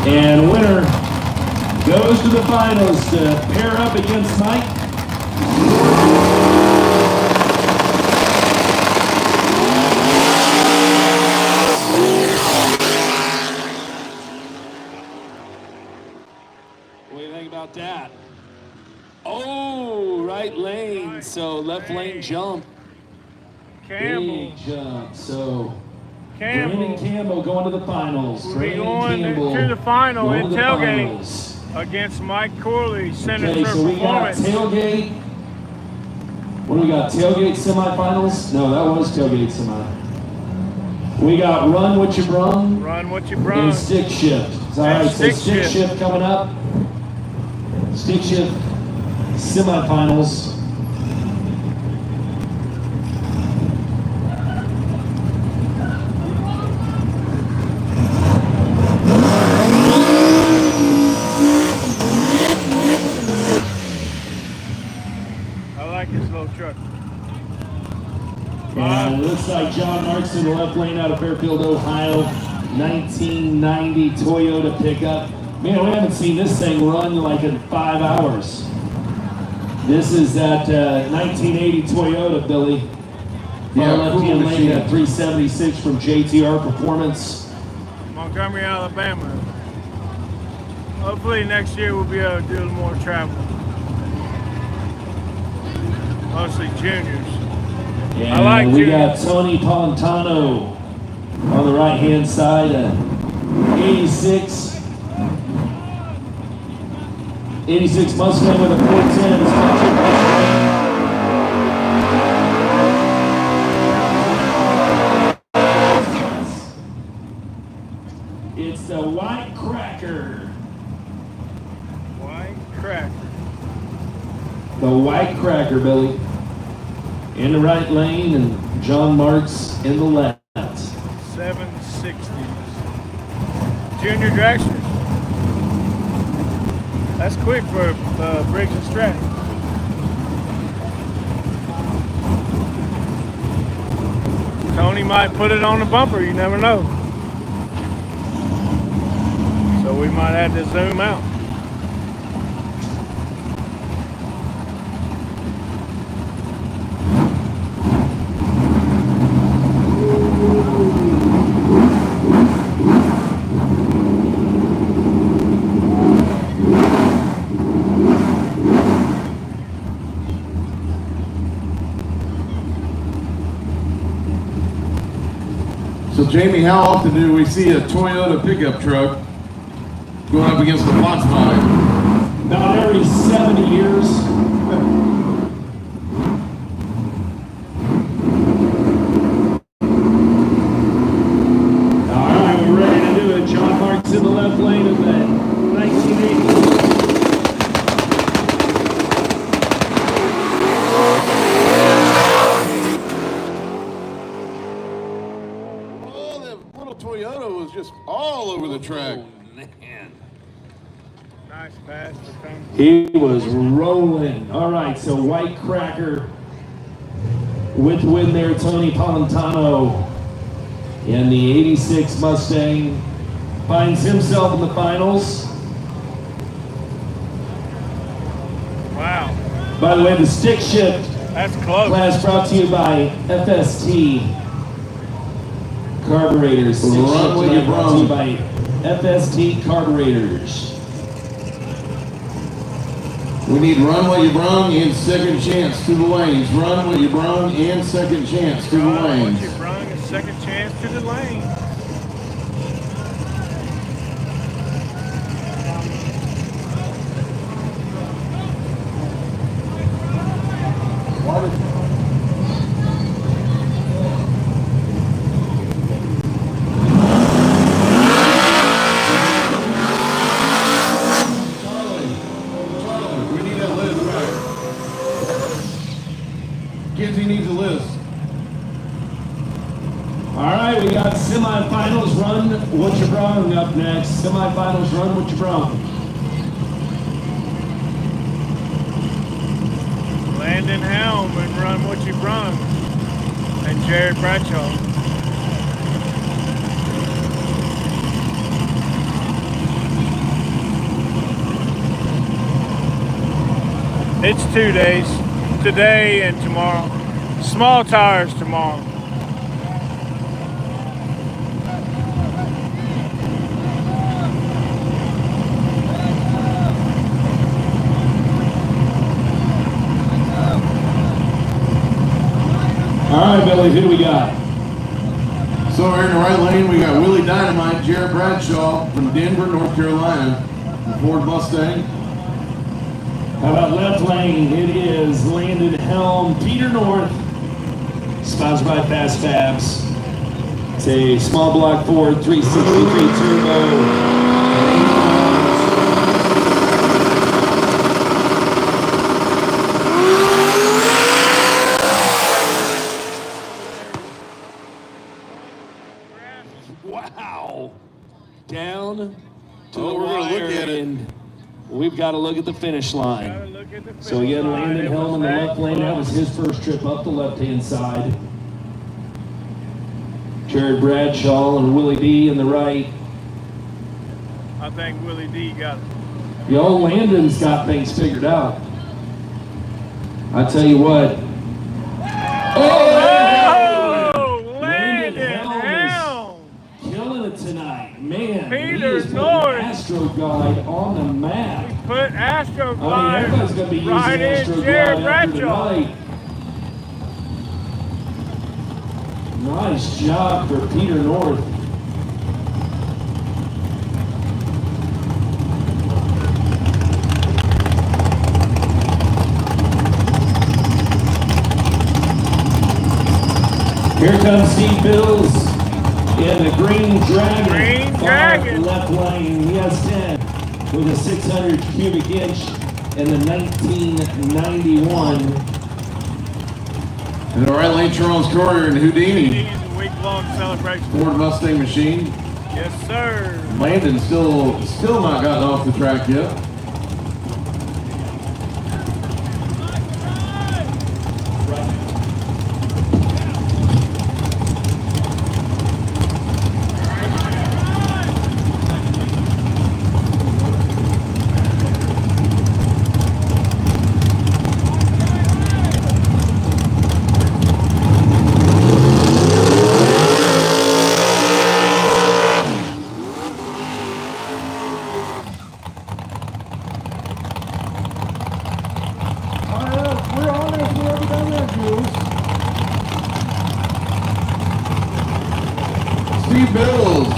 And winner goes to the finals to pair up against Mike. What do you think about that? Oh, right lane. So left lane jump. Campbell. Big jump. So Campbell. Brandon Campbell going to the finals. We'll be Brandon going Campbell to the final going in to the Tailgate finals. against Mike Corley, Center Okay, for so we got Performance. Tailgate. What do we got? Tailgate semifinals? No, that was Tailgate semi. We got Run What You Brung Run what you and brung. Stick Shift. All And right, so Stick Stick Shift. Shift coming up. Stick Shift semifinals. I like this little truck. And it looks like John Marks in the left lane out of Fairfield, Ohio. 1990 Toyota pickup. Man, we haven't seen this thing run like in 5 hours. This is that 1980 Toyota, Billy. Yeah, Far left cool hand lane, machine. that 376 from JTR Performance. Montgomery, Alabama. Hopefully next year we'll be able to do a little more travel. Mostly juniors. And I like we juniors. got Tony Polentano on the right hand side. 86 Mustang with a 410. It's the White Cracker. White cracker. The White Cracker, Billy. In the right lane, and John Marks in the left. 760s. Junior dragsters. That's quick for Briggs and Stratton. Tony might put it on the bumper, you never know. So we might have to zoom out. So Jamie, how often do we see a Toyota pickup truck going up against the Fox body? About every 70 years. All right, we're ready to do it. John Marks in the left lane of that 1980. Oh, that little Toyota was just all over the track. Nice pass for Tony. He was rolling. All right, so White Cracker with the win there, Tony Polentano in the 86 Mustang finds himself in the finals. By the way, the stick shift That's close. class brought to you by FST Carburetors. Stick shift Run with tonight your brought to you brung. by FST Carburetors. We need run what you brung and second chance to the lanes. Run what you brung and second chance to the Once lanes. you brung a second chance to the lane. We need that list back. Kinsey needs a list. All right, we got semifinals. Run what you brung up next. Semifinals. Run what you brung. Landon Helm and Run What You Brung. And Jared Bradshaw. It's 2 days, today and tomorrow. Small tires tomorrow. All right, Billy, who do we got? So here in the right lane, we got Willie Dynamite, Jared Bradshaw from Denver, North Carolina, the Ford Mustang. How about left lane? It is Landon Helm, Peter North, sponsored by Fast Fabs. It's a small block Ford 363 turbo. Wow! Down to the Oh, we're gonna look wire, at it. and we've got to look at the finish line. Gotta look at the So again, finish line. Landon It Helm was in the that left lane. That was close. his first trip up the left-hand side. Jared Bradshaw and Willie D in the right. I think Willie D got it. The old Landon's got things figured out. I tell you what. Oh, Landon Landon Helm Helm. killing it tonight. Man, Peter he is putting North. Astro Guide on the map. Put Astro I mean, Glide everybody's going to be using right Astro in Guide Jared after Bradshaw. tonight. Nice job for Peter North. Here comes Steve Bills in the Green Dragon. Green Far Dragon. Left lane, ES10 with a 600 cubic inch in the 1991. In the right lane, Charles Courier and Houdini, He's a week-long celebration. Ford Mustang machine. Yes, sir. Landon still not gotten off the track yet. We're on this. We're already done that, Jules. Steve Bills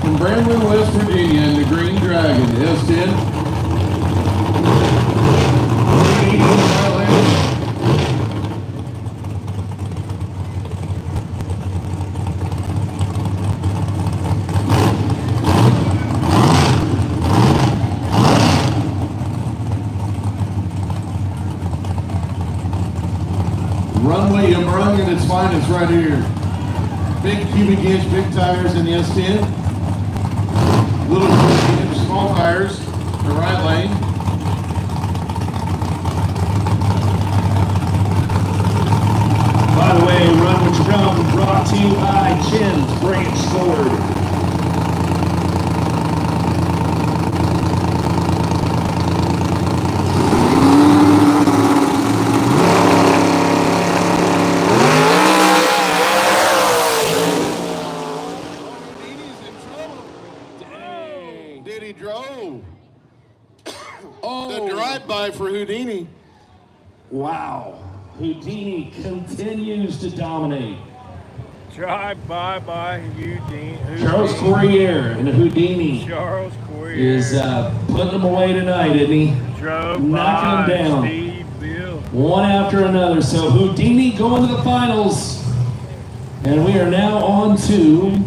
from Brandon, West Virginia, in the Green Dragon, S10. Runway you brung at its finest right here. Big cubic inch, big tires in the S10. Little cubic inch, small tires, the right lane. By the way, Run What You Brung brought to you by Jim's Branch Ford. night for Houdini. Wow. Houdini continues to dominate. Drive-by by Houdini. Charles Courier and Houdini Charles Courier is putting them away tonight, isn't he? drove knocking by them down. Steve Bill. One after another. So Houdini going to the finals. And we are now on to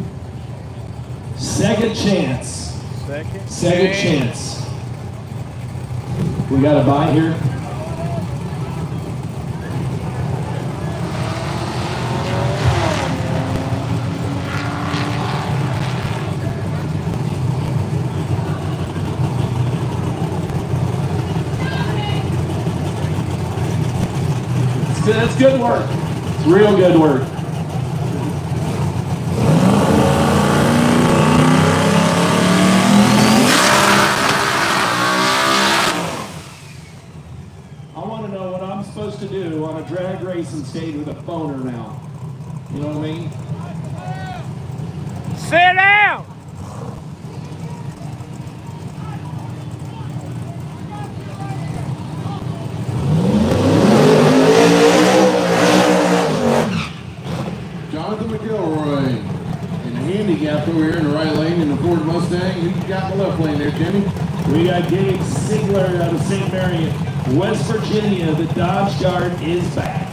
second chance. Second chance. We got a buy here. That's good work. It's real good work. I want to know what I'm supposed to do on a drag racing stage with a phoner now. You know what I mean? Sit down! Jonathan McElroy in the handicap over here in the right lane in the Ford Mustang. Who you got in the left lane there, Jimmy? We got Gabe Sigler out of St. Mary, West Virginia. The Dodge Dart is back.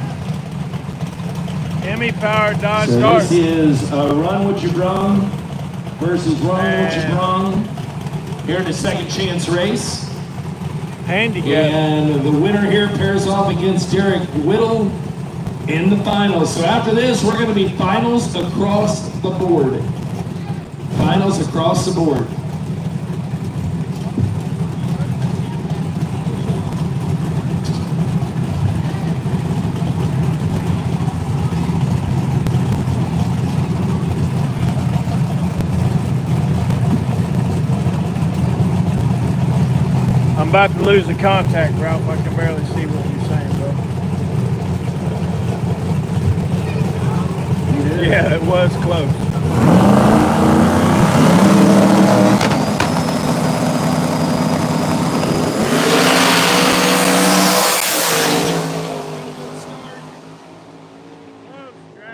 Hemi-powered Dodge So Dart. this is Run What You Brung versus Run What You Brung here in the second chance race. Handicap. And the winner here pairs off against Derek Whittle in the finals. So after this, we're going to be finals across the board. Finals across the board. I'm about to lose the contact, Ralph. I can barely see what you're saying, bro. Yeah, it was close.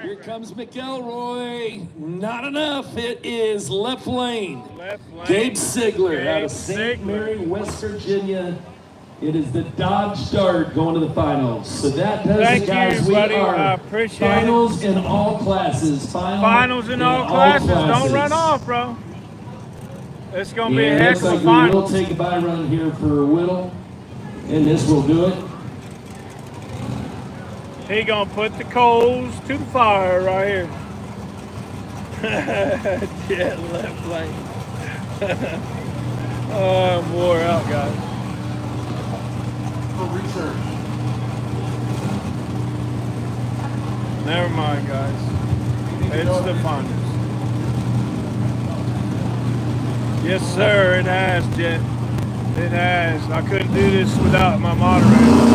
Here comes McElroy. Not enough. It is left lane. Left lane. Gabe Sigler out Gabe of St. Sigler. Mary, West Virginia. It is the Dodge Dart going to the finals. So that does Thank it, guys. you, We buddy. are I appreciate it. finals in all classes. Finals in all classes. Don't run off, bro. It's going to be a heck looks of a like we will final. take a buy run here for Whittle, and this will do it. He going to put the coals to the fire right here. Yeah, left lane. Oh, I'm wore out, guys. For research. Never mind, guys. It's the finals. Yes, sir, it has, Jet. It has. I couldn't do this without my moderator.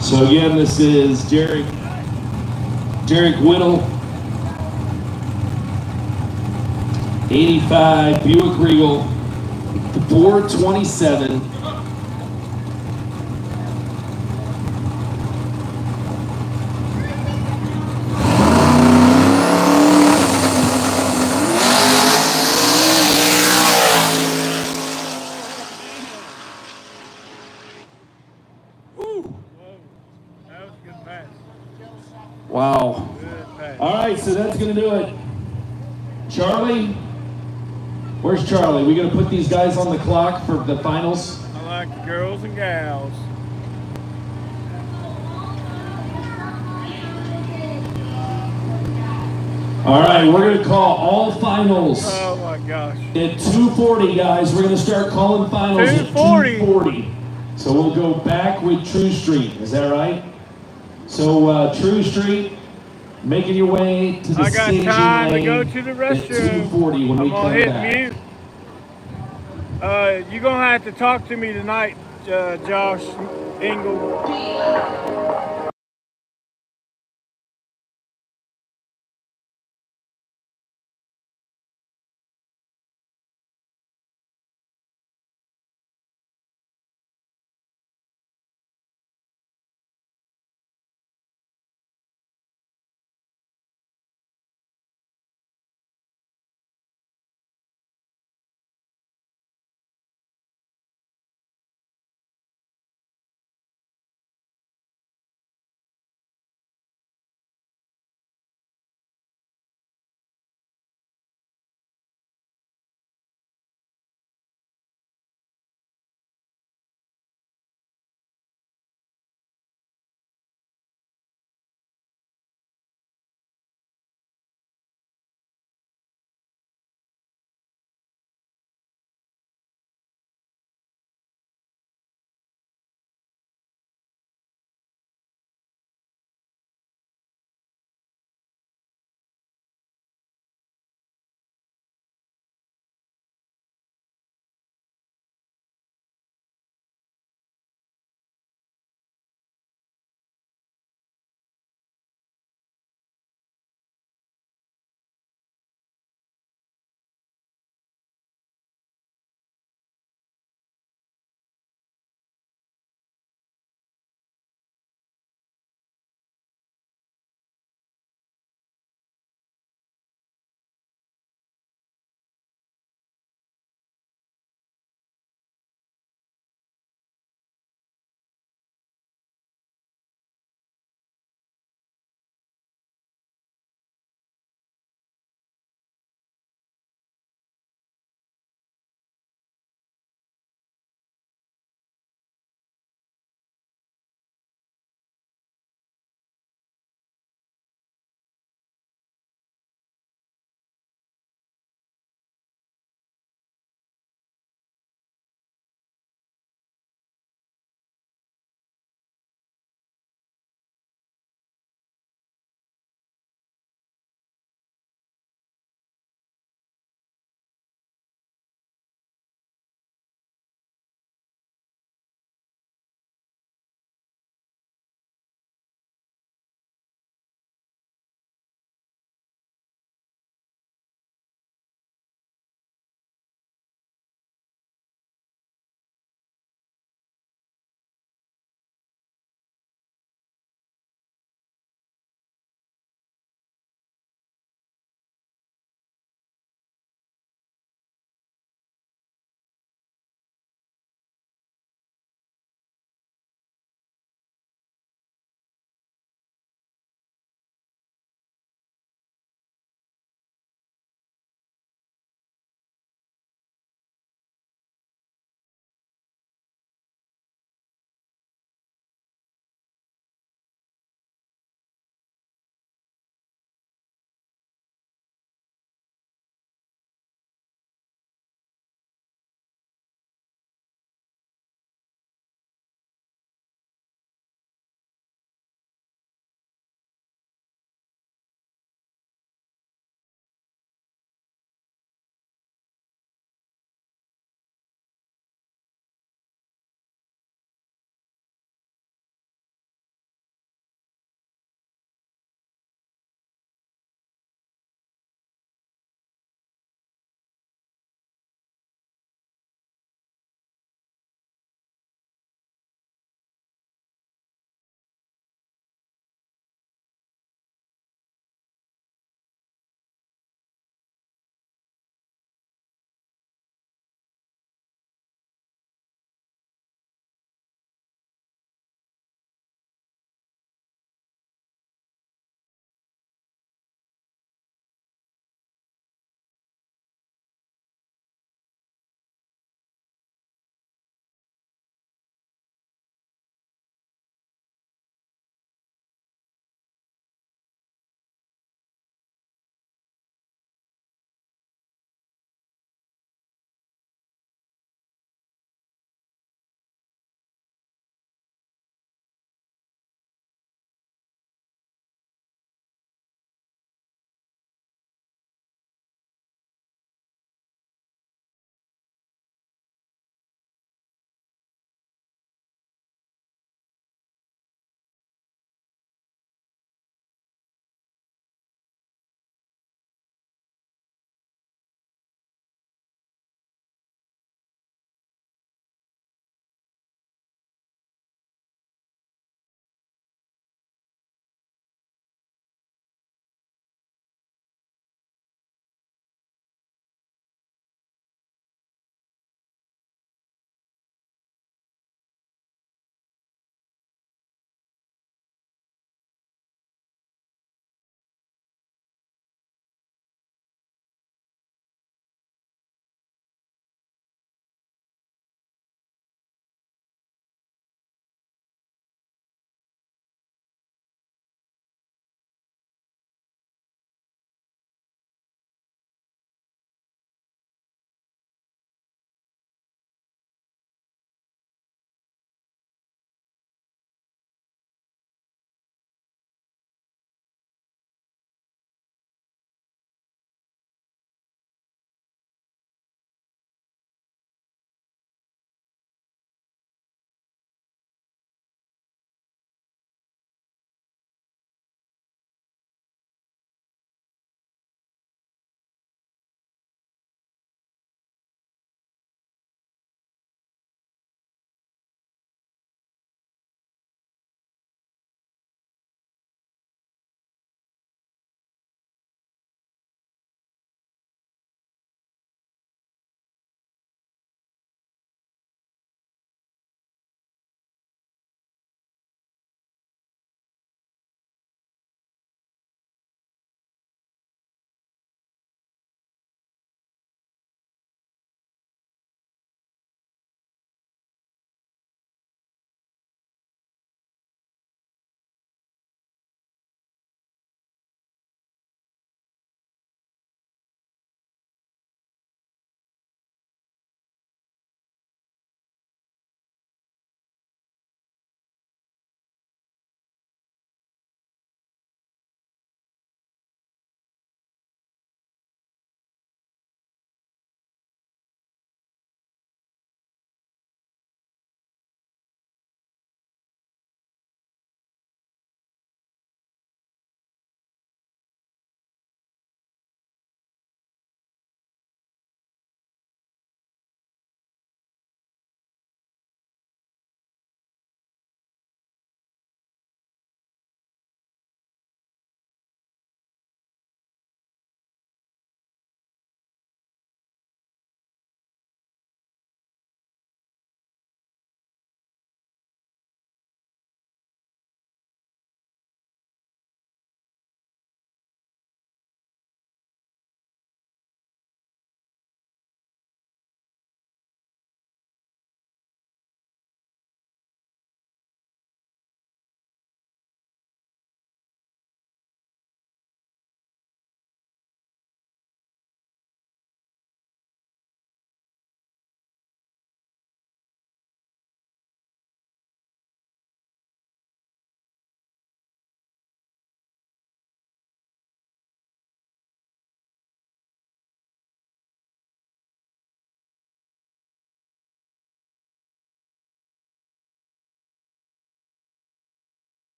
So again, this is Derek Whittle, 85 Buick Regal, 427. That was a good pass. Wow. Good pass. All right, so that's going to do it. Charlie, where's Charlie? We going to put these guys on the clock for the finals? I like the girls and gals. All right, we're going to call all finals. Oh my gosh. At 2:40, guys, we're going to start calling finals 2:40. at 2:40. So we'll go back with True Street. Is that right? So True Street, Making your way to the I got staging time to lane go to the at restroom. 2:40 when we I'm come gonna hit back. mute. You're gonna have to talk to me tonight, Josh Engel.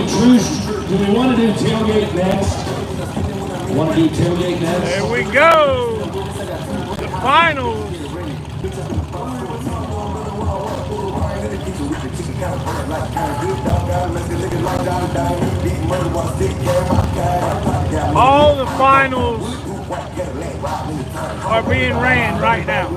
Do we want to do tailgate next? Want to do tailgate next? There we go. The finals. All the finals are being ran right now.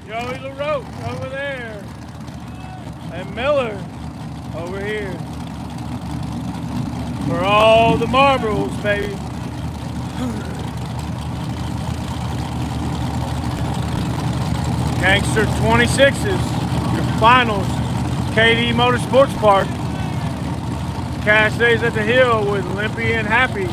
Joey LaRoche over there. And Miller over here. For all the marbles, baby. Gangster 26s, your finals, KD Motorsports Park. Cash days at the Hill with Limpy and Happy.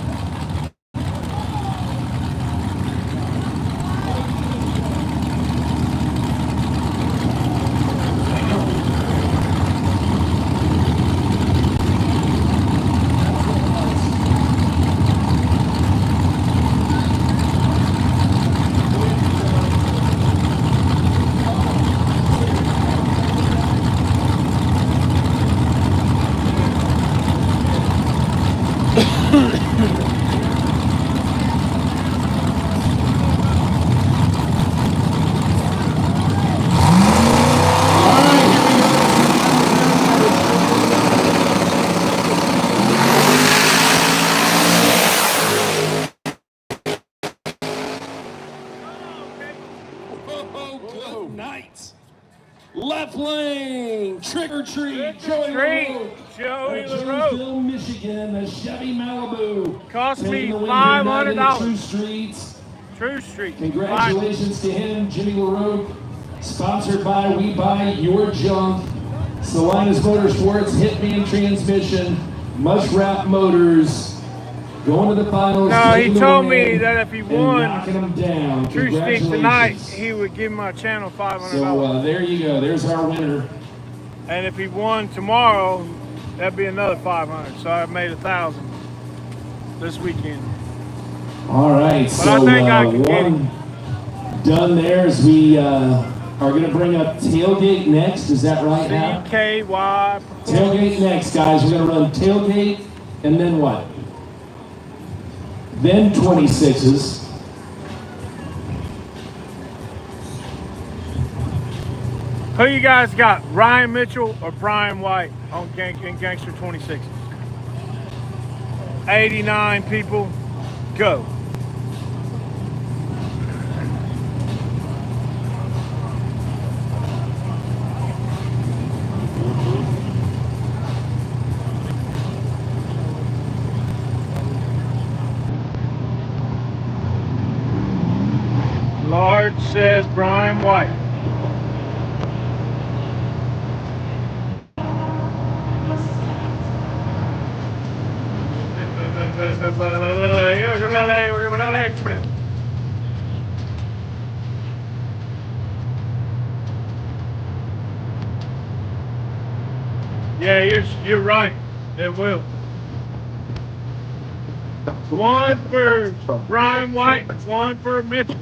Nights. Left lane, trick or treat, Joey LaRoche. Michigan, the Chevy Malibu. Cost me Taking the win here tonight in the $500. True Streets. True Street. Congratulations to him, Jimmy LaRoche. Sponsored by We Buy Your Junk, Salinas Motorsports, Hit Me in Transmission, Mush Wrap Motors. Going to the finals. No, he told me that if he won knocking them down. True Street tonight, he would give my channel $500. So there you go. There's our winner. And if he won tomorrow, that'd be another $500. So I made $1,000 this weekend. All right. But so I think I can get one done there as we are going to bring up Tailgate next. Is that right now? CKY. Tailgate next, guys. We're going to run Tailgate and then what? Then 26s. Who you guys got? Ryan Mitchell or Brian White on Gangster 26s? 89 people. Go. Large says Brian White. Yeah, you're right. It will. One for Brian White, one for Mitchell.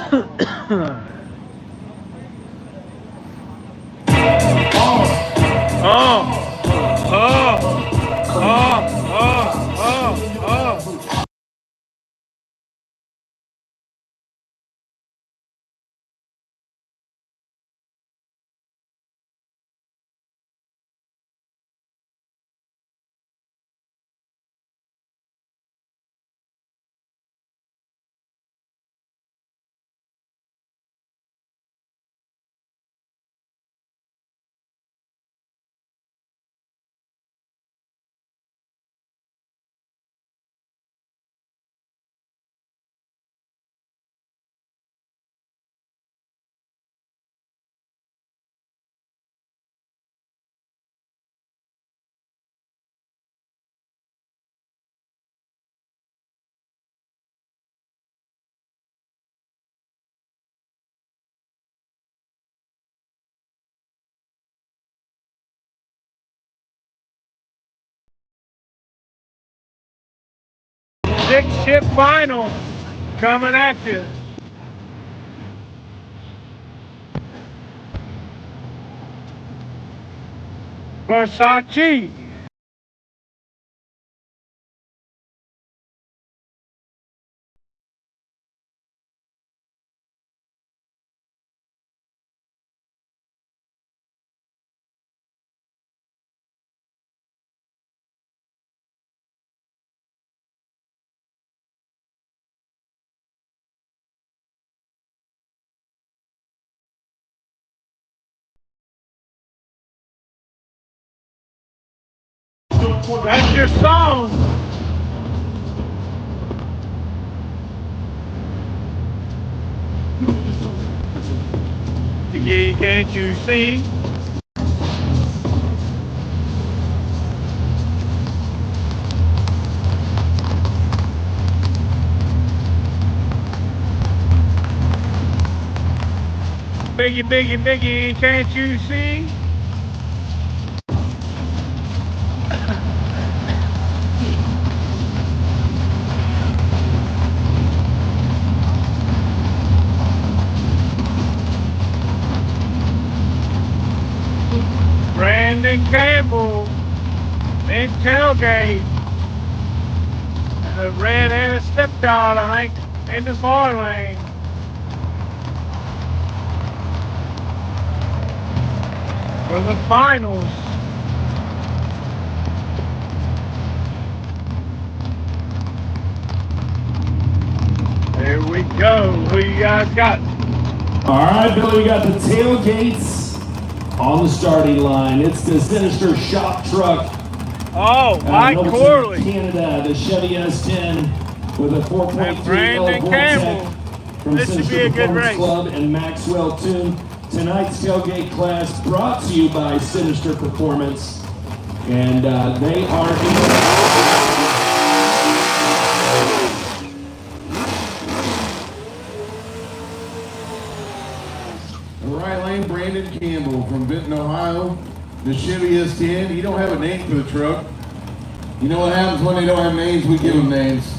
Oh. Six ship final coming at you. Versace. That's your song. Can't you see? Biggie, biggie, biggie, can't you see? Brandon Campbell in Tailgate. The red-headed stepdaughter, I think, in the far lane. For the finals. There we go. Who you guys got? All right, Billy, we got the Tailgates on the starting line. It's the Sinister shop truck. Oh, Mike Corley. Canada, the Chevy S10 with a 4.3 Brandon Campbell. from This should Sinister be a good Performance race. Club and Maxwell Tune. Tonight's tailgate class brought to you by Sinister Performance, and they are The right lane, Brandon Campbell from Benton, Ohio. The Chevy S10. You don't have a name for the truck. You know what happens when they don't have names? We give them names.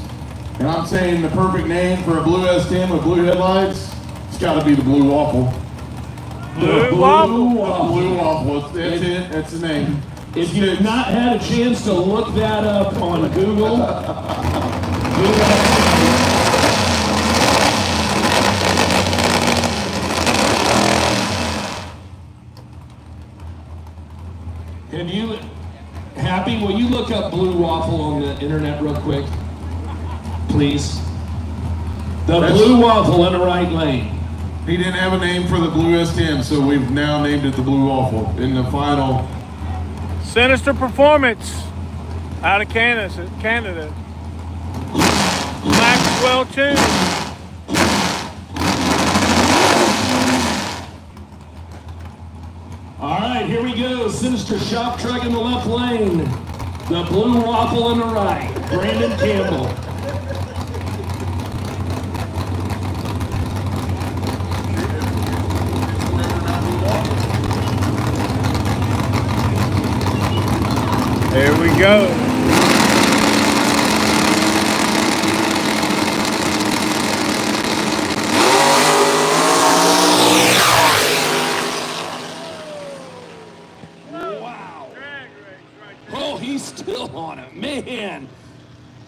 And I'm saying the perfect name for a blue S10 with blue headlights, it's got to be the Blue Waffle. Blue Waffle. Blue Waffle. That's it. That's the name. If you have not had a chance to look that up on Google, have you happy? Will you look up Blue Waffle on the internet real quick, please? The Blue Waffle in the right lane. He didn't have a name for the blue S10, so we've now named it the Blue Waffle in the final. Sinister Performance out of Canada. Maxwell Tune. All right, here we go. Sinister shop truck in the left lane. The Blue Waffle in the right. Brandon Campbell. There we go.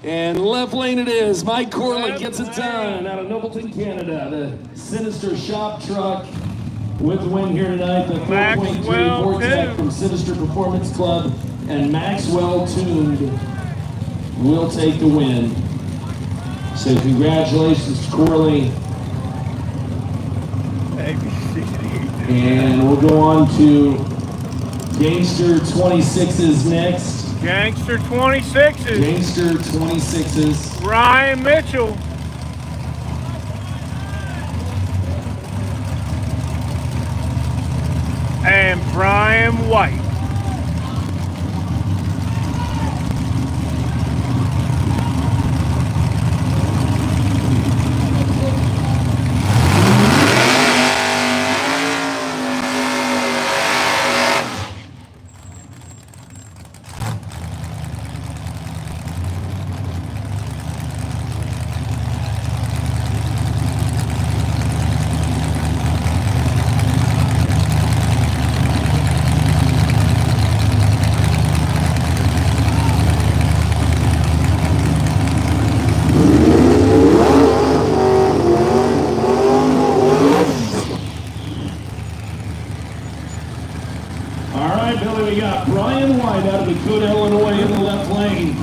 And left lane it is. Mike Corley gets it done out of Nobleton, Canada. The Sinister Shop Truck with the win here tonight. The 4.3 Vortex from Sinister Performance Club and Maxwell Tuned will take the win. So congratulations to Corley. And we'll go on to Gangster 26s next. Gangster 26s. Gangster 26s. Ryan Mitchell. And Brian White. We got Brian White out of Dakota, Illinois in the left lane.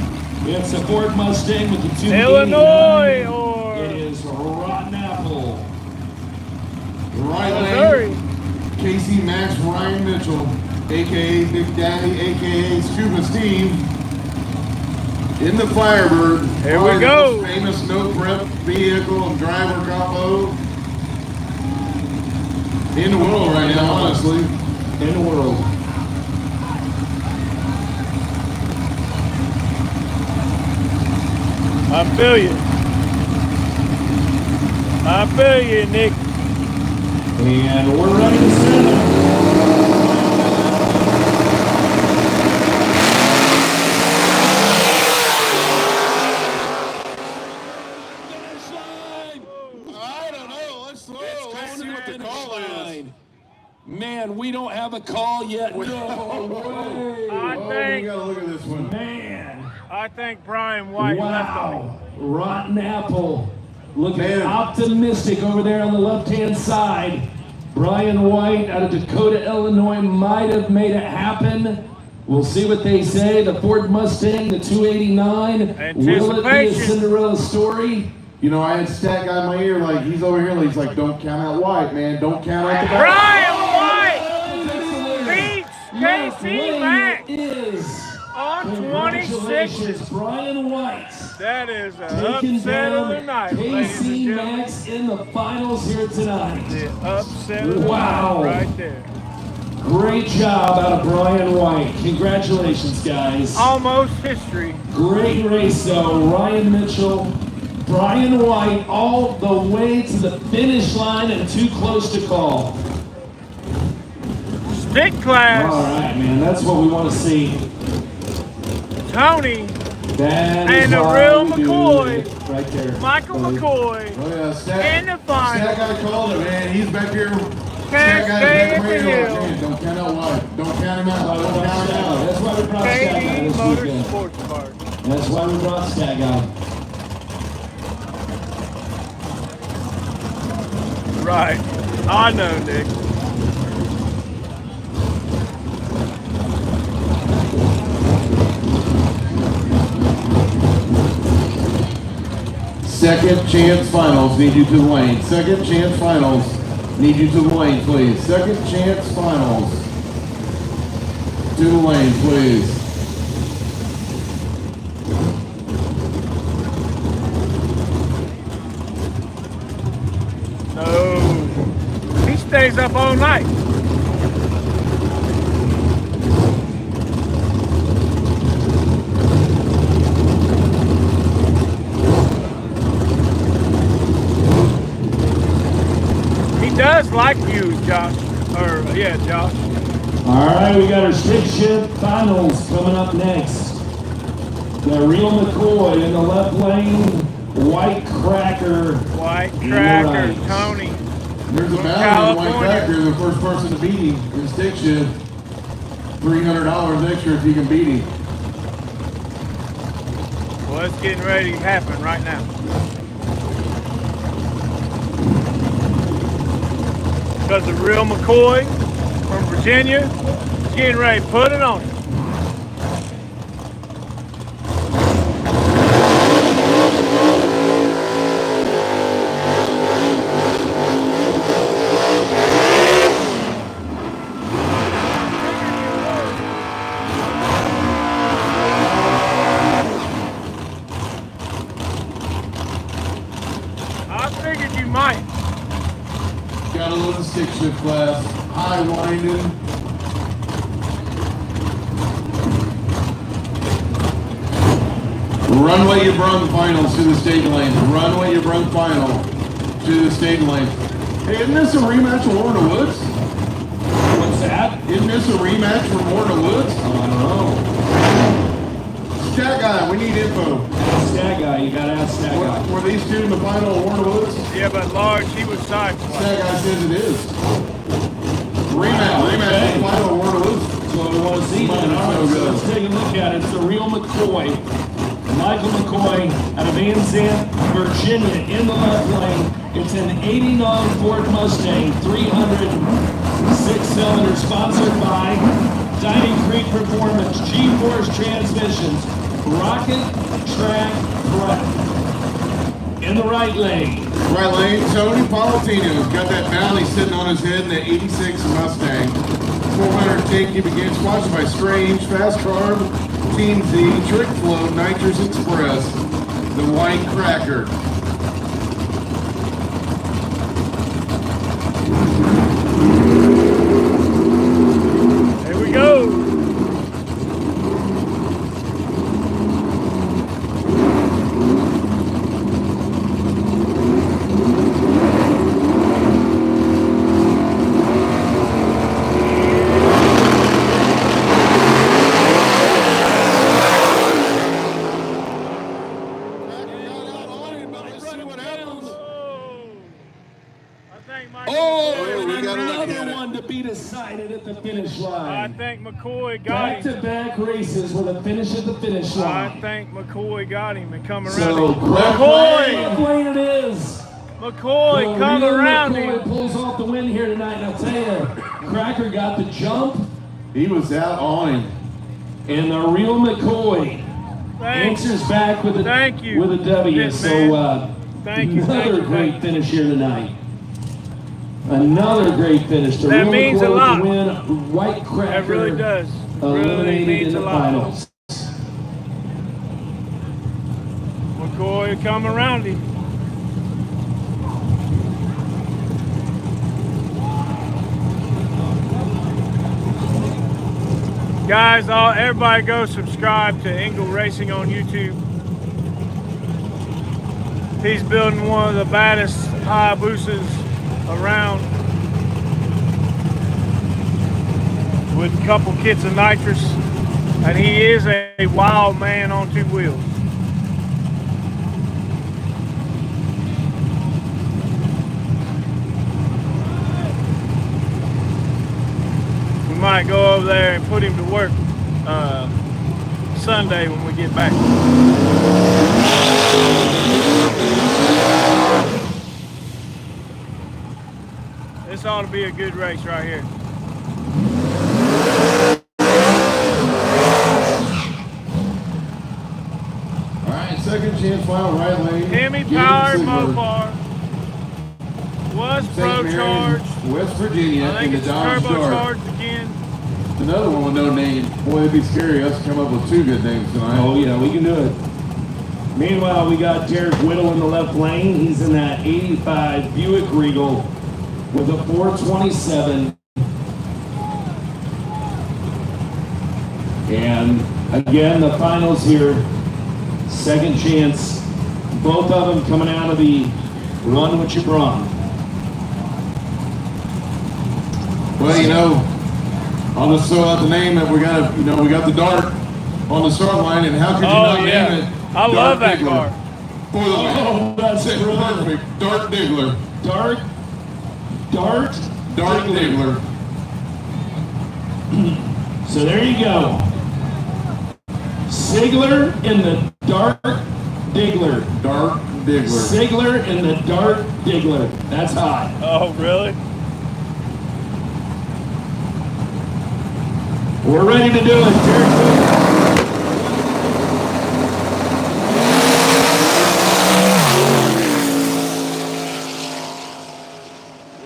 It's a Ford Mustang with the 289. Illinois or it is Rotten Apple. Right Missouri. lane, Casey Max Ryan Mitchell, aka Big Daddy, aka Scuba Steve, in the Firebird. Here we go. The most famous no prep vehicle and driver combo in the world right now, honestly. In the world. I feel you. I feel you, Nick. And we're ready to send them. I don't know. Let's see what the call is. Man, we don't have a call yet. No way. I we gotta look at this one. Man. I think Brian White left on Wow. Rotten Apple. Looking Man. optimistic over there on the left-hand side. Brian White out of Dakota, Illinois might have made it happen. We'll see what they say. The Ford Mustang, the 289. Will it be a Anticipation. Cinderella story? You know, I had Stat Guy in my ear, like, he's over here, he's like, don't count out White, man. Don't count out the back. Brian White beats Casey Max Is on congratulations, 26. Brian White. That is an Taking upset of the down night, ladies and Casey gentlemen. Max in the finals here tonight. The upset of the Wow. night right there. Great job out of Brian White. Congratulations, guys. Almost history. Great race, though. Ryan Mitchell, Brian White, all the way to the finish line and too close to call. Stick class. All right, man. That's what we want to see. Tony. That And is the why real we do McCoy. it right there. Michael McCoy. Oh, yeah, Stat, In the final. Stat Guy called it, man. He's back here. Stat Can't Guy's stay back at the here. hill. Man, don't count out White. Don't count him out. That's why we Don't brought count him Stat Guy. out. That's why we brought Stat Guy KD this weekend. Motorsports Park. That's why we brought Stat Guy. Right. I know, Nick. Second chance finals, need you to the lane. Second chance finals, need you to the lane, please. Second chance finals. To the lane, please. No. He stays up all night. He does like you, Josh. Or, yeah, Josh. All right, we got our stick shift finals coming up next. The real McCoy in the left lane, White Cracker. White in the Cracker, right. Tony. There's a From battle in White California. Cracker, the first person to beat him in stick shift. $300 extra if you can beat him. Well, it's getting ready to happen right now. Because the real McCoy from Virginia is getting ready to put it on it. I figured you might. Got a little stick shift class, high winding. Runway your brung finals to the stage lane. Runway your brung final to the stage lane. Hey, isn't this a rematch of War in the Woods? What's that? Isn't this a rematch from War in the Woods? I don't know. Stat guy, we need info. Stat guy, you gotta ask Stat guy. Were these two in the final of War in the Woods? Yeah, but large, he was side. Stat guy says it is. Rematch of the final of War in the Woods. So we want to see that. All right, so let's take a look at it. It's the real McCoy. Michael McCoy out of Van Zandt, Virginia, in the left lane. It's an 89 Ford Mustang, 306-cylinder, sponsored by Dining Creek Performance, G-Force Transmissions, Rocket Track Prep. In the right lane. Right lane, Tony Palatino's got that bounty sitting on his head in the 86 Mustang. 410 cubic inch, sponsored by Strange, Fast Carb, Team Z, Trick Flow, Nitrous Express, the White Cracker. Here we go. Another one to be decided at the finish line. I think McCoy got him. Back-to-back races with a finish at the finish line. I think McCoy got him and come around So, him. McCoy! left lane it is. McCoy, The come real around McCoy him. pulls off the win here tonight, and I'll tell you, Cracker got the jump, He was out on him. and the real McCoy Thanks. answers back with a Thank you. with a W. Yes, So Thank you. another Thank you. great finish here tonight. Another great finish. The That real means McCoy a lot. to win. White Cracker That really does. Really eliminated means in a the lot. finals. McCoy, come around him. Guys, everybody go subscribe to Engel Racing on YouTube. He's building one of the baddest Hayabusas around with a couple kits of nitrous, and he is a wild man on two wheels. We might go over there and put him to work Sunday when we get back. This ought to be a good race right here. All right, second chance final right lane. Hemi Gator powered Sigler, Mopar was St. pro Mary's, charged. West Virginia, I think in the it's Dodge turbo Dart. charged again. Another one with no name. Boy, it'd be scary us to come up with two good names tonight. Oh yeah, we can do it. Meanwhile, we got Derek Whittle in the left lane. He's in that 85 Buick Regal with a 427. And again, the finals here. Second chance. Both of them coming out of the run what you brung. Well, you know, I'll just throw out the name that we got. You know, we got the Dart on the start line, and how could you not name it? I love that Diggler? car. For the win. Oh, that's That's it, brilliant. perfect. Dart Diggler. Dart Diggler. So there you go. Sigler in the dark Diggler. Dark Diggler. Sigler in the dark Diggler. That's hot. Oh, really? We're ready to do it.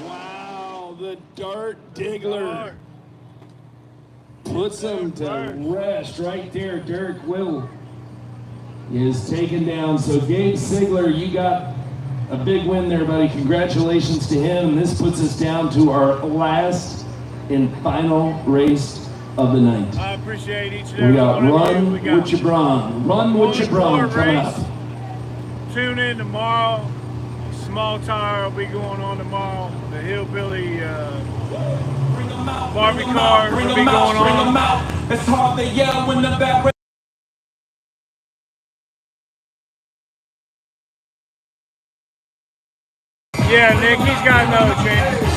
Wow, the dart Diggler puts them to rest right there. Derek Will is taken down. So Gabe Sigler, you got a big win there, buddy. Congratulations to him. And this puts us down to our last and final race of the night. I appreciate each and We every got one of you. Run We got with your brung. Run with your brung coming up. Tune in tomorrow. Small tire will be going on tomorrow. The hillbilly Barbie car will be going on. It's hard to yell when the bat. Yeah, Nick, he's got another chance.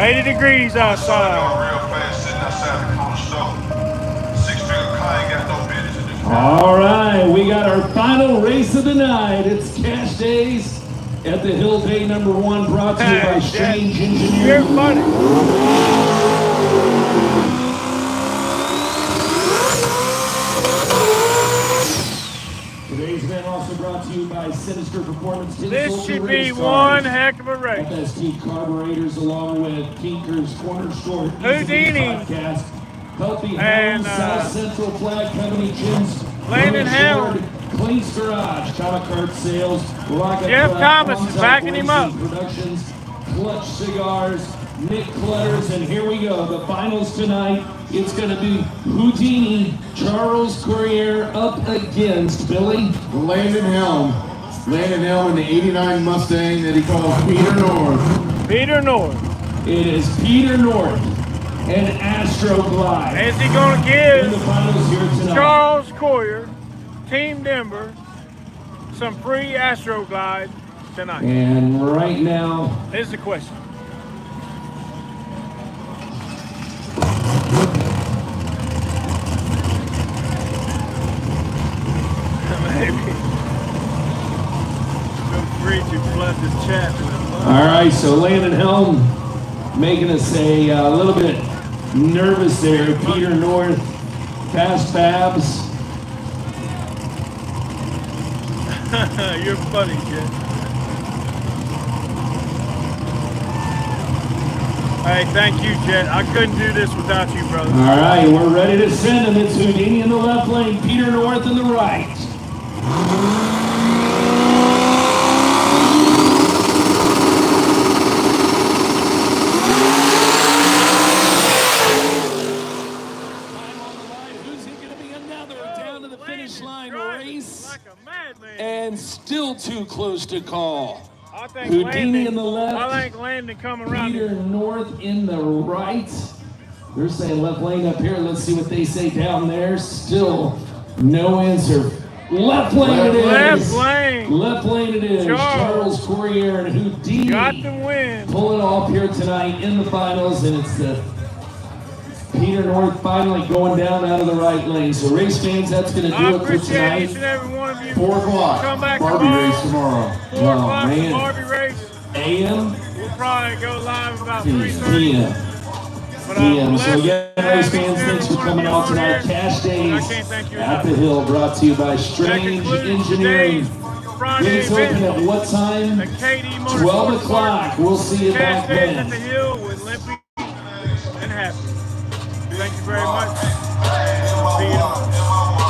80 degrees outside. All right, we got our final race of the night. It's Cash Days at the Hill Day number 1, brought to you by Strange Engineering. You're funny. Today's event also brought to you by Sinister Performance. This should be one heck of a race. FST Carburetors, along with Tinker's Corner Store, Houdini, Podcast, Healthy and Homes, South Central Flag Company, Gyms, Landon Howard, Cleats Garage, Comic Card Sales, Rocket Jeff Flag, Thomas is Contact backing him up. Racing Productions, Clutch Cigars, Nick Clutters, and here we go. The finals tonight. It's going to be Houdini, Charles Courier up against Billy. Landon Helm. Landon Helm in the 89 Mustang that he calls Peter North. Peter North. It is Peter North and Astro Glide. Is he going to In the give finals here tonight. Charles Courier, Team Denver, some free Astro Glide tonight? And right now, Here's the question. Maybe. Feel free to flood this chat with love. all right, so Landon Helm making us a little bit nervous there. Peter North, Fast Fabs. You're funny, Jet. Hey, thank you, Jet. I couldn't do this without you, brother. All right, we're ready to send him. It's Houdini in the left lane, Peter North in the right. Who's he going to be? Another down to the finish line race. Like a madman. And still too close to call. I think Houdini Landon, in the left. I think Landon coming around. Peter North in the right. They're saying left lane up here. Let's see what they say down there. Still no answer. Left lane it is. Left lane. Left lane it is. Charles Courier and Houdini Got the win. pulling off here tonight in the finals, and it's the Peter North finally going down out of the right lane. So race fans, that's going to I do it for appreciate each and tonight. every one of you. 4 o'clock. Come back Barbie tomorrow. race tomorrow. 4 o'clock, the man. Barbie race. AM, We'll probably go live about 3:30. PM. But PM. So blessed yeah, to race have each fans, and thanks every for one coming of out you tonight. on here. Cash I Days can't thank you at enough. the Hill, brought to you by That Strange concludes Engineering. today's Friday It's open event. at what time? At KD 12 Motorsports o'clock. Park. We'll see you Cash back Days at the then. Hill with Limpy and Happy. Thank you very much. And see you tomorrow.